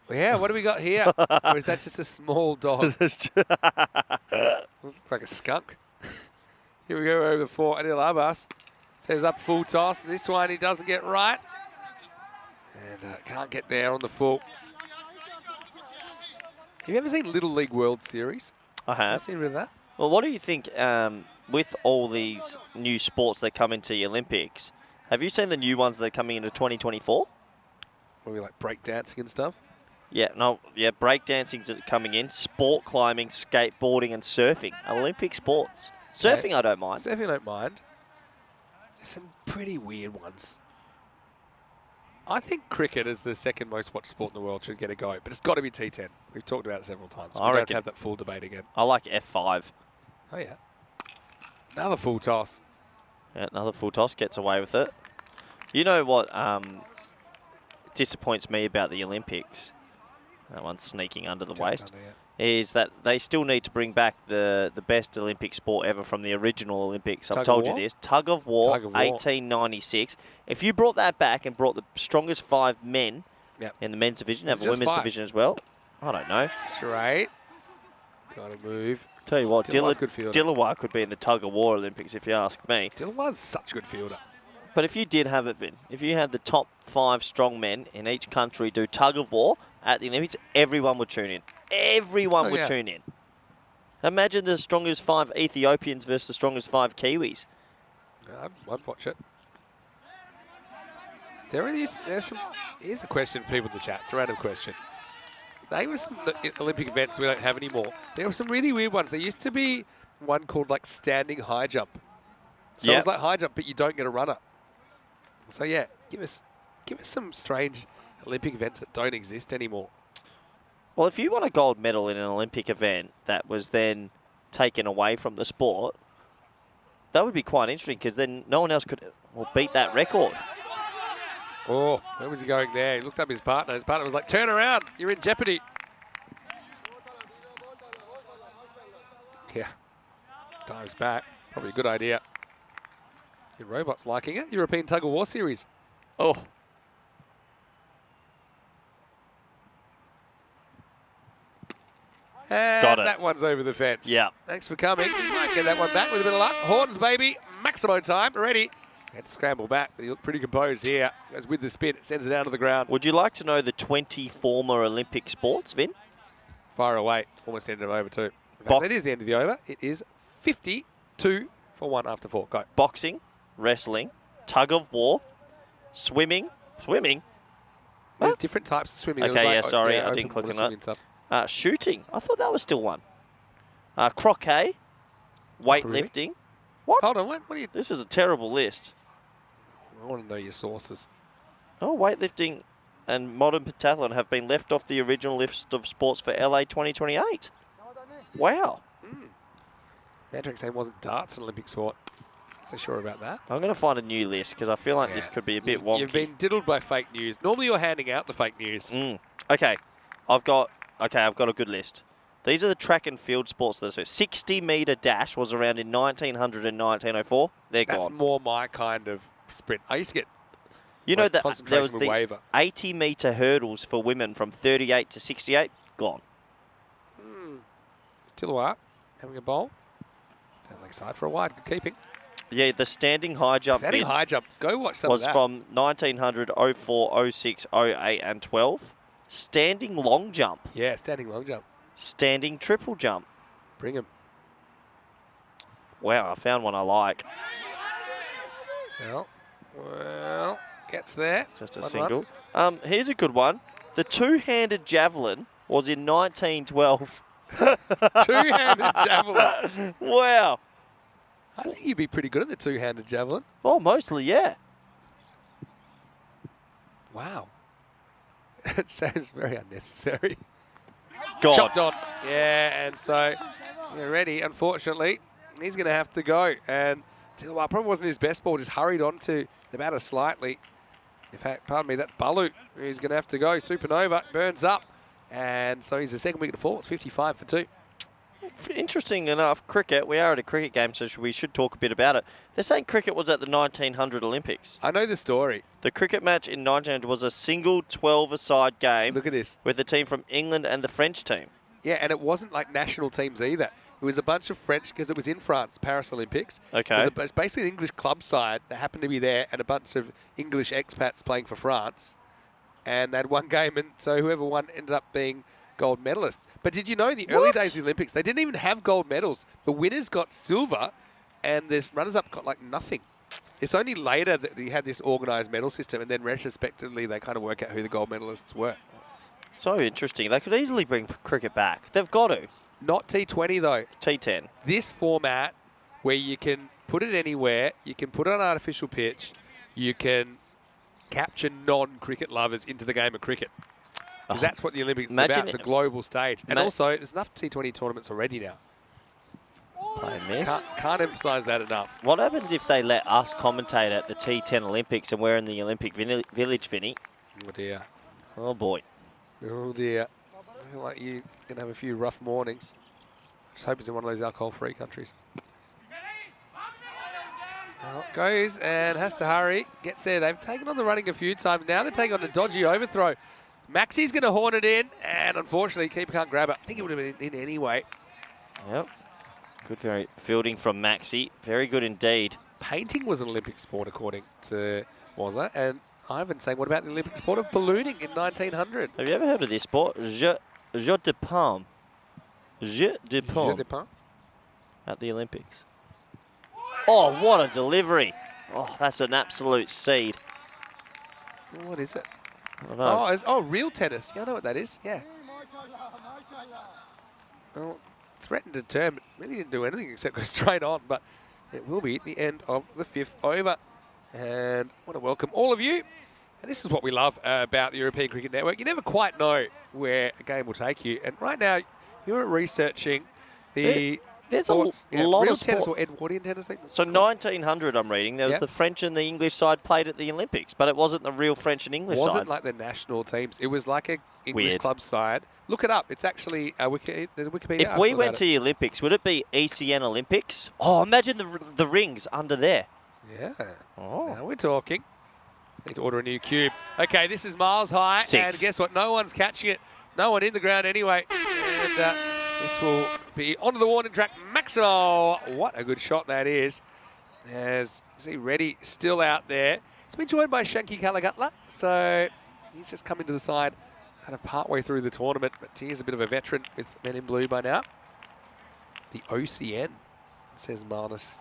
Well, yeah, what do we got here? Or is that just a small dog? Looks like a skunk. Here we go over for Adil Abbas. Says up full toss. This one he doesn't get right. And can't get there on the full. Have you ever seen Little League World Series? I have. Seen rid of that? Well, what do you think with all these new sports that come into the Olympics? Have you seen the new ones that are coming into 2024? Where we like break dancing and stuff? Yeah, breakdancing's coming in. Sport climbing, skateboarding, and surfing. Olympic sports. Surfing, I don't mind. Surfing I don't mind. There's some pretty weird ones. I think cricket is the second most watched sport in the world should get a go, but it's got to be T10. We've talked about it several times. I We reckon- don't have that full debate again. I like F5. Oh, yeah. Another full toss. Yeah, another full toss gets away with it. You know what disappoints me about the Olympics? That one's sneaking under the Just waist. under, yeah. Is that they still need to bring back the best Olympic sport ever from the original Olympics. I've Tug of told you war? this. Tug of War, Tug of war. 1896. If you brought that back and brought the strongest 5 men Yep. in the men's division, Is have it a just women's 5? division as well, I don't know. Straight. Got to move. Tell you what, Dillawar's good fielder. Dillawar could be in the Tug of War Olympics if you ask me. Dillawar's such a good fielder. But if you did have it, Vin, if you had the top 5 strong men in each country do Tug of War at the Olympics, everyone would tune in. Everyone would tune in. Imagine the strongest 5 Ethiopians versus the strongest 5 Kiwis. I'd watch it. There's some. Here's a question for people in the chat. It's a random question. Name some Olympic events we don't have anymore. There were some really weird ones. There used to be one called like standing high jump. So it was like high jump, but you don't get a runner. So yeah, give us some strange Olympic events that don't exist anymore. Well, if you won a gold medal in an Olympic event that was then taken away from the sport, that would be quite interesting because then no one else could beat that record. Oh, where was he going there? He looked up his partner. His partner was like, turn around, you're in jeopardy. Yeah, dives back. Probably a good idea. Your robot's liking it. European Tug of War Series. Oh, And Got it. that one's over the fence. Yeah. Thanks for coming. You might get that one back with a bit of luck. Horns, baby. Maximo time. Ready. Had to scramble back, but he looked pretty composed here. Goes with the spin. It sends it down to the ground. would you like to know the 20 former Olympic sports, Vin? Far away. Almost ended it over too. In Bo- fact, that is the end of the over. It is 52 for 1 after 4. Go. Boxing, wrestling, tug of war, swimming. Swimming? There's What? different types of swimming. Okay, There was yeah, sorry, I open didn't click water on that. swimming stuff. Shooting. I thought that was still one. Croquet, weightlifting. What? Hold on. What are you... This is a terrible list. I want to know your sources. Oh, weightlifting and modern pentathlon have been left off the original list of sports for LA 2028. Wow. Patrick saying wasn't darts an Olympic sport. Not so sure about that. I'm going to find a new list because I feel like this could be a bit wonky. You've been diddled by fake news. Normally you're handing out the fake news. Okay, I've got a good list. These are the track and field sports. 60-meter dash was around in 1900 and 1904. They're That's gone. more my kind of sprint. I used to get You know that there concentration was with the waiver. 80-meter hurdles for women from 38 to 68. Gone. Still up. Having a bowl. Down leg side for a wide. Good keeping. Yeah, the standing high jump Standing bit high jump. Go watch some was of that. from 1900, 04, 06, 08 and 12. Standing long jump. Yeah, standing long jump. Standing triple jump. Bring him. Wow, I found one I like. Well, gets there. Just a 1-1. single. Here's a good one. The two-handed javelin was in 1912. Two-handed javelin. Wow. I think you'd be pretty good at the two-handed javelin. Oh, mostly, yeah. Wow. It sounds very unnecessary. God. Chopped on. Yeah, and so they're ready. Unfortunately, he's going to have to go. And probably wasn't his best ball. Just hurried on to the batter slightly. In fact, pardon me, that's Balu. He's going to have to go. Supernova burns up. And so he's the second wicket to fall. It's 55 for 2. Interesting enough, cricket, we are at a cricket game, so we should talk a bit about it. They're saying cricket was at the 1900 Olympics. I know the story. The cricket match in 1900 was a single 12-a-side game Look at this. with the team from England and the French team. Yeah, and it wasn't like national teams either. It was a bunch of French, because it was in France, Paris Olympics. Okay. It was basically an English club side that happened to be there and a bunch of English expats playing for France. And they had one game, and so whoever won ended up being gold medalists. But did you know in the early days of the Olympics, they didn't even have gold medals. The winners got silver, and the runners-up got like nothing. It's only later that you had this organised medal system, and then retrospectively they kind of work out who the gold medalists were. So interesting. They could easily bring cricket back. They've got to. Not T20 though. T10. This format where you can put it anywhere, you can put it on an artificial pitch, you can capture non-cricket lovers into the game of cricket. Because that's what the Olympics is about. It's a global stage. And also, there's enough T20 tournaments already now. Play miss. Can't emphasise that enough. What happens if they let us commentate at the T10 Olympics and we're in the Olympic Village, Vinny? Oh dear. Oh boy. Oh dear. I feel like you're going to have a few rough mornings. Just hope it's in one of those alcohol-free countries. Well, goes and has to hurry. Gets there. They've taken on the running a few times. Now they're taking on the dodgy overthrow. Maxi's going to horn it in, and unfortunately, keeper can't grab it. I think it would have been in anyway. Yep. Good fielding from Maxi. Very good indeed. Painting was an Olympic sport, according to Wazza. And Ivan saying, what about the Olympic sport of ballooning in 1900? Have you ever heard of this sport? Jeu de paume. Jeu de paume. Jeu de paume. At the Olympics. Oh, what a delivery. Oh, that's an absolute seed. What is it? I don't know. Oh, real tennis. Yeah, I know what that is. Yeah. Well, threatened to turn, but really didn't do anything except go straight on. But it will be at the end of the 5th over. And I want to welcome all of you. And this is what we love about the European Cricket Network. You never quite know where a game will take you. And right now, you're researching the There's sports. a lot real of tennis sport. or Edwardian tennis. I think that's So called. 1900, I'm reading, there was Yep. the French and the English side played at the Olympics, but it wasn't the real French and English Wasn't side. like the national teams. It was like a English Weird. club side. Look it up. It's actually there's a Wikipedia. If we went to the Olympics, would it be ECN Olympics? Oh, imagine the rings under there. Yeah. Oh. Now we're talking. Need to order a new cube. Okay, this is miles high. 6. And guess what? No one's catching it. No one in the ground anyway. And this will be onto the warning track. Maximo. What a good shot that is. As you see Reddy still out there. He's been joined by Shanky Kalagutla. So he's just coming to the side kind of partway through the tournament. But he's a bit of a veteran with Men in Blue by now. The OCN, says Marnus,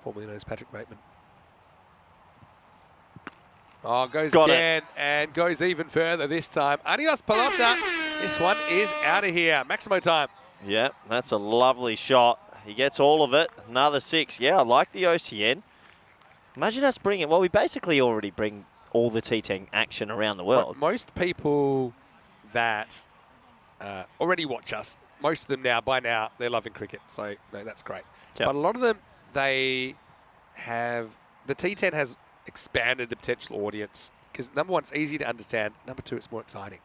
formerly known as Patrick Bateman. Oh, goes Got again and goes even further this time. Adios, Pelota. This one is out of here. Maximo time. Yeah, that's a lovely shot. He gets all of it. Another 6. Yeah, I like the OCN. Imagine us bringing, well, we basically already bring all the T10 action around the world. Most people that already watch us, most of them now, by now, they're loving cricket. So, that's great. Yep. But a lot of them, the T10 has expanded the potential audience because number one, it's easy to understand. Number two, it's more exciting.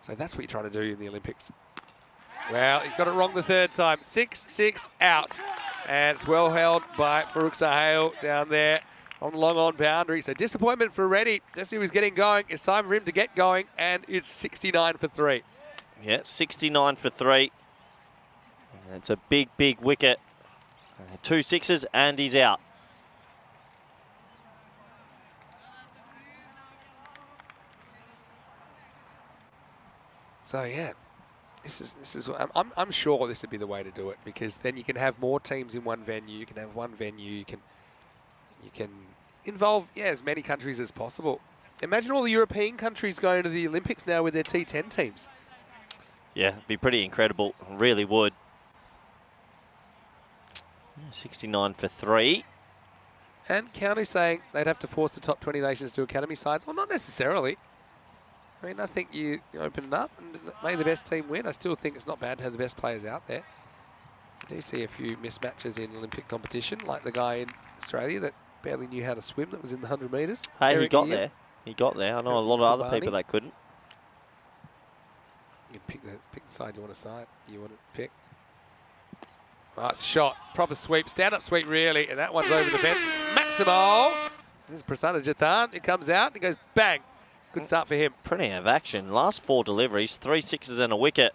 So that's what you're trying to do in the Olympics. Well, he's got it wrong the third time. 6-6 out. And it's well held by Farouk Sahel down there on the long on boundary. So disappointment for Reddy. Just he was getting going. It's time for him to get going. And it's 69 for 3. Yeah, 69 for 3. And it's a big, big wicket. 2 6s and he's out. So yeah, this is I'm sure this would be the way to do it because then you can have more teams in one venue. You can have one venue. You can involve as many countries as possible. Imagine all the European countries going to the Olympics now with their T10 teams. Yeah, it'd be pretty incredible. Really would. 69 for 3. And County's saying they'd have to force the top 20 nations to academy sides. Well, not necessarily. I mean, I think you open it up and make the best team win. I still think it's not bad to have the best players out there. I do see a few mismatches in Olympic competition, like the guy in Australia that barely knew how to swim that was in the 100 metres. Hey, Eric he got Ian. there. He got there. I know a lot of other people that couldn't. You can pick the side you want to pick. Nice shot. Proper sweep. Stand-up sweep, really. And that one's over the fence. Maximo. This is Prasanna Jathan. It comes out. It goes bang. Good start for him. Plenty of action. Last 4 deliveries, 3 6s and a wicket.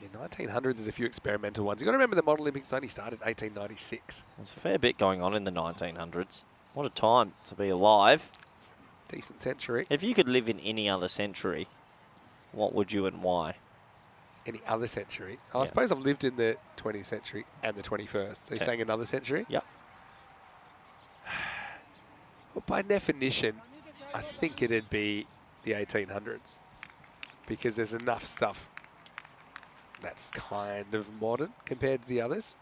Yeah, 1900s is a few experimental ones. You've got to remember the Model Olympics only started in 1896. There's a fair bit going on in the 1900s. What a time to be alive. Decent century. If you could live in any other century, what would you and why? Any other century? Oh, Yeah. I suppose I've lived in the 20th century and the 21st. So you're Yeah. saying another century? Yep. Well, by definition, I think it'd be the 1800s because there's enough stuff that's kind of modern compared to the others.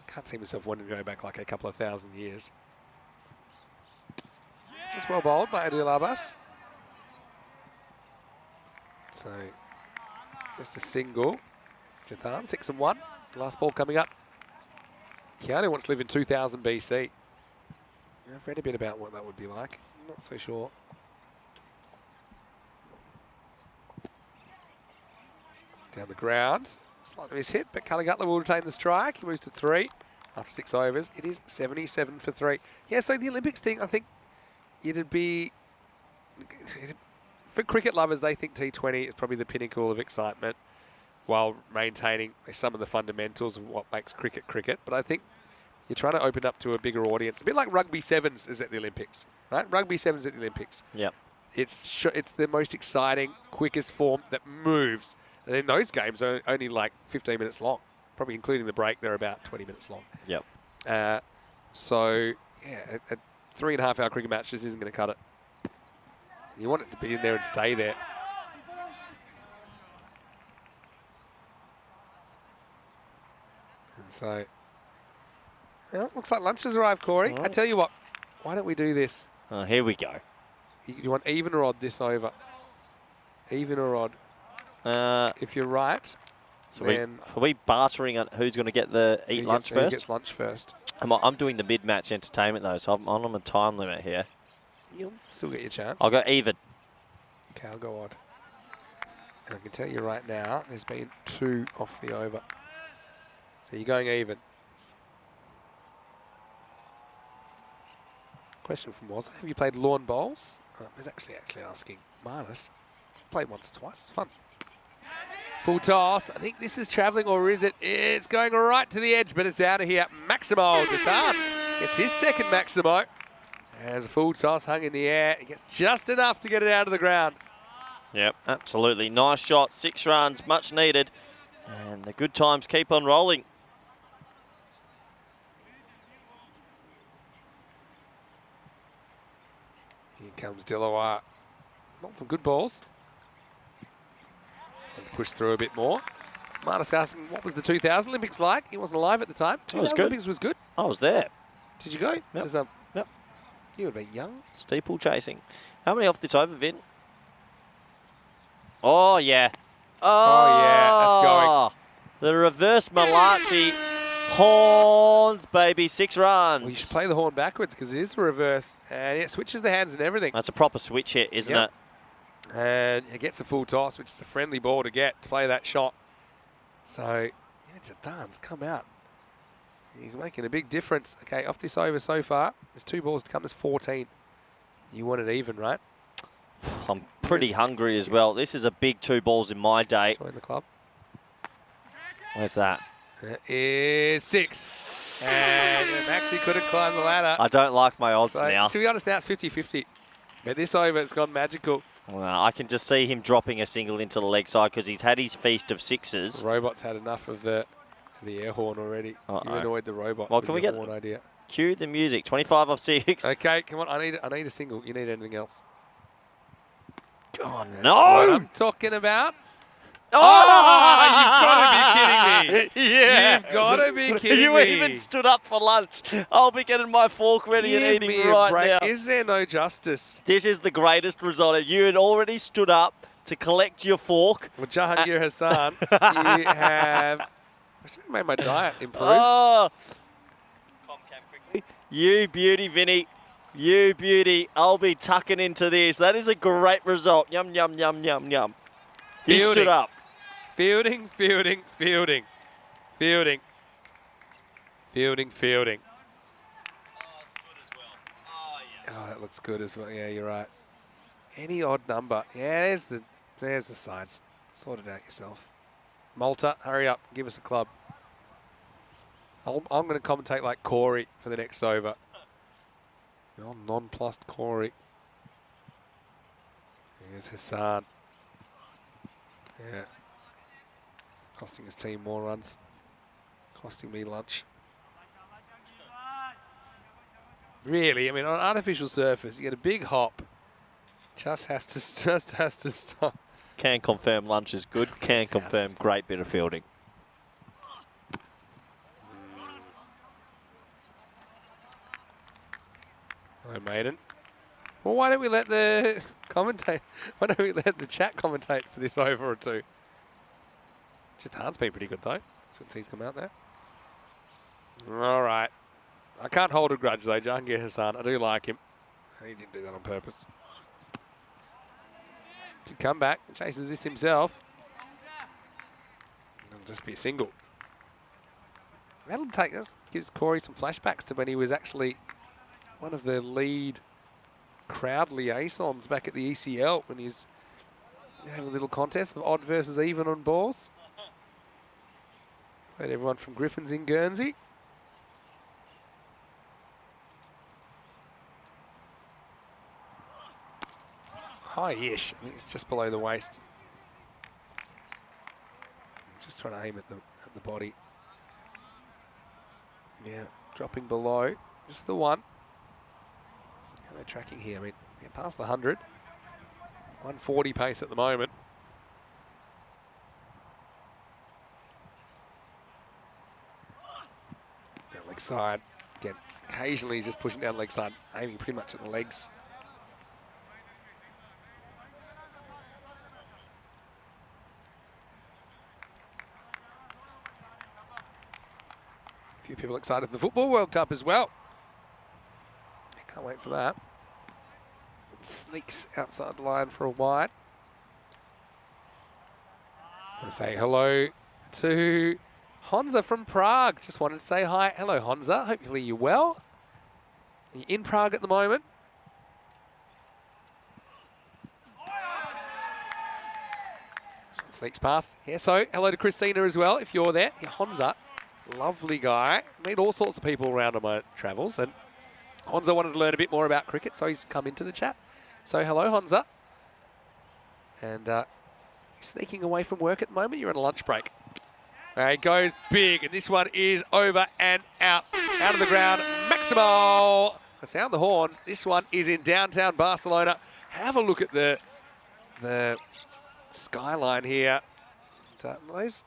Can't see myself wanting to go back like a couple of thousand years. That's well bowled by Adil Abbas. So, just a single. Jathan, 6 and 1. Last ball coming up. Keanu wants to live in 2000 BC. I've read a bit about what that would be like. Not so sure. Down the ground. Slight miss hit, but Kalagutla will retain the strike. He moves to 3 after 6 overs. It is 77 for 3. Yeah, so the Olympics thing, I think it'd be... For cricket lovers, they think T20 is probably the pinnacle of excitement while maintaining some of the fundamentals of what makes cricket cricket. But I think you're trying to open up to a bigger audience. A bit like rugby sevens is at the Olympics, right? Rugby sevens at the Olympics. Yep. It's the most exciting, quickest form that moves. And then those games are only like 15 minutes long. Probably including the break, they're about 20 minutes long. Yep. So, yeah, a 3.5 hour cricket match just isn't going to cut it. You want it to be in there and stay there. And so, well, looks like lunch has arrived, Corey. I tell you what, why don't we do this? Here we go. You want even or odd this over? Even or odd? If you're right, So then are we bartering on who's going to get the eat lunch who first? gets lunch first. I'm doing the mid-match entertainment though, so I'm on a time limit here. You'll still get your chance. I'll go even. Okay, I'll go odd. And I can tell you right now, there's been 2 off the over. So you're going even. Question from was, have you played lawn bowls? He's actually asking Marnus. Played once or twice. It's fun. Full toss. I think this is travelling, or is it? It's going right to the edge, but it's out of here. Maximo Gathard gets his second Maximo. As a full toss hung in the air. He gets just enough to get it out of the ground. Yep, absolutely. Nice shot. 6 runs, much needed. And the good times keep on rolling. Here comes Dilawar. Not some good balls. Let's push through a bit more. Marnus asking, what was the 2000 Olympics like? He wasn't alive at the time. 2000 Olympics was good. I was there. Did you go? Yep. Yep. You would have been young. Steeple chasing. How many off this over, Vin? Oh, yeah. Oh, yeah, that's The reverse Malachi. Horns, baby. 6 runs. Well, you should play the horn backwards because it is the reverse. And it switches the hands and everything. That's a proper switch hit, isn't it? And it gets a full toss, which is a friendly ball to get to play that shot. So, Jadan's come out. He's making a big difference. Okay, off this over so far, there's 2 balls to come. There's 14. You want it even, right? I'm pretty hungry as well. This is a big 2 balls in my day. Join the club. Where's that? That is 6. And Maxi couldn't climb the ladder. I don't like my odds So, now. to be honest, now it's 50-50. But this over, it's gone magical. Well, I can just see him dropping a single into the leg side because he's had his feast of 6s. The robot's had enough of the air horn already. You annoyed the robot. Well, with can we your get horn idea? Cue the music. 25 off 6. Okay, come on. I need a single. You need anything else? Oh, That's no! what I'm talking about. Oh, you've got to be kidding me. Yeah. You've got to be kidding You me. even stood up for lunch. I'll be getting my fork ready and Give me eating a right break. now. Is there no justice? This is the greatest result. You had already stood up to collect your fork. Well, Jahangir Hassan, you have... I made my diet improve. Oh. You beauty, Vinny. You beauty. I'll be tucking into this. That is a great result. Yum, yum, yum, yum, yum. He Fielding. stood up. Fielding, fielding, fielding. Fielding. Fielding, fielding. Oh, it's good as well. Oh, yeah. Oh, that looks good as well. Yeah, you're right. Any odd number. Yeah, there's the sides. Sort it out yourself. Malta, hurry up. Give us a club. I'm going to commentate like Corey for the next over. Oh, nonplussed Corey. Here's Hassan. Yeah. Costing his team more runs. Costing me lunch. Really, I mean, on an artificial surface, you get a big hop. Just has to stop. Can confirm lunch is good. Can confirm great bit of fielding. Hello, maiden. Well, why don't we let the commentate? Why don't we let the chat commentate for this over or 2? Jatan's been pretty good though since he's come out there. All right, I can't hold a grudge though. Jahangir Hassan, I do like him. He didn't do that on purpose. Could come back, chases this himself. It'll just be a single. That'll take us. Gives Corey some flashbacks to when he was actually one of the lead crowd liaisons back at the ECL when he's having a little contest of odd versus even on balls. Played everyone from Griffins in Guernsey. High-ish. I think it's just below the waist. Just trying to aim at the body. Yeah, dropping below. Just the one. How are they tracking here? I mean, get past the 100. 140 pace at the moment. Down leg side. Again, occasionally he's just pushing down leg side, aiming pretty much at the legs. A few people excited for the Football World Cup as well. Can't wait for that. Sneaks outside the line for a wide. I want to say hello to Honza from Prague. Just wanted to say hi. Hello, Honza. Hopefully you're well. You're in Prague at the moment. This one sneaks past. Yeah, so hello to Christina as well, if you're there. Yeah, Honza, lovely guy. Meet all sorts of people around on my travels, and Honza wanted to learn a bit more about cricket, so he's come into the chat. So hello, Honza. And sneaking away from work at the moment. You're on a lunch break. It goes big, and this one is over and out. Out of the ground, Maximo. Sound the horns. This one is in downtown Barcelona. Have a look at the skyline here. Those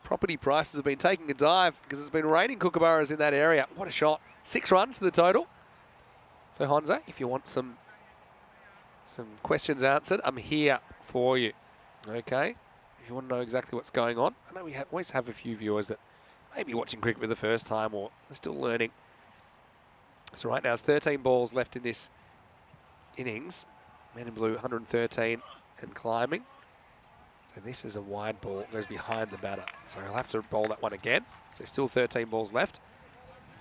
property prices have been taking a dive because it's been raining kookaburras in that area. What a shot. 6 runs to the total. So Honza, if you want some questions answered, I'm here for you. Okay? If you want to know exactly what's going on. I know we always have a few viewers that may be watching cricket for the first time or they're still learning. So right now, there's 13 balls left in this innings. Man in blue, 113 and climbing. So this is a wide ball, goes behind the batter. So he'll have to bowl that one again. So still 13 balls left.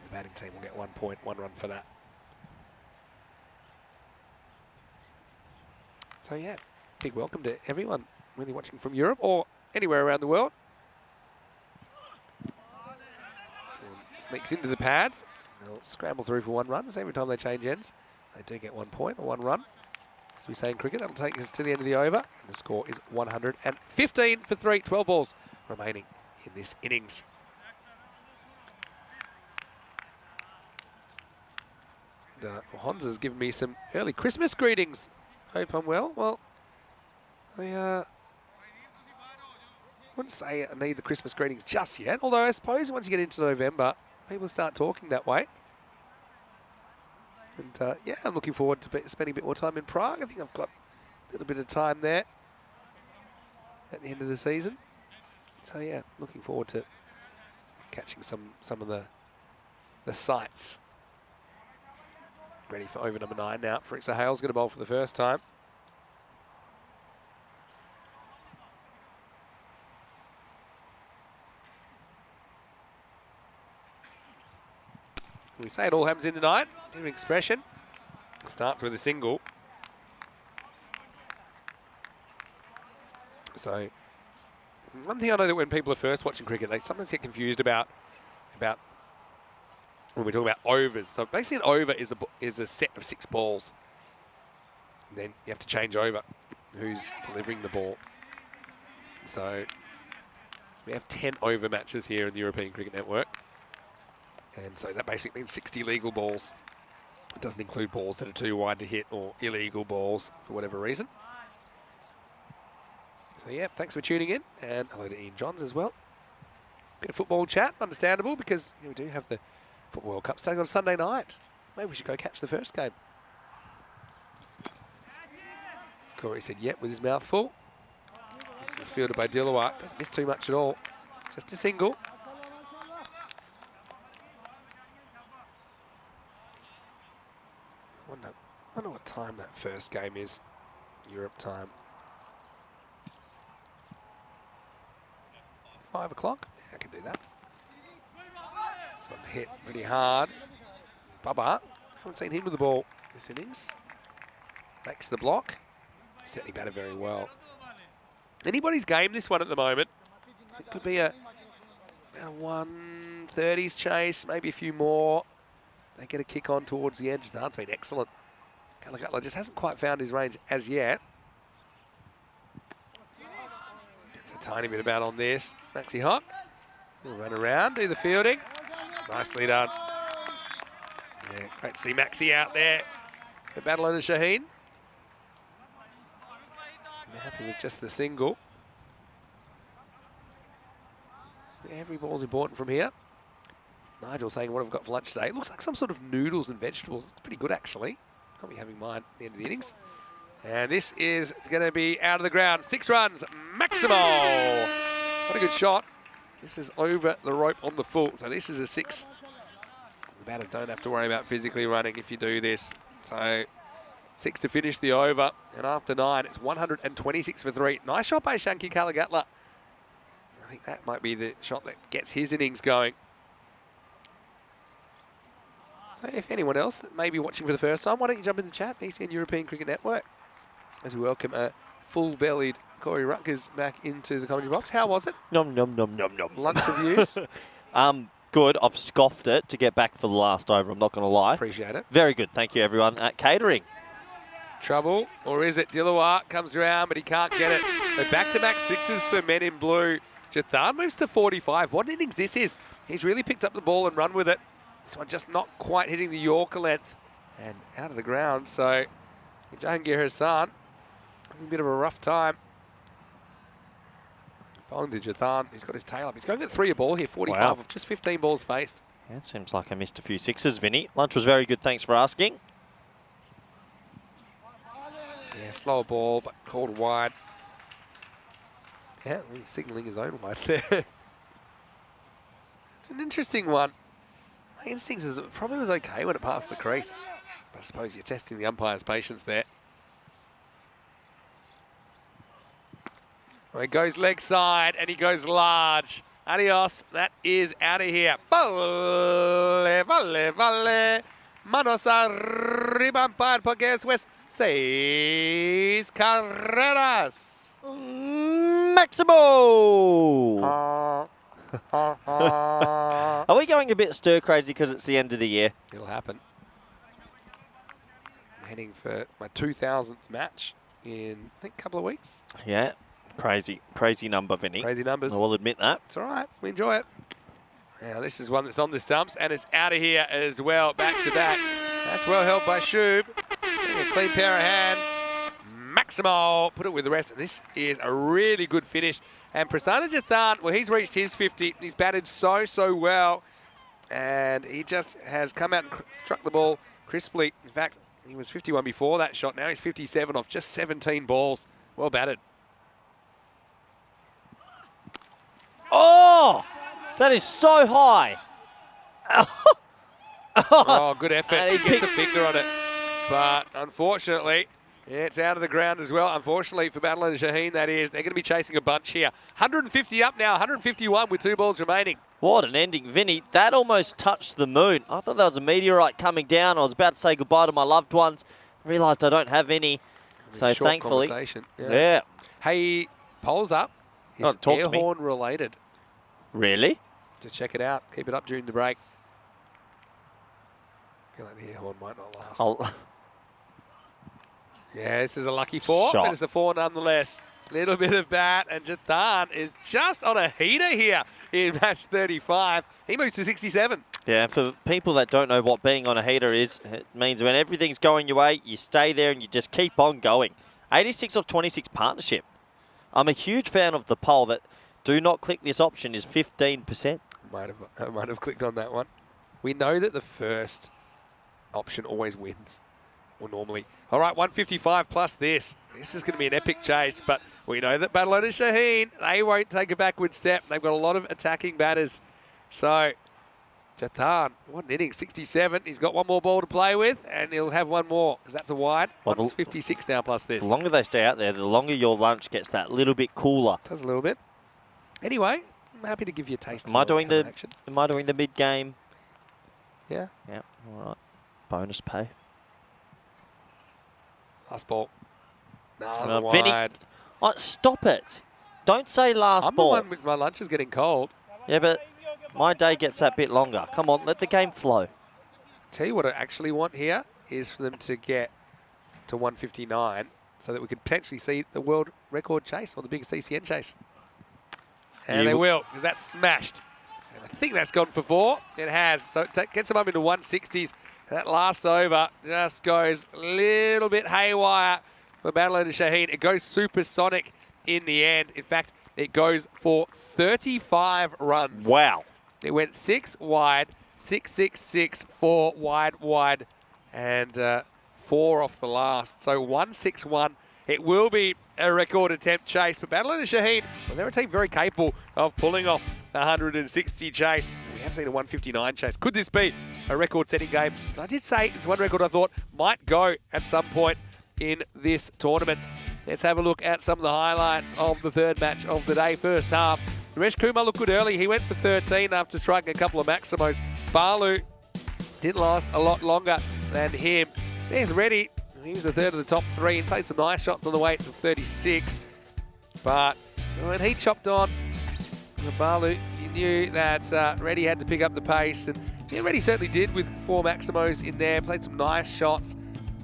The batting team will get 1 point, 1 run for that. So yeah, big welcome to everyone really watching from Europe or anywhere around the world. So sneaks into the pad. They'll scramble through for 1 run. So every time they change ends, they do get 1 point or 1 run. As we say in cricket, that'll take us to the end of the over. And the score is 115 for 3. 12 balls remaining in this innings. And, Honza's given me some early Christmas greetings. Hope I'm well. Well, I wouldn't say I need the Christmas greetings just yet. Although I suppose once you get into November, people start talking that way. And yeah, I'm looking forward to spending a bit more time in Prague. I think I've got a little bit of time there at the end of the season. So yeah, looking forward to catching some of the sights. Ready for over number 9 now. Frixa Hale's going to bowl for the first time. We say it all happens in the ninth. Bit of expression. Starts with a single. So, one thing I know that when people are first watching cricket, they sometimes get confused about when we talk about overs. So basically an over is a set of 6 balls. And then you have to change over who's delivering the ball. So we have 10 over matches here in the European Cricket Network. And so that basically means 60 legal balls. It doesn't include balls that are too wide to hit or illegal balls for whatever reason. So yeah, thanks for tuning in. And hello to Ian Johns as well. Bit of football chat, understandable, because we do have the Football World Cup starting on Sunday night. Maybe we should go catch the first game. Corey said yep with his mouth full. This is fielded by Dilawar. Doesn't miss too much at all. Just a single. I wonder what time that first game is. Europe time. 5 o'clock? Yeah, I can do that. This one's hit pretty hard. Bubba, haven't seen him with the ball this innings. Makes the block. Certainly batted very well. Anybody's game, this one at the moment. It could be a 130s chase, maybe a few more. They get a kick on towards the edge. That's been excellent. Kalagutla just hasn't quite found his range as yet. Gets a tiny bit of bat on this. Maxi Hawk. He'll run around, do the fielding. Nicely done. Yeah, great to see Maxi out there. The battle over Shaheen. They're happy with just the single. Every ball's important from here. Nigel saying, what have we got for lunch today? It looks like some sort of noodles and vegetables. It's pretty good, actually. I'll be having mine at the end of the innings. And this is going to be out of the ground. 6 runs, Maximo. What a good shot. This is over the rope on the full. So this is a 6. The batters don't have to worry about physically running if you do this. So 6 to finish the over. And after 9, it's 126 for 3. Nice shot by Shanky Kalagutla. I think that might be the shot that gets his innings going. So if anyone else that may be watching for the first time, why don't you jump in the chat, ECN European Cricket Network, as we welcome a full-bellied Corey Rutgers back into the commentary box. How was it? Nom, nom, nom, nom, nom. Lunch reviews? Good. I've scoffed it to get back for the last over, I'm not going to lie. Appreciate it. Very good. Thank you, everyone at catering. Trouble, or is it Dilawar comes around, but he can't get it. So back-to-back sixes for men in blue. Jathan moves to 45. What innings this is. He's really picked up the ball and run with it. This one just not quite hitting the Yorker length and out of the ground. So Jahangir Hassan, a bit of a rough time. He's bowling to Jathan. He's got his tail up. He's going at 3 a ball here, 45 Wow. of just 15 balls faced. Yeah, it seems like I missed a few sixes, Vinny. Lunch was very good. Thanks for asking. Yeah, slower ball, but called wide. Yeah, he's signalling his own wide there. It's an interesting one. My instincts is it probably was okay when it passed the crease. But I suppose you're testing the umpire's patience there. Well, he goes leg side and he goes large. Adios, that is out of here. Vale, vale, vale. Manos arriba, umpire, porque es West. 6 carreras. Maximo! Are we going a bit stir crazy because it's the end of the year? It'll happen. I'm heading for my 2000th match in, I think, a couple of weeks. Yeah, crazy number, Vinny. Crazy numbers. I will admit that. It's all right. We enjoy it. Now, this is one that's on the stumps, and it's out of here as well, back to back. That's well held by Shub. A clean pair of hands. Maximo put it with the rest. And this is a really good finish. And Prasanna Jathan, well, he's reached his 50. He's batted so well. And he just has come out and struck the ball crisply. In fact, he was 51 before that shot. Now he's 57 off just 17 balls. Well batted. Oh! That is so high. Oh, good effort. And He he gets a finger on it. But unfortunately, it's out of the ground as well. Unfortunately for Barcelona Shaheen, that is. They're going to be chasing a bunch here. 150 up now, 151 with 2 balls remaining. What an ending, Vinny. That almost touched the moon. I thought that was a meteorite coming down. I was about to say goodbye to my loved ones. Realised I don't have any. So Short thankfully. conversation. Yeah. Hey, polls up. Oh, It's talk air to me. horn related. Really? Just check it out. Keep it up during the break. I feel like the air horn might not last. Yeah, this is a lucky 4, Shot. but it's a 4 nonetheless. Little bit of bat, and Jathan is just on a heater here in match 35. He moves to 67. Yeah, for people that don't know what being on a heater is, it means when everything's going your way, you stay there and you just keep on going. 86 of 26 partnership. I'm a huge fan of the poll that do not click this option is 15%. I might have clicked on that one. We know that the first option always wins, or normally. All right, 155 plus this. This is going to be an epic chase, but we know that Barcelona Shaheen, they won't take a backward step. They've got a lot of attacking batters. So, Jathan, what an inning, 67. He's got one more ball to play with, and he'll have one more, because that's a wide. Well, One's 56 now plus this. The longer they stay out there, the longer your lunch gets that little bit cooler. Does a little bit. Anyway, I'm happy to give you a taste Am I of doing the the action. Am I doing the mid game? Yeah. Yeah. All right. Bonus pay. Last ball. No, Vinny, wide. oh, stop it! Don't say last I'm ball. the one with my lunch is getting cold. Yeah, but my day gets that bit longer. Come on, let the game flow. Tell you what I actually want here is for them to get to 159 so that we could potentially see the world record chase or the biggest ECN chase. And they will, because that's smashed. And I think that's gone for 4. It has. So it gets them up into 160s. That last over just goes a little bit haywire for Barcelona Shaheen. It goes supersonic in the end. In fact, it goes for 35 runs. Wow. It went 6 wide, 6, 6, 6, 4 wide, and 4 off the last. So 161. It will be a record attempt chase, but Barcelona Shaheen, well, they're a team very capable of pulling off the 160 chase. We have seen a 159 chase. Could this be a record-setting game? And I did say it's one record I thought might go at some point in this tournament. Let's have a look at some of the highlights of the third match of the day, first half. Naresh Kumar looked good early. He went for 13 after striking a couple of maximos. Balu didn't last a lot longer than him. Seth Reddy, he was the third of the top three and played some nice shots on the way to 36. But when he chopped on Balu, you knew that Reddy had to pick up the pace. And yeah, Reddy certainly did with 4 Maximos in there, played some nice shots.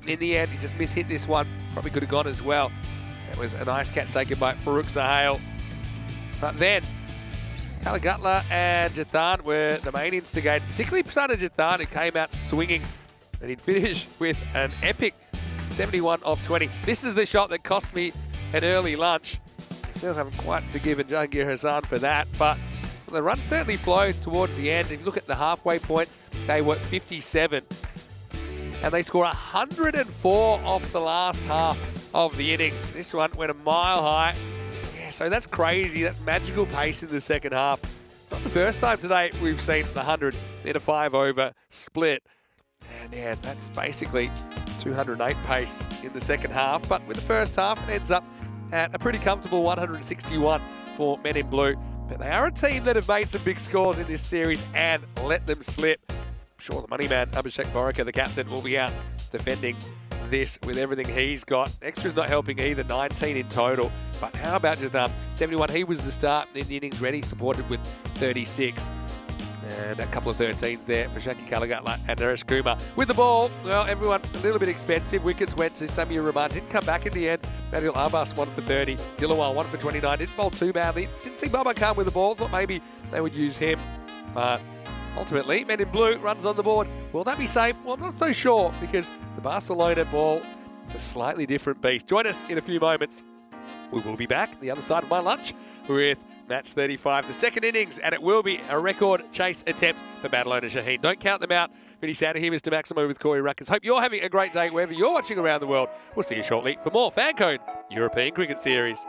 In the end, he just mishit this one. Probably could have gone as well. It was a nice catch taken by Farouk Sahel. But then, Kalagutla and Jathan were the main instigators, particularly Prasanna Jathan, who came out swinging. And he'd finish with an epic 71 off 20. This is the shot that cost me an early lunch. I still haven't quite forgiven Jahangir Hassan for that, but the run certainly flowed towards the end. If you look at the halfway point, they were 57. And they score 104 off the last half of the innings. This one went a mile high. Yeah, so that's crazy. That's magical pace in the second half. Not the first time today we've seen the 100 in a 5-over split. And yeah, that's basically 208 pace in the second half. But with the first half, it ends up at a pretty comfortable 161 for Men in Blue. But they are a team that have made some big scores in this series and let them slip. I'm sure the money man, Abhishek Borika, the captain, will be out defending this with everything he's got. Extra's not helping either, 19 in total. But how about Jathan? 71, he was the start in the innings ready, supported with 36. And a couple of 13s there for Shanky Kalagutla and Naresh Kumar. With the ball, well, everyone a little bit expensive. Wickets went to Samir Rahman. Didn't come back in the end. Adil Abbas 1 for 30. Dilawal 1 for 29. Didn't bowl too badly. Didn't see Baba Khan with the ball. Thought maybe they would use him. But ultimately, Men in Blue runs on the board. Will that be safe? Well, I'm not so sure because the Barcelona ball is a slightly different beast. Join us in a few moments. We will be back the other side of my lunch with match 35, the second innings, and it will be a record chase attempt for Badalona Shaheen. Don't count them out. Pretty sad to hear Mr. Maximo with Corey Ruckers. Hope you're having a great day wherever you're watching around the world. We'll see you shortly for more FanCode European Cricket Series.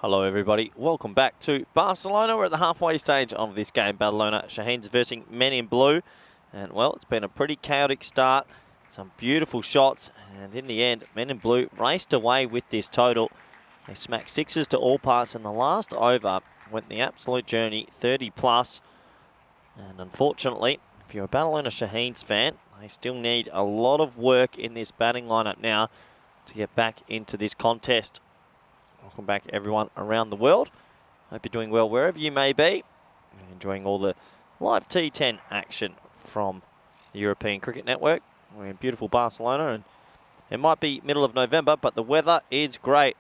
Hello everybody, welcome back to Barcelona. We're at the halfway stage of this game, Barcelona Shaheens versus Men in Blue. And well, it's been a pretty chaotic start, some beautiful shots, and in the end, Men in Blue raced away with this total. They smacked sixes to all parts, and the last over went the absolute journey, 30 plus. And unfortunately, if you're a Barcelona Shaheens fan, they still need a lot of work in this batting lineup now to get back into this contest. Welcome back everyone around the world. Hope you're doing well wherever you may be. Enjoying all the live T10 action from the European Cricket Network. We're in beautiful Barcelona and it might be middle of November, but the weather is great.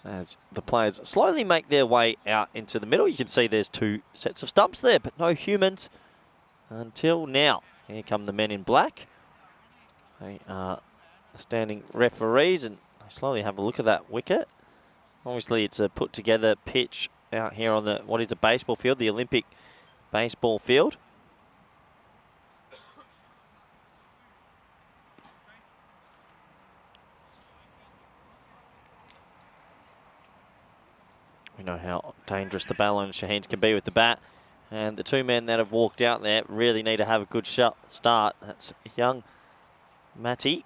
As the players slowly make their way out into the middle. You can see there's two sets of stumps there, but no humans until now. Here come the men in black. They are the standing referees, and they slowly have a look at that wicket. Obviously, it's a put-together pitch out here on the what is a baseball field, the Olympic baseball field. We know how dangerous the Barcelona Shaheens can be with the bat. And the two men that have walked out there really need to have a good start. That's young Mati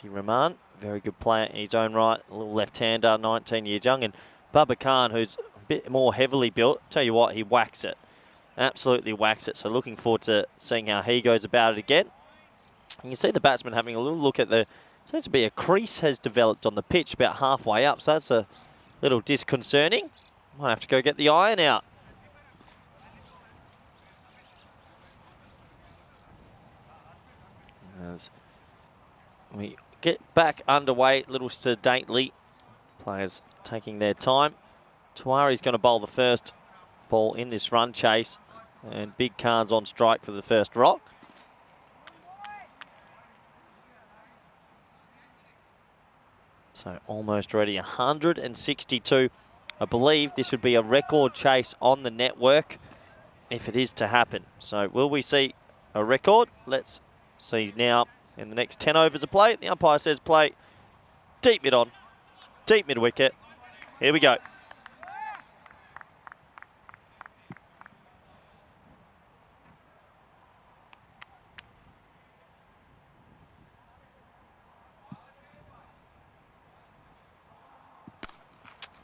Rahman, very good player in his own right. A little left-hander, 19 years young. And Baba Khan, who's a bit more heavily built. Tell you what, he whacks it. Absolutely whacks it. So looking forward to seeing how he goes about it again. And you see the batsman having a little look at the... Seems to be a crease has developed on the pitch about halfway up. So that's a little disconcerting. Might have to go get the iron out. As we get back underway, a little sedately. Players taking their time. Tawari's going to bowl the first ball in this run chase. And Big Khan's on strike for the first rock. So almost ready, 162. I believe this would be a record chase on the network if it is to happen. So will we see a record? Let's see now in the next 10 overs of play. The umpire says play deep mid on, deep mid wicket. Here we go.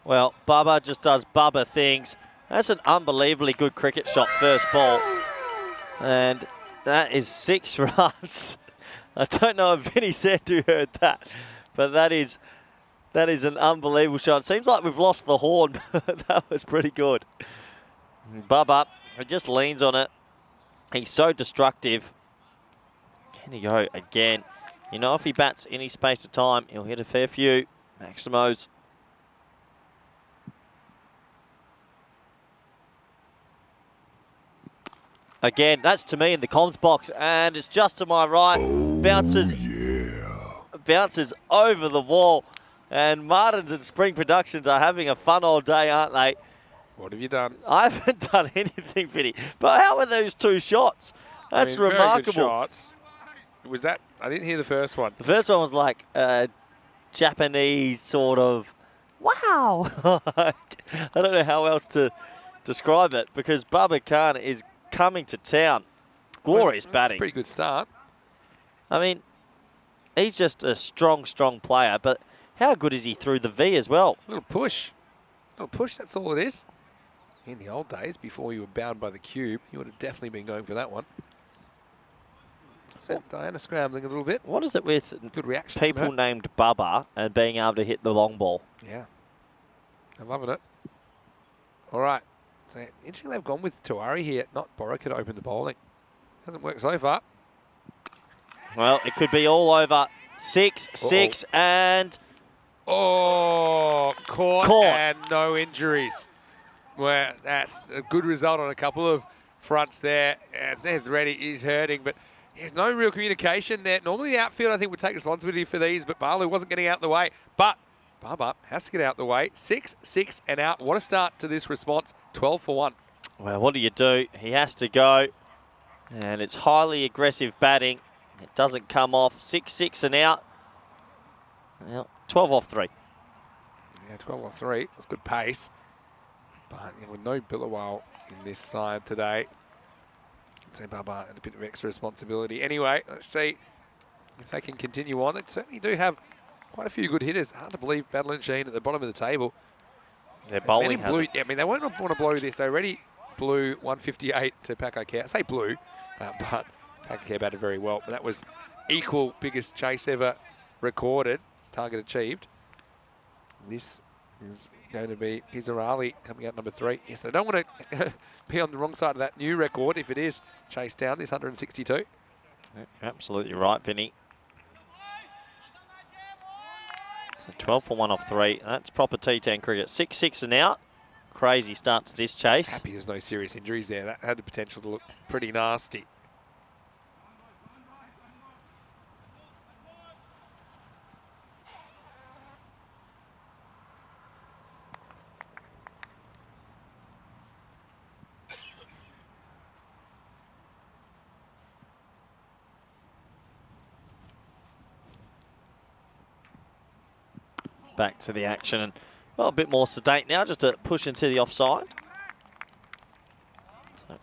Well, Bubba just does Bubba things. That's an unbelievably good cricket shot, first ball. And that is 6 runs. I don't know if Vinny Sandu heard that, but that is an unbelievable shot. Seems like we've lost the horn, but that was pretty good. Bubba just leans on it. He's so destructive. Can he go again? You know, if he bats any space of time, he'll hit a fair few. Maximos. Again, that's to me in the comms box, and it's just to my right. Bounces over the wall. And Martins and Spring Productions are having a fun old day, aren't they? What have you done? I haven't done anything, Vinny. But how are those two shots? That's remarkable. Very good shots. Was that? I didn't hear the first one. The first one was like Japanese sort of, wow. I don't know how else to describe it, because Baba Khan is coming to town. Glorious batting. Pretty good start. I mean, he's just a strong player, but how good is he through the V as well? A little push. That's all it is. In the old days, before you were bound by the cube, you would have definitely been going for that one. So Diana scrambling a little bit. What is it with good reaction people named Bubba and being able to hit the long ball? Yeah. I'm loving it. All right. So interesting they've gone with Tawari here, not Borok to open the bowling. Hasn't worked so far. Well, it could be all over. 6, and... Oh, caught and no injuries. Well, that's a good result on a couple of fronts there. And Zed's ready, he's hurting, but there's no real communication there. Normally the outfield, I think, would take responsibility for these, but Barlow wasn't getting out the way. But Baba has to get out the way. 6, and out. What a start to this response. 12 for 1. Well, what do you do? He has to go. And it's highly aggressive batting. It doesn't come off. 6-6 and out. Well, 12 off 3. Yeah, 12 off 3. That's good pace. But with no Billawal in this side today, I'd say Baba had a bit of extra responsibility. Anyway, let's see if they can continue on. They certainly do have quite a few good hitters. Hard to believe Battle and Sheen at the bottom of the table. Their bowling blew, hasn't. I mean, they won't want to blow this. They already blew 158 to Pakokea. I say blew, but Pakokea batted very well. But that was equal biggest chase ever recorded, target achieved. This is going to be Gizarali coming out number 3. Yes, they don't want to be on the wrong side of that new record if it is chased down, this 162. You're absolutely right, Vinny. So 12 for 1 off 3. That's proper T10 cricket. 6-6 and out. Crazy start to this chase. Happy there's no serious injuries there. That had the potential to look pretty nasty. Back to the action and, well, a bit more sedate now, just to push into the offside. So,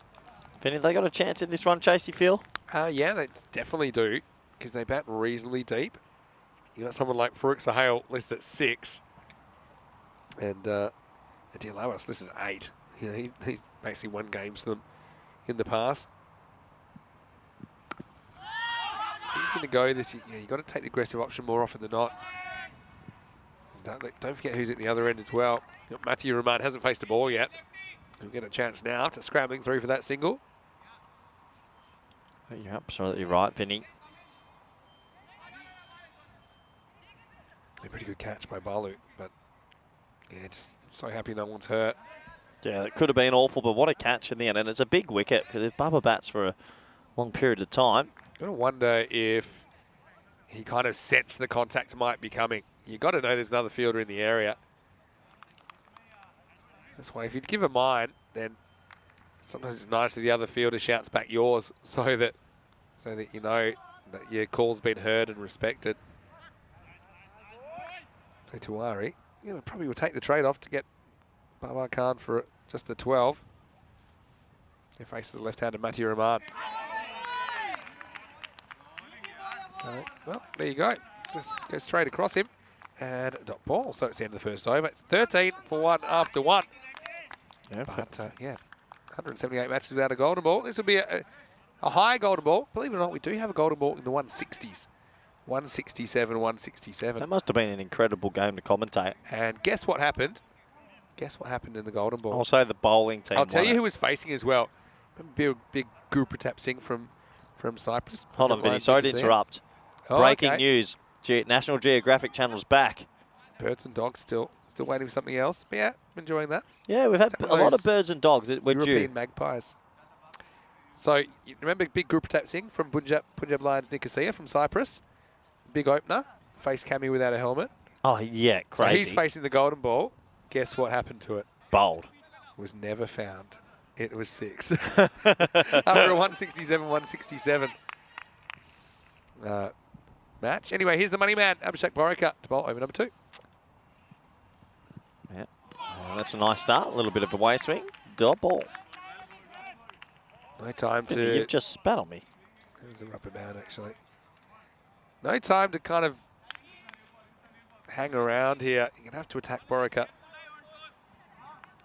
Vinny, they got a chance in this run chase, you feel? Yeah, they definitely do, because they bat reasonably deep. You got someone like Farouk Sahel listed at 6, and Adialawas listed at 8. You know, he's basically won games for them in the past. If you're going to go this, you've got to take the aggressive option more often than not. Don't forget who's at the other end as well. Matthew Rahman hasn't faced a ball yet. He'll get a chance now after scrambling through for that single. You're absolutely right, Vinny. A pretty good catch by Balu, but yeah, just so happy no one's hurt. Yeah, it could have been awful, but what a catch in the end. And it's a big wicket, because if Bubba bats for a long period of time. I've got to wonder if he kind of sensed the contact might be coming. You've got to know there's another fielder in the area. That's why if you'd give a mine, then sometimes it's nice if the other fielder shouts back yours so that you know that your call's been heard and respected. So Tuari, probably will take the trade-off to get Babar Khan for just the 12. He faces left-handed Matthew Rahman. Well, there you go. Just go straight across him. And a dot ball. So it's the end of the first over. It's 13 for 1 after 1. Yeah, but, 178 matches without a golden ball. This will be a high golden ball. Believe it or not, we do have a golden ball in the 160s. 167, 167. That must have been an incredible game to commentate. And guess what happened? Guess what happened in the golden ball? I'll say the bowling team. I'll tell you who was facing as well. Big Gurpratap Singh from Cyprus. Hold on, Vinny. Sorry to interrupt. Breaking news. National Geographic Channel's back. Birds and dogs still waiting for something else. But yeah, I'm enjoying that. Yeah, we've had a lot of birds and dogs. We're European due. magpies. So you remember big Gurpratap Singh from Punjab Lions Nicosia from Cyprus? Big opener. Face cami without a helmet. Oh, yeah, crazy. So he's facing the golden ball. Guess what happened to it? Bowled. Was never found. It was 6. After a 167, 167 match. Anyway, here's the money man, Abhishek Borika, to bowl over number 2. Yeah, that's a nice start. A little bit of a way swing. Dot ball. No time Vinny, to... You've just spat on me. It was a rubber band, actually. No time to kind of hang around here. You're going to have to attack Borika.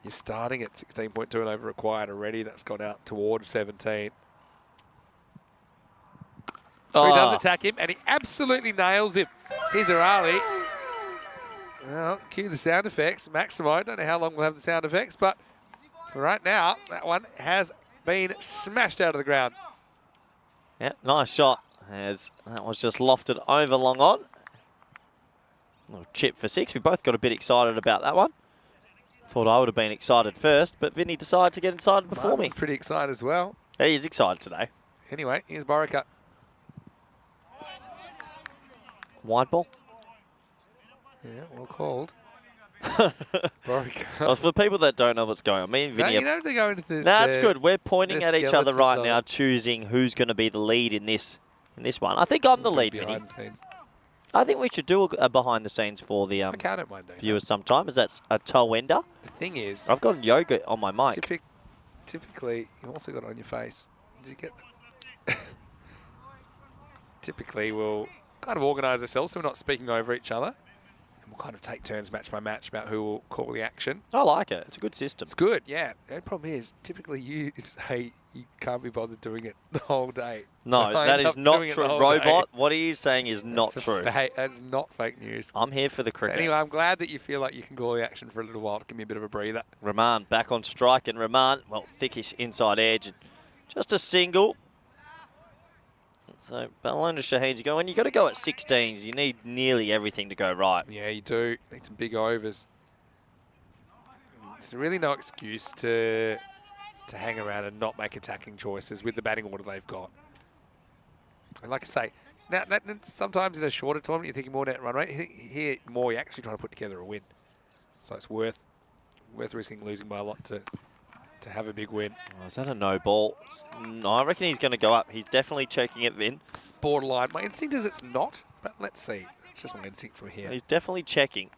You're starting at 16.2 and over required already. That's gone out towards 17. So he does attack him, and he absolutely nails him. Here's Arali. Well, cue the sound effects. Maximo, I don't know how long we'll have the sound effects, but for right now, that one has been smashed out of the ground. Yeah, nice shot. As that was just lofted over long on. Little chip for 6. We both got a bit excited about that one. Thought I would have been excited first, but Vinny decided to get excited before me. He's pretty excited as well. He is excited today. Anyway, here's Borika. Wide ball. Yeah, well called. Well, for people that don't know what's going on, me and No, Vinny you don't have to go into the... Nah, it's good. We're pointing at each other skeletons right of now, it. choosing who's going to be the lead in this one. I think I'm the lead, Vinny. Behind the scenes. I think we should do a behind the scenes for the Okay, I don't mind doing viewers sometime. Is that a toe ender? that. The thing is, I've got yogurt on my mic. typically, you've also got it on your face. Did you get that? Typically, we'll kind of organise ourselves so we're not speaking over each other. And we'll kind of take turns match by match about who will call the action. I like it. It's a good system. It's good, yeah. The only problem is, typically you say you can't be bothered doing it the whole day. No, So I that end is up not doing it true. the whole Robot, day. what are you saying is not true. That's not fake news. I'm here for the cricket. Anyway, I'm glad that you feel like you can call the action for a little while to give me a bit of a breather. Rahman back on strike, and Rahman, well, thickish inside edge. Just a single. So, Barcelona Shaheen's going, when you've got to go at 16s, you need nearly everything to go right. Yeah, you do. Need some big overs. There's really no excuse to hang around and not make attacking choices with the batting order they've got. And like I say, now sometimes in a shorter tournament you're thinking more net run rate. Here, more you're actually trying to put together a win. So it's worth risking losing by a lot to have a big win. Oh, is that a no ball? No, I reckon he's going to go up. He's definitely checking it, Vin. It's borderline. My instinct is it's not, but let's see. It's just my instinct from here. He's definitely checking.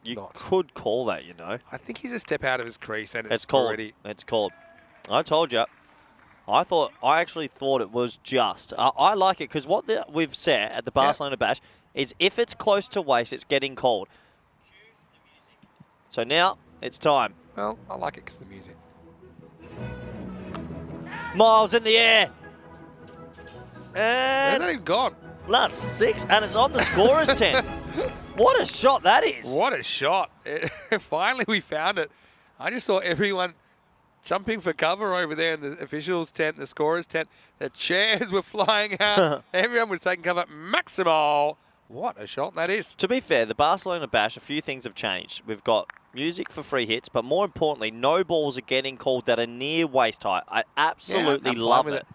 You could call that, you know. I think he's a step out of his crease, and it's called. already... It's called. I told you. I actually thought it was just. I like it because what we've said at the Barcelona Bash is if it's close to waist, it's getting called. So now it's time. Well, I like it because of the music. Miles in the air. Where's And that even gone? last 6, and it's on the scorer's 10. What a shot that is. What a shot. Finally, we found it. I just saw everyone jumping for cover over there in the officials' tent, the scorer's tent. The chairs were flying out. Everyone was taking cover. Maximal. What a shot that is. To be fair, the Barcelona Bash, a few things have changed. We've got music for free hits, but more importantly, no balls are getting called that are near waist height. I absolutely love it.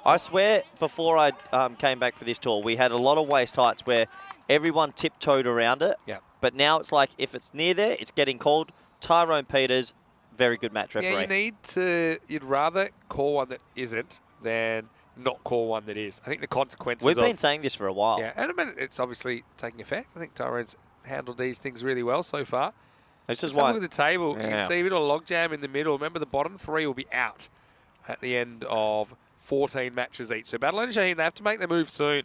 I swear, before I came back for this tour, we had a lot of waist heights where everyone tiptoed around it. Yeah. But now it's like, if it's near there, it's getting called. Tyrone Peters, very good match referee. Yeah, you'd rather call one that isn't than not call one that is. I think the consequences We've been saying this for a while. Yeah, and I mean, it's obviously taking effect. I think Tyrone's handled these things really well so far. This is Let's why. have a look at the table. You Yeah. can see a bit of a logjam in the middle. Remember, the bottom 3 will be out at the end of 14 matches each. So Barcelona Shaheen, they have to make their move soon.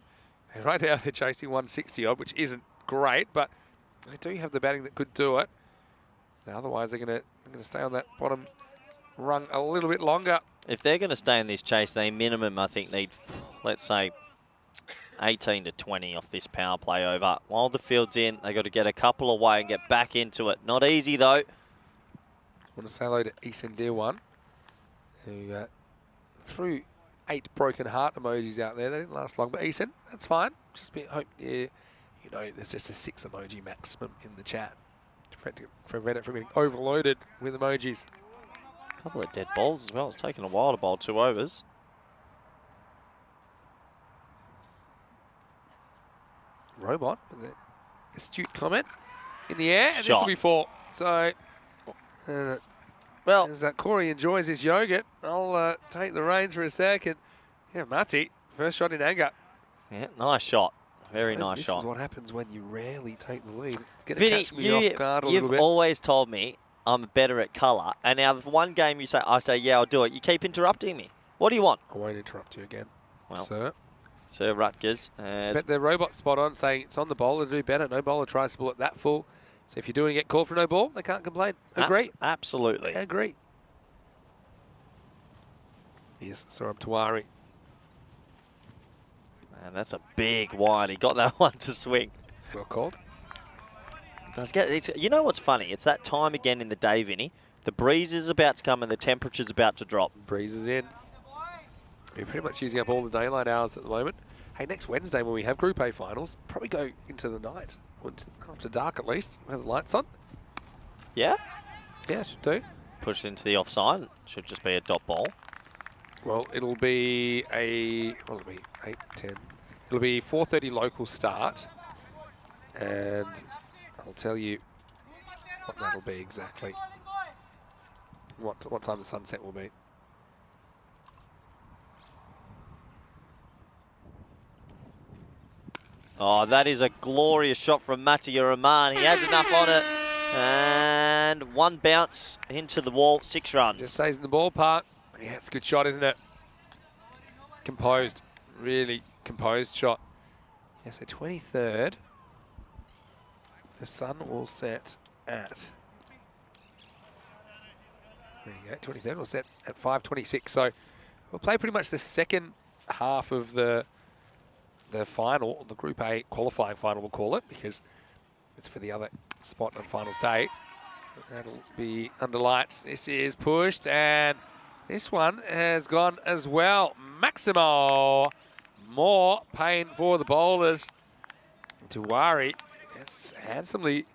And right now they're chasing 160 odd, which isn't great, but they do have the batting that could do it. Now, otherwise, they're going to stay on that bottom rung a little bit longer. If they're going to stay in this chase, they minimum, I think, need, let's say, 18 to 20 off this power play over. While the field's in, they've got to get a couple away and get back into it. Not easy, though. I want to say hello to Eason Deer One, who threw 8 broken heart emojis out there. They didn't last long, but Eason, that's fine. Just hope you know there's just a 6 emoji maximum in the chat to prevent it from getting overloaded with emojis. A couple of dead balls as well. It's taken a while to bowl 2 overs. Robot with an astute comment in the air, and this Shot. will be 4. So, Well, as Corey enjoys his yogurt, I'll take the reins for a second. Yeah, Mati, first shot in anger. yeah, nice shot. Very Suppose nice this shot. is what happens when you rarely take the lead. It's going to Vinny, catch me off guard a little you've bit. always told me I'm better at colour, and now if one game I say, yeah, I'll do it. You keep interrupting me. What do you want? I won't interrupt you again, Well, sir. Sir Rutgers. But the robot spot on saying it's on the bowler to do better. No bowler tries to pull it that full. So if you're doing it called for no ball, they can't complain. Agree. Absolutely. Agree. Yes, Saurabh Tiwari. And that's a big wide. He got that one to swing. Well called. You know what's funny? It's that time again in the day, Vinny. The breeze is about to come and the temperature's about to drop. Breeze is in. We're pretty much using up all the daylight hours at the moment. Hey, next Wednesday when we have Group A finals, probably go into the night. Or after dark at least. We'll have the lights on. Yeah? Yeah, should do. Push it into the offside. Should just be a dot ball. Well, it'll be it'll be 8, 10. It'll be 4:30 local start. And I'll tell you what that'll be exactly. What time the sunset will be. Oh, that is a glorious shot from Mattia Rahman. He has enough on it. And one bounce into the wall, 6 runs. Just stays in the ballpark. Yeah, it's a good shot, isn't it? Composed, really composed shot. Yeah, so 23rd. The sun will set at, there you go, 23rd will set at 5:26. So we'll play pretty much the second half of the final, the Group A qualifying final, we'll call it, because it's for the other spot on finals day. That'll be under lights. This is pushed, and this one has gone as well. Maximo, more pain for the bowlers. Tuwari, it's handsomely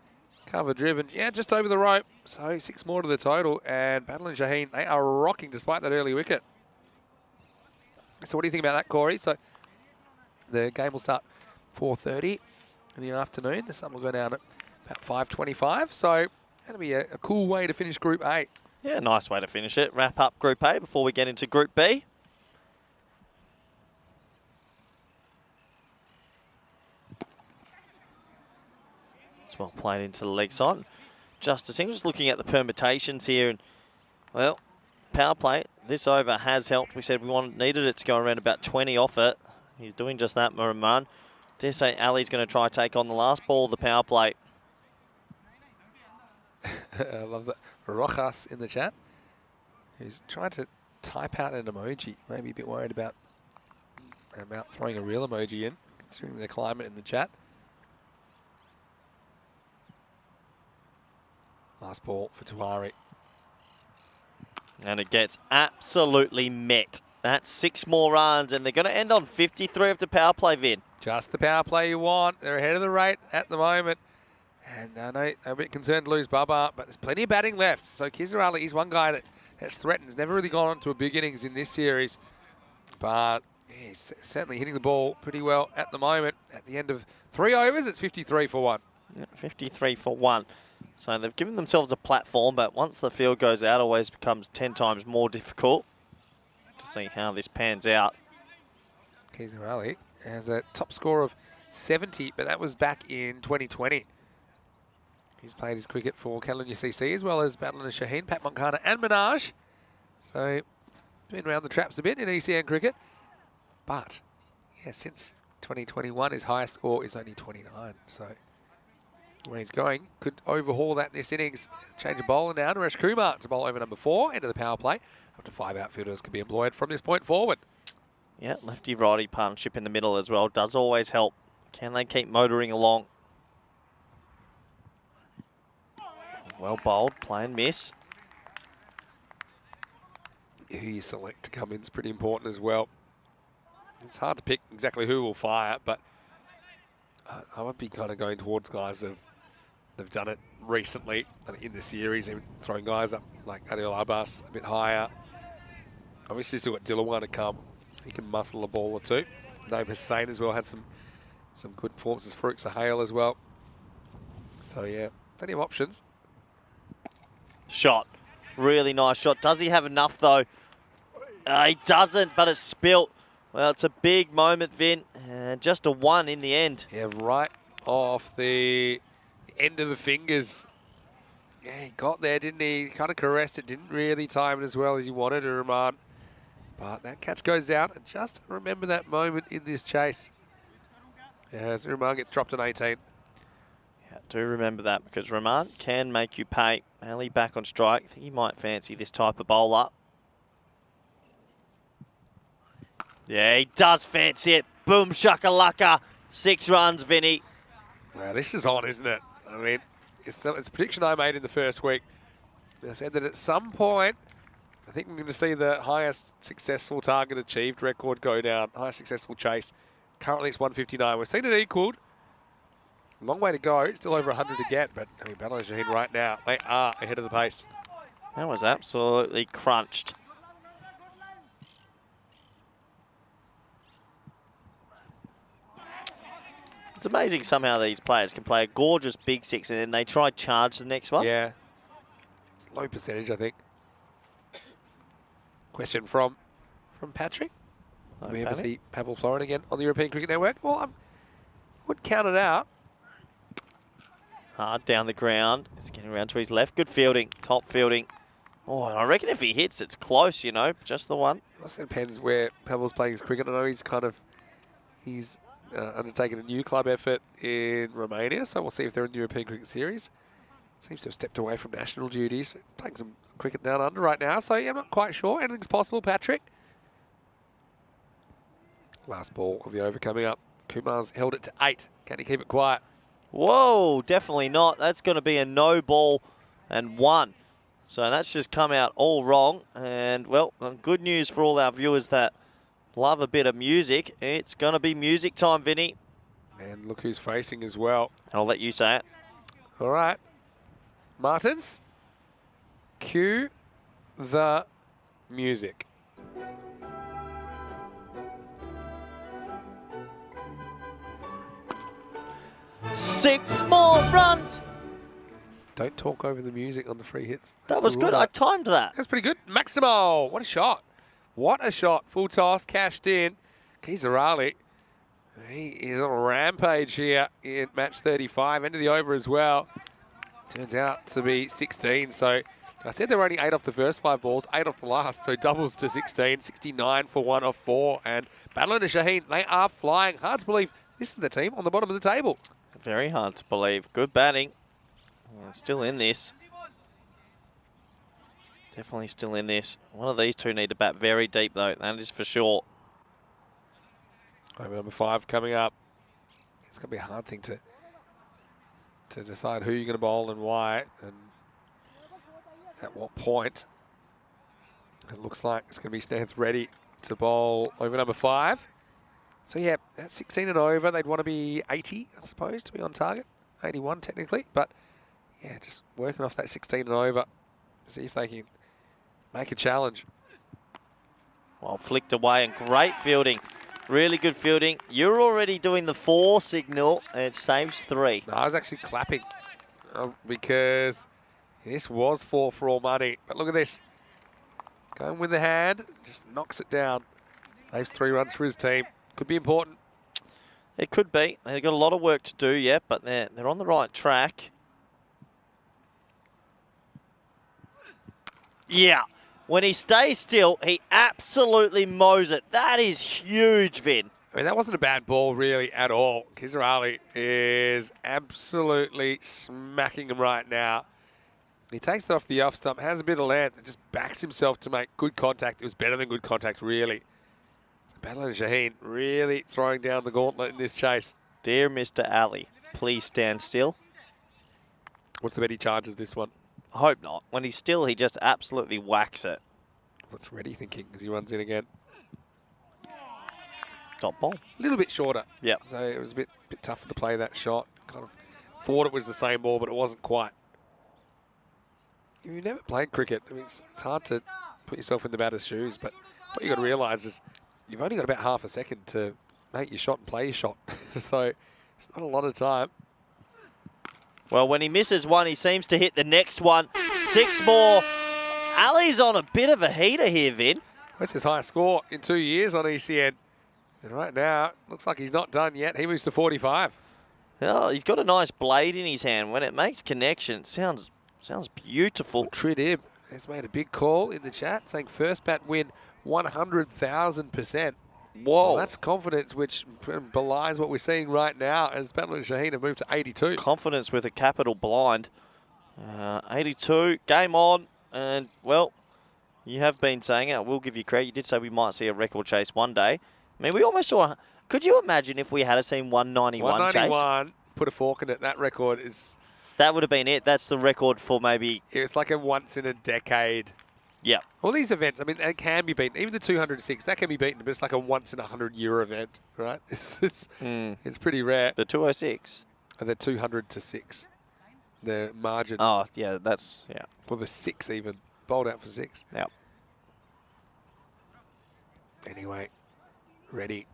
cover driven. Yeah, just over the rope. So 6 more to the total, and Battle and Shaheen, they are rocking despite that early wicket. So what do you think about that, Corey? So the game will start 4:30 in the afternoon. The sun will go down at about 5:25. So that'll be a cool way to finish Group A. Yeah, nice way to finish it. Wrap up Group A before we get into Group B. It's well played into the leg side. Justice English looking at the permutations here, and well, power play this over has helped. We said we needed it to go around about 20 off it. He's doing just that, Muraman. Dare say Ali's going to try take on the last ball of the power play. I love that. Rojas in the chat, who's trying to type out an emoji. Maybe a bit worried about throwing a real emoji in, considering the climate in the chat. Last ball for Tuwari. And it gets absolutely met. That's 6 more runs, and they're going to end on 53 of the power play, Vin. Just the power play you want. They're ahead of the rate at the moment. And I know they're a bit concerned to lose Bubba, but there's plenty of batting left. So Kizar Ali is one guy that's threatened. He's never really gone on to a big innings in this series. But he's certainly hitting the ball pretty well at the moment. At the end of 3 overs, it's 53 for 1. Yeah, 53 for 1. So they've given themselves a platform, but once the field goes out, it always becomes 10 times more difficult to see how this pans out. Kizar Ali has a top score of 70, but that was back in 2020. He's played his cricket for Caledonia CC as well as Battle and Shaheen, Pat Moncana and Minaj. So been around the traps a bit in ECN cricket. But yeah, since 2021, his highest score is only 29. So where he's going, could overhaul that this innings. Change of bowler now. Naresh Kumar to bowl over number 4 into the power play. Up to 5 outfielders can be employed from this point forward. Yeah, lefty-righty partnership in the middle as well does always help. Can they keep motoring along? Well bowled, play and miss. Who you select to come in is pretty important as well. It's hard to pick exactly who will fire, but I would be kind of going towards guys that have done it recently in the series, even throwing guys up like Adil Abbas a bit higher. Obviously still got Dillawan to come. He can muscle a ball or two. Naim Hussain as well had some good performances. Farouk Sahale as well. So yeah, plenty of options. Shot. Really nice shot. Does he have enough though? He doesn't, but it's spilt. Well, it's a big moment, Vin. And just a 1 in the end. Yeah, right off the end of the fingers. Yeah, he got there, didn't he? Kind of caressed it. Didn't really time it as well as he wanted to, Rahman. But that catch goes down. And just remember that moment in this chase. As Rahman gets dropped on 18. Yeah, do remember that because Rahman can make you pay. Ali back on strike. I think he might fancy this type of bowler. Yeah, he does fancy it. Boom shakalaka. 6 runs, Vinny. Wow, this is on, isn't it? I mean, it's a prediction I made in the first week. I said that at some point, I think we're going to see the highest successful target achieved record go down. Highest successful chase. Currently it's 159. We've seen it equaled. Long way to go. Still over 100 again. But I mean, Battle of Shaheen right now, they are ahead of the pace. That was absolutely crunched. It's It's amazing somehow these players can play a gorgeous big six and then they try charge the next one. Yeah. Low percentage, I think. Question from Patrick. Hello, Do we ever Paddy. see Pavel Florin again on the European Cricket Network? Well, I would count it out. Hard down the ground. He's getting around to his left. Good fielding. Top fielding. Oh, and I reckon if he hits, it's close, you know. Just the one. It also depends where Pavel's playing his cricket. I know he's undertaken a new club effort in Romania, so we'll see if they're in the European Cricket Series. Seems to have stepped away from national duties. Playing some cricket down under right now, so yeah, I'm not quite sure. Anything's possible, Patrick. Last ball of the over coming up. Kumar's held it to 8. Can he keep it quiet? Whoa, definitely not. That's going to be a no ball and 1. So that's just come out all wrong. And, well, good news for all our viewers that love a bit of music. It's going to be music time, Vinny. And look who's facing as well. I'll let you say it. All right. Martins, cue the music. Six more runs. Don't talk over the music on the free hits. That That's was the good. rule. I timed that. That's pretty good. Maximo, what a shot. What a shot. Full toss, cashed in. Kizarali, he is on a rampage here in match 35. End of the over as well. Turns out to be 16. So I said there were only 8 off the first 5 balls, 8 off the last. So doubles to 16, 69 for 1 off 4. And Barcelona and Shaheen, they are flying. Hard to believe this is the team on the bottom of the table. Very hard to believe. Good batting. Still in this. Definitely still in this. One of these two need to bat very deep, though. That is for sure. Over number 5 coming up. It's going to be a hard thing to decide who you're going to bowl and why and at what point. It looks like it's going to be Snath ready to bowl over number 5. So, yeah, that's 16 and over. They'd want to be 80, I suppose, to be on target. 81, technically. But, yeah, just working off that 16 and over. See if they can make a challenge. Well, flicked away and great fielding. Really good fielding. You're already doing the 4 signal and it saves 3. No, I was actually clapping because this was 4 for all money. But look at this. Going with the hand, just knocks it down. Saves 3 runs for his team. Could be important. It could be. They've got a lot of work to do yet, but they're on the right track. Yeah. When he stays still, he absolutely mows it. That is huge, Vin. I mean, that wasn't a bad ball really at all. Kizarali is absolutely smacking him right now. He takes it off the off stump, has a bit of length, and just backs himself to make good contact. It was better than good contact, really. Barcelona and Shaheen really throwing down the gauntlet in this chase. Dear Mr. Ali, please stand still. What's the bet he charges this one? I hope not. When he's still, he just absolutely whacks it. What's Reddy thinking as he runs in again? Top ball. A little bit shorter. Yep. So it was a bit tougher to play that shot. Kind of thought it was the same ball, but it wasn't quite. If you've never played cricket, I mean, it's hard to put yourself in the batter's shoes, but what you've got to realise is you've only got about half a second to make your shot and play your shot. So it's not a lot of time. Well, when he misses one, he seems to hit the next one. 6 more. Ali's on a bit of a heater here, Vin. That's his highest score in 2 years on ECN. And right now, looks like he's not done yet. He moves to 45. Well, he's got a nice blade in his hand. When it makes connection, it sounds beautiful. Tridib has made a big call in the chat saying first bat win 100,000%. Whoa. Well, that's confidence, which belies what we're seeing right now as Battle and Shaheen have moved to 82. Confidence with a capital blind. 82, game on. And, well, you have been saying it. We'll give you credit. You did say we might see a record chase one day. I mean, we almost saw... Could you imagine if we had seen 191 chase? 191, put a fork in it. That record is... That would have been it. That's the record for maybe... It's like a once in a decade. Yeah. All these events, I mean, they can be beaten. Even the 206, that can be beaten, but it's like a once in a 100-year event, right? It's pretty rare. The 206. And the 200 to 6. The margin. Oh, yeah, that's... Yeah. Or the 6 even. Bowled out for 6. Yeah. Anyway, ready.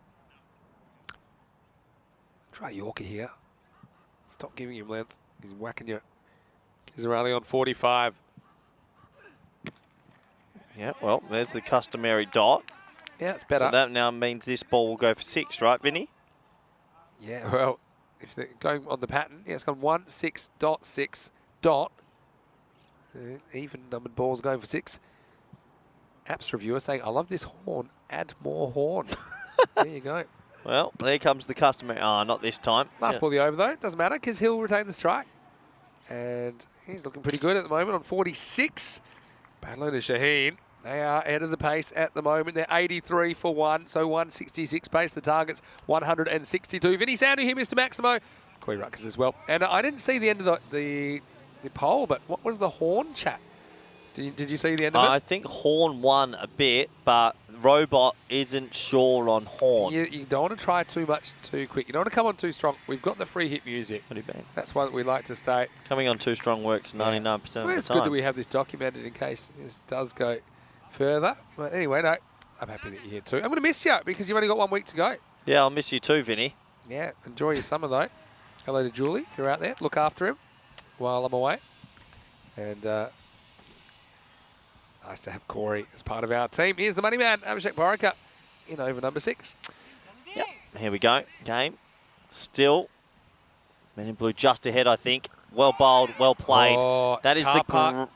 try Yorker here. Stop giving him length. He's whacking you. Kizarali on 45. Yeah, well, there's the customary dot. Yeah, it's better. So that now means this ball will go for 6, right, Vinny? Yeah, well, if they're going on the pattern, yeah, it's gone 1, 6, dot, 6, dot. Even numbered balls going for 6. Apps reviewer saying, I love this horn. Add more horn. There you go. Well, there comes the customary. Ah, not this time. Last ball the over, though. Doesn't matter because he'll retain the strike. And he's looking pretty good at the moment on 46. Barcelona Shaheen. They are ahead of the pace at the moment. They're 83 for 1, so 166 pace. The target's 162. Vinny Sandu here, Mr. Maximo. Corey Ruckers as well. And I didn't see the end of the poll, but what was the horn chat? Did you see the end of it? I think Horn won a bit, but Robot isn't sure on Horn. You don't want to try too much too quick. You don't want to come on too strong. We've got the free hit music. What do you mean? That's why we like to stay. Coming on too strong works 99% of the time. It's good that we have this documented in case this does go further. But anyway, no, I'm happy that you're here too. I'm going to miss you because you've only got 1 week to go. Yeah, I'll miss you too, Vinny. Yeah, enjoy your summer though. Hello to Julie, if you're out there. Look after him while I'm away. And nice to have Corey as part of our team. Here's the money man, Abhishek Borika, in over number 6. Yep. Here we go. Game. Still. Men in blue just ahead, I think. Well bowled, well played. Oh, that is the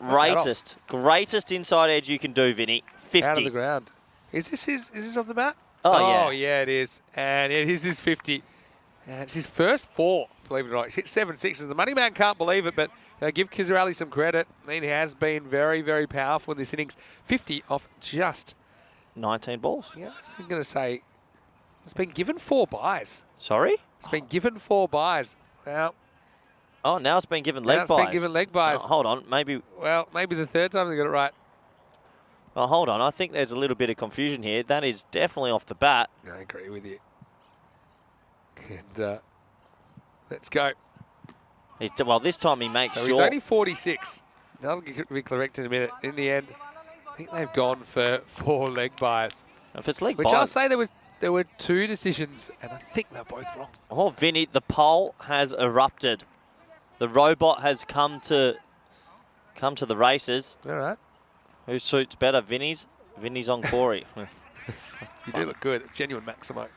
greatest inside edge you can do, Vinny. 50. Out of the ground. Is this off the bat? Oh, yeah, it is. And it is his 50. And it's his first 4, believe it or not. He's hit 7 sixes. The money man can't believe it, but give Kizarali some credit. I mean, he has been very, very powerful in this innings. 50 off just 19 balls. Yeah, I was going to say, it's been given 4 buys. Sorry? It's been given 4 buys. Now, oh, now it's been given leg buys. It's been given leg buys. Oh, hold on, maybe. Well, maybe the 3rd time they got it right. Well, hold on. I think there's a little bit of confusion here. That is definitely off the bat. I agree with you. And let's go. Well, this time he makes so sure. He's only 46. That'll be correct in a minute. In the end, I think they've gone for 4 leg buys. If it's leg which buys, I'll say there were 2 decisions, and I think they're both wrong. Oh, Vinny, the poll has erupted. The robot has come to the races. All right. Who suits better, Vinny's? Vinny's on Corey. You do look good. It's genuine Maximo.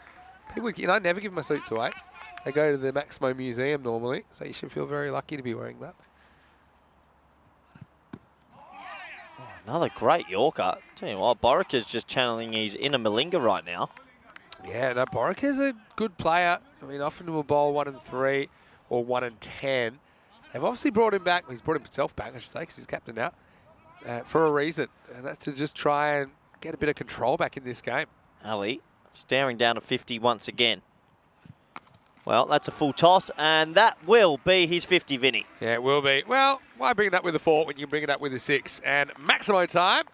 People, I never give my suits away. They go to the Maximo Museum normally, so you should feel very lucky to be wearing that. Oh, another great Yorker. Tell you what, Borika's just channeling his inner Malinga right now. Yeah, no, Borika's a good player. I mean, often will bowl 1 and 3 or 1 and 10. They've obviously brought him back. He's brought himself back, I should say, because he's captain now, for a reason. And that's to just try and get a bit of control back in this game. Ali staring down at 50 once again. Well, that's a full toss, and that will be his 50, Vinny. Yeah, it will be. Well, why bring it up with a 4 when you can bring it up with a 6? And Maximo time.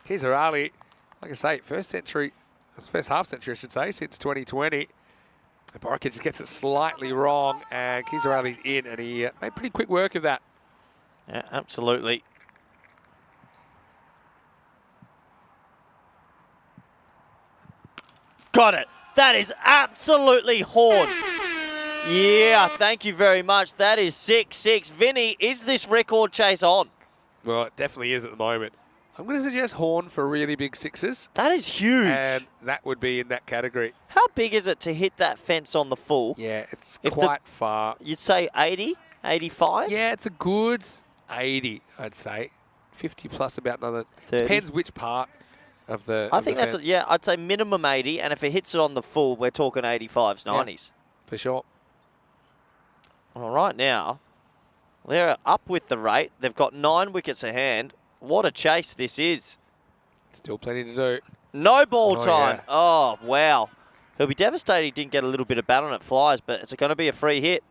Kizarali, like I say, first half century, I should say, since 2020. Borika just gets it slightly wrong, and Kizarali's in, and he made pretty quick work of that. Yeah, absolutely. Got it. That is absolutely horn. Yeah, thank you very much. That is 6-6. Vinny, is this record chase on? Well, it definitely is at the moment. I'm going to suggest horn for really big 6s. That is huge. And that would be in that category. How big is it to hit that fence on the full? Yeah, it's quite far. You'd say 80, 85? Yeah, it's a good 80, I'd say. 50 plus about another. 30. Depends which part of the I think that's, yeah, I'd say minimum 80. And if it hits it on the full, we're talking 85s, 90s. Yeah, for sure. All right, now, they're up with the rate. They've got 9 wickets ahead. What a chase this is. Still plenty to do. No ball time. Yeah. Oh, wow. He'll be devastated he didn't get a little bit of bat on it flies, but it's going to be a free hit.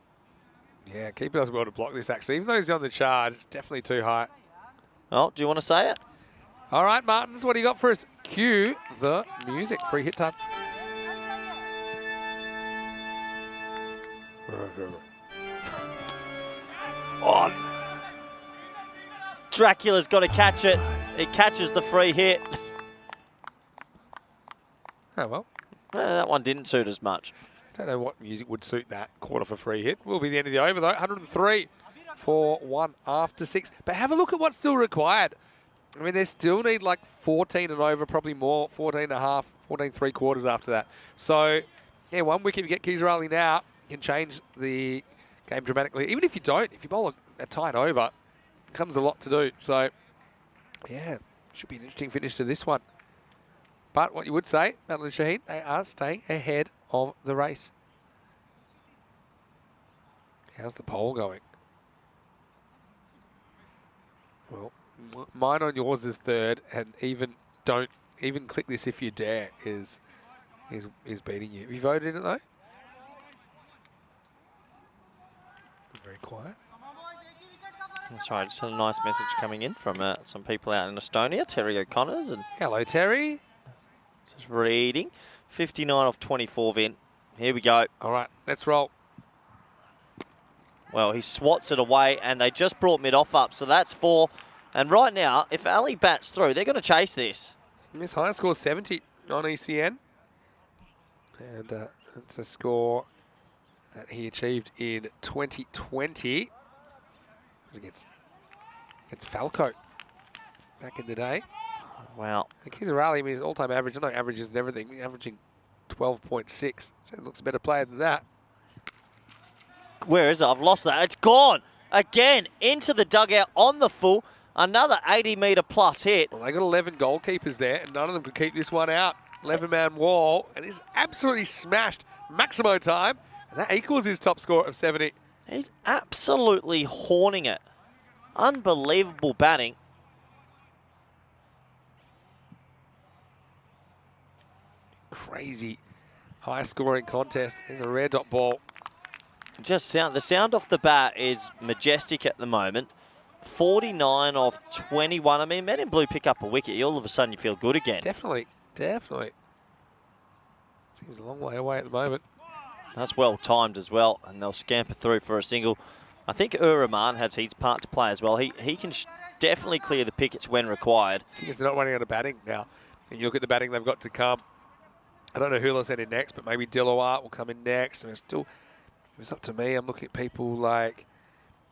Yeah, keeper does well to block this, actually. Even though he's on the charge, it's definitely too high. Oh, do you want to say it? All right, Martins, what do you got for us? Cue the music. Free hit time. Oh, Dracula's got to catch it. It catches the free hit. Oh, well. That one didn't suit as much. I don't know what music would suit that quarter for free hit. Will be the end of the over, though. 103 for 1 after 6. But have a look at what's still required. I mean, they still need like 14 and over, probably more, 14 and a half, 14 3/4 after that. So, yeah, 1 wicket, you get Kisarali now, can change the game dramatically. Even if you don't, if you bowl a tight over, it comes a lot to do. So, yeah, should be an interesting finish to this one. But what you would say, Madeline Shaheen, they are staying ahead of the race. How's the poll going? Well, mine on yours is third, and even click this if you dare is beating you. Have you voted in it though? Very quiet. That's right. Just had a nice message coming in from some people out in Estonia. Terry O'Connor's and Hello, Terry. just reading. 59 off 24, Vin. Here we go. All right, let's roll. Well, he swats it away, and they just brought mid-off up, so that's 4. And right now, if Ali bats through, they're going to chase this. This high score 70 on ECN. And it's a score that he achieved in 2020. It was against FanCode back in the day. Wow. I think he's a rally. I mean, his all-time average, I know averages and everything, he's averaging 12.6. So he looks a better player than that. Where is it? I've lost that. It's gone. Again, into the dugout on the full. Another 80-metre plus hit. Well, they got 11 goalkeepers there, and none of them could keep this one out. 11-man wall, and he's absolutely smashed Maximo time, and that equals his top score of 70. He's absolutely horning it. Unbelievable batting. Crazy high-scoring contest. Here's a rare dot ball. Just the sound off the bat is majestic at the moment. 49 off 21. I mean, Men in Blue pick up a wicket. All of a sudden, you feel good again. Definitely. Seems a long way away at the moment. That's well timed as well, and they'll scamper through for a single. I think Rahman has his part to play as well. He can definitely clear the pickets when required. I think it's not running out of batting now. And you look at the batting they've got to come. I don't know who they'll send in next, but maybe Dilawar will come in next. And it's still, if it's up to me, I'm looking at people like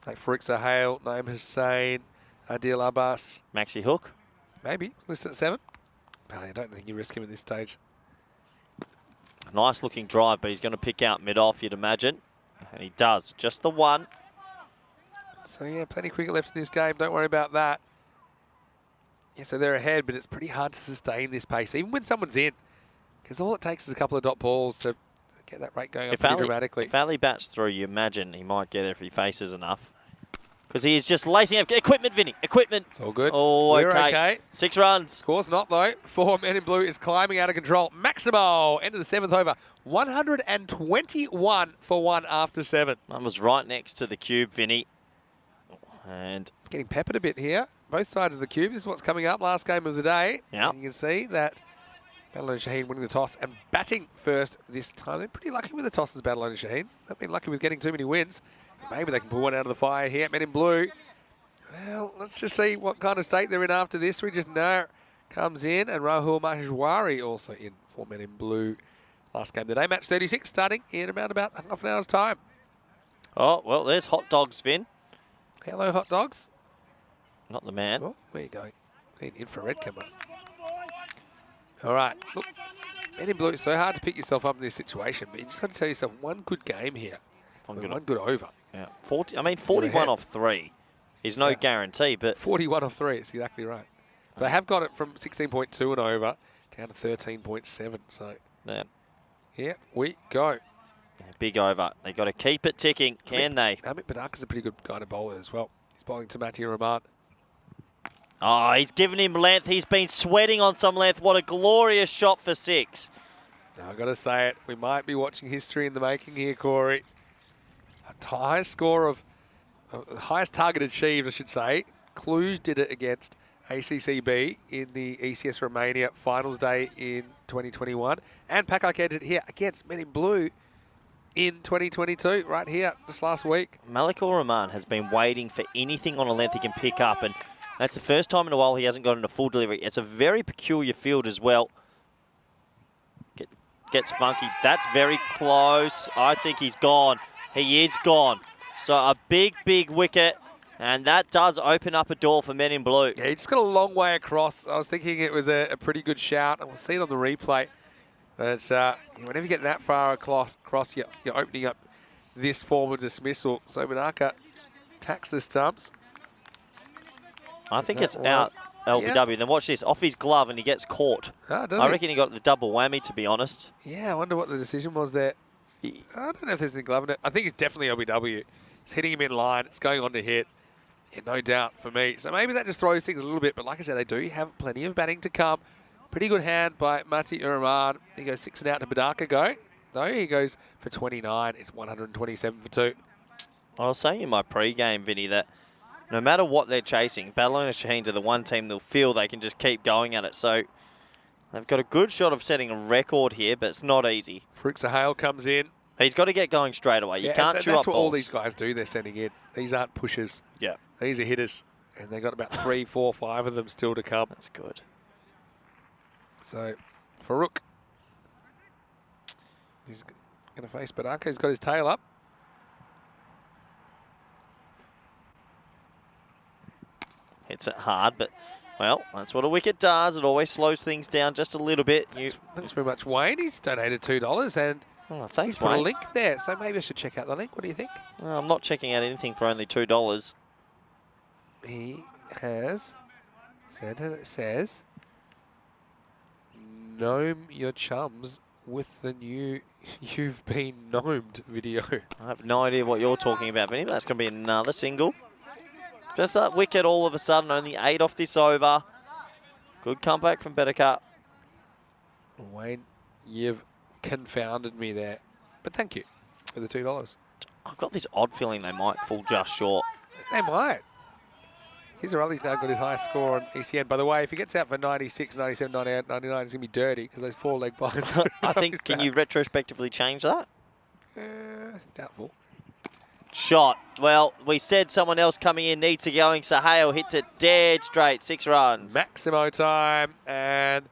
Farouk Sahel, Naeem Hussain, Adil Abbas. Maxi Hook. Maybe. Listed at 7. I don't think you risk him at this stage. Nice looking drive, but he's going to pick out mid-off, you'd imagine. And he does. Just the 1. So, yeah, plenty of cricket left in this game. Don't worry about that. Yeah, so they're ahead, but it's pretty hard to sustain this pace, even when someone's in. Because all it takes is a couple of dot balls to get that rate going up pretty dramatically. If Ali bats through, you imagine he might get there if he faces enough. Because he is just lacing up. Equipment, Vinny. Equipment. It's all good. Oh, We're okay. okay. 6 runs. Score's not, though. 4 Men in Blue is climbing out of control. Maximo, end of the 7th over. 121 for 1 after 7. That was right next to the cube, Vinny. And getting peppered a bit here. Both sides of the cube. This is what's coming up. Last game of the day. Yeah. You can see that Badalona Shaheen winning the toss and batting first this time. They're pretty lucky with the tosses, Badalona Shaheen. They've been lucky with getting too many wins. Maybe they can pull one out of the fire here. Men in Blue. Well, let's just see what kind of state they're in after this. We just know comes in, and Rahul Maheshwari also in for Men in Blue. Last game of the day, match 36, starting in about half an hour's time. oh, well, there's hot dogs, Vin. Hello, hot dogs. Not the man. Oh, where are you going? Need an infrared camera. All right, look, Men in Blue, it's so hard to pick yourself up in this situation, but you just got to tell yourself one good game here. One good over. Yeah, 41 off 3 is no guarantee, but 41 off 3, it's exactly right. But they have got it from 16.2 and over down to 13.7. So yeah, here we go. Big over. They got to keep it ticking, can they? Amit Badaka's a pretty good kind of bowler as well. He's bowling to Matty Rahman. Oh, he's given him length. He's been sweating on some length. What a glorious shot for 6. Now, I've got to say it. We might be watching history in the making here, Corey. A highest score of, highest target achieved, I should say. Cluj did it against ACCB in the ECS Romania finals day in 2021. And Pakai did it here against Men in Blue in 2022, right here, just last week. Malik Rahman has been waiting for anything on a length he can pick up, and that's the first time in a while he hasn't gotten a full delivery. It's a very peculiar field as well. gets funky. That's very close. I think he's gone. He is gone. So a big, big wicket. And that does open up a door for men in blue. Yeah, he just got a long way across. I was thinking it was a pretty good shout, and we'll see it on the replay. But whenever you get that far across you're opening up this form of dismissal. So Manaka attacks the stumps. I think it's out LBW. Then watch this. Off his glove, and he gets caught. Ah, does I reckon he got the double whammy, to be honest. Yeah, I wonder what the decision was there. I don't know if there's any glove in it. I think it's definitely LBW. It's hitting him in line. It's going on to hit. Yeah, no doubt for me. So maybe that just throws things a little bit. But like I said, they do have plenty of batting to come. Pretty good hand by Mati Uraman. He goes 6 and out to Badaka though. He goes for 29. It's 127 for 2. I was saying in my pre-game, Vinny, that no matter what they're chasing, Barcelona Shaheens are the one team they'll feel they can just keep going at it. So they've got a good shot of setting a record here, but it's not easy. Fruit Sahale comes in. He's got to get going straight away. You can't chew up balls. That's what all these guys do. They're sending in. These aren't pushers. Yeah. These are hitters. And they've got about 3, 4, 5 of them still to come. That's good. So, Farouk. He's going to face Badaka. He's got his tail up. Hits it hard, but, well, that's what a wicket does. It always slows things down just a little bit. Thanks very much, Wayne. He's donated $2 and thanks, he's put Wayne. a link there. So maybe I should check out the link. What do you think? Well, I'm not checking out anything for only $2. He has said, and it says, gnome your chums with the new You've Been Gnomed video. I have no idea what you're talking about, Vinny, but that's going to be another single. Just that wicket all of a sudden, only 8 off this over. Good comeback from Bedaka. Wayne, you've confounded me there. But thank you for the $2. I've got this odd feeling they might fall just short. They might. Izarelli's now got his highest score on ECN. By the way, if he gets out for 96, 97, 98, 99, it's going to be dirty because those 4 leg binds. I think, can you retrospectively change that? Doubtful. Shot. Well, we said someone else coming in needs to going. Sahale hits it dead straight. 6 runs. Maximo time. And,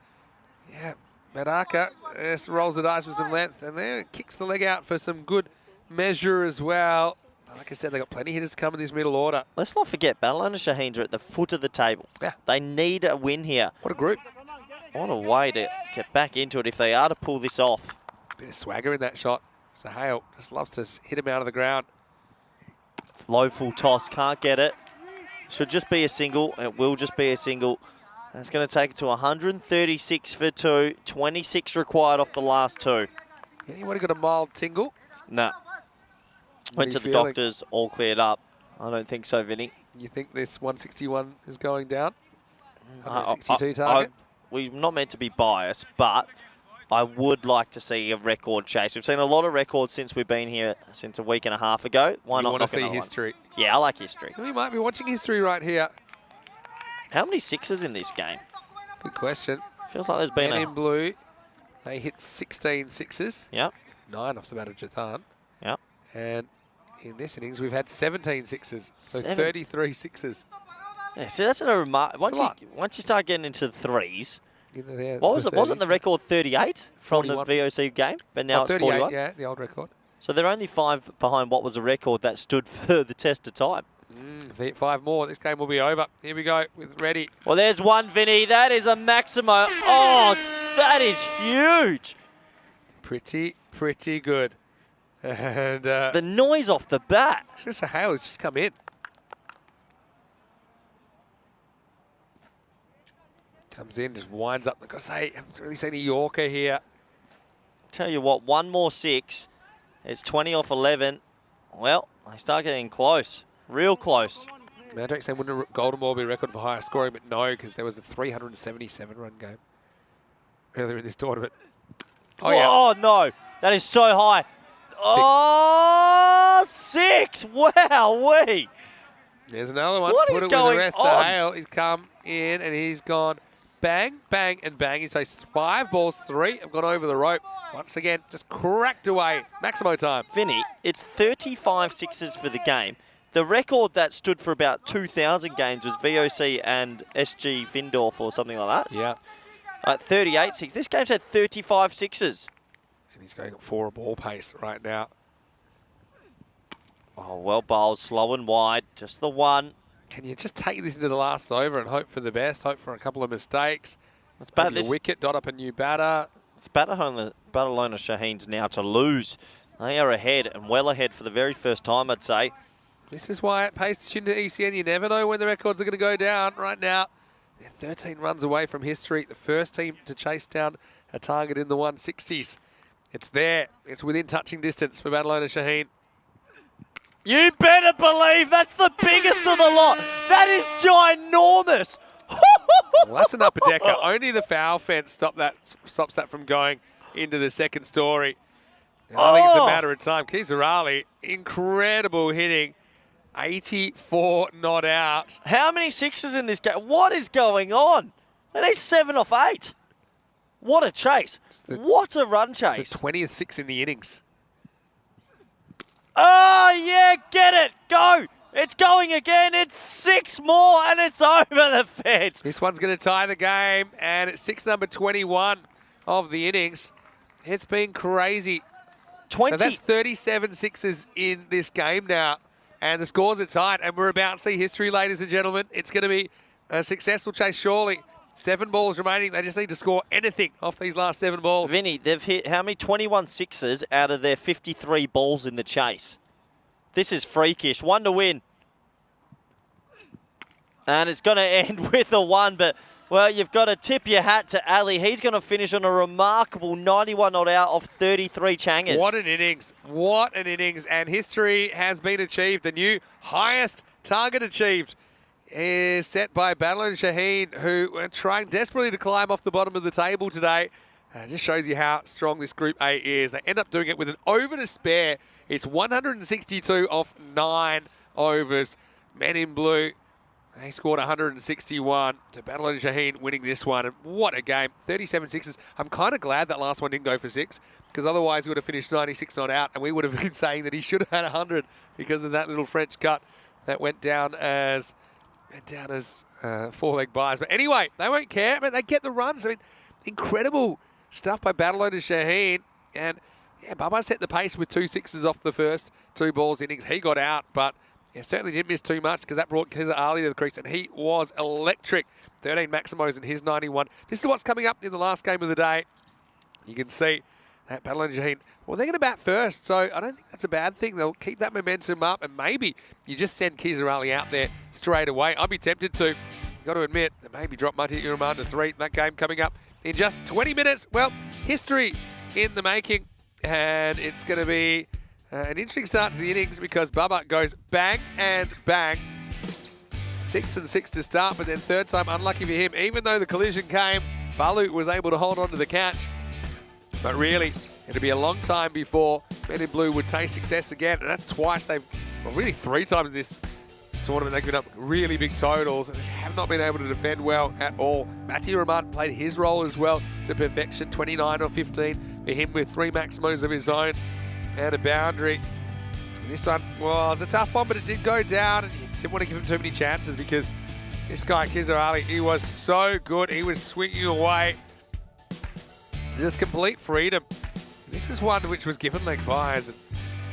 yeah, Madaka just rolls the dice with some length. And then kicks the leg out for some good measure as well. Like I said, they've got plenty of hitters come in this middle order. Let's not forget, Barcelona Shaheens are at the foot of the table. Yeah. They need a win here. What a group. What a way to get back into it if they are to pull this off. Bit of swagger in that shot. Sahale just loves to hit him out of the ground. Low full toss, can't get it. Should just be a single. It will just be a single. That's going to take it to 136 for 2. 26 required off the last 2. Anybody got a mild tingle? No. Went to the doctors, all cleared up. I don't think so, Vinny. You think this 161 is going down? 162 target? We're not meant to be biased, but I would like to see a record chase. We've seen a lot of records since we've been here since a week and a half ago. Why not? You want to see history? Yeah, I like history. We might be watching history right here. How many sixes in this game? Good question. Feels like there's been in blue, they hit 16 sixes. Yep. 9 off the bat of Jathan. Yep. And in this innings, we've had 17 sixes. So 33 sixes. Yeah, see, that's a remark. Once you start getting into the threes, what was it? Wasn't the record 38 from 41. The VOC game? But now it's 41. Yeah, the old record. So they're only 5 behind what was a record that stood for the test of time. If they hit 5 more, this game will be over. Here we go with Reddy. Well, there's one, Vinny. That is a Maximo. Oh, that is huge. Pretty good. And the noise off the bat. It's just Sahale has just come in. Comes in, just winds up. I've got to say, I haven't really seen a Yorker here. Tell you what, one more 6. It's 20 off 11. Well, they start getting close. Real close. Mandrake saying wouldn't Golden Ball be a record for highest scoring, but no, because there was the 377-run game earlier in this tournament. Oh, yeah. Oh, no. That is so high. 6. Oh, 6. Wow-wee. There's another one. What is going the rest. on? Sahale, he's come in and he's gone bang, bang, and bang. He's faced 5 balls, 3 have gone over the rope. Once again, just cracked away. Maximo time. Vinny, it's 35 sixes for the game. The record that stood for about 2,000 games was VOC and SG Findorf or something like that. Yeah. 38 6. This game's had 35 sixes. He's going at 4 ball pace right now. Oh, well bowled, slow and wide, just the one. Can you just take this into the last over and hope for the best, hope for a couple of mistakes? It's bad. Maybe a wicket, dot up a new batter. It's Barcelona Shaheen's now to lose. They are ahead and well ahead for the very first time, I'd say. This is why it pays to tune to ECN. You never know when the records are going to go down. Right now, they're 13 runs away from history. The first team to chase down a target in the 160s. It's there. It's within touching distance for Barcelona Shaheen. You better believe that's the biggest of the lot. That is ginormous. Well, that's an upper decker. Only the foul fence stops that from going into the second story. And I think it's a matter of time. Kizarali, incredible hitting. 84 not out. How many sixes in this game? What is going on? That is 7 off 8. What a chase. What a run chase. The 20th six in the innings. Oh, yeah, get it. Go. It's going again. It's 6 more, and it's over the fence. This one's going to tie the game, and it's six number 21 of the innings. It's been crazy. 20. So that's 37 sixes in this game now, and the scores are tight, and we're about to see history, ladies and gentlemen. It's going to be a successful chase, surely. 7 balls remaining. They just need to score anything off these last 7 balls. Vinny, they've hit how many? 21 sixes out of their 53 balls in the chase. This is freakish. 1 to win. And it's going to end with a 1, but, well, you've got to tip your hat to Ali. He's going to finish on a remarkable 91 not out of 33 changers. What an innings. What an innings. And history has been achieved. The new highest target achieved is set by Barcelona Shaheen, who are trying desperately to climb off the bottom of the table today. Just shows you how strong this Group A is. They end up doing it with an over to spare. It's 162 off 9 overs. Men in blue, they scored 161 to Barcelona Shaheen winning this one. And what a game. 37 sixes. I'm kind of glad that last one didn't go for 6, because otherwise he would have finished 96 not out, and we would have been saying that he should have had 100 because of that little French cut that went down as 4-leg buys. But anyway, they won't care, but they get the runs. I mean, incredible stuff by Barcelona Shaheen. And yeah, Bubba set the pace with 2 sixes off the first 2 balls innings. He got out, but yeah, certainly didn't miss too much, because that brought Kizarali to the crease, and he was electric. 13 Maximos in his 91. This is what's coming up in the last game of the day. You can see that Barcelona Shaheen, well, they're going to bat first, so I don't think that's a bad thing. They'll keep that momentum up, and maybe you just send Kizarali out there straight away. I'd be tempted to. You've got to admit, maybe drop Mati Uraman to 3. That game coming up in just 20 minutes. Well, history in the making, and it's going to be an interesting start to the innings, because Bubba goes bang and bang. 6 and 6 to start, but then third time unlucky for him. Even though the collision came, Balu was able to hold on to the catch. But really, it'll be a long time before Men in Blue would taste success again. And that's twice well, really 3 times this tournament they've given up really big totals and have not been able to defend well at all. Matthew Rahman played his role as well to perfection. 29 or 15 for him with 3 Maximos of his own and a boundary. This one was a tough one, but it did go down, and you didn't want to give him too many chances, because this guy, Kizarali, he was so good. He was swinging away. Just complete freedom. This is one which was given leg byes, and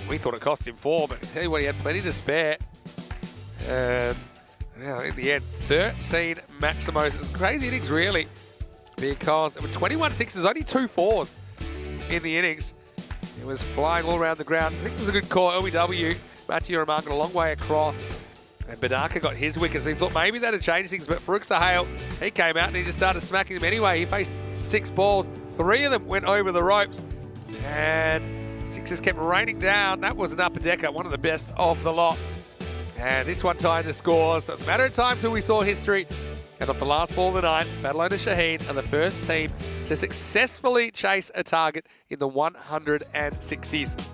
we thought it cost him 4, but I tell you what, he had plenty to spare. And now in the end, 13 Maximos. It's crazy innings, really, because there were 21 sixes, only 2 4s in the innings. It was flying all around the ground. I think it was a good call. LBW, Matthew Rahman got a long way across, and Badaka got his wicket. So he thought maybe that'd change things, but Farouk Sahel, he came out and he just started smacking them anyway. He faced 6 balls. 3 of them went over the ropes, and sixes kept raining down. That was an upper decker, one of the best of the lot. And this one tied the scores. So it's a matter of time till we saw history. And off the last ball of the night, Barcelona Shaheen are the first team to successfully chase a target in the 160s.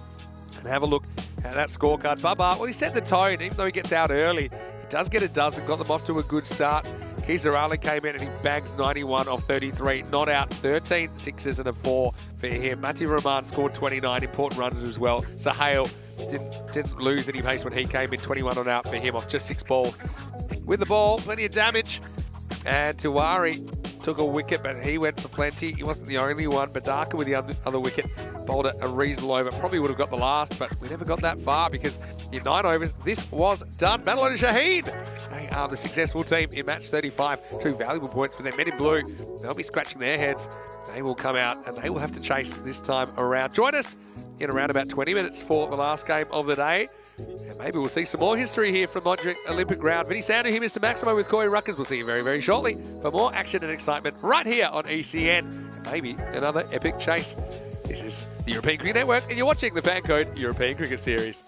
And have a look at that scorecard. Bubba, well, he set the tone, even though he gets out early. He does get a dozen, got them off to a good start. Kizarali came in and he bangs 91 off 33. Not out, 13 sixes and a 4 for him. Matthew Rahman scored 29 important runs as well. Sahel didn't lose any pace when he came in. 21 on out for him off just 6 balls. With the ball, plenty of damage. And Tiwari took a wicket, but he went for plenty. He wasn't the only one. Badaka with the other wicket bowled a reasonable over. Probably would have got the last, but we never got that far because in 9 overs, this was done. Battle on Shaheen. They are the successful team in match 35. 2 valuable points for their men in blue. They'll be scratching their heads. They will come out and they will have to chase this time around. Join us in around about 20 minutes for the last game of the day. And maybe we'll see some more history here from Montjuic Olympic Ground. Vinny Sander here, Mr. Maximo with Corey Ruckers. We'll see you very, very shortly for more action and excitement right here on ECN. And maybe another epic chase. This is the European Cricket Network and you're watching the FanCode European Cricket Series.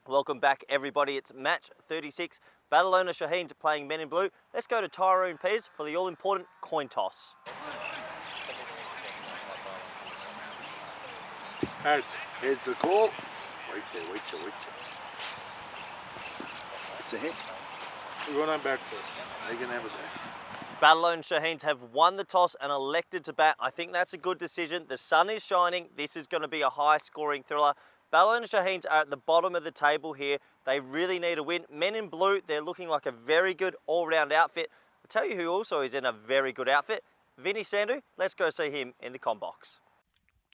Welcome back, everybody. It's match 36. Barcelona Shaheens playing Men in Blue. Let's go to Tyrone Peters for the all-important coin toss. Heads. Heads the call. Wait there. It's a hit. We're going on back first. They're going to have a bet. Barcelona Shaheens have won the toss and elected to bat. I think that's a good decision. The sun is shining. This is going to be a high-scoring thriller. Barcelona Shaheens are at the bottom of the table here. They really need a win. Men in Blue, they're looking like a very good all-round outfit. I'll tell you who also is in a very good outfit. Vinny Sandu. Let's go see him in the comm box.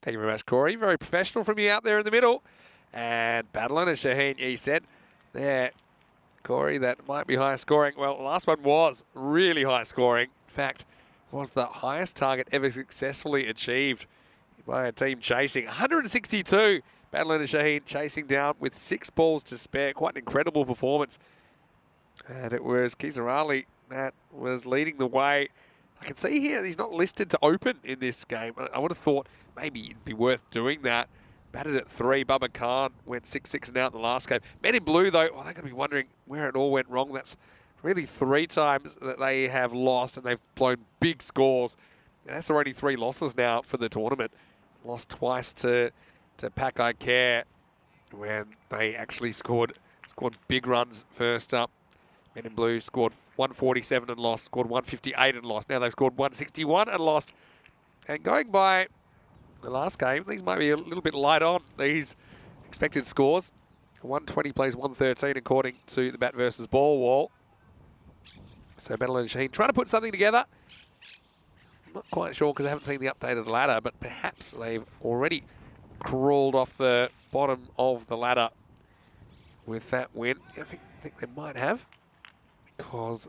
Thank you very much, Corey. Very professional from you out there in the middle. And Barcelona Shaheen, he said there, Corey, that might be high scoring. Well, the last one was really high scoring. In fact, was the highest target ever successfully achieved by a team chasing. 162. Barcelona Shaheen chasing down with 6 balls to spare. Quite an incredible performance. And it was Kizarali that was leading the way. I can see here he's not listed to open in this game. I would have thought maybe it'd be worth doing that. Batted at 3. Bubba Khan went 6-6 and out in the last game. Men in Blue, though, well, they're going to be wondering where it all went wrong. That's really 3 times that they have lost, and they've blown big scores. And that's already 3 losses now for the tournament. Lost twice to Pakai Care when they actually scored big runs first up. Men in Blue scored 147 and lost, scored 158 and lost. Now they've scored 161 and lost. And going by the last game, these might be a little bit light on these expected scores. 120 plays 113 according to the bat versus ball wall. So Barcelona Shaheen trying to put something together. I'm not quite sure because I haven't seen the updated ladder, but perhaps they've already crawled off the bottom of the ladder with that win. I think they might have, because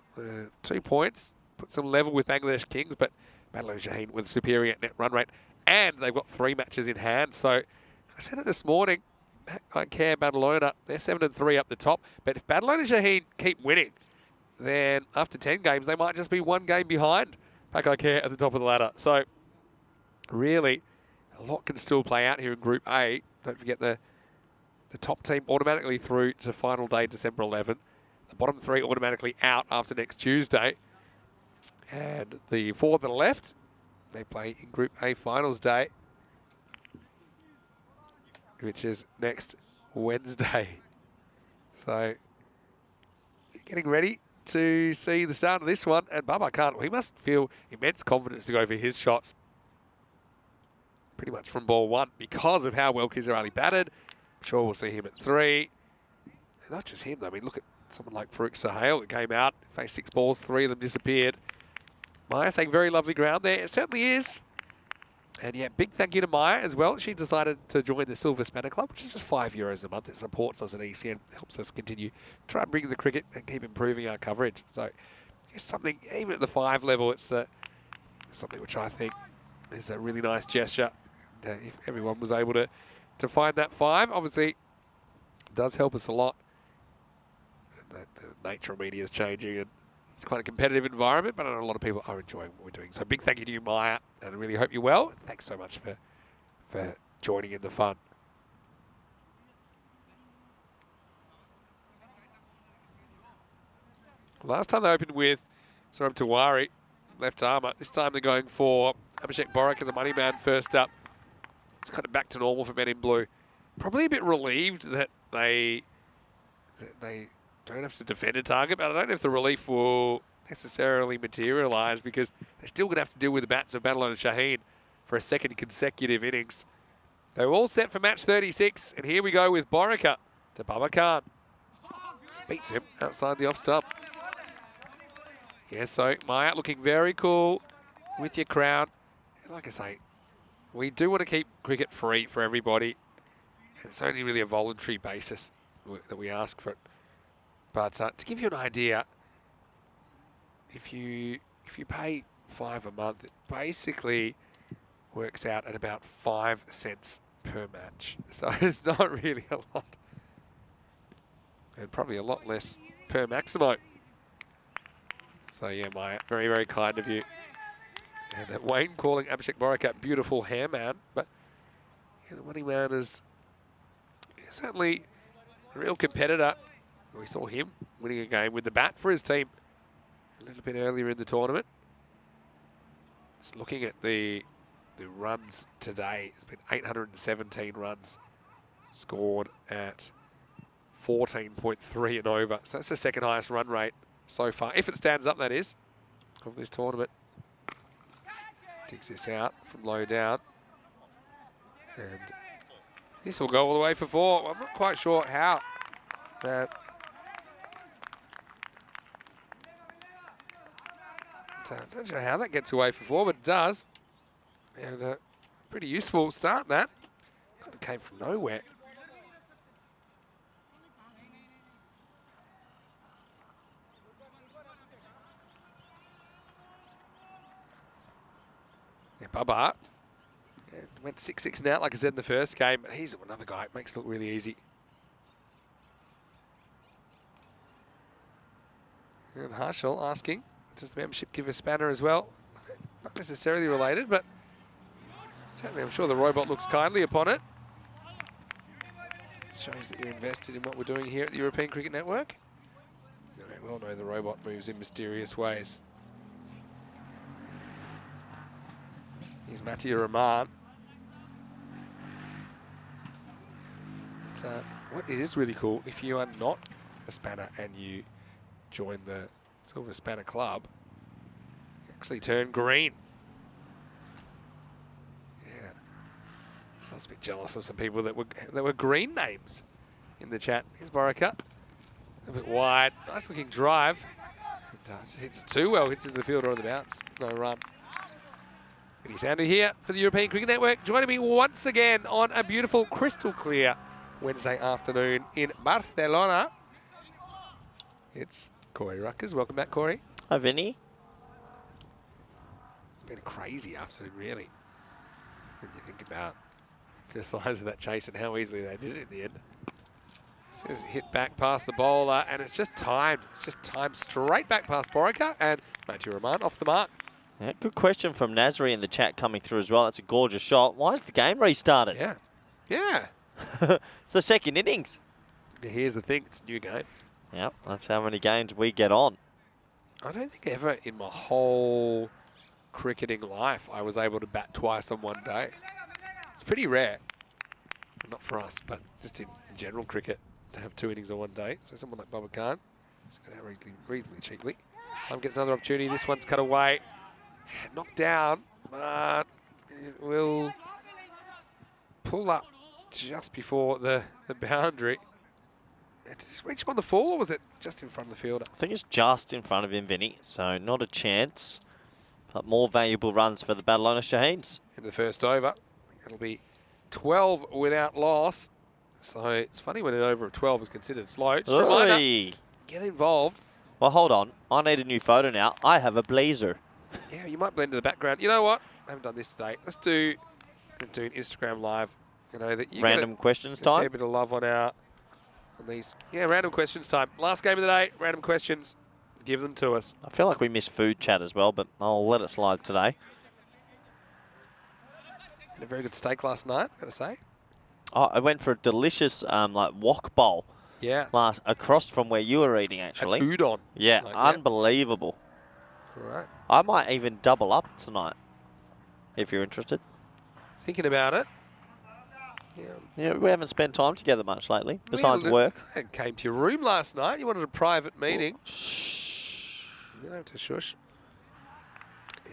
2 points puts them level with Bangladesh Kings, but Barcelona Shaheen with superior net run rate, and they've got 3 matches in hand. So I said it this morning, I care Barcelona, they're 7-3 up the top, but if Barcelona Shaheen keep winning, then after 10 games they might just be 1 game behind Pakai Care at the top of the ladder. So really, a lot can still play out here in Group A. Don't forget the top team automatically through to final day, December 11. The bottom 3 automatically out after next Tuesday. And the 4 that are left, they play in Group A finals day, which is next Wednesday. So getting ready to see the start of this one. And Baba Khan, he must feel immense confidence to go for his shots pretty much from ball 1 because of how well Kizarali batted. I'm sure we'll see him at 3. And not just him, though. I mean, look at someone like Farouk Sahel that came out, faced 6 balls, 3 of them disappeared. Maya saying very lovely ground there. It certainly is. And yeah, big thank you to Maya as well. She decided to join the Silver Spanner Club, which is just €5 a month. It supports us at ECN, helps us continue try and bring the cricket and keep improving our coverage. So it's something, even at the 5 level, it's something which I think is a really nice gesture. If everyone was able to find that 5, obviously it does help us a lot. And the nature of media is changing, and it's quite a competitive environment, but I know a lot of people are enjoying what we're doing. So big thank you to you, Maya, and I really hope you're well. Thanks so much for joining in the fun. Last time they opened with Saurabh Tiwari, left armour. This time they're going for Abhishek Borak and the money man first up. It's kind of back to normal for Men in Blue. Probably a bit relieved that they don't have to defend a target, but I don't know if the relief will necessarily materialise, because they're still going to have to deal with the bats of Barcelona Shaheen for a 2nd consecutive innings. They're all set for match 36, and here we go with Borika to Baba Khan. Beats him outside the off stump. Yeah, so Maya looking very cool with your crown. And like I say, we do want to keep cricket free for everybody. And it's only really a voluntary basis that we ask for it. But to give you an idea, if you pay $5 a month, it basically works out at about 5 cents per match. So it's not really a lot. And probably a lot less per Maximo. So yeah, Maya, very, very kind of you. And Wayne calling Abhishek Borak a beautiful hair man, but yeah, the money man is certainly a real competitor. We saw him winning a game with the bat for his team a little bit earlier in the tournament. Just looking at the runs today, it's been 817 runs scored at 14.3 and over. So that's the second highest run rate so far, if it stands up, that is, of this tournament. Digs this out from low down. And this will go all the way for 4. I'm not quite sure how. Don't know how that gets away for 4, but it does. And pretty useful start, that. Kind of came from nowhere. Yeah, Bubba went 6-6 and out, like I said in the first game, but he's another guy. It makes it look really easy. And Harshal asking, does the membership give a spanner as well? Not necessarily related, but certainly I'm sure the robot looks kindly upon it. Shows that you're invested in what we're doing here at the European Cricket Network. We all know the robot moves in mysterious ways. Here's Mattia Rahman. What is really cool, if you are not a spanner and you join the Silver Spanner Club, you actually turn green. Yeah. So I was a bit jealous of some people that were green names in the chat. Here's Baraka. A bit wide. Nice looking drive. And, just hits it too well. Hits into the fielder on the bounce. No run. Vinny Sandu here for the European Cricket Network, joining me once again on a beautiful, crystal clear Wednesday afternoon in Barcelona. It's Corey Ruckers. Welcome back, Corey. Hi, Vinny. It's been a crazy afternoon, really, when you think about the size of that chase and how easily they did it in the end. Says hit back past the bowler, and it's just timed. It's just timed straight back past Borica, and Matthew Rahman off the mark. Yeah, good question from Nasri in the chat coming through as well. That's a gorgeous shot. Why is the game restarted? Yeah. Yeah. It's the second innings. Here's the thing, it's a new game. Yep, that's how many games we get on. I don't think ever in my whole cricketing life I was able to bat twice on one day. It's pretty rare. Not for us, but just in general cricket, to have 2 innings on one day. So someone like Bubba Khan just got out reasonably cheaply. Sam gets another opportunity. This one's cut away. Knocked down, but it will pull up just before the boundary. Did this reach on the fall, or was it just in front of the fielder? I think it's just in front of him, Vinny, so not a chance. But more valuable runs for the Barcelona Shaheens. In the first over, it'll be 12 without loss. So it's funny when an over of 12 is considered slow. Just a reminder, get involved. Well, hold on. I need a new photo now. I have a blazer. Yeah, you might blend in the background. You know what? I haven't done this today. Let's do an Instagram live. You know that you random questions a time. fair bit of love on these. Yeah, random questions time. Last game of the day. Random questions. Give them to us. I feel like we missed food chat as well, but I'll let it slide today. Had a very good steak last night, gotta say. Oh, I went for a delicious like wok bowl. Yeah. Across from where you were eating, actually. An udon. Yeah, like unbelievable. All right. I might even double up tonight, if you're interested. Thinking about it. Yeah, we haven't spent time together much lately, besides work. I came to your room last night. You wanted a private meeting. Oh, shh. You don't have to shush.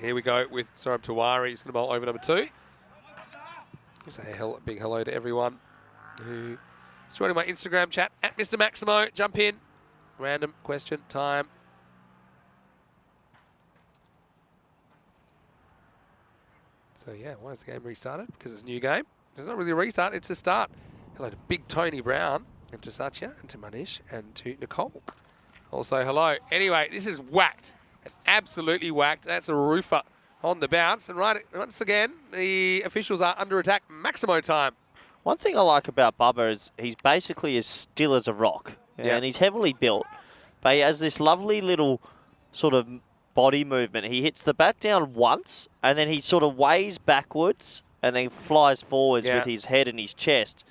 Here we go with Saurabh Tiwari. He's going to bowl over number 2. Say a big hello to everyone who is joining my Instagram chat at Mr. Maximo. Jump in. Random question time. So yeah, why is the game restarted? Because it's a new game. It's not really a restart, it's a start. Hello to Big Tony Brown, and to Satya, and to Manish, and to Nicole. Also hello. Anyway, this is whacked. Absolutely whacked. That's a roofer on the bounce. And right, once again, the officials are under attack. Maximo time. One thing I like about Bubba is he's basically as still as a rock. Yeah. And he's heavily built. But he has this lovely little sort of body movement. He hits the bat down once, and then he sort of weighs backwards, and then flies forwards with his head and his chest.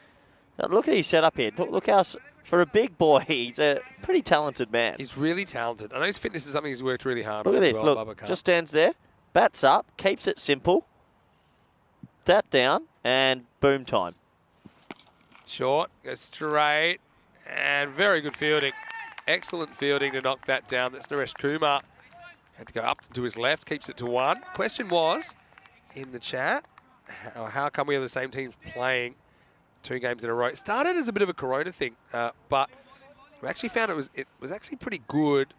Now, look at his setup here. Look how For a big boy, he's a pretty talented man. He's really talented. I know his fitness is something he's worked really hard Look on. at as this. well, Look, Bubba just stands there, bats up, keeps it simple. That down, and boom time. Short, goes straight, and very good fielding. Excellent fielding to knock that down. That's Naresh Kumar. Had to go up to his left, keeps it to 1. Question was, in the chat, how come we have the same teams playing 2 games in a row? It started as a bit of a Corona thing, but we actually found it was actually pretty good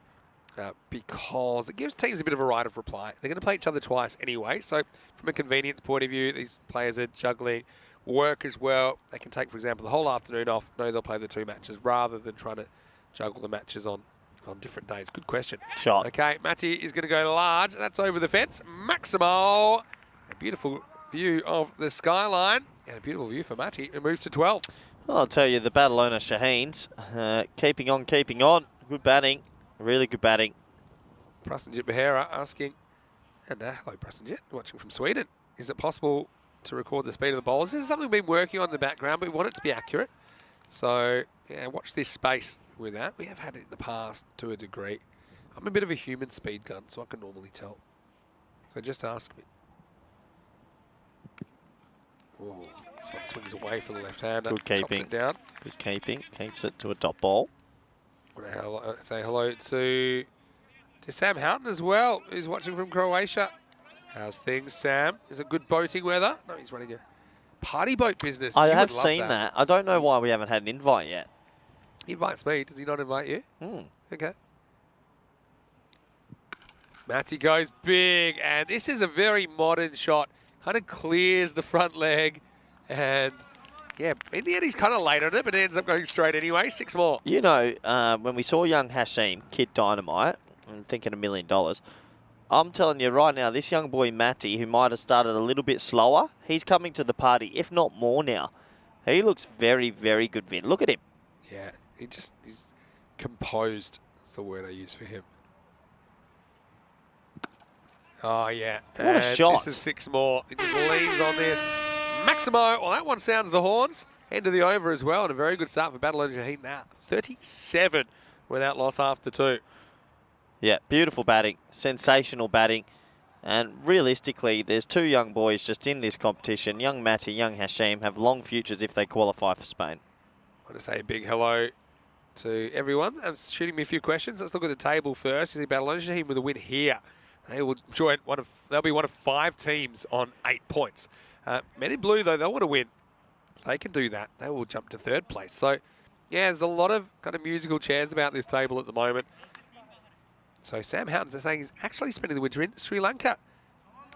because it gives teams a bit of a right of reply. They're going to play each other twice anyway, so from a convenience point of view, these players are juggling work as well. They can take, for example, the whole afternoon off. No, they'll play the 2 matches rather than trying to juggle the matches on different days. Good question. Shot. Okay, Matty is going to go large. That's over the fence. Maximo. A beautiful view of the skyline and a beautiful view for Matty. It moves to 12. Well, I'll tell you, the Barcelona Shaheens, keeping on, keeping on. Good batting, really good batting. Prasenjit Behera asking, and hello Prasenjit, watching from Sweden. Is it possible to record the speed of the bowlers? This is something we've been working on in the background, but we want it to be accurate. So, yeah, watch this space with that. We have had it in the past to a degree. I'm a bit of a human speed gun, so I can normally tell. So just ask me. Oh, this one swings away for the left-hander. Good Chops keeping. it down. Good keeping, keeps it to a dot ball. Want to say hello to Sam Houghton as well, who's watching from Croatia. How's things, Sam? Is it good boating weather? No, he's running a party boat business. I You have would love seen that. I don't know why we haven't had an invite yet. He invites me. Does he not invite you? Okay. Matty goes big, and this is a very modern shot. Kind of clears the front leg, and yeah, in the end he's kind of late on it, but it ends up going straight anyway. 6 more. You know, when we saw young Hashim, Kid Dynamite, I'm thinking $1 million. I'm telling you right now, this young boy Matty, who might have started a little bit slower, he's coming to the party, if not more now. He looks very, very good, Vin. Look at him. Yeah, he's composed. That's the word I use for him. Oh, yeah. What a shot. This is 6 more. He just leans on this. Maximo. Well, that one sounds the horns. End of the over as well, and a very good start for Barcelona Shaheen now. 37 without loss after 2. Yeah, beautiful batting, sensational batting. And realistically, there's 2 young boys just in this competition. Young Matty, young Hashim have long futures if they qualify for Spain. I want to say a big hello to everyone. Shooting me a few questions. Let's look at the table first. You see Barcelona Shaheen with a win here. They will join they'll be one of 5 teams on 8 points. Men in blue, though, they'll want to win. They can do that. They will jump to 3rd place. So, yeah, there's a lot of kind of musical chairs about this table at the moment. So Sam Houghton's saying he's actually spending the winter in Sri Lanka.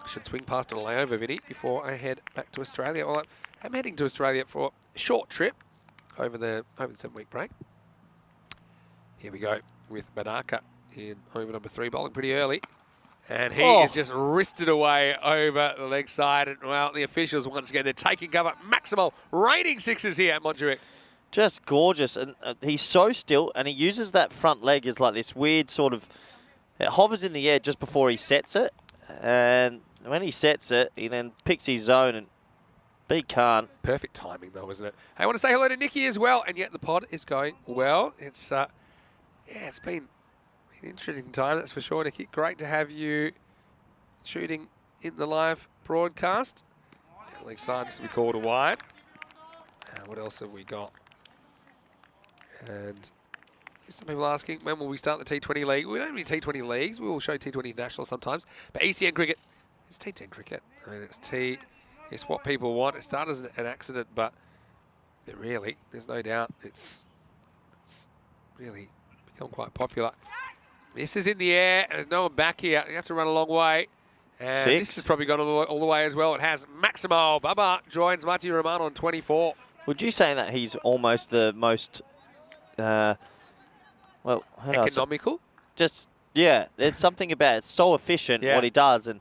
I should swing past on a layover, Vinny, before I head back to Australia. Well, I'm heading to Australia for a short trip over the 7-week break. Here we go with Banaka in over number 3, bowling pretty early. And he is just wristed away over the leg side. And, well, the officials, once again, they're taking cover. Maximal raining 6s here at Montjuic. Just gorgeous. And he's so still, and he uses that front leg as like this weird sort of... It hovers in the air just before he sets it. And when he sets it, he then picks his zone and he can't. Perfect timing, though, isn't it? Hey, I want to say hello to Nikki as well. And yet the pod is going well. It's, yeah, it's been an interesting time, that's for sure, Nikki. Great to have you shooting in the live broadcast. Definitely excited to be called a wide. What else have we got? And some people asking, when will we start the T20 league? We don't have any T20 leagues. We will show T20 National sometimes. But ECN cricket, it's T10 cricket. I mean, it's what people want. It started as an accident, but it really, there's no doubt, it's really become quite popular. This is in the air, and there's no one back here. You have to run a long way. And 6. This has probably gone all the way as well. It has. Maximo Baba joins Mati Romano on 24. Would you say that he's almost the most, well, how do I say? Economical? Just, yeah, there's something about it. It's so efficient what he does, and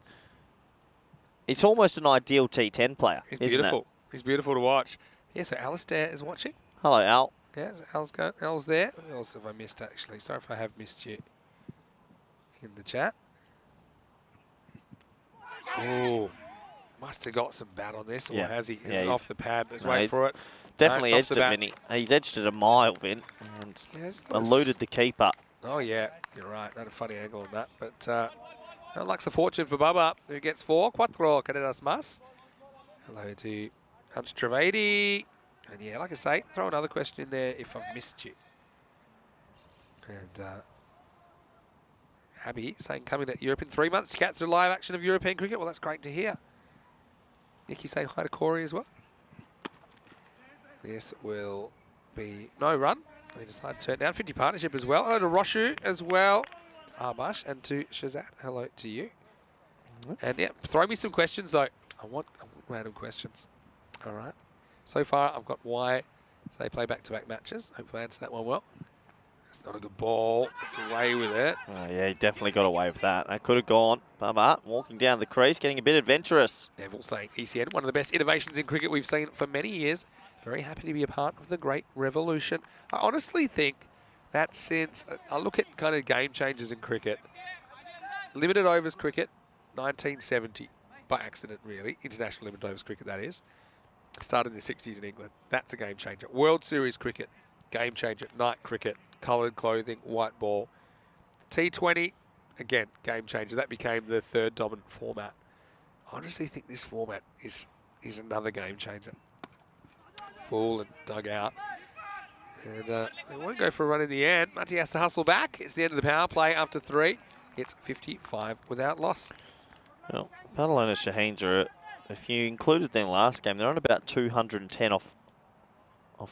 it's almost an ideal T10 player, He's isn't beautiful. it? He's beautiful to watch. Yeah, so Alistair is watching. Hello, Al. Yeah, so Al's there. Who else have I missed, actually? Sorry if I have missed you in the chat. Oh, must have got some bat on this, or has he? Is it off the pad? Let's wait for it. definitely No, it's off edged the it, bat. Vinny. He's edged it a mile, Vin, and Yeah, just thought eluded the keeper. Oh, yeah, you're right. Not a funny angle on that. But no luck's a fortune for Bubba, who gets 4. Cuatro, queridas más. Hello to Hunch Trivedi. And yeah, like I say, throw another question in there if I've missed you. And Abby saying coming to Europe in 3 months to catch the live action of European cricket. Well, that's great to hear. Nikki saying hi to Corey as well. This will be no run. They decide to turn down 50 partnership as well. Hello to Roshu as well. Arbash and to Shazad. Hello to you. And yeah, throw me some questions though. I want random questions. All right. So far, I've got why they play back-to-back matches. Hopefully I answer that one well. It's not a good ball. It's away with it. Oh, yeah, he definitely got away with that. That could have gone. Bubba walking down the crease, getting a bit adventurous. Neville saying ECN, one of the best innovations in cricket we've seen for many years. Very happy to be a part of the great revolution. I honestly think that since I look at kind of game changers in cricket, limited overs cricket, 1970, by accident really, international limited overs cricket that is, started in the 60s in England. That's a game changer. World Series cricket, game changer. Night cricket, coloured clothing, white ball. T20, again, game changer. That became the third dominant format. I honestly think this format is another game changer. Full and dug out. And they won't go for a run in the end. Matti has to hustle back. It's the end of the power play after 3. It's 55 without loss. Well, Barcelona Shaheens are, if you included them last game, they're on about 210 off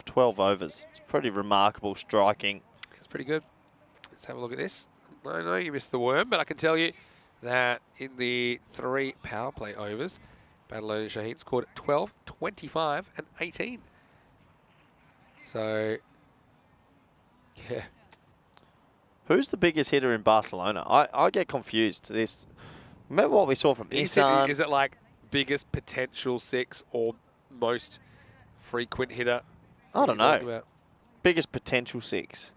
12 overs. It's pretty remarkable striking. It's pretty good. Let's have a look at this. No, you missed the worm, but I can tell you that in the 3 power play overs, Barcelona Shaheens scored 12, 25 and 18. So, yeah. Who's the biggest hitter in Barcelona? I get confused. Remember what we saw from Isan? Is it like biggest potential 6 or most frequent hitter? I don't know. Biggest potential 6.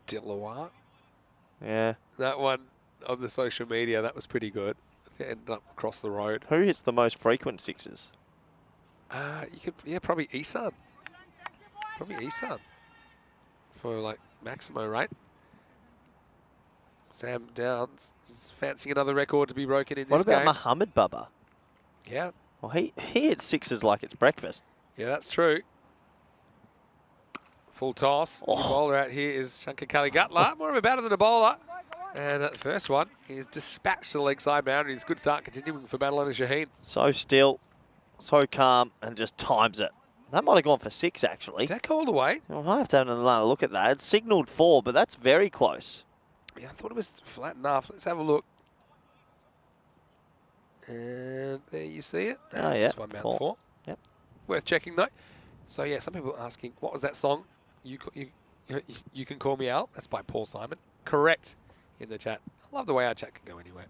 Dillawa. Yeah. That one on the social media, that was pretty good. It ended up across the road. Who hits the most frequent 6s? Probably Isan. Probably Isan. For like Maximo, right? Sam Downs is fancying another record to be broken in this game. What about Mohammed Bubba? Yeah. Well, he hits 6s like it's breakfast. Yeah, that's true. Full toss. Oh. The bowler out here is Shankar Kaligatla. More of a batter than a bowler. And the first one is dispatched to the leg side boundary. It's a good start continuing for Barcelona Shaheen. So still, so calm, and just times it. That might have gone for 6, actually. Did that go all the way? I might have to have another look at that. It's signalled 4, but that's very close. Yeah, I thought it was flat enough. Let's have a look. And there you see it. Oh, yeah. 6-1 bounce 4. Yep. Worth checking, though. So, yeah, some people are asking, what was that song? You Can Call Me Out. That's by Paul Simon. Correct in the chat. I love the way our chat can go anywhere.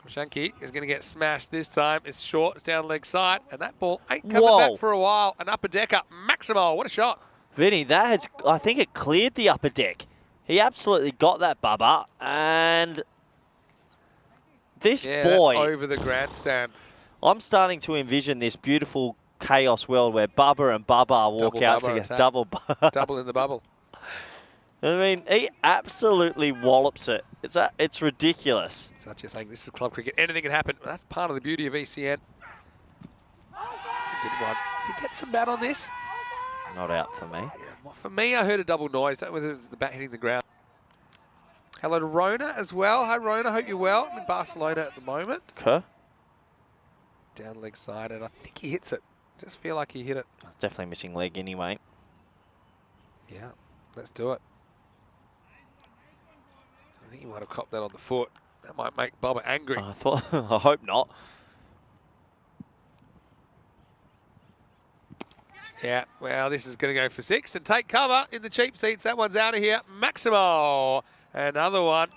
Shanky is going to get smashed this time. It's short. It's down leg side. And that ball ain't coming back for a while. An upper decker. Maximo. What a shot. Vinny, I think it cleared the upper deck. He absolutely got that, Bubba. And this boy... that's over the grandstand. I'm starting to envision this beautiful chaos world where Bubba and Bubba walk out together. Double in the bubble. I mean, he absolutely wallops it. It's ridiculous. Such as saying this is club cricket. Anything can happen. That's part of the beauty of ECN. Good one. Does he get some bat on this? Not out for me. Yeah, well, for me, I heard a double noise. Don't know whether it was the bat hitting the ground. Hello to Rona as well. Hi, Rona. Hope you're well. I'm in Barcelona at the moment. Okay. Down leg side, and I think he hits it. Just feel like he hit it. It's definitely missing leg anyway. Yeah, let's do it. I think he might have copped that on the foot. That might make Bubba angry. I hope not. Yeah, well, this is going to go for 6 and take cover in the cheap seats. That one's out of here. Maximo. Another one.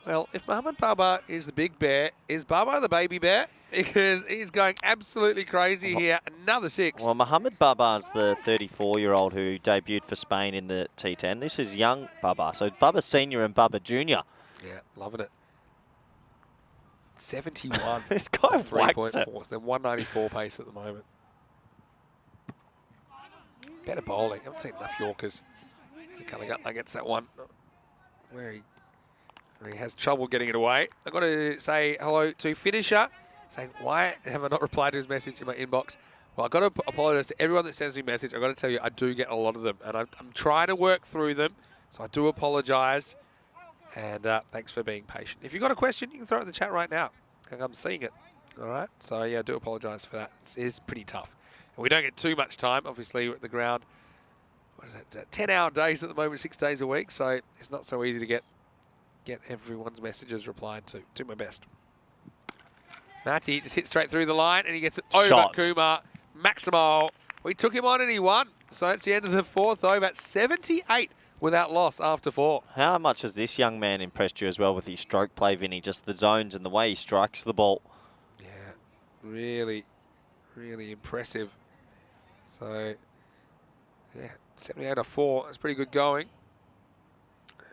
Well, if Mohammed Bubba is the big bear, is Bubba the baby bear? Because he's going absolutely crazy here. Another 6. Well, Mohammed Bubba's the 34-year-old who debuted for Spain in the T10. This is young Bubba. So Bubba Senior and Bubba Junior. Yeah, loving it. 71. This guy whacks it. 3.4. They're 194 pace at the moment. better bowling. I haven't seen enough Yorkers. Cunningham gets that one where he has trouble getting it away. I've got to say hello to Finisher, saying, why have I not replied to his message in my inbox? Well, I've got to apologise to everyone that sends me a message. I've got to tell you, I do get a lot of them, and I'm trying to work through them, so I do apologise, and thanks for being patient. If you've got a question, you can throw it in the chat right now. I'm seeing it, all right? So, yeah, I do apologise for that. It is pretty tough. And we don't get too much time. Obviously, we're at the ground. What is that? 10-hour days at the moment, 6 days a week, so it's not so easy to get everyone's messages replied to. Do my best. Matty just hits straight through the line, and he gets it over Kumar. Maximo, we took him on and he won. So it's the end of the 4th over at 78 without loss after 4. How much has this young man impressed you as well with his stroke play, Vinny? Just the zones and the way he strikes the ball. Yeah, really, really impressive. So, yeah, 78 off 4. That's pretty good going.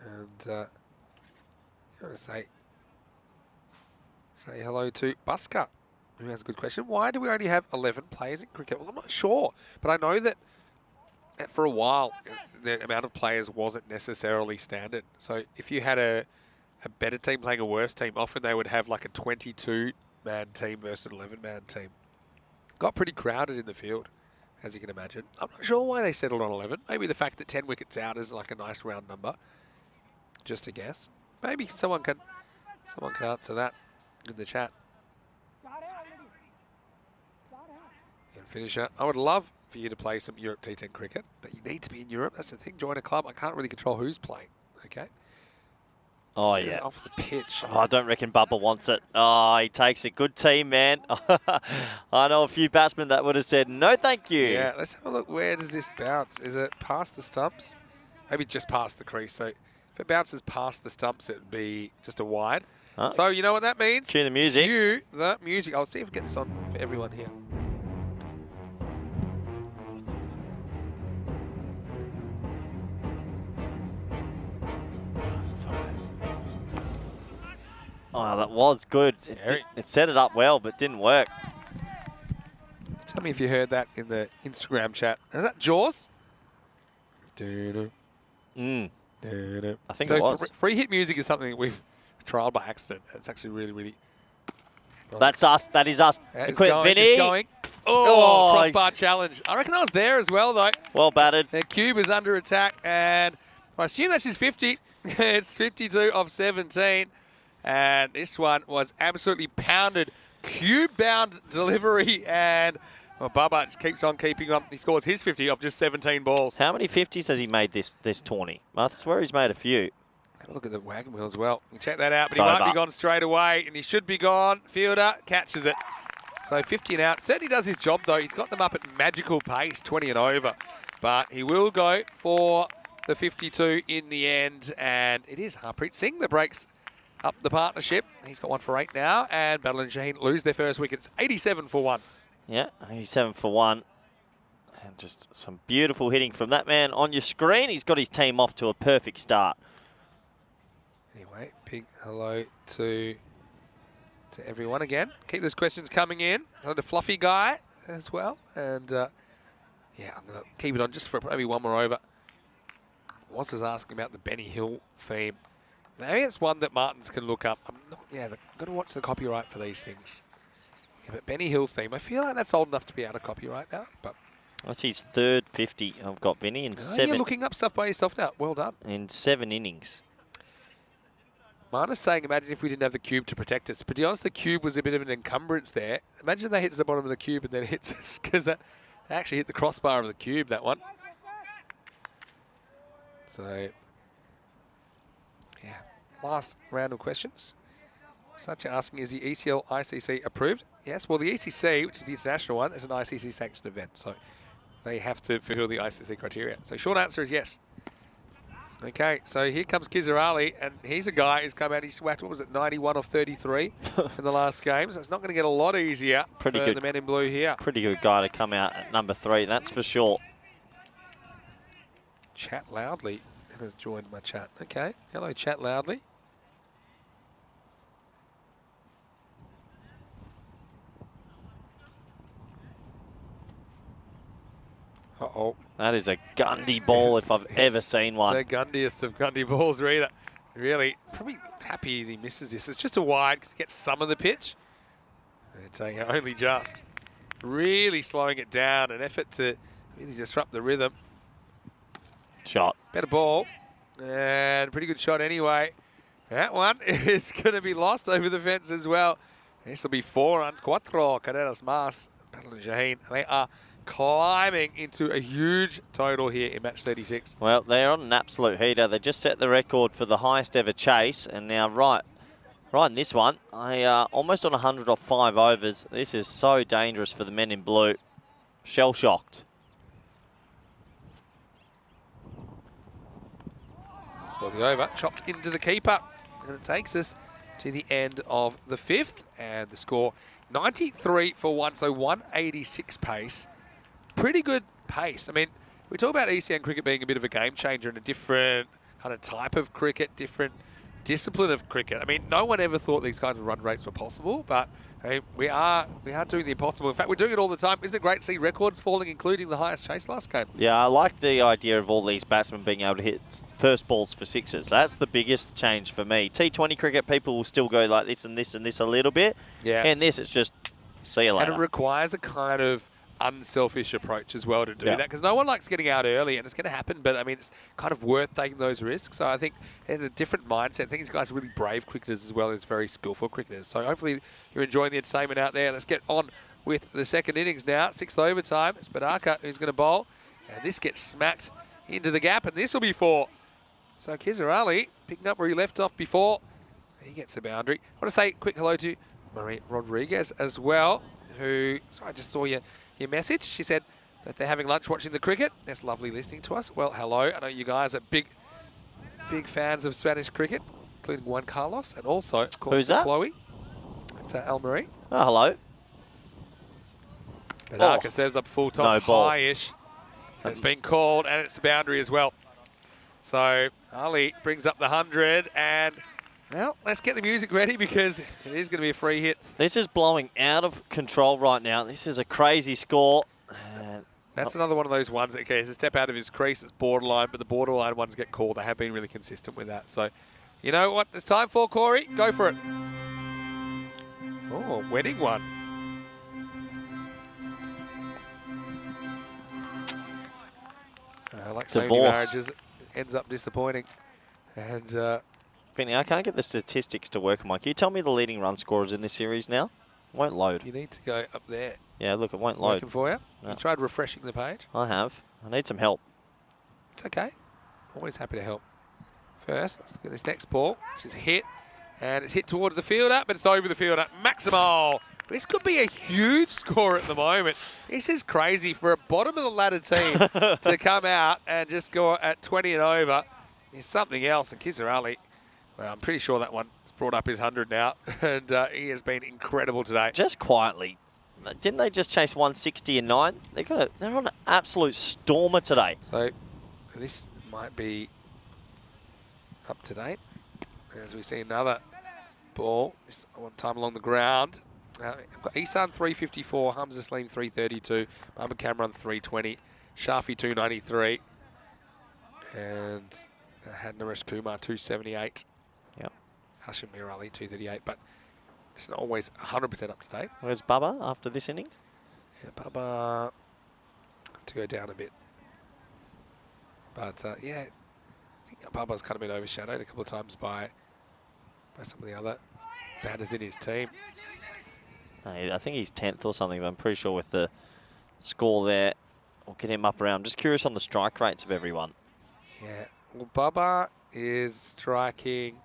And I want to say hello to Busker, who has a good question. Why do we only have 11 players in cricket? Well, I'm not sure, but I know that for a while, the amount of players wasn't necessarily standard. So if you had a better team playing a worse team, often they would have like a 22-man team versus an 11-man team. Got pretty crowded in the field, as you can imagine. I'm not sure why they settled on 11. Maybe the fact that 10 wickets out is like a nice round number. Just a guess. Maybe someone can answer that in the chat. And Finisher, I would love for you to play some Europe T10 cricket, but you need to be in Europe. That's the thing. Join a club. I can't really control who's playing. Okay. Oh, This is yeah. off the pitch. Oh, I don't reckon Bubba wants it. Oh, he takes it. Good team, man. I know a few batsmen that would have said, no, thank you. Yeah, let's have a look. Where does this bounce? Is it past the stumps? Maybe just past the crease. So if it bounces past the stumps, it would be just a wide. Oh. So you know what that means? Cue the music. Cue the music. I'll see if I can get this on for everyone here. Oh, that was good. It set it up well, but didn't work. Tell me if you heard that in the Instagram chat. Is that Jaws? I think So it was. free hit music is something that we've trialed by accident. It's actually really, really... That's us. That is us. It's Quick, going, Vinny. it's going. Oh, crossbar challenge. I reckon I was there as well, though. Well batted. The cube is under attack, and I assume that's his 50. It's 52 of 17. And this one was absolutely pounded. Cube-bound delivery, and Bubba just keeps on keeping up. He scores his 50 off just 17 balls. How many 50s has he made this tourney? I swear he's made a few. Have a look at the wagon wheel as well. You can check that out, but It's he might over. be gone straight away, and he should be gone. Fielder catches it. So 50 and out. Certainly does his job, though. He's got them up at magical pace, 20 and over. But he will go for the 52 in the end, and it is Harpreet Singh that breaks up the partnership. He's got 1 for 8 now, and Battle and Shaheen lose their first wicket. It's 87 for 1. Yeah, 87 for 1. And just some beautiful hitting from that man on your screen. He's got his team off to a perfect start. Anyway, big hello to everyone again. Keep those questions coming in. Hello to Fluffy Guy as well. And yeah, I'm going to keep it on just for maybe one more over. Wants us asking about the Benny Hill theme. Maybe it's one that Martins can look up. I've got to watch the copyright for these things. Yeah, but Benny Hill theme, I feel like that's old enough to be out of copyright now. But That's his third 50 I've got, Vinny, in you're looking up stuff by yourself now. Well done. in 7 innings. Martin's saying, imagine if we didn't have the cube to protect us. But to be honest, the cube was a bit of an encumbrance there. Imagine they hits the bottom of the cube and then hits us, because that actually hit the crossbar of the cube, that one. So, yeah, last round of questions. Such asking, is the ECL ICC approved? Yes, well, the ECC, which is the international one, is an ICC sanctioned event. So they have to fulfill the ICC criteria. So short answer is yes. Okay, so here comes Kizar Ali, and he's a guy who's come out, he's whacked, what was it, 91 of 33 in the last game. So it's not going to get a lot easier for the men in blue here. Pretty good guy to come out at number 3, that's for sure. Chat Loudly has joined my chat. Okay, hello, Chat Loudly. Uh-oh. That is a Gundy ball if I've ever seen one. The Gundiest of Gundy balls, Rita. Really, probably happy he misses this. It's just a wide because he gets some of the pitch. And taking it only just. Really slowing it down. An effort to really disrupt the rhythm. Shot. Better ball. And pretty good shot anyway. That one is going to be lost over the fence as well. This will be 4 runs. Cuatro carreras más. Paddle and Shaheen. They are climbing into a huge total here in match 36. Well, they're on an absolute heater. They just set the record for the highest ever chase. And now right in this one, almost on 100 off 5 overs. This is so dangerous for the men in blue. Shell-shocked. The over, chopped into the keeper, and it takes us to the end of the 5th, and the score 93 for 1, so 186 pace. Pretty good pace. I mean, we talk about ECN cricket being a bit of a game changer and a different kind of type of cricket, different discipline of cricket. I mean, no one ever thought these kinds of run rates were possible, but hey, we are doing the impossible. In fact, we're doing it all the time. Isn't it great to see records falling, including the highest chase last game? Yeah, I like the idea of all these batsmen being able to hit first balls for sixes. That's the biggest change for me. T20 cricket, people will still go like this and this and this a little bit. Yeah. And this, it's just see you later. And it requires a kind of unselfish approach as well to do that, because no one likes getting out early, and it's going to happen, but I mean, it's kind of worth taking those risks. So I think there's a different mindset. I think these guys are really brave cricketers as well as very skillful cricketers. So hopefully you're enjoying the entertainment out there. Let's get on with the second innings now. 6th overtime. It's Badaka who's going to bowl, and this gets smacked into the gap, and this will be 4. So Kizarali picking up where he left off before. He gets the boundary. I want to say a quick hello to Marie Rodriguez as well, who, sorry, I just saw your message. She said that they're having lunch watching the cricket. That's lovely listening to us. Well, hello. I know you guys are big fans of Spanish cricket, including Juan Carlos, and also, of course, who's that? Chloe. It's Al-Marie. Oh, hello. Badaka serves up full toss, no ball. high-ish. And it's been called, and it's a boundary as well. So Ali brings up the 100, and well, let's get the music ready because it is going to be a free hit. This is blowing out of control right now. This is a crazy score. That's another one of those ones that okay, it's a step out of his crease. It's borderline, but the borderline ones get called. They have been really consistent with that. So, you know what it's time for, Corey? Go for it. Oh, wedding one. Like so many marriages, it ends up disappointing. And Penny, I can't get the statistics to work, Mike. Can you tell me the leading run scorers in this series now? It won't load. You need to go up there. Yeah, look, it won't load. Working for you? No. You tried refreshing the page? I have. I need some help. It's okay. Always happy to help. First, let's look at this next ball, which is hit. And it's hit towards the fielder, but it's over the fielder. Maximal. This could be a huge score at the moment. This is crazy for a bottom-of-the-ladder team to come out and just go at 20 and over. Is something else. And Kizarali, well, I'm pretty sure that one has brought up his 100 now, and he has been incredible today. Just quietly, didn't they just chase 160 and 9? They're on an absolute stormer today. So this might be up to date as we see another ball. This one time along the ground. I've got Isan 354, Hamza Saleem 332, Mohamed Kamran 320, Shafi 293, and had Naresh Kumar 278. Yep. Hashim Mirali 238, but it's not always 100% up to date. Where's Bubba after this inning? Yeah, Bubba to go down a bit. But yeah, I think Bubba's kind of been overshadowed a couple of times by some of the other batters in his team. I think he's 10th or something, but I'm pretty sure with the score there, we'll get him up around. I'm just curious on the strike rates of everyone. Yeah, well, Bubba is striking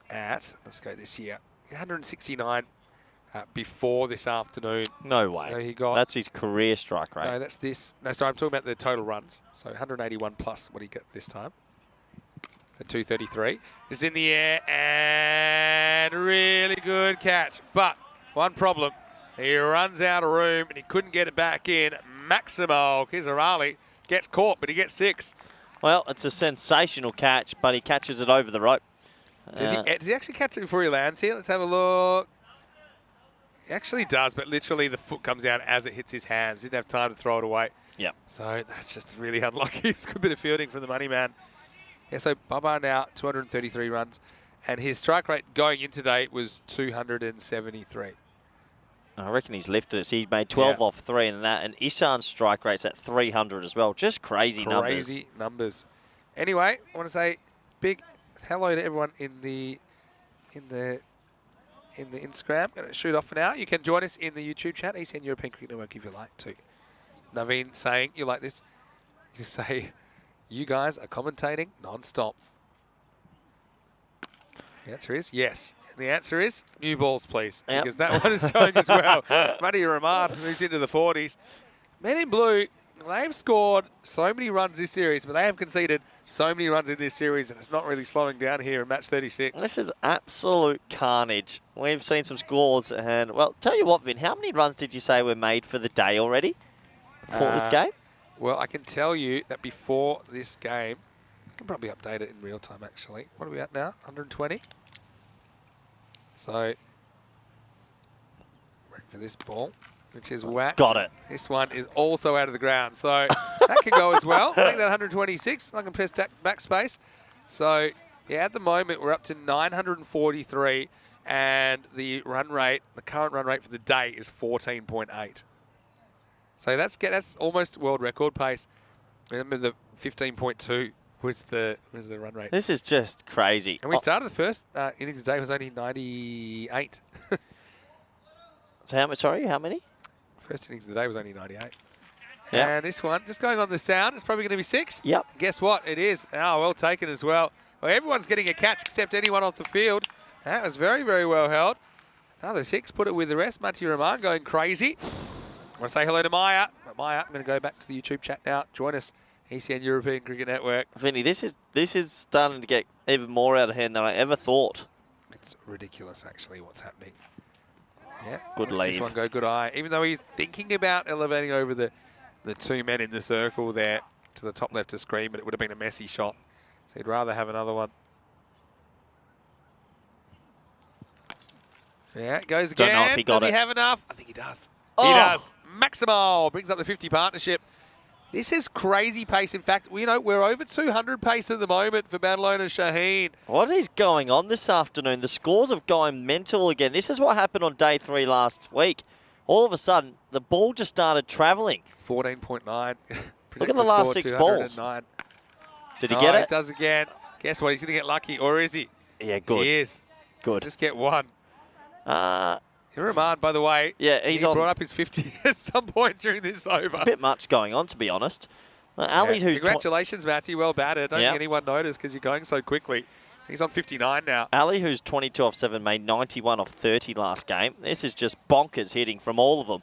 at, let's go this year, 169 before this afternoon. No way. So he got, that's his career strike rate. No, that's this. No, sorry, I'm talking about the total runs. So 181 plus what he got this time. At 233. It's in the air and really good catch. But one problem, he runs out of room and he couldn't get it back in. Maximo Kizarali gets caught, but he gets 6. Well, it's a sensational catch, but he catches it over the rope. Does he actually catch it before he lands here? Let's have a look. He actually does, but literally the foot comes down as it hits his hands. Didn't have time to throw it away. Yep. So that's just really unlucky. It's a good bit of fielding from the money man. Yeah, so Bubba now 233 runs, and his strike rate going in today was 273. I reckon he's lifted it. So he made 12 off 3 and that. And Ishan's strike rate's at 300 as well. Just crazy numbers. Crazy numbers. Anyway, I want to say big hello to everyone in the Instagram. Going to shoot off for now. You can join us in the YouTube chat, ECN European Cricket Network, if you like to. Naveen saying, you like this? You say, you guys are commentating non-stop. The answer is yes. The answer is new balls, please, because that one is going as well. Matty Rahman moves into the 40s. Men in blue, they've scored so many runs this series, but they have conceded so many runs in this series, and it's not really slowing down here in match 36. This is absolute carnage. We've seen some scores, and, well, tell you what, Vin, how many runs did you say were made for the day already before this game? Well, I can tell you that before this game, I can probably update it in real time, actually. What are we at now? 120? So, wait for this ball, which is whacked. Got it. This one is also out of the ground. So, that can go as well. I think that 126. I can press backspace. So, yeah, at the moment, we're up to 943. And the run rate, the current run rate for the day is 14.8. So, that's almost world record pace. Remember the 15.2. Was the run rate. This is just crazy. And we started the first innings today was only 98. So how much? Sorry, how many? First innings of the day was only 98. Yeah. And this one, just going on the sound, it's probably going to be 6. Yep. Guess what? It is. Oh, well taken as well. Well, everyone's getting a catch except anyone off the field. That was very, very well held. Another 6. Put it with the rest. Matty Rahman going crazy. I want to say hello to Maya. Maya, I'm going to go back to the YouTube chat now. Join us. ECN European Cricket Network. Vinny, this is starting to get even more out of hand than I ever thought. It's ridiculous, actually, what's happening. Yeah, good leave. leave. This one go good eye. Even though he's thinking about elevating over the two men in the circle there to the top left of screen, but it would have been a messy shot. So he'd rather have another one. Yeah, it goes again. Don't know if he got does it. He have enough? I think he does. Oh. He does. Maximo brings up the 50 partnership. This is crazy pace. In fact, we're over 200 pace at the moment for Barcelona Shaheen. What is going on this afternoon? The scores have gone mental again. This is what happened on day 3 last week. All of a sudden, the ball just started travelling. 14.9. Look at the last 6 balls. Did he get it? He does again. Guess what? He's going to get lucky, or is he? Yeah, good. He is. Good. Just get one. Rahman, by the way, yeah, he brought up his 50 at some point during this over. It's a bit much going on, to be honest. Ali, who's congratulations, Matty. Well batted. Don't think anyone noticed because you're going so quickly. He's on 59 now. Ali, who's 22 off 7, made 91 off 30 last game. This is just bonkers hitting from all of them.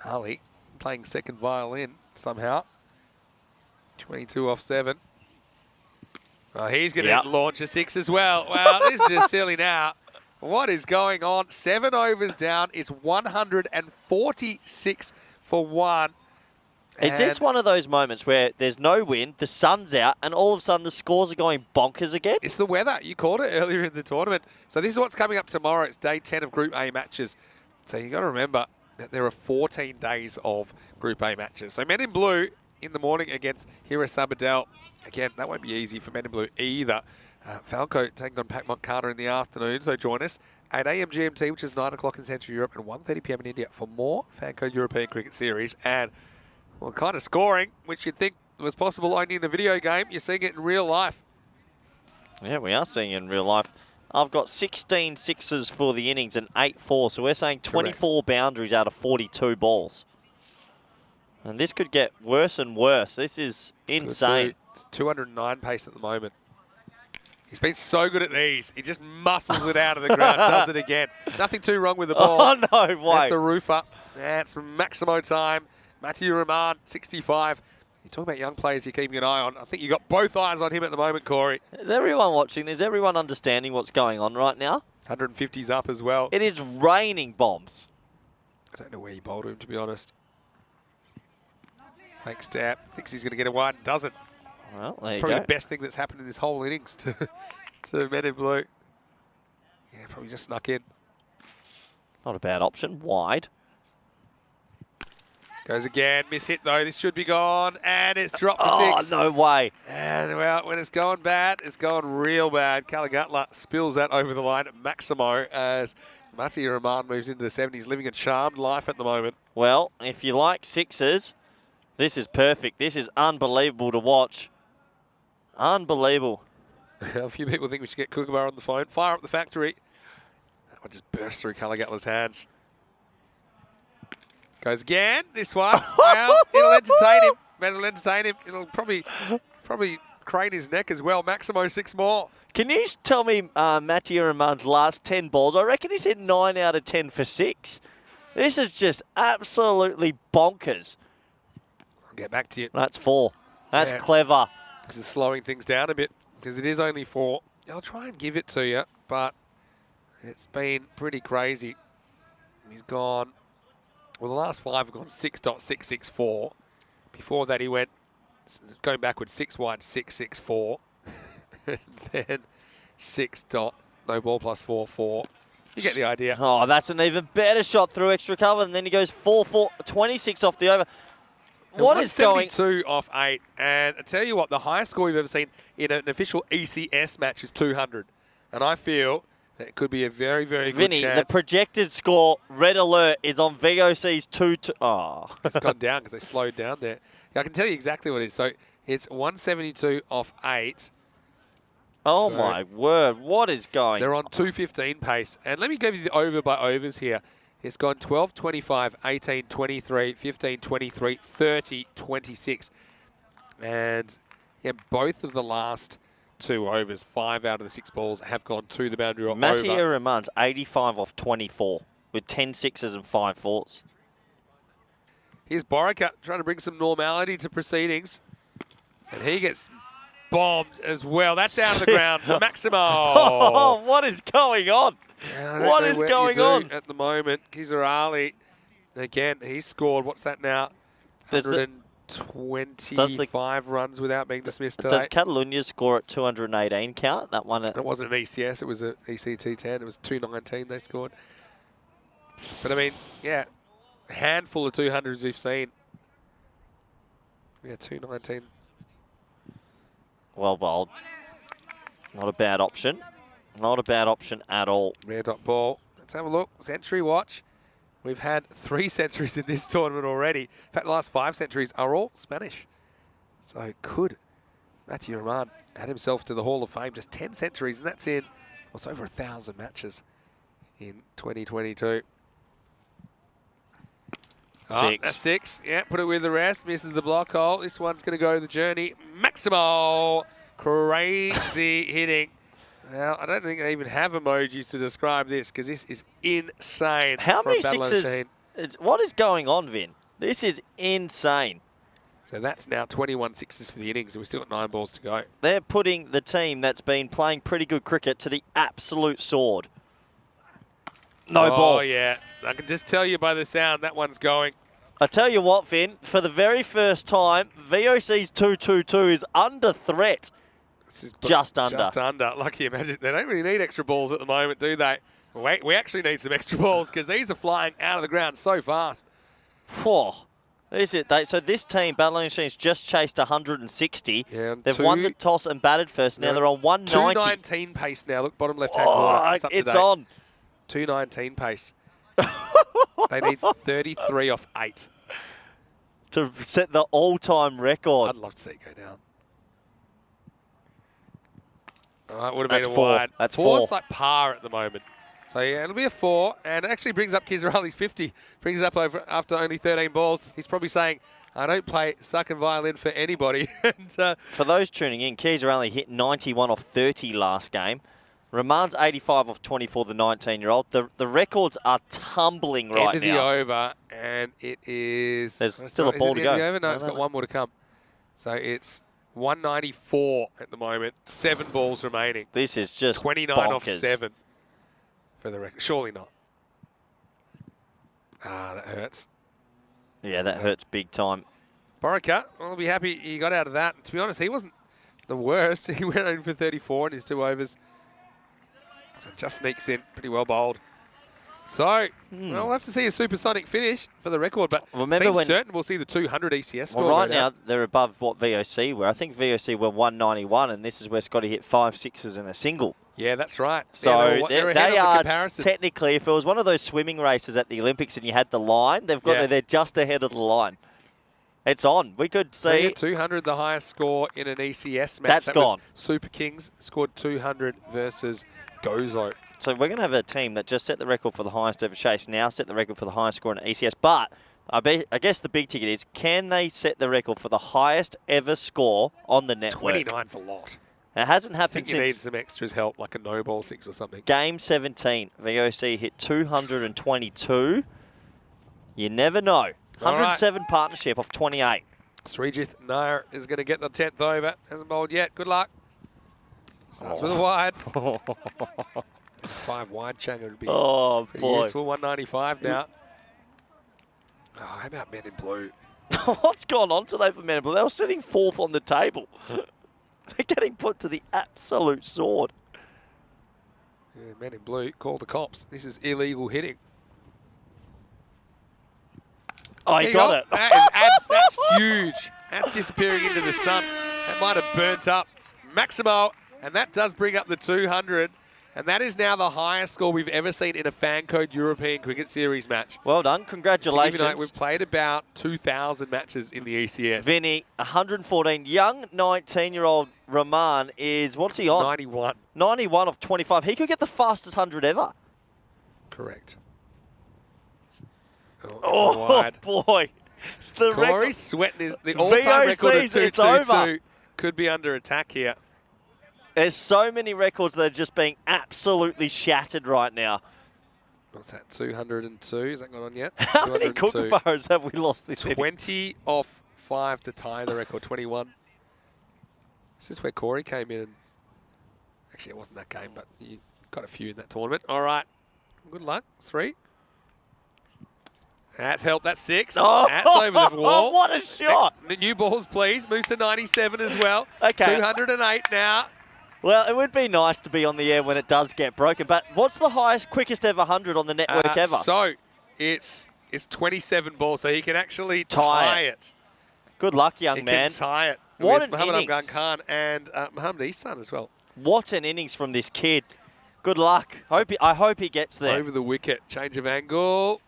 Ali playing second violin somehow. 22 off 7. Oh, he's going to launch a 6 as well. Wow, this is just silly now. What is going on? 7 overs down. It's 146 for 1. Is this one of those moments where there's no wind, the sun's out, and all of a sudden the scores are going bonkers again? It's the weather. You called it earlier in the tournament. So this is what's coming up tomorrow. It's day 10 of Group A matches. So you got to remember that there are 14 days of Group A matches. So Men in Blue in the morning against Hira Sabadell. Again, that won't be easy for Men in Blue either. FanCode taking on Pac-Man Carter in the afternoon, so join us. 8 a.m. GMT, which is 9 o'clock in Central Europe, and 1:30 p.m. in India for more FanCode European Cricket Series. And, well, kind of scoring, which you'd think was possible only in a video game. You're seeing it in real life. Yeah, we are seeing it in real life. I've got 16 sixes for the innings and 8 fours, so we're saying 24 boundaries out of 42 balls. And this could get worse and worse. This is insane. It's 209 pace at the moment. He's been so good at these. He just muscles it out of the ground, does it again. Nothing too wrong with the ball. Oh, no way. That's a roofer. That's Maximo time. Matthew Rahman, 65. You're talking about young players you're keeping an eye on. I think you got both eyes on him at the moment, Corey. Is everyone watching? Is everyone understanding what's going on right now? 150's up as well. It is raining bombs. I don't know where he bowled him, to be honest. Fake stab. Thinks he's going to get a wide. Doesn't. Well, there you Probably go. the best thing that's happened in this whole innings to Men in Blue. Yeah, probably just snuck in. Not a bad option. Wide. Goes again, miss hit though. This should be gone, and it's dropped for 6. Oh, no way. And well, when it's going bad, it's going real bad. Caligatla spills that over the line at Maximo as Mati Rahman moves into the 70s, living a charmed life at the moment. Well, if you like sixes, this is perfect. This is unbelievable to watch. Unbelievable. A few people think we should get Kookaburra on the phone. Fire up the factory. That one just burst through Caligatla's hands. Goes again, this one. Well, it'll entertain him. It'll entertain him. It'll probably crane his neck as well. Maximo 6 more. Can you tell me Mattia Rahman's last 10 balls? I reckon he's hit 9 out of 10 for 6. This is just absolutely bonkers. I'll get back to you. That's 4. That's Yeah. clever. This is slowing things down a bit because it is only 4. I'll try and give it to you, but it's been pretty crazy. He's gone. Well, the last 5 have gone 6.664. Before that, he went going backwards 6 wide 664, and then 6 dot no ball plus 4. You get the idea. Oh, that's an even better shot through extra cover, and then he goes 4, 26 off the over. What is going? 172 off 8, and I tell you what, the highest score we've ever seen in an official ECS match is 200, and I feel it could be a very, very Vinny, good chance. the projected score, red alert, is on VOC's 2-2. Oh. It's gone down because they slowed down there. I can tell you exactly what it is. So it's 172 off 8. Oh So my word, what is going? They're on 215 pace. And let me give you the over by overs here. It's gone 12, 25, 18, 23, 15, 23, 30, 26. And yeah, both of the last 2 overs, 5 out of the 6 balls have gone to the boundary or Mattia over. Rahman's 85 off 24 with 10 sixes and 5 fours. Here's Borica trying to bring some normality to proceedings. And he gets bombed as well. That's down to the ground. Maximo. Oh, what is going on? Yeah, What is going on? At the moment? Kizarali, again, he's scored, what's that now? Does the- 125 runs without being dismissed today. Does Catalunia's score at 218 count? That one at It wasn't an ECS, it was an ECT10. It was 219 they scored. But I mean, yeah, a handful of 200s we've seen. Yeah, 219. well bowled. Not a bad option. Not a bad option at all. Rare dot ball. Let's have a look. Century watch. We've had 3 centuries in this tournament already. In fact, the last 5 centuries are all Spanish. So could Mattia Rahman add himself to the Hall of Fame? Just 10 centuries, and that's in, well, it's over 1,000 matches in 2022. Oh, 6. that's 6. Yeah, put it with the rest. Misses the block hole. This one's going to go the journey. Maximo. Crazy hitting. Well, I don't think they even have emojis to describe this because this is insane. How for a many Battle sixes? machine. What is going on, Vin? This is insane. So that's now 21 sixes for the innings, and we've still got 9 balls to go. They're putting the team that's been playing pretty good cricket to the absolute sword. No ball. Oh, yeah. I can just tell you by the sound that one's going. I tell you what, Vin, for the very first time, VOC's 222 is under threat. This is Just under. Just under. Lucky imagine. They don't really need extra balls at the moment, do they? Wait, we actually need some extra balls because these are flying out of the ground so fast. Whew. So this team, Battling Machines, just chased 160. Yeah, They've won the toss and batted first. Now they're on 190. 219 pace now. Look, bottom left-hand corner. It's up to it's date. on. 219 pace. They need 33 off 8. To set the all-time record. I'd love to see it go down. All right, would have been a 4. wide. That's 4's 4. like par at the moment. So yeah, it'll be a 4, and it actually brings up Kizarali's 50. Brings it up over after only 13 balls. He's probably saying, I don't play sucking violin for anybody. And, For those tuning in, Kizarali hit 91 off 30 last game. Rahman's 85 off 24, the 19-year-old. The records are tumbling right end of now. the over, and it is... There's still a ball to go. Over? No, it's got 1 more to come. So it's 194 at the moment. 7 balls remaining. This is just 29 bonkers. off 7 for the record. Surely not. Ah, that hurts. Yeah, that hurts big time. Borica, well, I'll be happy he got out of that. To be honest, he wasn't the worst. He went in for 34 in his 2 overs. So just sneaks in, pretty well bowled. So, well, we'll have to see a supersonic finish for the record, but Remember seems when- certain we'll see the 200 ECS score. Well, right no now, doubt. they're above what VOC were. I think VOC were 191, and this is where Scotty hit 5 sixes and a single. Yeah, that's right. So they're ahead they of the are comparison. technically, if it was one of those swimming races at the Olympics and you had the line, they're just ahead of the line. It's on. We could So see. yeah, 200, the highest score in an ECS match. That's That was gone. Super Kings scored 200 versus Gozo. So we're going to have a team that just set the record for the highest ever chase, now set the record for the highest score in ECS. But I guess the big ticket is, can they set the record for the highest ever score on the network? 29's a lot. It hasn't I happened think you need since some extras help, like a no ball 6 or something. Game 17. VOC hit 222. You never know. 107 partnership off 28. Srijith Nair is going to get the 10th over. Hasn't bowled yet. Good luck. Starts with a wide. 5 wide Changa would be Oh, pretty boy. useful. 195 now. Oh, how about Men in Blue? What's gone on today for Men in Blue? They were sitting 4th on the table. They're getting put to the absolute sword. Yeah, Men in Blue, call the cops. This is illegal hitting. Oh, There he you got go. it. That's huge. That's disappearing into the sun. That might have burnt up Maximo, and that does bring up the 200. And that is now the highest score we've ever seen in a FanCode European Cricket Series match. Well done. To give Congratulations. you an idea, we've played about 2,000 matches in the ECS. Vinny, 114. Young 19-year-old Rahman is, what's he on? 91. 91 of 25. He could get the fastest 100 ever. Correct. Oh, wide. boy. It's the Corey record. sweating is the all-time record of VOC's, it's over. 222. Could be under attack here. There's so many records that are just being absolutely shattered right now. What's that, 202? Is that gone on yet? How many 202. kookaburras have we lost this inning? 20 off 5 to tie the record, 21. This is where Corey came in. Actually, it wasn't that game, but you got a few in that tournament. All right. Good luck. 3. That's helped. That's 6. Oh, That's over the wall. what a shot. Next, new balls, please. Moves to 97 as well. Okay. 208 now. Well, it would be nice to be on the air when it does get broken, but what's the highest, quickest ever 100 on the network ever? So, it's 27 balls, so he can actually Tie tie it. it. Good luck, young He man. can tie it. What with an Muhammad innings. Afghan Khan and Muhammad Ihsan as well. What an innings from this kid. Good luck. I hope he gets there. Over the wicket. Change of angle.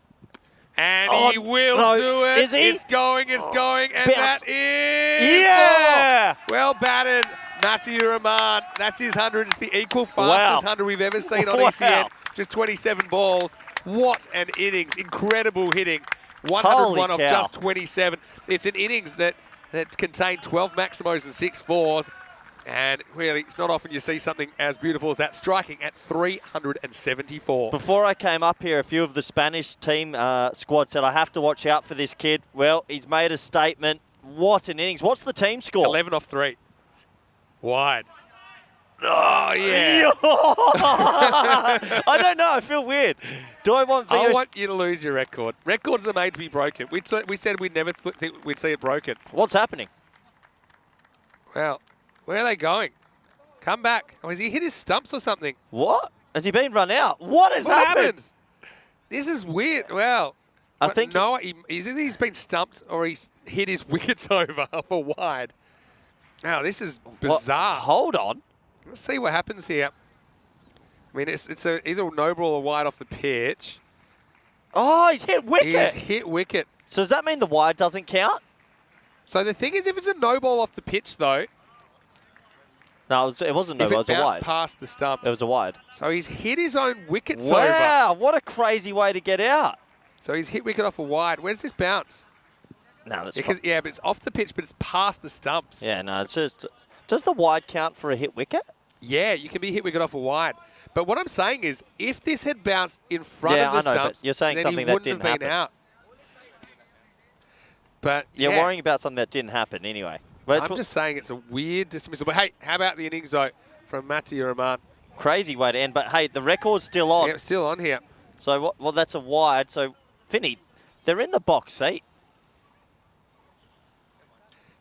And Oh, he will no. do it. Is he? It's going, and Bounce. that is... Yeah! four. Well batted, Mati Rahman. That's his 100. It's the equal fastest Wow. 100 we've ever seen on Wow. ECN. Just 27 balls. What an innings. Incredible hitting. 101 Holy off cow. just 27. It's an innings that contained 12 maximos and 6 fours. And really, it's not often you see something as beautiful as that, striking at 374. Before I came up here, a few of the Spanish team squad said, I have to watch out for this kid. Well, he's made a statement. What an innings. What's the team score? 11 off 3. Wide. Oh, yeah. I don't know. I feel weird. Do I want I VOC? want you to lose your record. Records are made to be broken. We said we'd never think we'd see it broken. What's happening? Well, where are they going? Come back. Oh, has he hit his stumps or something? What? Has he been run out? What has What happened? happened? This is weird. Well, I but think no, either he's been stumped or he's hit his wickets over for wide. Now, this is bizarre. Hold on. Let's see what happens here. I mean, it's either no ball or wide off the pitch. Oh, he's hit wicket. He's hit wicket. So does that mean the wide doesn't count? So the thing is, if it's a no ball off the pitch, though, No, it wasn't no if ball. it It was a bounced wide. past the stumps. It was a wide. So he's hit his own wickets over. Wow, what a crazy way to get out. So he's hit wicket off a wide. Where does this bounce? No, that's Because, yeah, but it's off the pitch, but it's past the stumps. Yeah, no, it's just... Does the wide count for a hit wicket? Yeah, you can be hit wicket off a wide. But what I'm saying is, if this had bounced in front Yeah, of the I know, but stumps, you're saying then something he that wouldn't didn't have been happen. out. But You're yeah, worrying about something that didn't happen anyway. But I'm just saying it's a weird dismissal. But hey, how about the innings though from Mati Rahman? crazy way to end. But hey, the record's still on. Yeah, it's still on here. So what? Well, that's a wide. So, Vinny, they're in the box seat.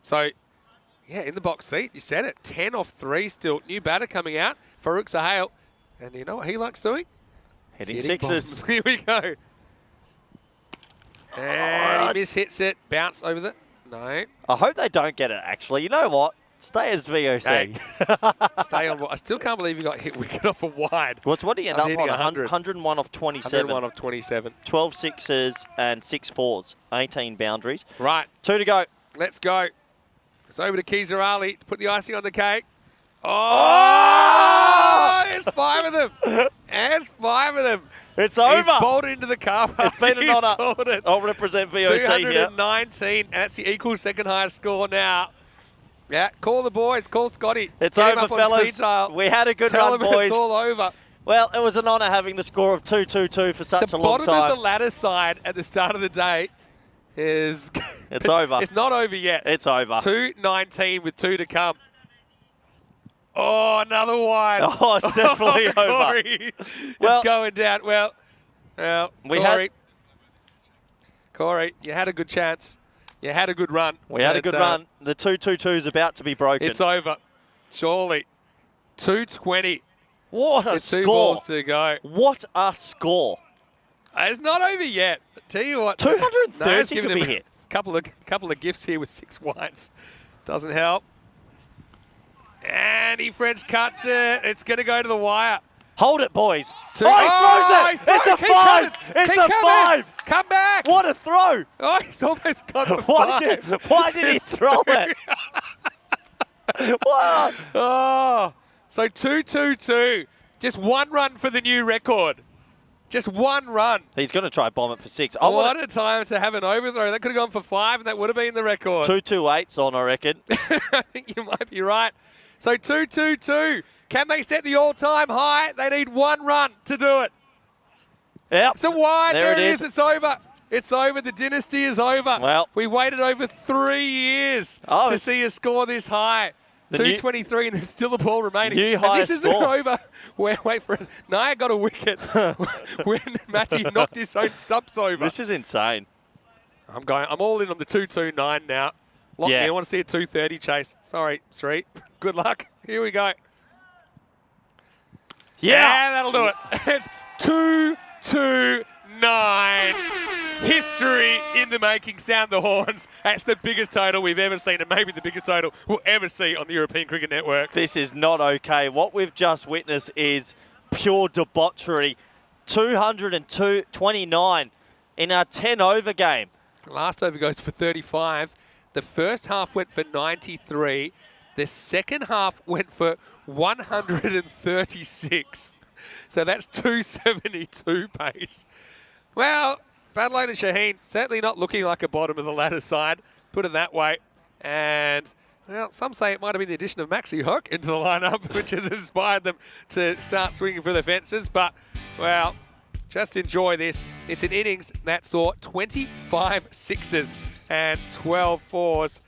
So, yeah, in the box seat, you said it. 10 off 3 still. New batter coming out, Farouk Sahel. And you know what he likes doing? Hitting sixes. Bombs. Here we go. And he mishits it. Bounce over the... No. I hope they don't get it, actually. You know what? Stay as VOC. Hey. Stay on. I still can't believe you got hit wicket off a wide. What do you end up on? 100. 101 off 27. 101 of 27. 12 sixes and 6 fours. 18 boundaries. Right. 2 to go. Let's go. It's over to Keezer Ali to put the icing on the cake. Oh! There's 5 of them. There's 5 of them. It's over. He's bowled into the car park. It's been an honour. Bowled it. I'll represent VOC here. 219. And that's the equal second highest score now. Yeah, call the boys. Call Scotty. It's Get him over, up on fellas. speed dial. We had a good Tell run, him boys. It's all over. Well, it was an honour having the score of 2-2-2 for such a long time. The bottom of the ladder side at the start of the day is... It's over. It's not over yet. It's over. 219 with 2 to come. Oh, another one. Oh, it's definitely over. Corey. Well, it's going down. Well, Corey, you had a good chance. You had a good run. We had a good run. The 2-2-2 is about to be broken. It's over. Surely. 220. What a With 2 score. balls to go. What a score. It's not over yet. Tell you what. 230 giving could be him hit. Couple of gifts here with 6 wides. Doesn't help. And he French cuts it. It's going to go to the wire. Hold it, boys. Two- Oh, he throws it. he It's throws a it. Keep 5. coming. It's Keep a coming. 5. Come back. What a throw. Oh, he's almost got the Why 5. did he throw it? What? Oh, so 2-2-2. Just 1 run for the new record. Just 1 run. He's going to try bomb it for 6. What a time to have an overthrow. That could have gone for 5 and that would have been the record. 2-2-8's on, I reckon. I think you might be right. So 2-2-2. Can they set the all-time high? They need 1 run to do it. Yep. It's a wide. There There it it is. is. It's over. It's over. The dynasty is over. Well. We waited over 3 years Oh, to it's- see a score this high. The new- 223 and there's still a ball remaining. New and highest this isn't score. over. Wait for it. Naya got a wicket when Matty knocked his own stumps over. This is insane. I'm all in on the 229 now. Lock me. Yeah. I want to see a 230 chase. Sorry, Sri. Good luck. Here we go. Yeah, that'll do it. It's 229. History in the making. Sound the horns. That's the biggest total we've ever seen, and maybe the biggest total we'll ever see on the European Cricket Network. This is not okay. What we've just witnessed is pure debauchery. 229 in our 10-over game. Last over goes for 35. The first half went for 93. The second half went for 136. So that's 272 pace. Well, Barcelona Shaheen certainly not looking like a bottom of the ladder side, put it that way. And, well, some say it might have been the addition of Maxi Hook into the lineup, which has inspired them to start swinging for the fences. But, well, just enjoy this. It's an innings that saw 25 sixes and 12 fours.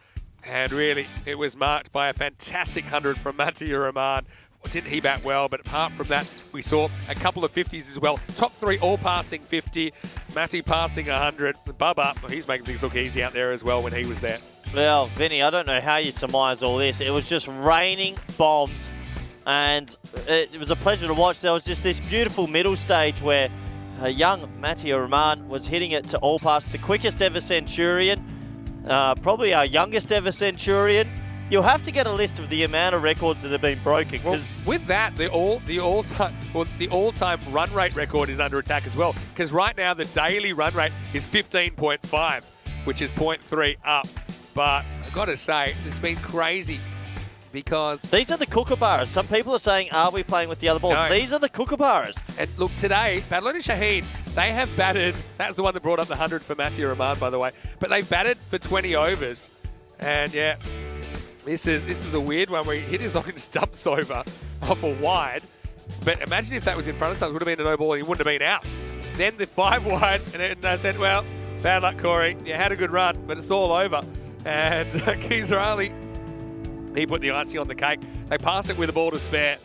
And really, it was marked by a fantastic 100 from Matty Rahman. Didn't he bat well, but apart from that, we saw a couple of 50s as well. Top 3 all passing 50. Matty passing 100. Bubba, he's making things look easy out there as well when he was there. Well, Vinny, I don't know how you surmise all this. It was just raining bombs, and it was a pleasure to watch. There was just this beautiful middle stage where a young Matty Rahman was hitting it to all pass. The quickest ever Centurion, probably our youngest ever Centurion. You'll have to get a list of the amount of records that have been broken. Well, Because with that, the all-time run rate record is under attack as well. Because right now the daily run rate is 15.5, which is 0.3 up. But I've got to say, it's been crazy because these are the kookaburras. Some people are saying, are we playing with the other balls? No. These are the kookaburras. and look, today, Barcelona Shaheen, they have batted, that's the one that brought up the 100 for Matty Rahman, by the way, but they batted for 20 overs. And yeah, this is a weird one where he hit his own stumps over off a wide. But imagine if that was in front of us, it would have been a no ball and he wouldn't have been out. Then the 5 wides, and I said, well, bad luck, Corey. You had a good run, but it's all over. And Keezer Ali, he put the icing on the cake. They passed it with a ball to spare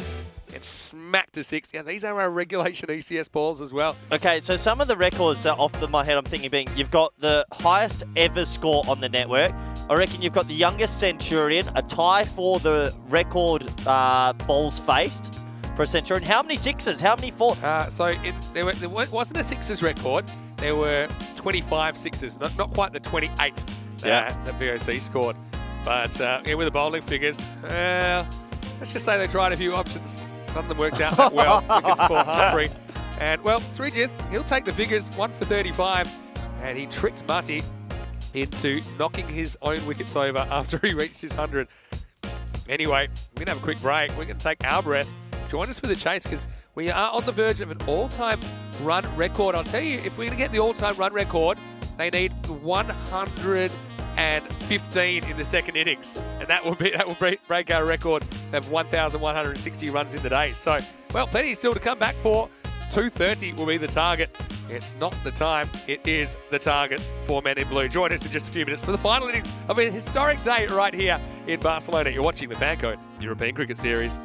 and smacked to 6. Yeah, these are our regulation ECS balls as well. Okay, so some of the records that off my head I'm thinking being, you've got the highest ever score on the network. I reckon you've got the youngest Centurion, a tie for the record balls faced for a century. And how many sixes? How many fours? There wasn't a sixes record. There were 25 sixes, not quite the 28 that VOC scored. But with the bowling figures, let's just say they tried a few options. None of them worked out that well. Wickets for Harpreet. And, well, Srijith, he'll take the figures, 1 for 35. And he tricked Mati into knocking his own wickets over after he reached his 100. Anyway, we're going to have a quick break. We're going to take our breath. Join us for the chase because we are on the verge of an all-time run record. I'll tell you, if we're going to get the all-time run record, they need 115 in the second innings. And that will break our record of 1,160 runs in the day. So, well, plenty still to come back for. 2:30 will be the target. It's not the time, it is the target for Men in Blue. Join us in just a few minutes for the final innings of a historic day right here in Barcelona. You're watching the FanCode European Cricket Series.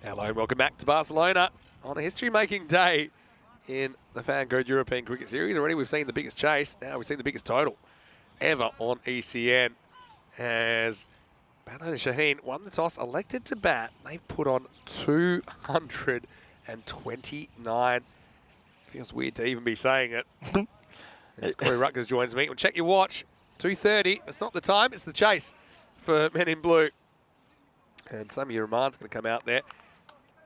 Hello and welcome back to Barcelona on a history-making day in the FanCode European Cricket Series. Already we've seen the biggest chase. Now we've seen the biggest total ever on ECN as Barcelona Shaheen won the toss, elected to bat. They've put on 229. Feels weird to even be saying it. As Corey Rutgers joins me. Well, check your watch. 2:30. It's not the time, it's the chase for Men in Blue. And some of your Rahman's going to come out there.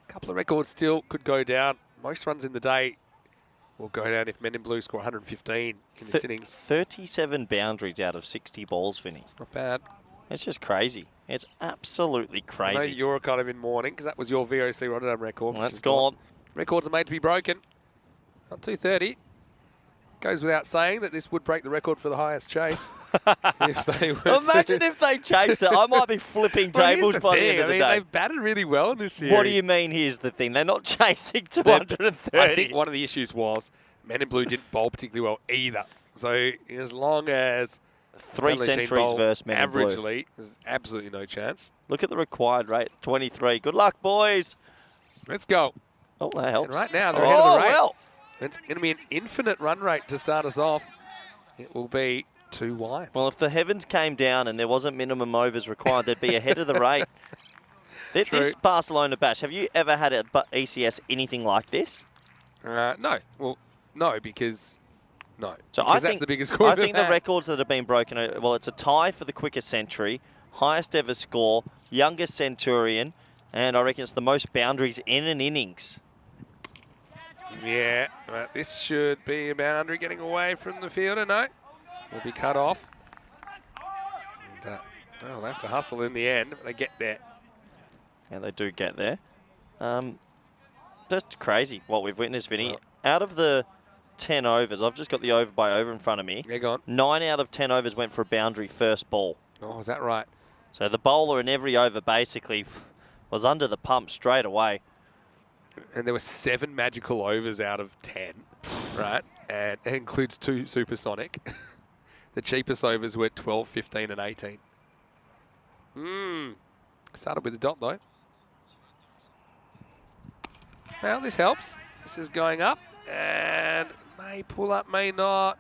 A couple of records still could go down. Most runs in the day will go down if Men in Blue score 115 in this innings. 37 boundaries out of 60 balls, Vinny. It's not bad. It's just crazy. It's absolutely I know crazy. you're kind of in mourning because that was your VOC Rotterdam record. Well, that's gone. Records are made to be broken. On 2:30. Goes without saying that this would break the record for the highest chase. If they were Imagine if they chased it. I might be flipping tables by the end of the day. They've batted really well in this series. What do you mean here's the thing? They're not chasing 230. I think one of the issues was Men in Blue didn't bowl particularly well either. So as long as 3 centuries versus Men in Blue. averagely, there's absolutely no chance. Look at the required rate, 23. Good luck, boys. Let's go. Oh, that helps. And right now, they're ahead of the rate. Well. It's going to be an infinite run rate to start us off. It will be 2 wides. Well, if the heavens came down and there wasn't minimum overs required, they'd be ahead of the rate. This Barcelona bash, have you ever had at ECS anything like this? No. Well, no, because... No. So because I that's the biggest score I think the records that have been broken, well, it's a tie for the quickest century, highest ever score, youngest centurion, and I reckon it's the most boundaries in an innings. Yeah, but this should be a boundary getting away from the fielder. No, will be cut off. And, well, they have to hustle in the end, but they get there. Yeah, they do get there. Just crazy what we've witnessed, Vinny. Well, out of the 10 overs, I've just got the over by over in front of me. Yeah, go on. 9 out of 10 overs went for a boundary first ball. Oh, is that right? So the bowler in every over basically was under the pump straight away. And there were 7 magical overs out of 10, right? And it includes 2 supersonic. The cheapest overs were 12, 15 and 18. Started with a dot, though. Well, this helps. This is going up. And may pull up, may not.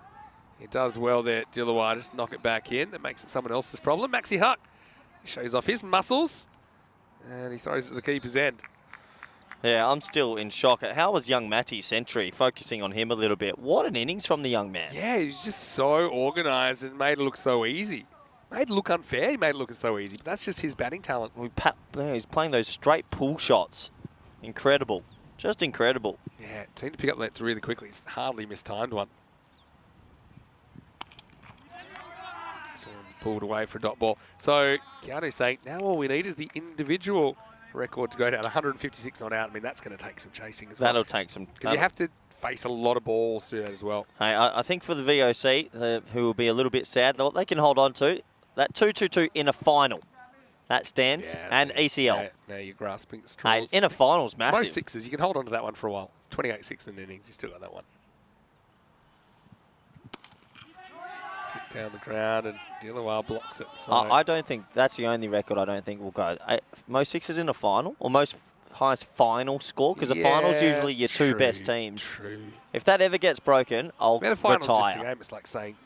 He does well there, Dilawar. Just knock it back in. That makes it someone else's problem. Maxi Huck shows off his muscles. And he throws it to the keeper's end. Yeah, I'm still in shock. How was young Matty's century? Focusing on him a little bit. What an innings from the young man. Yeah, he's just so organised and made it look so easy. Made it look unfair. He made it look so easy. But that's just his batting talent. He's playing those straight pull shots. Incredible. Just incredible. Yeah, seemed to pick up that really quickly. It's hardly mistimed one. This one's pulled away for a dot ball. So Keanu's saying now all we need is the individual record to go down 156 not out. I mean, that's going to take some chasing as well. That'll take some. Because you have to face a lot of balls to do that as well. Hey, I think for the VOC, who will be a little bit sad, they can hold on to that 2-2-2 in a final. That stands. Yeah, and ECL. Now you're grasping at straws. Hey, in a final's massive. Most sixes, you can hold on to that one for a while. 28-6 in innings, you still got that one. Kick down the ground and Dilawar blocks it. So. I don't think that's the only record I don't think will go. Most sixes in a final, or most highest final score, because the final's usually your 2 best teams. True. If that ever gets broken, I'll a final's retire. Just a game. It's like saying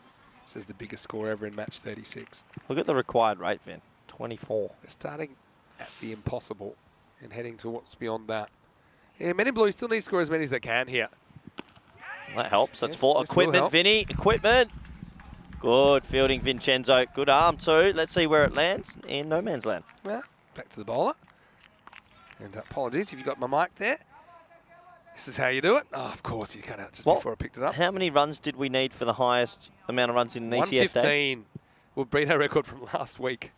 this is the biggest score ever in match 36. Look at the required rate, Vin. 24. We're starting at the impossible and heading to what's beyond that. Yeah, Men in Blue still need to score as many as they can here. That helps. That's Yes, for this will equipment, help. Vinny. Equipment. Good fielding, Vincenzo. Good arm too. Let's see where it lands in no man's land. Well, back to the bowler. And apologies if you got my mic there. This is how you do it. Oh, of course, you cut out just before I picked it up. How many runs did we need for the highest amount of runs in an ECS day? 115 will beat our record from last week.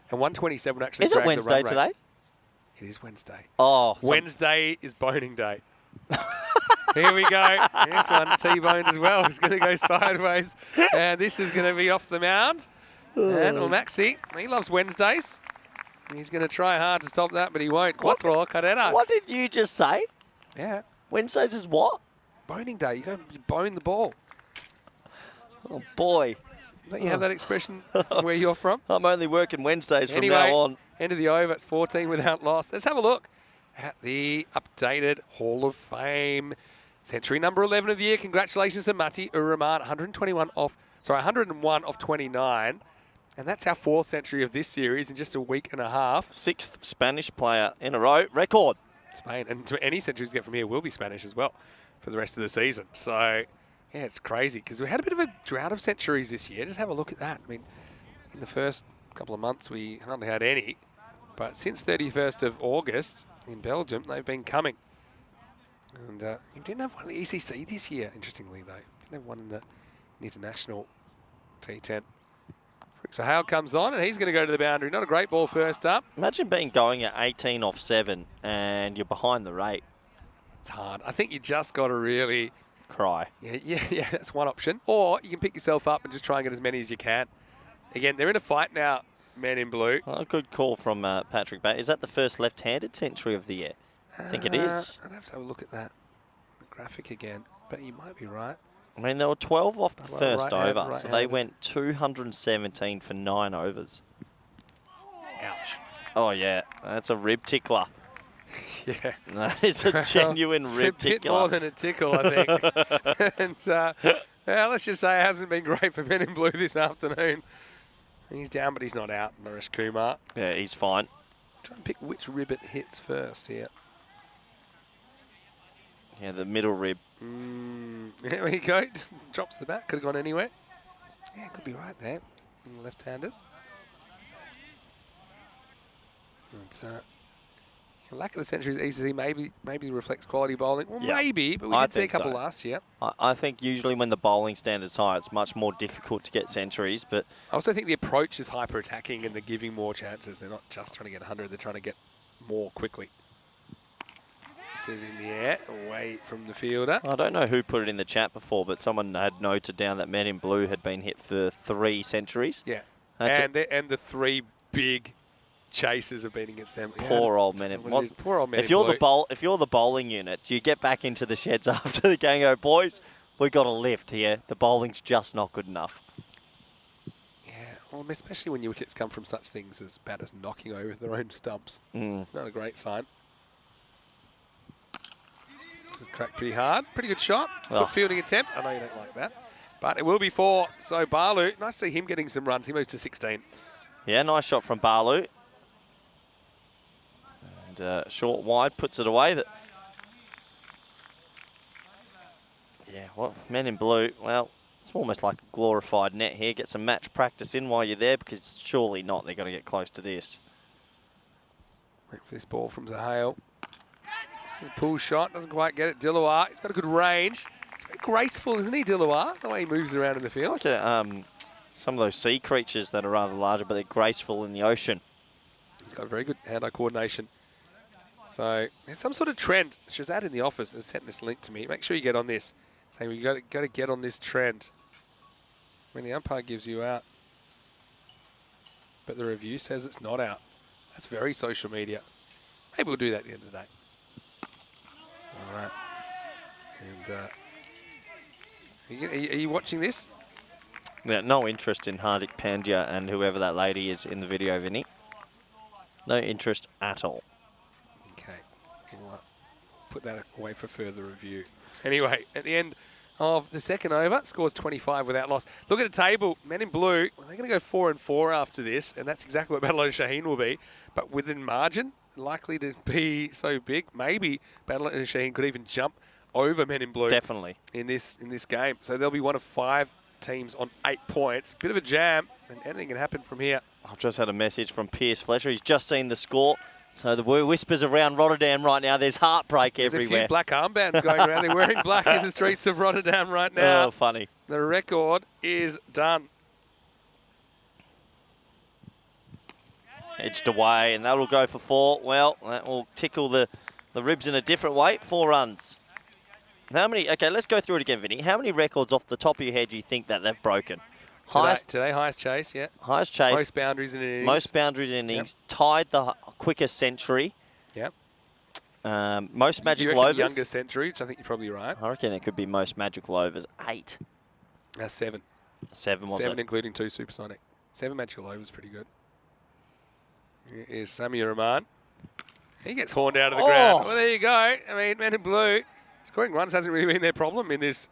And 127 actually Is it dragged Wednesday the run rate. today? It is Wednesday. Oh, Wednesday is boning day. Here we go. This one T-boned as well. He's going to go sideways. And this is going to be off the mound. And well, Maxi, he loves Wednesdays. He's going to try hard to stop that, but he won't. Cuatro carreras. What did you just say? Yeah. Wednesdays is what? Boning day. You bone the ball. Oh, boy. Don't you have that expression where you're from? I'm only working Wednesdays from now on. End of the over. It's 14 without loss. Let's have a look at the updated Hall of Fame. Century number 11 of the year. Congratulations to Mati Uraman, 101 of 29. And that's our 4th century of this series in just a week and a half. 6th Spanish player in a row. Record. Spain. And any centuries we get from here will be Spanish as well for the rest of the season. So, yeah, it's crazy because we had a bit of a drought of centuries this year. Just have a look at that. I mean, in the first couple of months, we hardly had any. But since 31st of August in Belgium, they've been coming. And you didn't have one in the ECC this year, interestingly, though. You didn't have one in the international T10. So comes on, and he's going to go to the boundary. Not a great ball first up. Imagine going at 18 off 7 and you're behind the rate. It's hard. I think you just got to really... Cry. Yeah, that's one option. Or you can pick yourself up and just try and get as many as you can. Again, they're in a fight now, men in blue. Well, a good call from Patrick Bay. Is that the first left-handed century of the year? I think it is. I'd have to have a look at that graphic again, but you might be right. I mean, there were 12 off the first over, right-handed. so they went 217 for 9 overs. Ouch. Oh, yeah, that's a rib tickler. Yeah. That is a genuine rib tickler. A bit more than a tickle, I think. And let's just say it hasn't been great for men in blue this afternoon. He's down, but he's not out, Naresh Kumar. Yeah, he's fine. Try and pick which rib it hits first here. Yeah, the middle rib. There we go. Just drops the bat. Could have gone anywhere. Yeah, could be right there. In the left-handers. And, lack of the centuries ECC maybe reflects quality bowling. Well, yeah. maybe, but we did see a couple last year. I think usually when the bowling standard's high, it's much more difficult to get centuries. But I also think the approach is hyper-attacking and they're giving more chances. They're not just trying to get 100. They're trying to get more quickly. This is in the air, away from the fielder. I don't know who put it in the chat before, but someone had noted down that Men in Blue had been hit for 3 centuries. Yeah, That's and the 3 big chasers have been against them. Poor old Men in Blue. Poor old Men if you're the bowling unit, do you get back into the sheds after the game and go, boys, we got a lift here. The bowling's just not good enough. Yeah, well, especially when your wickets come from such things as bad as knocking over their own stumps. It's not a great sign. This is cracked pretty hard. Pretty good shot. Foot fielding attempt. I know you don't like that. But it will be 4. So Balu, nice to see him getting some runs. He moves to 16. Yeah, nice shot from Balu. And short wide, puts it away. Yeah, well, Men in Blue, well, it's almost like a glorified net here. Get some match practice in while you're there, because surely not they're going to get close to this. Wait for this ball from Zahale. This is a pull shot, doesn't quite get it. Dilawar, he's got a good range. He's very graceful, isn't he, Dilawar? The way he moves around in the field. Like some of those sea creatures that are rather larger, but they're graceful in the ocean. He's got very good hand-eye coordination. So there's some sort of trend. Shazad in the office has sent this link to me. Make sure you get on this. Saying we got to get on this trend. When the umpire gives you out, but the review says it's not out. That's very social media. Maybe we'll do that at the end of the day. All right. And are you watching this? Yeah, no interest in Hardik Pandya and whoever that lady is in the video, Vinny. No interest at all. Okay. We'll put that away for further review. Anyway, at the end of the second over, scores 25 without loss. Look at the table. Men in Blue, well, they're going to go 4-4 after this, and that's exactly what Battle of Shaheen will be. But within margin, likely to be so big, maybe Battle of Shaheen could even jump over Men in Blue. Definitely. In this game. So they'll be one of 5 teams on 8 points. Bit of a jam, and anything can happen from here. I've just had a message from Pierce Fletcher. He's just seen the score. So the whispers around Rotterdam right now. There's heartbreak everywhere. There's a few black armbands going around. They're wearing black in the streets of Rotterdam right now. Oh, funny. The record is done. Edged away, and that'll go for 4. Well, that will tickle the ribs in a different way. 4 runs. How many? Okay, let's go through it again, Vinny. How many records off the top of your head do you think that they've broken? Today, highest chase, yeah. Highest chase. Most boundaries in innings. Most boundaries in innings. Yep. Tied the quickest century. Yep. Most magical overs. Younger century, which I think you're probably right. I reckon it could be most magical overs. 8. That's 7. 7 was 7 it? including 2 supersonic. 7 magical overs, pretty good. Here is Samir Rahman. He gets horned out of the ground. Well, there you go. I mean, men in blue, scoring runs hasn't really been their problem in this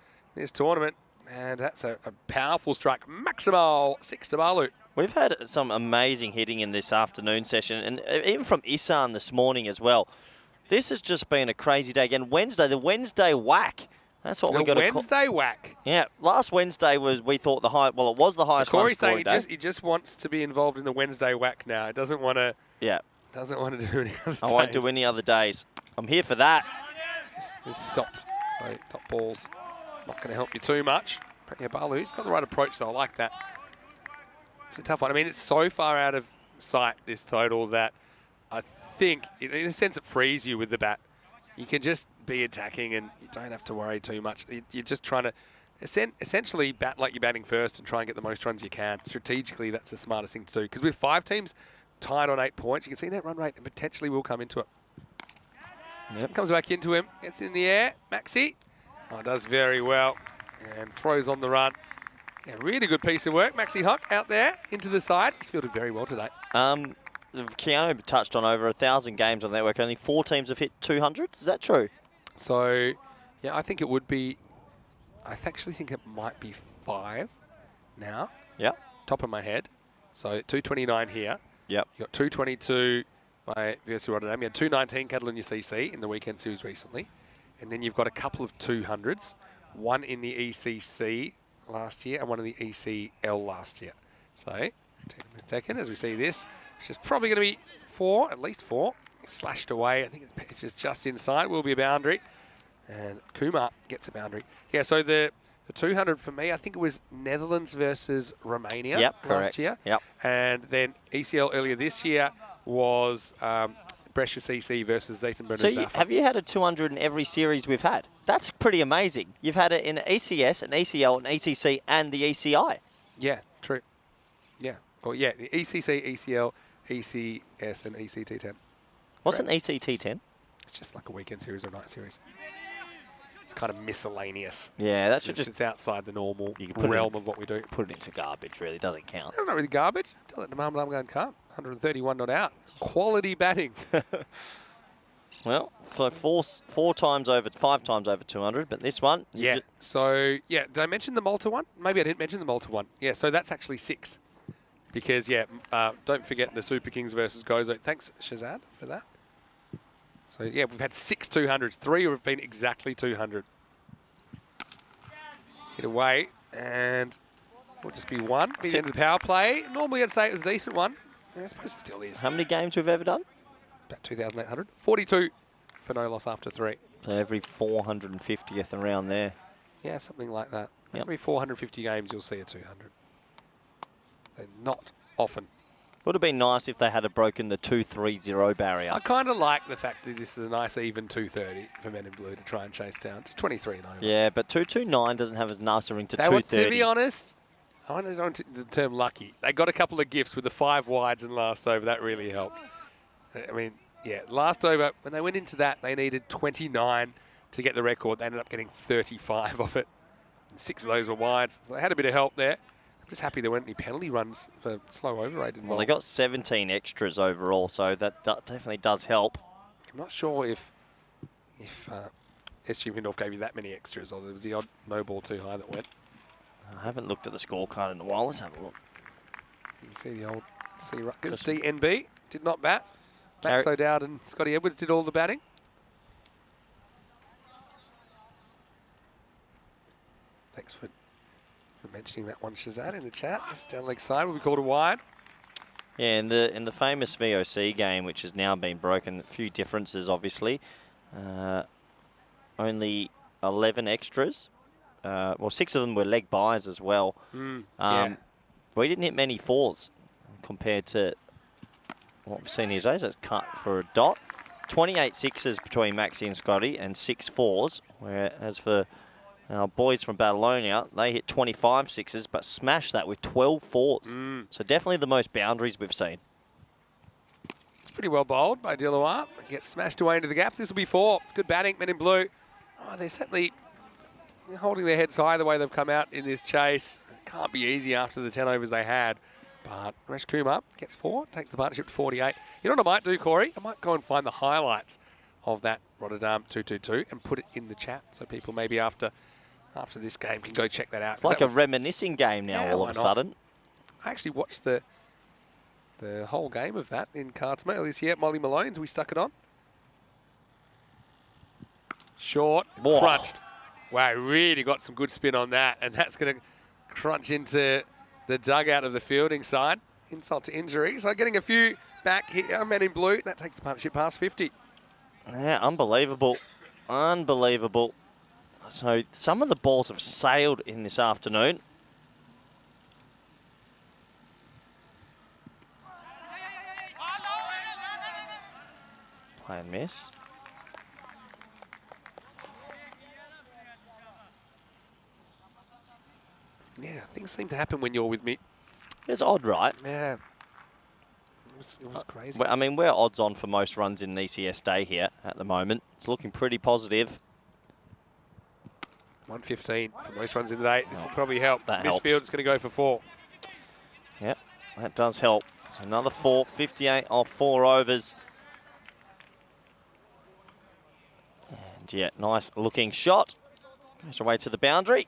tournament. And that's a powerful strike. Maximo, 6 to Balu. We've had some amazing hitting in this afternoon session, and even from Isan this morning as well. This has just been a crazy day. Again, the Wednesday whack. That's what we got to call. Wednesday whack. Yeah, last Wednesday we thought the high. Well, it was the highest. Corey's saying he just wants to be involved in the Wednesday whack now. It doesn't want to. Yeah. Doesn't want to do any other days. I won't do any other days. I'm here for that. It's stopped. So top ball's not going to help you too much. But yeah, Balu, he's got the right approach, so I like that. It's a tough one. I mean, it's so far out of sight, this total, that I think, in a sense, it frees you with the bat. You can just be attacking and you don't have to worry too much. You're just trying to essentially bat like you're batting first and try and get the most runs you can. Strategically, that's the smartest thing to do. Because with 5 teams tied on 8 points, you can see that run rate and potentially will come into it. Yep. Comes back into him, gets in the air. Maxi does very well and throws on the run. Yeah, really good piece of work. Maxi Huck out there into the side. He's fielded very well today. Keanu touched on over 1,000 games on the network. Only 4 teams have hit 200s. Is that true? So, yeah, I think it would be. I actually think it might be 5 now. Yep. Top of my head. So 229 here. Yep. You got 222 by VSC Rotterdam. You had 219 Catalonia CC in the weekend series recently, and then you've got a couple of 200s. One in the ECC last year and one in the ECL last year. So, take a second as we see this. Which is probably going to be 4, at least 4. Slashed away. I think it's just inside. Will be a boundary. And Kumar gets a boundary. Yeah, so the 200 for me, I think it was Netherlands versus Romania last year. Yep. And then ECL earlier this year was Brescia CC versus Zeitenberg. So have you had a 200 in every series we've had? That's pretty amazing. You've had it in ECS, an ECL, an ECC, and the ECI. Yeah, true. Yeah. Well, yeah, the ECC, ECL, ECS, and ECT10. What's an ECT10? It's just like a weekend series or night series. It's kind of miscellaneous. Yeah, that should It's outside the normal you can put realm of what we do. Put it into garbage, really. Doesn't count. It's not really garbage. Tell it to Mum going can't. 131 not out. Quality batting. Well, so 5 times over 200, but this one... Yeah. So, yeah, did I mention the Malta one? Maybe I didn't mention the Malta one. Yeah, so that's actually 6. Because, yeah, don't forget the Super Kings versus Gozo. Thanks, Shazad, for that. So, yeah, we've had 6 200s. 3 have been exactly 200. Hit away, and will just be 1. The end of the power play. Normally I'd say it was a decent one. I suppose it still is. How many games we've ever done? About 2,800. 42 for no loss after 3. So every 450th around there. Yeah, something like that. Yep. Every 450 games you'll see a 200. So not often. Would have been nice if they had broken the 230 barrier. I kind of like the fact that this is a nice even 230 for Men in Blue to try and chase down. Just 23 and over. Yeah, but 229 doesn't have as nice a ring to 230. To be honest, I want to know the term lucky. They got a couple of gifts with the 5 wides and last over. That really helped. I mean, yeah, last over, when they went into that, they needed 29 to get the record. They ended up getting 35 off it. And 6 of those were wides. So they had a bit of help there. I'm just happy there weren't any penalty runs for slow overrate involved. Well, they got 17 extras overall, so that definitely does help. I'm not sure if SG Vindorf gave you that many extras, or there was the odd no ball too high that went. I haven't looked at the scorecard in a while. Let's have a look. You can see the old C Rutgers. DNB did not bat. Max O'Dowd and Scotty Edwards did all the batting. Thanks for mentioning that one, Shazad, in the chat. This down leg side will be called a wide. Yeah, in the famous VOC game, which has now been broken, a few differences, obviously. Only 11 extras. Well, 6 of them were leg buys as well. Yeah. We didn't hit many 4s compared to what we've seen here today. So it's cut for a dot. 28 6s between Maxi and Scotty and 6 4s. Whereas for our boys from Barcelona, they hit 25 6s but smashed that with 12 4s. So definitely the most boundaries we've seen. It's pretty well bowled by Dilois. Gets smashed away into the gap. This will be 4. It's good batting. Men in Blue. Oh, they're certainly holding their heads high the way they've come out in this chase. It can't be easy after the 10 overs they had. But Ramesh Kumar gets 4, takes the partnership to 48. You know what I might do, Corey? I might go and find the highlights of that Rotterdam 222 and put it in the chat so people maybe after this game can go check that out. It's like a reminiscing game now all of a sudden. I actually watched the whole game of that in Cardsmate earlier this year at Molly Malone's. We stuck it on. Short, Whoa. crunched. Wow, really got some good spin on that. And that's going to crunch into the dugout of the fielding side. Insult to injury. So getting a few back here. Men in blue. That takes the partnership past 50. Yeah, unbelievable. Unbelievable. So some of the balls have sailed in this afternoon. Play and miss. Yeah, things seem to happen when you're with me. It's odd, right? Yeah. It was crazy. I mean, we're odds on for most runs in an ECS day here at the moment. It's looking pretty positive. 115 for most runs in the day. This will probably help. That Miss helps. Field's going to go for 4. Yep, that does help. So another 4, 58 off 4 overs. And yeah, nice looking shot. Goes away to the boundary.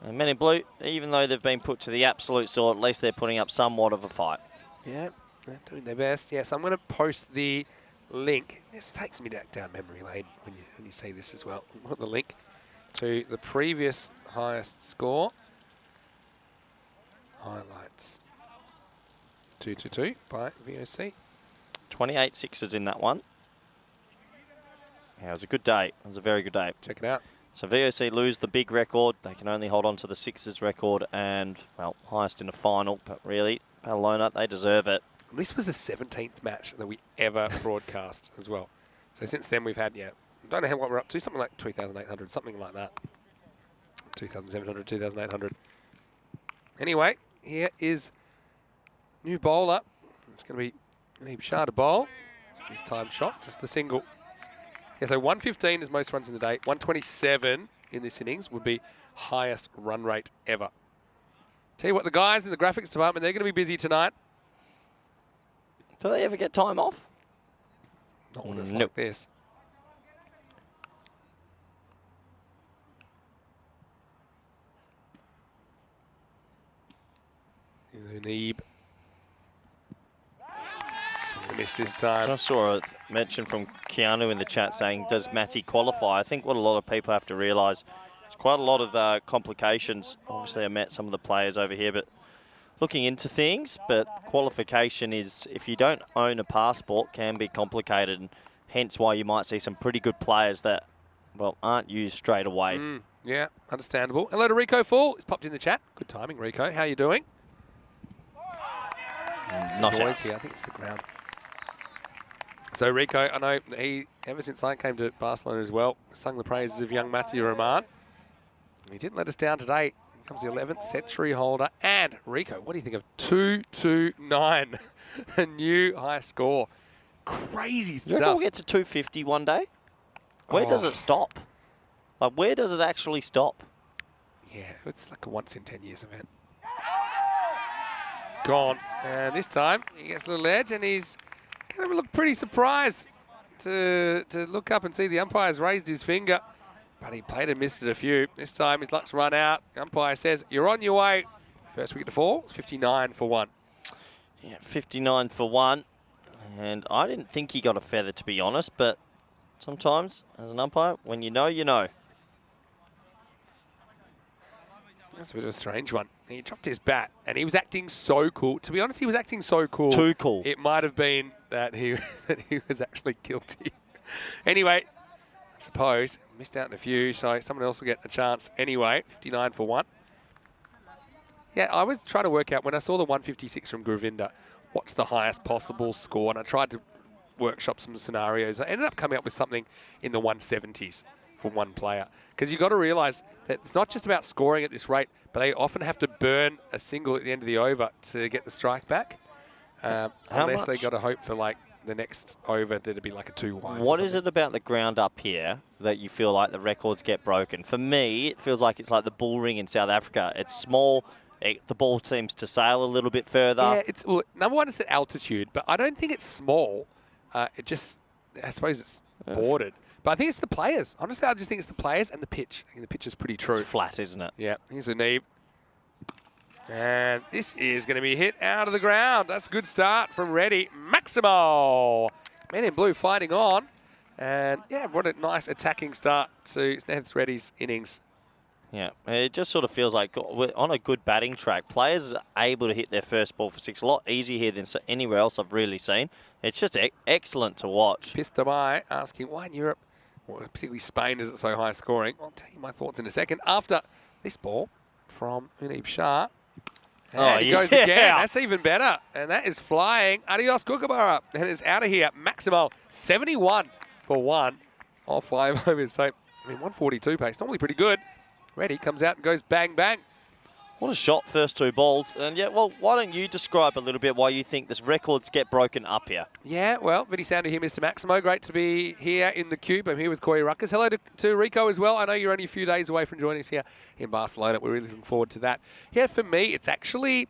And Men in Blue, even though they've been put to the absolute sword, at least they're putting up somewhat of a fight. Yeah, they're doing their best. Yes, I'm going to post the link. This takes me down memory lane when you say this as well. I'll put the link to the previous highest score. Highlights 222 by VOC. 28 sixes in that one. Yeah, it was a good day. It was a very good day. Check it out. So VOC lose the big record. They can only hold on to the sixes record and, well, highest in the final. But really, Barcelona, they deserve it. This was the 17th match that we ever broadcast as well. So since then we've had, I don't know what we're up to, something like 2,800, something like that. 2,700, 2,800. Anyway, here is new bowler. It's going to be Naeem Shah to bowl. This time shot, just the single. Yeah, so 115 is most runs in the day. 127 in this innings would be highest run rate ever. Tell you what, the guys in the graphics department, they're going to be busy tonight. Do they ever get time off? Not when it's Nope. like this. Neeb. Miss this time. I saw a mention from Keanu in the chat saying, does Matty qualify? I think what a lot of people have to realise, there's quite a lot of complications. Obviously, I met some of the players over here, but looking into things, but qualification is, if you don't own a passport, can be complicated, and hence why you might see some pretty good players that, well, aren't used straight away. Yeah, understandable. Hello to Rico Full. He's popped in the chat. Good timing, Rico. How you doing? Not Noise here. I think it's the ground. So Rico, I know he, ever since I came to Barcelona as well, sung the praises of young Matthew Rahman. He didn't let us down today. Here comes the 11th century holder. And Rico, what do you think of 229? A new high score. Crazy You stuff. reckon we'll get to 250 one day? Where does it stop? Like, where does it actually stop? Yeah, it's like a once in 10 years event. Gone. And this time he gets a little edge and he's going to look pretty surprised to look up and see the umpire's raised his finger. But he played and missed it a few. This time his luck's run out. The umpire says, you're on your way. First wicket to fall, it's 59 for 1. Yeah, 59 for 1. And I didn't think he got a feather, to be honest, but sometimes, as an umpire, when you know, you know. That's a bit of a strange one. He dropped his bat, and he was acting so cool. To be honest, he was acting so cool. Too cool. It might have been that he was actually guilty. Anyway, I suppose missed out on a few, so someone else will get a chance anyway. 59 for 1. Yeah, I was trying to work out when I saw the 156 from Govinda, what's the highest possible score, and I tried to workshop some scenarios. I ended up coming up with something in the 170s. For one player. Because you've got to realise that it's not just about scoring at this rate, but they often have to burn a single at the end of the over to get the strike back. Unless they got to hope for like the next over there'd be like a 2 wide. What is it about the ground up here that you feel like the records get broken? For me, it feels like it's like the bull ring in South Africa. It's small, the ball seems to sail a little bit further. Yeah, well, number one, it's at altitude, but I don't think it's small. I suppose it's boarded. But I think it's the players. Honestly, I just think it's the players and the pitch. I think the pitch is pretty true. It's flat, isn't it? Yeah, here's a knee. And this is going to be hit out of the ground. That's a good start from Reddy. Maximo! Men in blue fighting on. And, yeah, what a nice attacking start to Sneth Reddy's innings. Yeah, it just sort of feels like we're on a good batting track. Players are able to hit their first ball for six a lot easier here than anywhere else I've really seen. It's just excellent to watch. Pistomai asking why in Europe, well, particularly Spain, is it so high scoring? I'll tell you my thoughts in a second. After this ball from Unib Shah. And he goes again. That's even better. And that is flying. Adios Kookaburra. And it's out of here. Maximo, 71 for 1 off 5 overs. So, 142 pace. Normally pretty good. Reddy comes out and goes bang, bang. What a shot, first 2 balls. And yeah, well, why don't you describe a little bit why you think this records get broken up here? Yeah, well, very sound to hear, Mr. Maximo. Great to be here in the Cube. I'm here with Corey Ruckers. Hello to Rico as well. I know you're only a few days away from joining us here in Barcelona. We're really looking forward to that. Yeah, for me, it's actually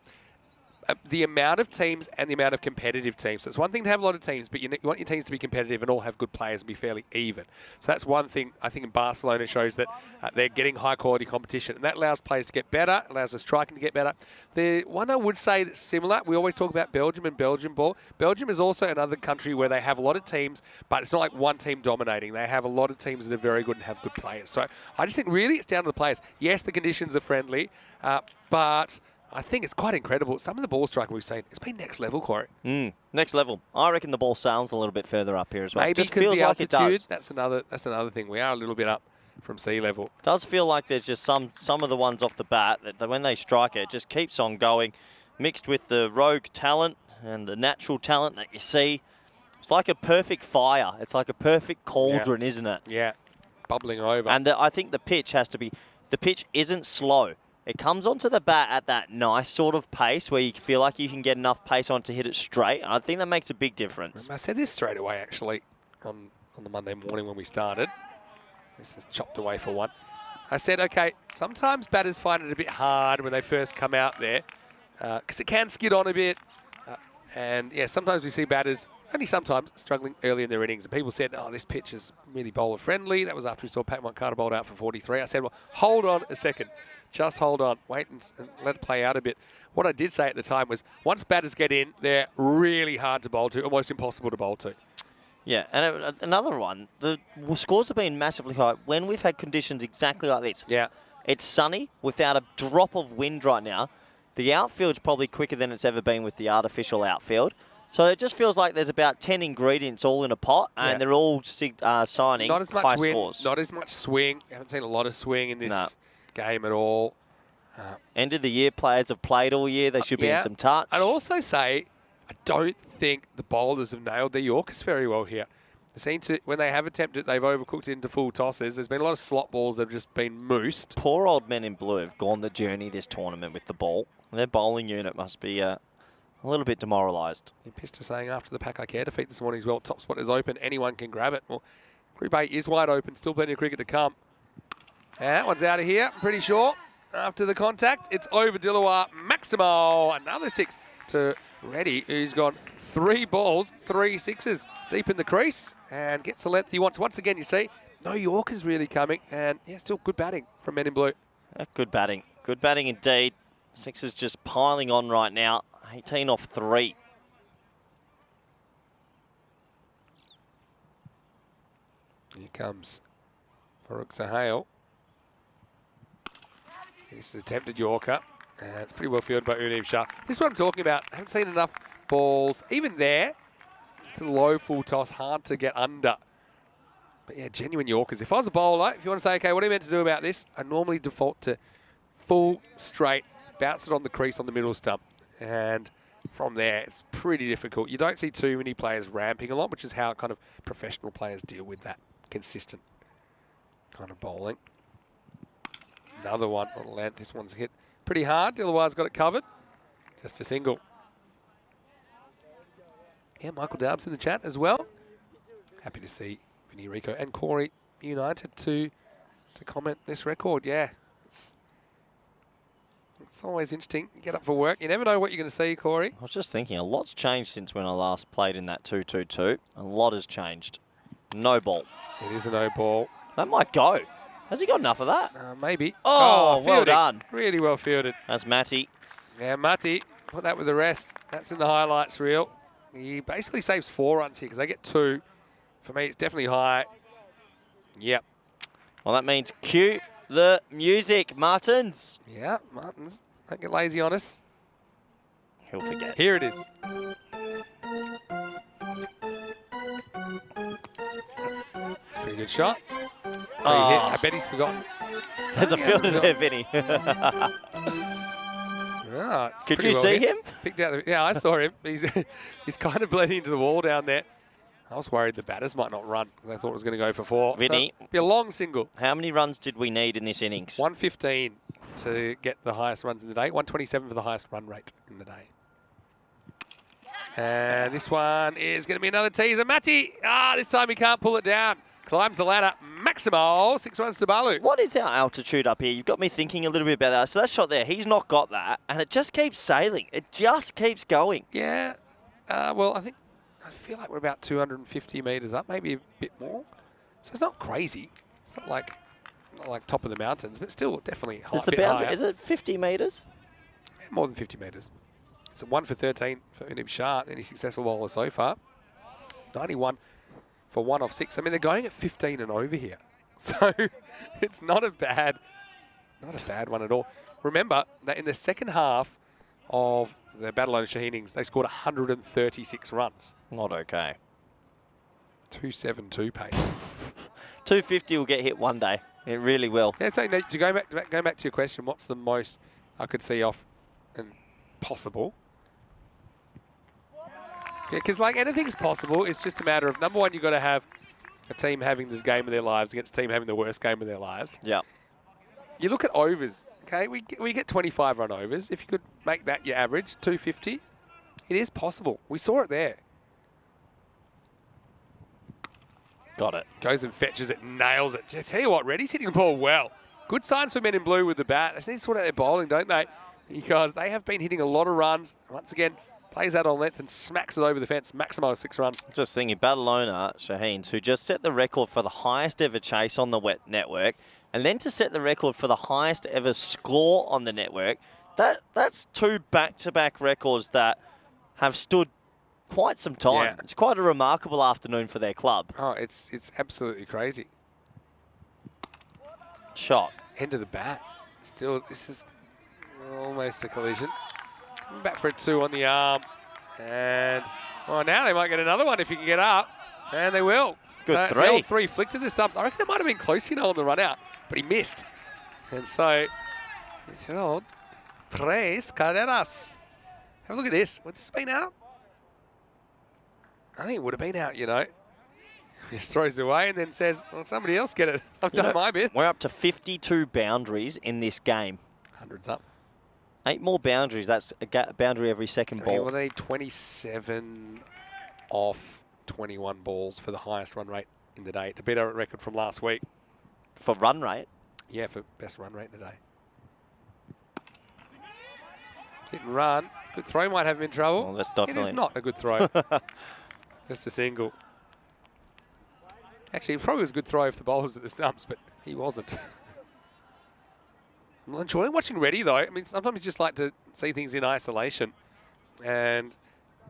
the amount of teams and the amount of competitive teams. So it's one thing to have a lot of teams, but you want your teams to be competitive and all have good players and be fairly even. So that's one thing I think in Barcelona shows that they're getting high quality competition, and that allows players to get better, allows the striking to get better. The one I would say that's similar, we always talk about Belgium and Belgian ball. Belgium is also another country where they have a lot of teams, but it's not like one team dominating. They have a lot of teams that are very good and have good players. So I just think really it's down to the players. Yes, the conditions are friendly, but I think it's quite incredible. Some of the ball striking we've seen, it's been next level, Corey. Next level. I reckon the ball sounds a little bit further up here as well. Maybe it just because feels the like altitude, it does. That's another thing. We are a little bit up from sea level. It does feel like there's just some of the ones off the bat that when they strike it just keeps on going, mixed with the rogue talent and the natural talent that you see. It's like a perfect fire. It's like a perfect cauldron, isn't it? Yeah, bubbling over. And I think the pitch isn't slow. It comes onto the bat at that nice sort of pace where you feel like you can get enough pace on to hit it straight. I think that makes a big difference. I said this straight away, actually, on the Monday morning when we started. This is chopped away for 1. I said, okay, sometimes batters find it a bit hard when they first come out there because it can skid on a bit. And, yeah, sometimes we see batters, only sometimes, struggling early in their innings. And people said, oh, this pitch is really bowler-friendly. That was after we saw Pat Moncada bowled out for 43. I said, well, hold on a second. Just hold on. Wait and let it play out a bit. What I did say at the time was once batters get in, they're really hard to bowl to, almost impossible to bowl to. Yeah, and another one, the scores have been massively high when we've had conditions exactly like this. Yeah. It's sunny without a drop of wind right now. The outfield's probably quicker than it's ever been with the artificial outfield. So it just feels like there's about 10 ingredients all in a pot, and they're all signing not as much high wind, scores. Not as much swing. I haven't seen a lot of swing in this game at all. End of the year, players have played all year. They should be in some touch. I'd also say I don't think the bowlers have nailed their Yorkers very well here. They seem to, when they have attempted, they've overcooked it into full tosses. There's been a lot of slot balls that have just been moosed. Poor old men in blue have gone the journey this tournament with the ball. Their bowling unit must be a little bit demoralised. Pista saying after the Pack I Care defeat this morning as well, top spot is open, anyone can grab it. Well, Group A is wide open, still plenty of cricket to come. And that one's out of here, I'm pretty sure. After the contact, it's over Dilawar. Maximo, another 6 to Reddy, who's gone 3 balls, 3 sixes deep in the crease and gets the length he wants. Once again, you see, no Yorkers really coming, and yeah, still good batting from Men in Blue. Good batting. Good batting indeed. Sixers just piling on right now. 18 off 3. Here comes Farooq Sahel. This is attempted Yorker. It's pretty well fielded by Unib Shah. This is what I'm talking about. I haven't seen enough balls. Even there, it's a low full toss, hard to get under. But yeah, genuine Yorkers. If I was a bowler, if you want to say, okay, what are you meant to do about this? I normally default to full, straight, bounce it on the crease on the middle stump. And from there, it's pretty difficult. You don't see too many players ramping a lot, which is how kind of professional players deal with that consistent kind of bowling. Another one on length. This one's hit pretty hard. Dilawar's got it covered. Just a single. Yeah, Michael Darbs in the chat as well. Happy to see Vinny, Rico and Corey united to comment this record. Yeah. It's always interesting. You get up for work. You never know what you're going to see, Corey. I was just thinking, a lot's changed since when I last played in that 2-2-2. A lot has changed. No ball. It is a no ball. That might go. Has he got enough of that? Maybe. Oh, well fielding. done. Really well fielded. That's Matty. Yeah, Matti, put that with the rest. That's in the highlights reel. He basically saves 4 runs here because they get 2. For me, it's definitely high. Yep. Well, that means cue the music, Martins. Yeah, Martins. Don't get lazy on us. He'll forget. Here it is. Pretty good shot. Pretty hit. I bet he's forgotten. There's a fielder there, Vinny. Could you see him? Picked out yeah, I saw him. He's kind of blending into the wall down there. I was worried the batters might not run because I thought it was going to go for 4. Vinny. So be a long single. How many runs did we need in this innings? 115 to get the highest runs in the day. 127 for the highest run rate in the day. And this one is going to be another teaser. Matty, this time he can't pull it down. Climbs the ladder. Maximo, 6 runs to Balu. What is our altitude up here? You've got me thinking a little bit about that. So that shot there, he's not got that, and it just keeps sailing. It just keeps going. Yeah. Well, I feel like we're about 250 metres up, maybe a bit more. So it's not crazy. It's not like top of the mountains, but still definitely high. Is the boundary? Is it 50 metres? Yeah, more than 50 metres. It's a 1 for 13 for Unib Shah, any successful bowler so far. 91 for 1 off 6. I mean, they're going at 15 and over here, so it's not a bad one at all. Remember that in the second half of the Barcelona Shaheen innings, they scored 136 runs. Not okay. 272 pace. 250 will get hit one day. It really will. Yeah, so to go back to your question, what's the most I could see off and possible? Yeah, because like anything's possible. It's just a matter of, number one, you've got to have a team having the game of their lives against a team having the worst game of their lives. Yeah. You look at overs. Okay, we get 25 run overs. If you could make that your average, 250, it is possible. We saw it there. Got it. Goes and fetches it, nails it. I tell you what, Reddy's hitting the ball well. Good signs for men in blue with the bat. They need to sort out their bowling, don't they? Because they have been hitting a lot of runs. Once again, plays that on length and smacks it over the fence. Maximo 6 runs. Just thinking, Barcelona Shaheens, who just set the record for the highest ever chase on the wet network, and then to set the record for the highest ever score on the network, that's 2 back-to-back records that have stood quite some time. Yeah. It's quite a remarkable afternoon for their club. Oh, it's absolutely crazy. Shot. End of the bat. Still, this is almost a collision. Coming back for a 2 on the arm. And, well, now they might get another one if you can get up. And they will. Good so 3. All 3 flicked to the stumps. I reckon it might have been close, on the run out. But he missed. And so, it's an old 3 carreras. Have a look at this. Would this have been out? I think it would have been out, He just throws it away and then says, well, somebody else get it. I've done my bit. We're up to 52 boundaries in this game. 100's up. 8 more boundaries. That's a boundary every second ball. Well, they need 27 off 21 balls for the highest run rate in the day to beat our record from last week. For run rate? Yeah, for best run rate in the day. Hit and run. Good throw might have him in trouble. Well, that's definitely... It is not a good throw. Just a single. Actually, it probably was a good throw if the bowler was at the stumps, but he wasn't. I'm enjoying watching Reddy, though. I mean, sometimes you just like to see things in isolation. And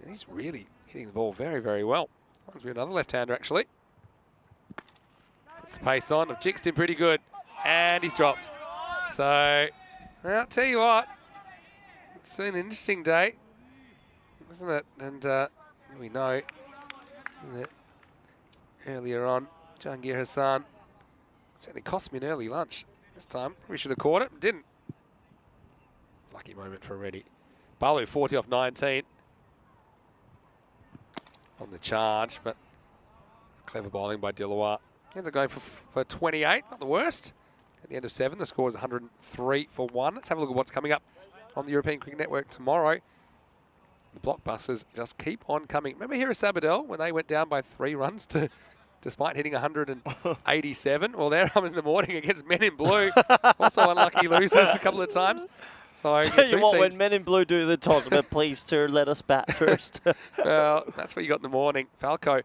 he's really hitting the ball very, very well. Reminds me of another left-hander, actually. Puts the pace on. I've jinxed him pretty good. And he's dropped. So, I'll tell you what. It's been an interesting day, isn't it? And we know that earlier on, Jahangir Hassan certainly cost me an early lunch this time. Probably should have caught it, didn't. Lucky moment for Reddy. Balu 40 off 19 on the charge, but clever bowling by Dilawar. Ends up going for 28, not the worst. At the end of 7, the score is 103 for 1. Let's have a look at what's coming up on the European Cricket Network tomorrow. The blockbusters just keep on coming. Remember here at Sabadell when they went down by 3 runs despite hitting 187? Well, they're up in the morning against Men in Blue. Also unlucky losers a couple of times. So Tell you two what, when teams- men in blue do the toss, but please, sir, let us bat first. Well, that's what you got in the morning. Falco, and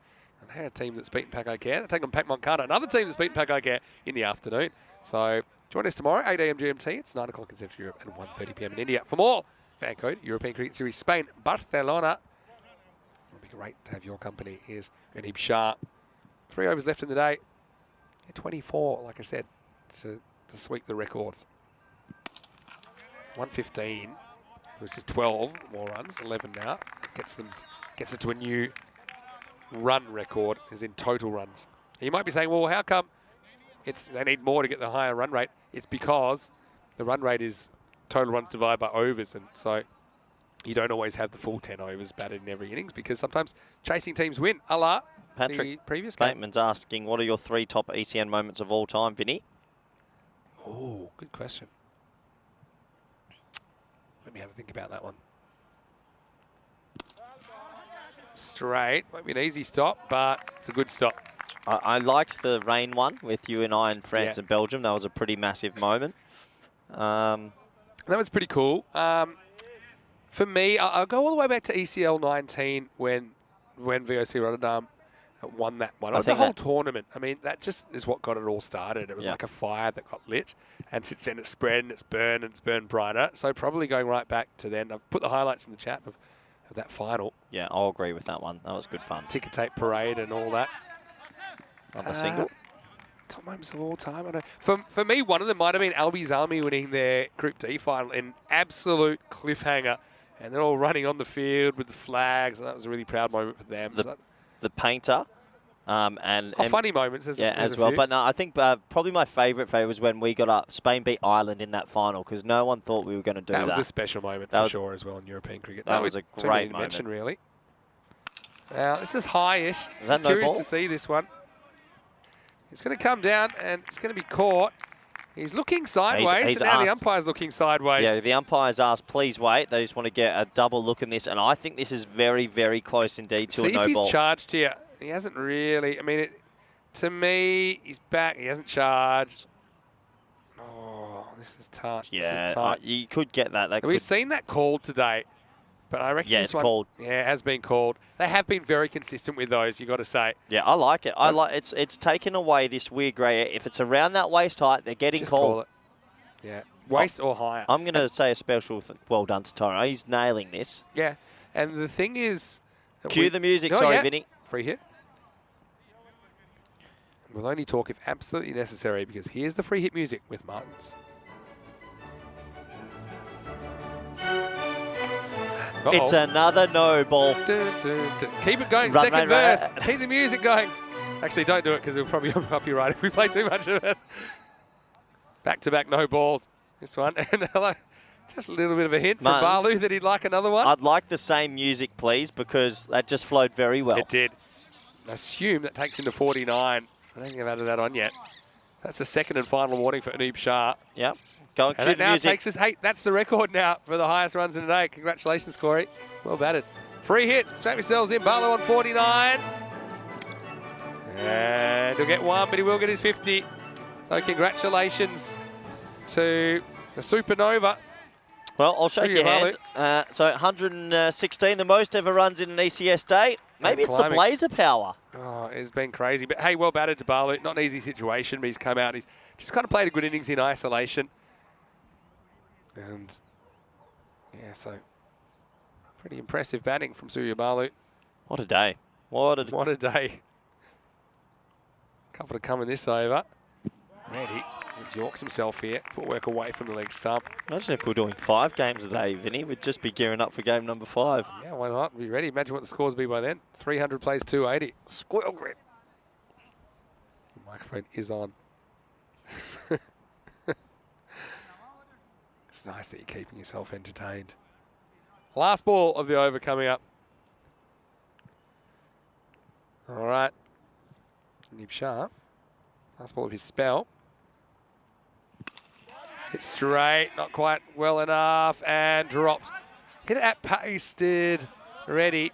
they're a team that's beaten Paco Care. They're taking on Pac Moncada, another team that's beaten Paco Care in the afternoon. So join us tomorrow, 8 a.m. GMT. It's 9 o'clock in Central Europe and 1:30 p.m. in India. For more FanCode, European Cricket Series, Spain, Barcelona. It'll be great to have your company. Here's Anib Shah. 3 overs left in the day. 24, like I said, to sweep the records. 115, which is 12 more runs, 11 now. Gets it to a new run record, as in total runs. You might be saying, well, how come they need more to get the higher run rate? It's because the run rate is total runs divided by overs, and so you don't always have the full 10 overs batted in every innings because sometimes chasing teams win. A la the Patrick previous game. Bateman's asking, what are your 3 top ECN moments of all time, Vinny? Oh, good question. Let me have a think about that one. Straight. Won't be an easy stop, but it's a good stop. I liked the rain one with you and I in France and Belgium. That was a pretty massive moment. That was pretty cool. For me, I'll go all the way back to ECL 19 when VOC Rotterdam won that one. The whole tournament. I mean, that just is what got it all started. It was like a fire that got lit, and since then it's spread and it's burned brighter. So probably going right back to then. I've put the highlights in the chat of that final. Yeah, I'll agree with that one. That was good fun. Ticker tape parade and all that. Another single. Top moments of all time. I know. For me, one of them might have been Albi's Army winning their Group D final in absolute cliffhanger. And they're all running on the field with the flags, and that was a really proud moment for them. The painter. And funny moments as well. Few. But no, I think probably my favourite was when we got up. Spain beat Ireland in that final because no one thought we were going to do that. That was a special moment for sure as well in European cricket. That was a great moment. Mention, really. Now, this is high-ish. Is that I'm no curious ball? to see this one. It's going to come down, and it's going to be caught. He's looking sideways, he's and now asked, the umpire's looking sideways. Yeah, the umpire's asked, please wait. They just want to get a double look in this, and I think this is very, very close indeed to a no ball. See if he's charged here. He hasn't really. I mean, to me, he's back. He hasn't charged. Oh, this is tough. Yeah, this is tight. you could get that. We've seen that called today, but I reckon it's called. Yeah, it has been called. They have been very consistent with those, you got to say. Yeah, I like it. It's taken away this weird grey area. If it's around that waist height, they're getting Just called. call it. Yeah, waist or higher. I'm going to say a special well done to Toro. He's nailing this. Yeah, and the thing is... Cue the music, sorry, Vinny. Free hit. We'll only talk if absolutely necessary, because here's the free hit music with Martins. It's another no ball. Keep it going, Run, second run, verse. run. Keep the music going. Actually, don't do it, because it'll probably copyright if we play too much of it. Back-to-back no balls. This one. And just a little bit of a hint from Balu that he'd like another one. I'd like the same music, please, because that just flowed very well. It did. I assume that takes him to 49. I don't think I've added that on yet. That's the second and final warning for Anib Shah. Yep. Go and And cue that the now music. takes us 8. That's the record now for the highest runs in a day. Congratulations, Corey. Well batted. Free hit. Strap yourselves in. Barlow on 49. And he'll get one, but he will get his 50. So congratulations to the Supernova. Well, I'll shake your hand. So 116, the most ever runs in an ECS day. Maybe it's the blazer power. Oh, it's been crazy. But hey, well batted to Balu. Not an easy situation, but he's come out. He's just kind of played a good innings in isolation. And yeah, so pretty impressive batting from Surya Balu. What a day. What a day. Couple to come in this over. Ready. Yorks himself here. Footwork away from the leg stump. Imagine if we were doing 5 games a day, Vinny. We'd just be gearing up for game number 5. Yeah, why not? Be ready. Imagine what the scores be by then. 300 plays 280. Squirrel grit. The microphone is on. It's nice that you're keeping yourself entertained. Last ball of the over coming up. All right. Nib Shah. Last ball of his spell. Hit straight, not quite well enough, and dropped. Hit it at pasted, ready.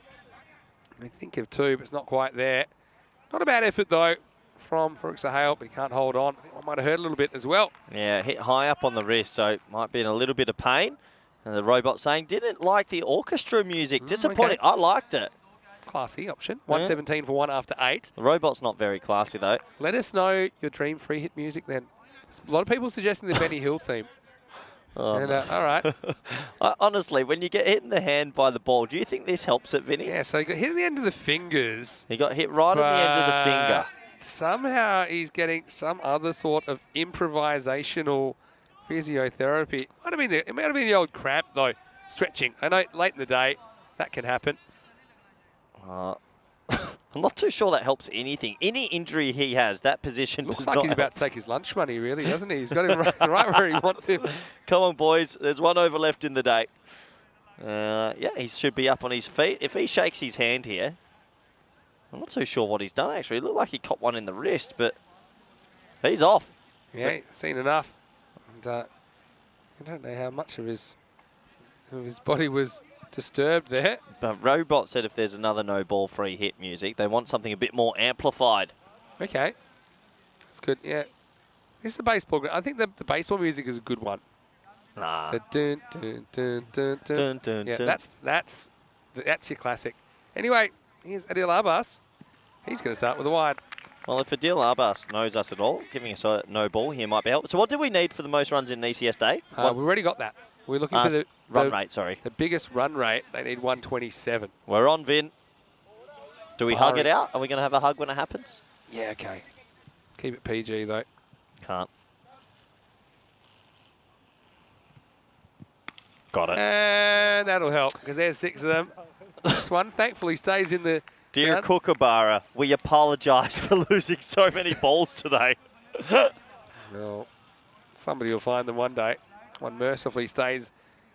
I think of 2, but it's not quite there. Not a bad effort though from Farouk Sahel, but he can't hold on. I think one might have hurt a little bit as well. Yeah, hit high up on the wrist, so might be in a little bit of pain. And the robot saying, didn't like the orchestra music. Disappointing. Okay. I liked it. Classy option. 117 for 1 after 8. The robot's not very classy, though. Let us know your dream free hit music then. A lot of people suggesting the Benny Hill theme. Oh, And, all right. honestly, when you get hit in the hand by the ball, do you think this helps it, Vinny? Yeah, so he got hit in the end of the fingers. He got hit right on the end of the finger. Somehow he's getting some other sort of improvisational physiotherapy. It might have been the old cramp, though. Stretching. I know late in the day, that can happen. I'm not too sure that helps anything. Any injury he has, that position Looks does like not he's about help. to take his lunch money, really, doesn't he? He's got him right where he wants him. Come on, boys. There's one over left in the day. Yeah, he should be up on his feet. If he shakes his hand here, I'm not too sure what he's done, actually. It looked like he caught one in the wrist, but he's off. Yeah, seen enough. And I don't know how much of his body was disturbed there. But Robot said if there's another no ball free hit music, they want something a bit more amplified. Okay. That's good, yeah. This is a baseball. I think the baseball music is a good one. Nah. The dun, dun, dun, dun, dun. Dun, dun, Yeah, dun. that's your classic. Anyway, here's Adil Abbas. He's going to start with a wide. Well, if Adil Abbas knows us at all, giving us a no ball here might be helpful. So what do we need for the most runs in an ECS day? We've already got that. We're looking for the run rate, sorry. The biggest run rate. They need 127. We're on, Vin. Do we hug it out? Are we going to have a hug when it happens? Yeah, okay. Keep it PG, though. Can't. Got it. And that'll help, because there's 6 of them. This one, thankfully, stays in the Dear ground. Kookaburra, we apologise for losing so many balls today. Well, somebody will find them one day. One mercifully stays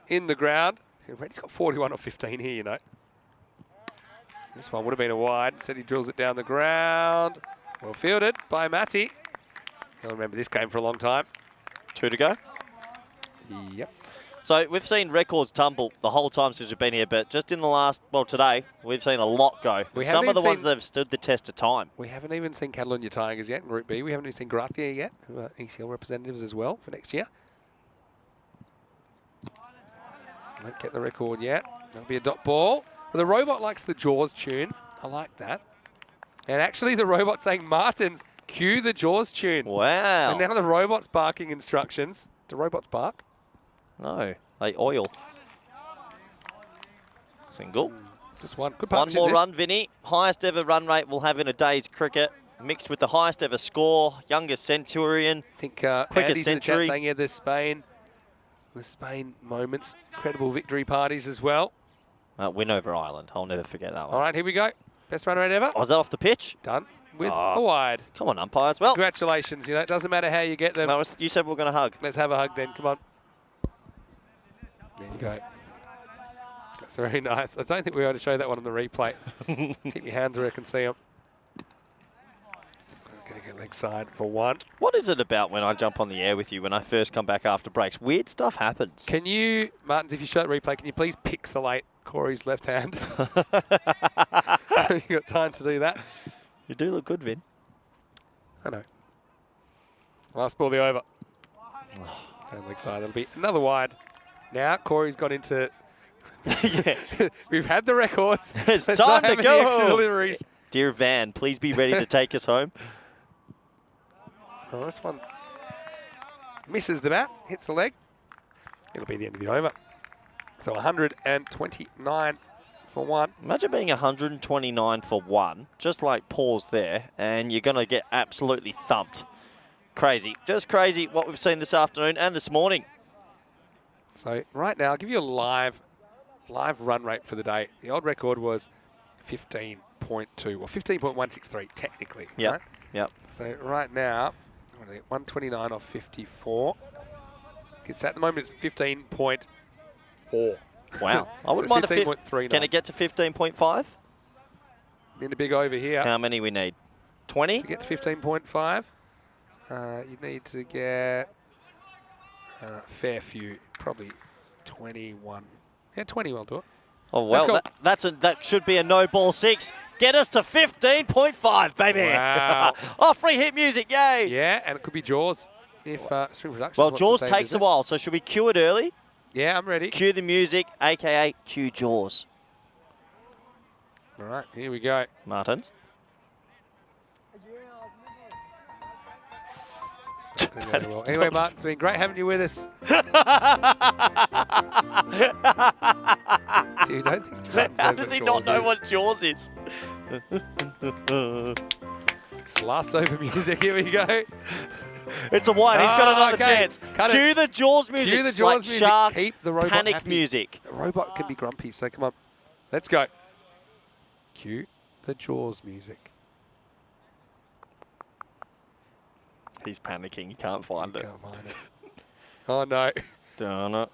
in the ground. He's got 41 or 15 here, you know. This one would have been a wide. Instead, he drills it down the ground. Well fielded by Matty. He'll remember this game for a long time. 2 to go. Yep. So we've seen records tumble the whole time since we've been here, but just in the last, well, today, we've seen a lot go. We Some haven't of the even ones seen- that have stood the test of time. We haven't even seen Catalonia Tigers yet in Group B. We haven't even seen Gracia yet, who are ECL representatives as well for next year. Won't get the record yet. That'll be a dot ball. But the robot likes the Jaws tune. I like that. And actually the robot saying, Martins, cue the Jaws tune. Wow. So now the robot's barking instructions. Do robots bark? No, they oil. Single. Just one. Good One partnership, more this. run, Vinny. Highest ever run rate we'll have in a day's cricket, mixed with the highest ever score, youngest centurion. I think quickest Andy's in the chat century. saying, yeah, the Spain moments, incredible victory parties as well. Win over Ireland. I'll never forget that one. All right, here we go. Best run rate ever. Was that off the pitch? Done with Oh. a wide. Come on, umpires. Well, Congratulations. You know, it doesn't matter how you get them. no, you said we are going to hug. Let's have a hug then. Come on. There you go. That's very nice. I don't think we ought to show that one on the replay. Keep your hands where I can see them. Going to get leg side for 1. What is it about when I jump on the air with you when I first come back after breaks? Weird stuff happens. Can you, Martins, if you show the replay, can you please pixelate Corey's left hand? You got time to do that? You do look good, Vin. I know. Last ball, the over. And leg side, that'll be another wide. Now Corey's got into... Yeah. We've had the records. It's Let's time not to have any go extra home. deliveries. Dear Van, please be ready to take us home. Oh, this one misses the bat, hits the leg. It'll be the end of the over. So 129 for 1. Imagine being 129 for 1, just like pause there, and you're going to get absolutely thumped. Crazy. Just crazy what we've seen this afternoon and this morning. So right now, I'll give you a live run rate for the day. The old record was 15.2 or 15.163 technically. Yep. Right? Yep. So right now, 129 off 54. It's at the moment it's 15.4. Wow. I So wouldn't mind a 15.39. Can it get to 15.5? In a big over here. How many we need? 20? To get to 15.5, you need to get a fair few, probably 21. Yeah, 20 will do it. Oh, well, Let's go. that should be a no ball 6. get us to 15.5, baby. Wow. Oh, free hit music, yay. Yeah, and it could be Jaws if String Productions Well, wants to Jaws say takes a business. while, so should we cue it early? Yeah, I'm ready. Cue the music, a.k.a. cue Jaws. All right, here we go. Martins. It's not gonna go well. Anyway, Martin, it's been great having you with us. You don't think Martin How knows does what he Jaws not know is? what Jaws is? It's last over music. Here we go. It's a one. He's got another okay. chance. Cut it. Cue the Jaws music. Cue the It's Jaws like music. shark Keep the robot panic happy. music. The robot can be grumpy, so come on. Let's go. Cue the Jaws music. He's panicking. He can't find it. Can't find it. Oh, no.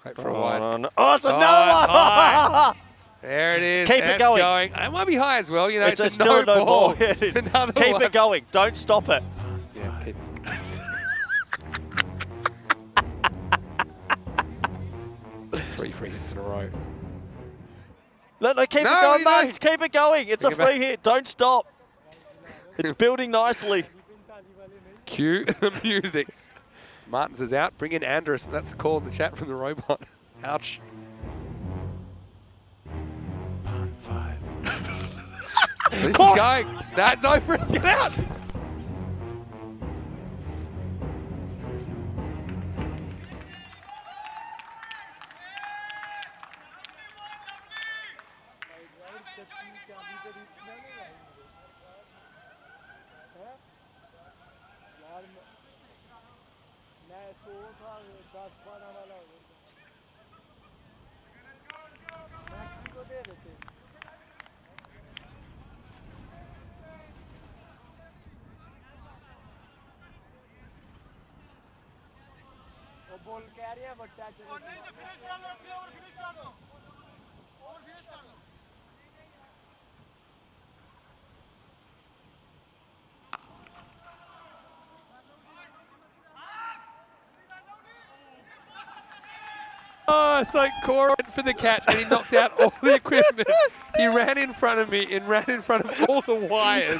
Wait for a one. Oh, it's another it's one. high. There it is. Keep it That's going. It might be high as well. You know, it's, still a no ball. Yeah, it is. It's another Keep one. it going. Don't stop it. Yeah, keep it. 3 free hits in a row. No, keep No, it going, you Martins. don't. Keep it going. It's Bring a it back. free hit. Don't stop. It's building nicely. Cue the music. Martins is out. Bring in Andrus. That's the call in the chat from the robot. Ouch. This is going. That's over. Get out. Oh, it's like Cora went for the catch and he knocked out all the equipment. He ran in front of me and ran in front of all the wires.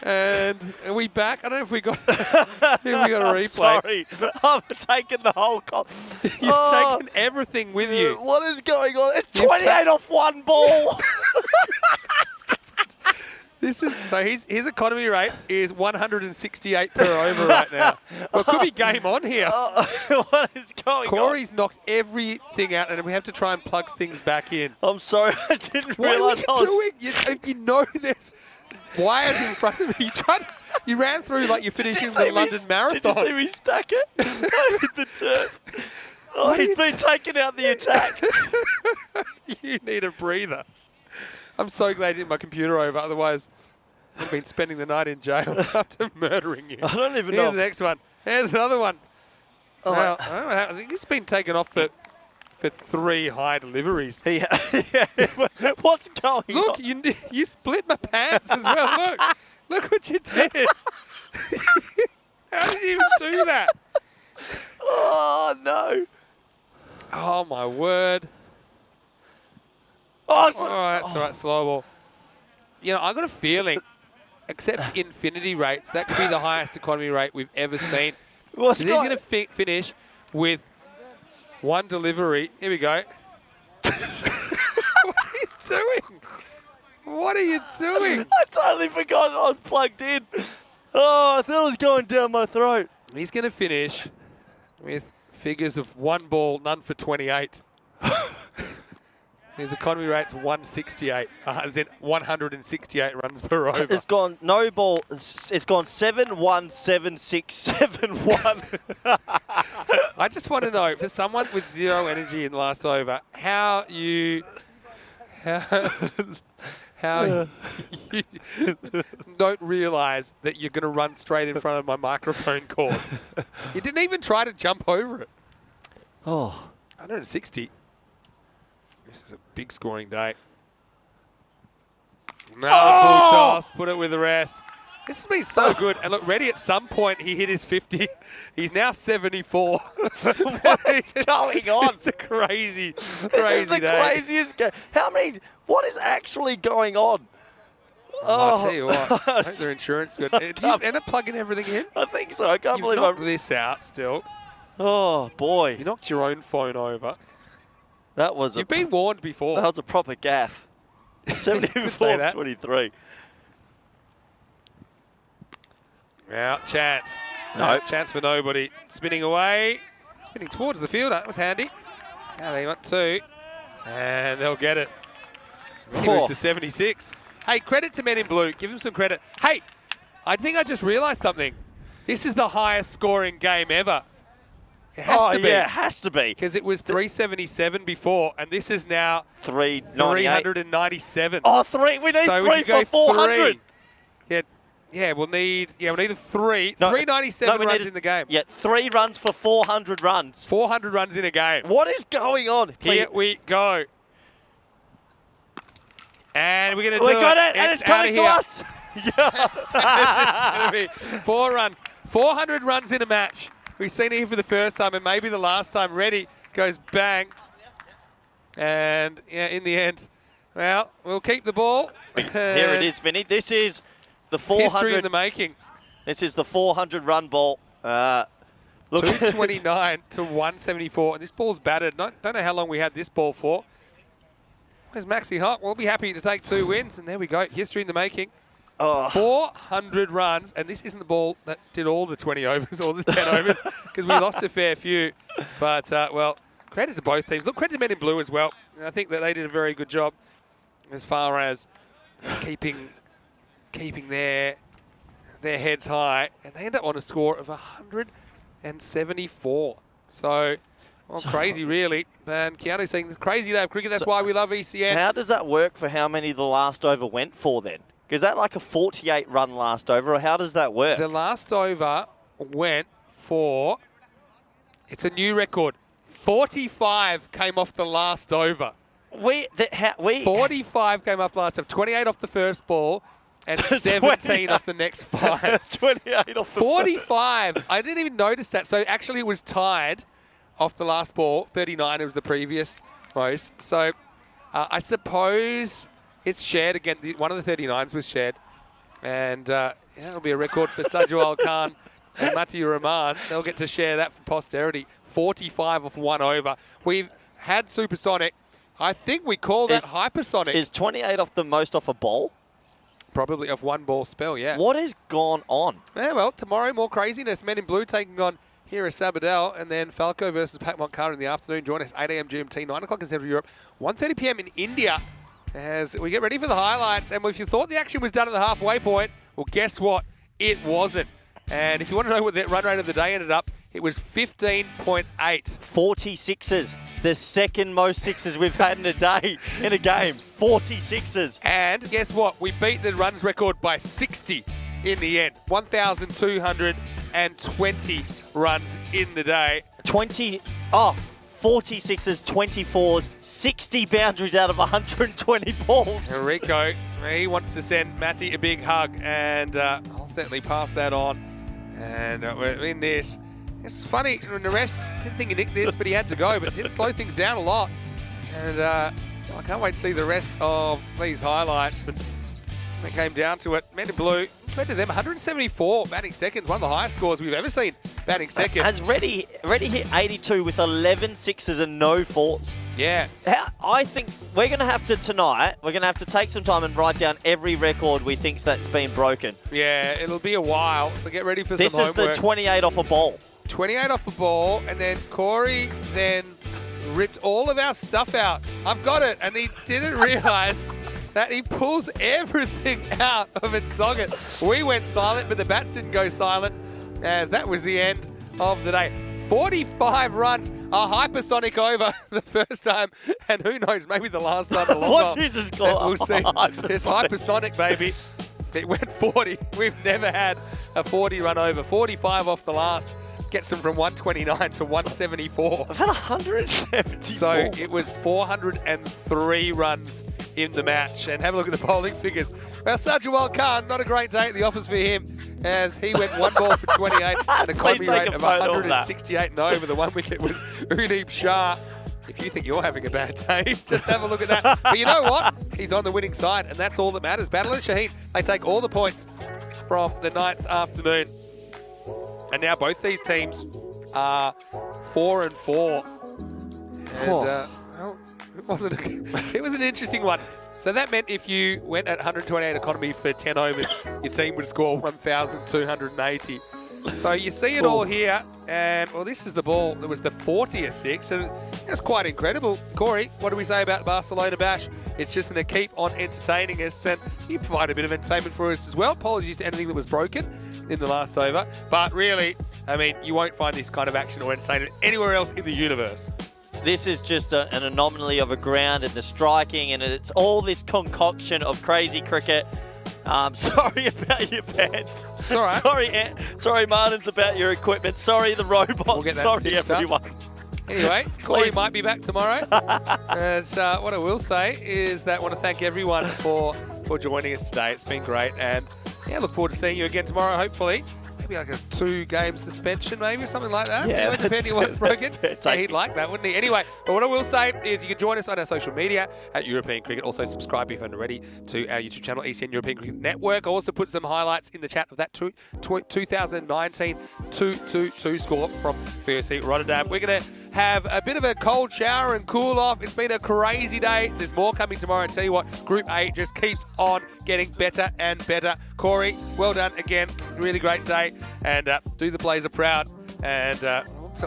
And are we back? I don't know if we got, if we got a replay. Sorry, I've taken the whole. You've taken everything with you. What is going on? It's You've 28 off one ball. This is so his economy rate is 168 per over right now. Well, it could be game on here. What is going Corey's knocked everything out, and we have to try and plug things back in. on? I'm sorry, I didn't What are realise you I was. doing? You know there's wires in front of me. You ran through like you're finishing the London Marathon. Did you see me stack it? With the turf. Oh, he's been taking out the attack. You need a breather. I'm so glad you did my computer over, otherwise I've been spending the night in jail after murdering you. I don't even know. Here's the next one. Here's another one. Oh, Now, I think it's been taken off for 3 high deliveries. Yeah. What's going on? Look, you split my pants as well. Look what you did. How did you even do that? Oh, no. Oh, my word. Oh, All right, slow ball. You know, I've got a feeling, except for infinity rates, that could be the highest economy rate we've ever seen. What's He's going to finish with 1 delivery. Here we go. What are you doing? What are you doing? I totally forgot I was plugged in. Oh, I thought it was going down my throat. He's going to finish with figures of 1 ball, none for 28. His economy rate's 168. As in 168 runs per over. It's gone no ball. It's gone 7-1, 7-6, 7-1. I just want to know, for someone with 0 energy in the last over, how you don't realise that you're going to run straight in front of my microphone cord. You didn't even try to jump over it. Oh, 160. This is a big scoring day. No, full toss. Put it with the rest. This has been so good. And look, Reddy at some point he hit his 50. He's now 74. what is going on? It's a crazy, This crazy is the day. craziest game. How many? What is actually going on? I'll tell you what, I hope their insurance is good. Did you end up plugging everything in? I think so. I can't You've believe knocked I... this out still. Oh, boy. You knocked your own phone over. That was You've been warned before. That was a proper gaff. 74-23. Out, chance. No. Chance for nobody. Spinning away. Spinning towards the fielder. That was handy. Now they want two. And they'll get it. He moves to 76. Hey, credit to Men in Blue. Give them some credit. Hey, I think I just realised something. This is the highest scoring game ever. It has to be. Yeah, it has to be. Because it was 377 before, and this is now 397. 397. Oh, three. We need So three for 400. Yeah, we'll need a three. No, 397 we runs needed- in the game. Yeah, 3 runs for 400 runs. 400 runs in a game. What is going on? Here we go. And we're going to do We got it, and it's coming to here. us. It's going to be 4 runs. 400 runs in a match. We've seen it here for the first time and maybe the last time. Ready goes bang. And yeah, in the end, well, we'll keep the ball. Here it is, Vinny. This is the 400. History in the making. This is the 400 run ball. Look, 229 to 174. And this ball's battered. Don't know how long we had this ball for. Where's Maxi Hawk? We'll be happy to take 2 wins. And there we go. History in the making. Oh. 400 runs. And this isn't the ball that did all the 20 overs or the 10 overs because we lost a fair few. But, well, credit to both teams. Look, credit to Men in Blue as well. And I think that they did a very good job as far as keeping their heads high. And they end up on a score of 174. So... well, crazy, really. And Keanu's saying it's crazy to have cricket. That's why we love ECN. How does that work for how many the last over went for then? Is that like a 48-run last over, or how does that work? The last over went for, it's a new record, 45 came off the last over. 45 came off the last over, 28 off the first ball, and 17 off the next 5. 28 off the 45. I didn't even notice that. So actually it was tied off the last ball. 39 was the previous most. So I suppose it's shared again. One of the 39s was shared. And yeah, it'll be a record for Sajwal Khan and Mati Rahman. They'll get to share that for posterity. 45 off 1 over. We've had supersonic. I think we call that hypersonic. Is 28 off the most off a ball? Probably off 1 ball spell, yeah. What has gone on? Yeah, well, tomorrow more craziness. Men in Blue taking on Hira Sabadell, and then Falco versus Pat Moncada in the afternoon. Join us 8 a.m. GMT, 9 o'clock in Central Europe, 1:30 p.m. in India as we get ready for the highlights. And if you thought the action was done at the halfway point, well, guess what? It wasn't. And if you want to know what the run rate of the day ended up, it was 15.8. 46s. The second most sixes we've had in a day in a game. 46s. And guess what? We beat the runs record by 60 in the end. 1,220 runs in the day. 46s, 24s, 60 boundaries out of 120 balls. Enrico, he wants to send Matty a big hug, and I'll certainly pass that on. And we're in this. It's funny, Naresh didn't think he nicked this, but he had to go, but it did slow things down a lot. And I can't wait to see the rest of these highlights, but when it came down to it, Men in Blue, credit to them, 174 batting seconds, one of the highest scores we've ever seen batting second. Has Reddy hit 82 with 11 sixes and no fours? Yeah. I think we're going to have to, tonight, we're going to have to take some time and write down every record we think's that's been broken. Yeah, it'll be a while, so get ready for this some homework. This is the 28 off a ball. 28 off a ball, and then Corey then ripped all of our stuff out. I've got it, and he didn't realise that he pulls everything out of its socket. We went silent, but the bats didn't go silent, as that was the end of the day. 45 runs, a hypersonic over the first time, and who knows, maybe the last time. What you just call we'll see. It's hypersonic, baby. It went 40. We've never had a 40 run over. 45 off the last. Gets them from 129 to 174. I've had 174. So it was 403 runs in the match. And have a look at the bowling figures. Well, Sajwal Khan, not a great day at the office for him, as he went 1 ball for 28 and a economy rate of 168 and over. The 1 wicket was Udeep Shah. if you think you're having a bad day, just have a look at that. But you know what? He's on the winning side, and that's all that matters. Battle and Shaheen, they take all the points from the 9th afternoon. And now both these teams are 4-4. And, well, it was an interesting one. So that meant if you went at 128 economy for 10 overs, your team would score 1,280. So you see it all here, and well, this is the ball that was the 40th 6, and that's quite incredible. Corey, what do we say about Barcelona Bash? It's just going to keep on entertaining us, and you provide a bit of entertainment for us as well. Apologies to anything that was broken in the last over, but really, I mean, you won't find this kind of action or entertainment anywhere else in the universe. This is just an anomaly of a ground and the striking, and it's all this concoction of crazy cricket. Sorry about your pants. It's all right. Sorry, Martins, about your equipment. Sorry, the robots. We'll get that sorry, everyone. Anyway, Corey might be back tomorrow. What I will say is that I want to thank everyone for joining us today. It's been great, and yeah, look forward to seeing you again tomorrow, hopefully. Maybe like a 2-game suspension, maybe, something like that. Yeah, depending on what's broken. Yeah, he'd like that, wouldn't he? Anyway, but what I will say is you can join us on our social media at European Cricket. Also subscribe if you're not already to our YouTube channel, ECN European Cricket Network. I also put some highlights in the chat of that 2019 2-2 score from VOC Rotterdam. We're going to have a bit of a cold shower and cool off. It's been a crazy day. There's more coming tomorrow. And tell you what, Group A just keeps on getting better and better. Corey, well done again. Really great day. And do the Blazer proud. And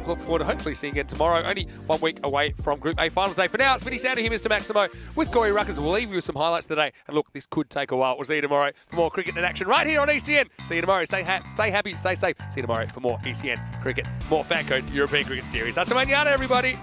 look forward to hopefully seeing you again tomorrow. Only 1 week away from Group A Finals Day. For now, it's Vinny Sounder here, Mr. Maximo, with Corey Ruckers. We'll leave you with some highlights today. And look, this could take a while. We'll see you tomorrow for more cricket in action right here on ECN. See you tomorrow. Stay happy, stay safe. See you tomorrow for more ECN cricket, more FanCode European Cricket Series. That's the manana, everybody.